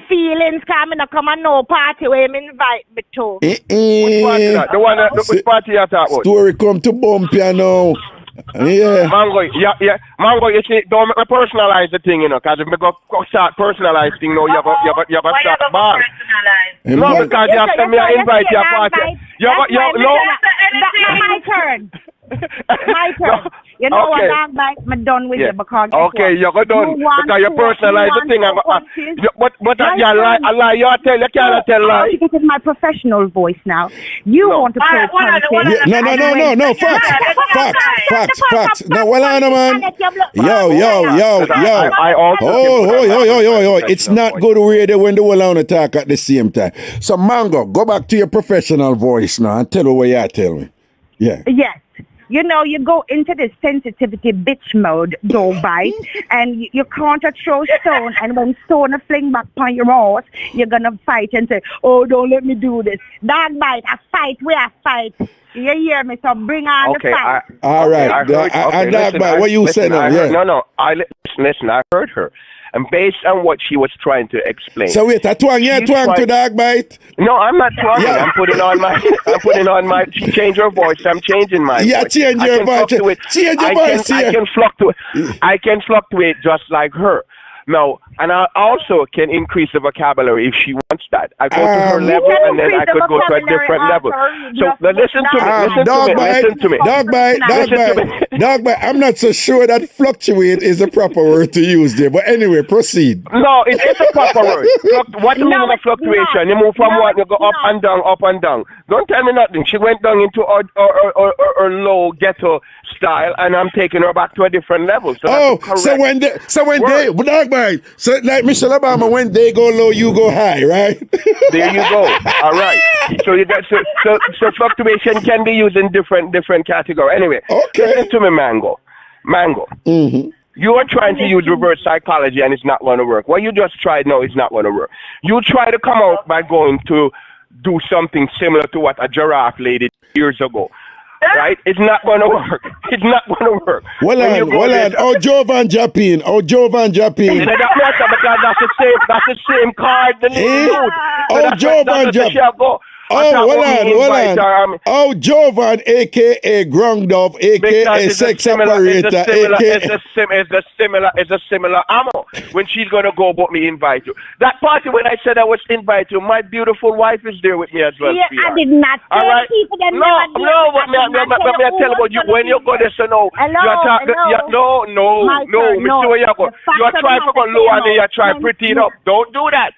feelings coming to come and no party where him invite me to. Which party that? The one which party you talk about? Story come to bump you now. Yeah. Mango, Mango, you see, don't make me personalize the thing, you know, because if we go start personalize thing now, you got start ball. No, because you have to me invite your party. My turn. My turn. You know what, dog bite? I'm done with you because you're done. Because you personalize the thing. But I lie. You can't tell lie. This is my professional voice now. You want to play something. No. Facts. Now, well, on, man. Yo. It's not good radio when the whole on attack at the same time. So, Mango, go back to your professional voice now and tell me what you tell me. Yeah. Yes. You know, you go into this sensitivity bitch mode, dog bite, and you can't throw stone, and when stone fling back on your horse, you're gonna fight and say, oh, don't let me do this. Dog bite, I fight, we are fight. You hear me? So bring on Okay, the fight. All right. I heard, And that, what you listen, say now? I Yeah. heard, no. Listen. I heard her, and based on what she was trying to explain. So wait, a twang, yeah, She's twang to trying- dog bite. No, I'm not twanging. Yeah. I'm putting on my. Change your voice. I'm changing my. Yeah, voice. change I your can voice. fluctuate. Change your I voice, can, yeah. I can fluctuate. I can fluctuate just like her. No, and I also can increase the vocabulary if she wants that. I go to her level, and then I could go to a different level. So now listen to me. Listen to me. Dog bite. I'm not so sure that fluctuate is the proper word to use there. But anyway, proceed. No, it is a proper word. What do you mean by fluctuation? You move from one, you go up and down, up and down. Don't tell me nothing. She went down into a low ghetto style, and I'm taking her back to a different level. So so when they dog bite. So like Michelle Obama, when they go low, you go high, right? There you go. All right. So you got so fluctuation can be used in different category. Anyway, listen to me, Mango. Mm-hmm. You are trying to use reverse psychology, and it's not going to work. What you just tried, no, it's not going to work. You try to come out by going to do something similar to what a giraffe lady did years ago. Right? It's not going to work. It's not going to work. Well on. Oh, Jovan Japin. It doesn't matter because that's the same card. Oh, Jovan Japin. Oh, Jovan, a.k.a. Grungdove, a.k.a. sex operator, It's a similar ammo. When she's going to go, but me invite you. That party when I said I was invite you, my beautiful wife is there with me as well. Yeah, I did not tell people that but me tell about you when you go there, so no. No, Mr. Where you go? You are trying to go low and you are trying to pretty it up. Don't do that.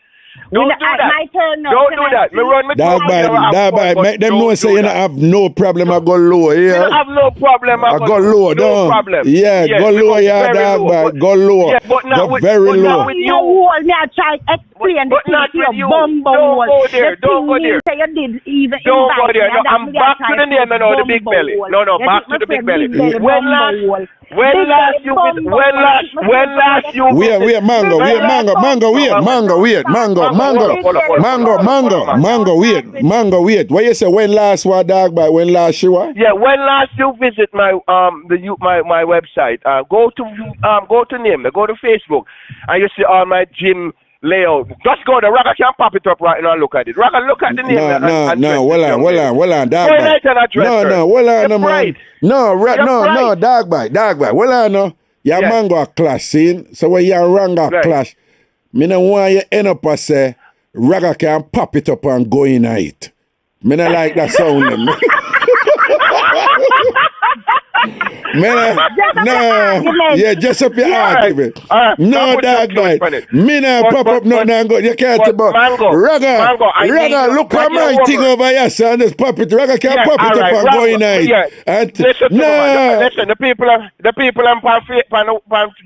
Don't do that. My turn now. Don't do that. Me run me dog bite. Make them know say you don't have no problem. I go low, yeah. You don't have no problem. I go low, no problem. Yeah, go low, yeah, dog bite. Go low. Yeah, but not go very low. With you. Me I try to explain but not with you. Don't go there. Don't go there. Don't go there. No, I'm back to the name now, the big belly. No, back to the big belly. When last you Wait, mango, wait. What you say? When last what dog bite? When last she what? Yeah, when last you visit my my website, go to name, go to Facebook, and you see all my gym layout. Just go there. Raga can pop it up right now and look at it. Raga, look at the name. No, hold on, dog bite. No, dog bite. Hold on, no. Your mango a clash, see? So when you rang a clash, me no want you end up and say, Raga can pop it up and go in it. Me no like that sound. Just up your argument. No, dog bite. Me no pop up nothing and go. You can't about Raga, look at my thing over here, son. Just pop it. Raga can pop it up and go in it. Listen, the people on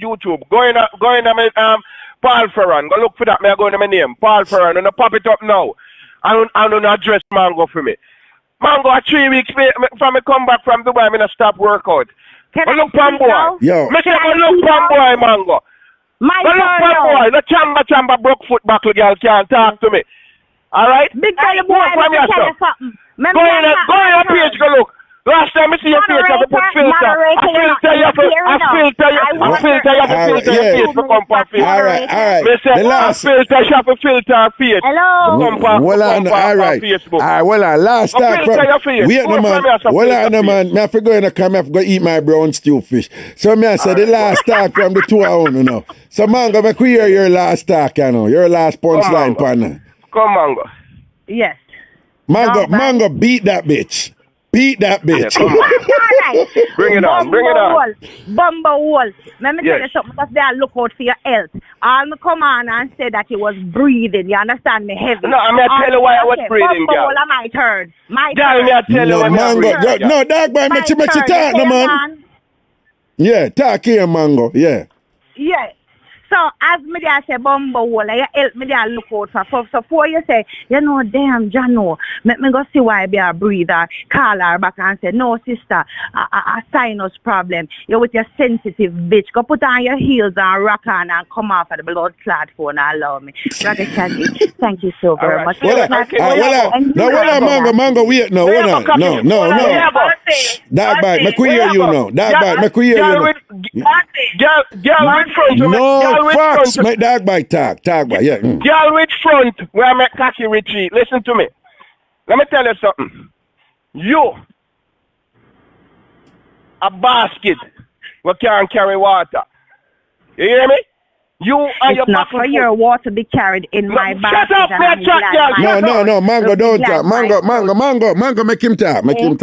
YouTube going on Paul Ferran. Go look for that. Me go in my name. Paul Ferran. And pop it up now. I don't address Mango for me. Mango, 3 weeks from me come back from Dubai, I'm stop workout. Go look pan boy. Yo. Me say go look pan boy, Mango. Go look pan boy. No chamba broke foot buckle girl can't talk to me. Alright? Big belly boy, let me tell you something. Go in your page, go look. Last time I see your face, I put filter. I filter your face to come for face. All right. The last filter, you have a filter face. Hello. Well, all right. Well, last time. Wait, no, man. Me have to go in the car, me have to go eat my brown stew fish. So, me I say the last talk from the two hours, you know. So, Mango, me hear your last talk, you know. Your last punchline, partner. Come, Mango. Yes. Mango, beat that bitch. Beat that bitch. Yeah, Alright. Bring it on. Bumble. Let me tell you something, because they are look out for your health. I'll come on and say that he was breathing. You understand me? Heavy. No, I'm going to tell you why I was breathing, girl. Bumble, my turn. Girl, me tell you why I was breathing. No, dog, man, make you talk, no, man. Yeah, talk here, Mango. Yeah. Yeah. So as me there say bumbo hole, you help me there look out for so for you say, you know, damn Jano, let me go see why be a breather, call her back and say, no sister, a sinus problem. You with your sensitive bitch. Go put on your heels and rock on and come off of the blood clot phone and allow me. Ragashanti, thank you so very much. Mango, wait, no. Dog bite, me queer you now. Dog bite, me queer you now. Girl with front. No, Fox, make dog bite talk, yeah. Girl with front, where I make cocky retreat. Listen to me. Let me tell you something. You, a basket, we can't carry water. You hear me? You and your not for your water be carried in my basket. Shut up, man, girl. No, Mango, don't talk. Mango, make him talk. Make him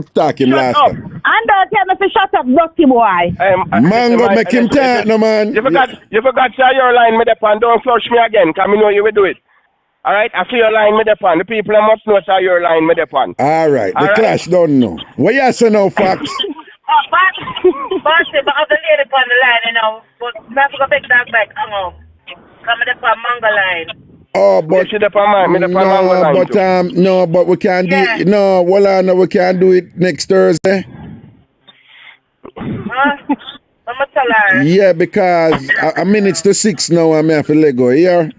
talk him last time. And don't tell me to shut up, dirty boy. Mango, make him talk, no man. You forgot to say your line me upon. Don't flush me again, because I know you will do it. All right, I see your line me upon. The people must know say your line me upon. All right, the clash don't know. What you say now, Fox? But other lady on the line, you know, but I have to go pick that back, you know. Come in the Mango line. Oh, but we can't do it. No, well, we can't do it next Thursday. I'm gonna tell her. Yeah, because a minutes to 6 now, I'm have to let go here.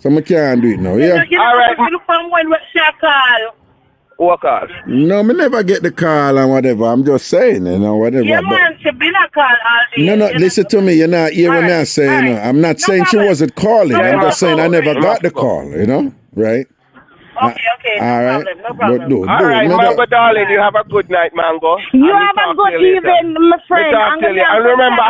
So I can't do it now, yeah? All right. You look from when we call. What call? No, me never get the call and whatever. I'm just saying, you know, whatever. Yeah, man, she been a call all day. No, listen to me. You're not hearing me saying. Right. I'm not saying she wasn't calling. I'm just saying I never got the call, you know, right? Okay. No problem. All right, Mango, darling, you have a good night, Mango. You have a good evening, my friend. And remember,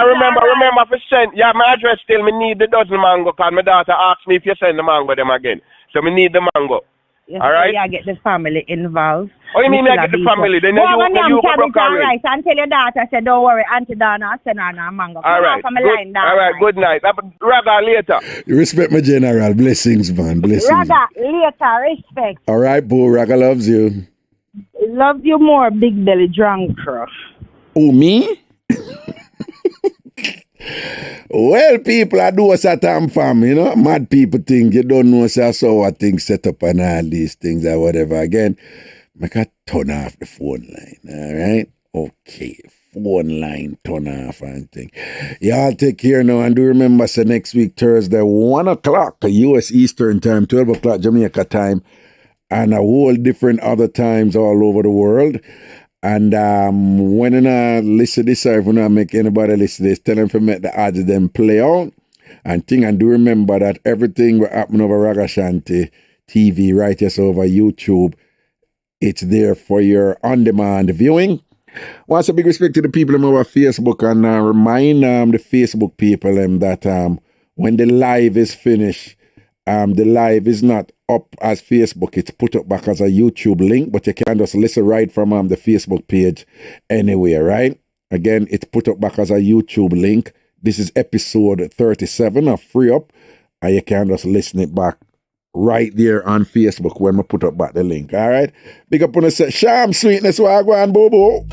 if you send, my address still, me need the dozen mango, because my daughter asked me if you send the mango them again. So me need the mango. Yes, all right? Yeah, get the family involved. Oh, you mean I get the family? Then you go broke all right. And tell your daughter, say, don't worry, Auntie Donna, send her a mango. All right. All right, good night. Raga, later. You respect my general. Blessings, man. Blessings. Raga, later, respect. All right, boo. Raga loves you. Loves you more, big belly drunk. Oh, me? Well, people, I do us at TamFam, you know. Mad people think you don't know so what things set up and all these things or whatever. Again, make a turn off the phone line, all right? Okay, phone line turn off and thing. Y'all take care now and do remember, so next week, Thursday, 1 o'clock, US Eastern time, 12 o'clock Jamaica time, and a whole different other times all over the world. And when I listen to this, or when I make anybody listen to this, tell them to make the odds of them play out. And do remember that everything will happen over Ragashanti TV, right just over YouTube. It's there for your on-demand viewing. Once a big respect to the people over Facebook, and remind the Facebook people that when the live is finished, the live is not up as Facebook. It's put up back as a YouTube link, but you can just listen right from the Facebook page anywhere, right? Again, it's put up back as a YouTube link. This is episode 37 of Free Up, and you can just listen it back right there on Facebook when we put up back the link, all right? Big up on the set. Sham sweetness, wagwan, boo-boo.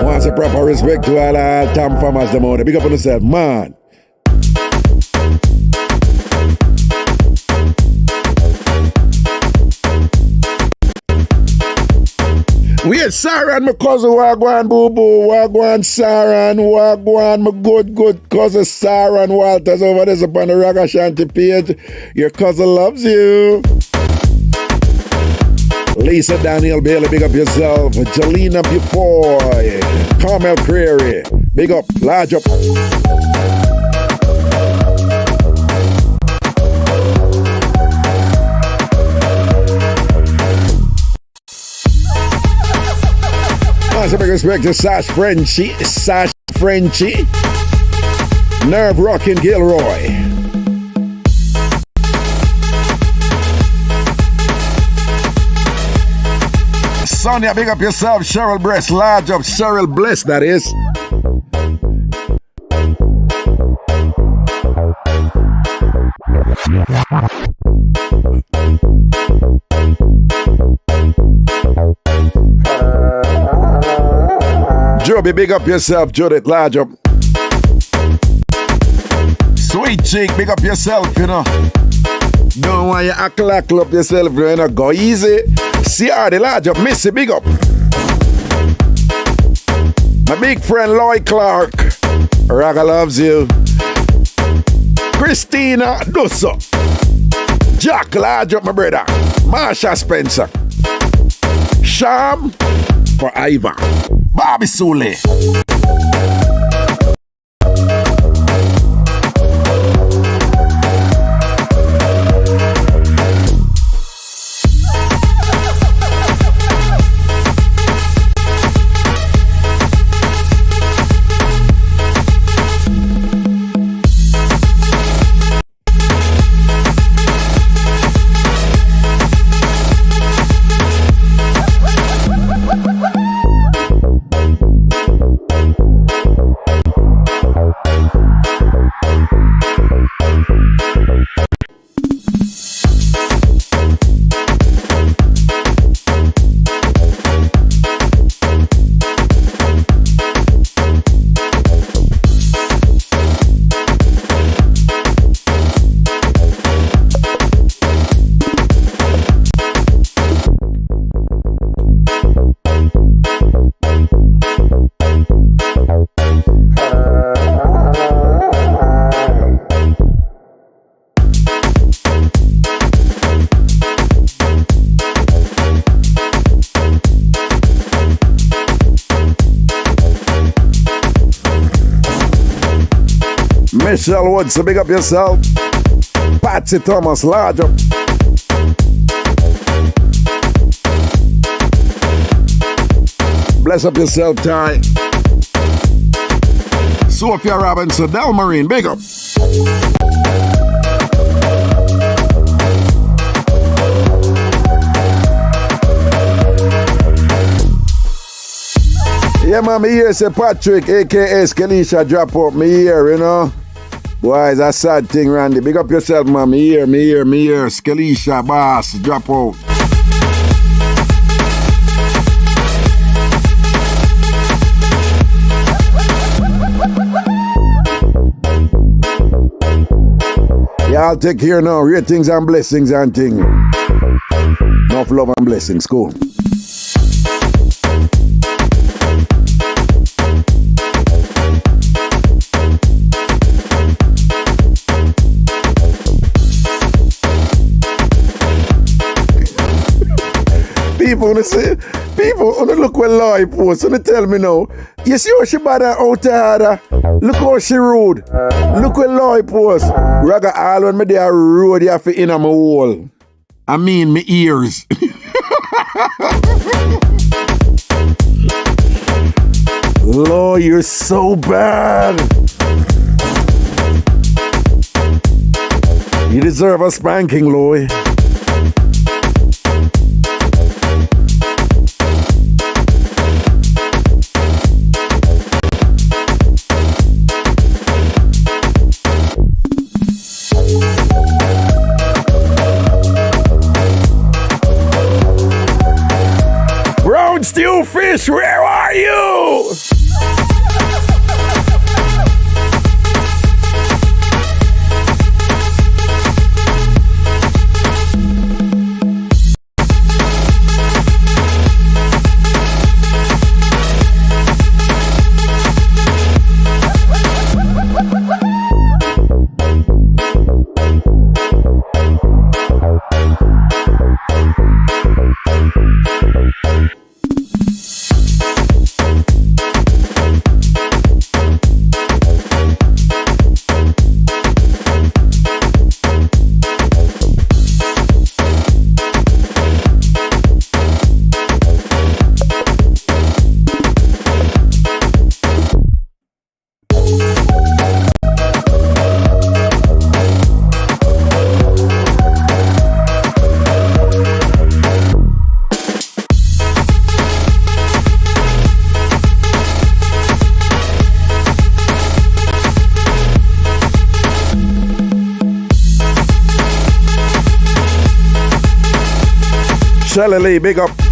Once a proper respect to all TamFamers them out. Big up on yourself, man. We had Saran, my cousin, wagwan, boo-boo, wagwan, Saran, wagwan, my good cousin, Saran Walters over there upon the Ragashanti page. Your cousin loves you. Lisa Daniel Bailey, big up yourself. Jelena Bufoy, Carmel Prairie, big up, large up. Once a big respect to Sash Frenchie, Nerve Rockin' Gilroy. Sonia, big up yourself. Cheryl Bless, large up. Cheryl Bless, that is. Chubby, big up yourself. Judith, large up. Sweet chick, big up yourself, you know. Don't want you act like up yourself, you know. Go easy. CR, the large up. Missy, big up. My big friend Lloyd Clark. Raga loves you. Christina Dusso. Jack, large up, my brother. Marsha Spencer. Sham for Ivan. Bobby Sule. Michelle Woods, so big up yourself. Patsy Thomas, large up. Bless up yourself, Ty. Sophia Robinson, Tambourine, big up. Yeah, man, me here say Patrick, a.k.a. Skelisha, drop up. Me here, you know. Boy, it's a sad thing, Randy. Big up yourself, man. Me here. Skelisha, boss, drop out. Yeah, I'll take here now. Ratings and blessings and thing. Enough love and blessings. Cool. People wanna look where Lloyd posts, wanna tell me now. You see how she bad out there? Look how she rude. Look where Lloyd posts. Raga all when me there rude you for in my wall. I mean me ears. Lloyd, you're so bad. You deserve a spanking, Lloyd. Stew fish, where are you? Shelly Lee, big up.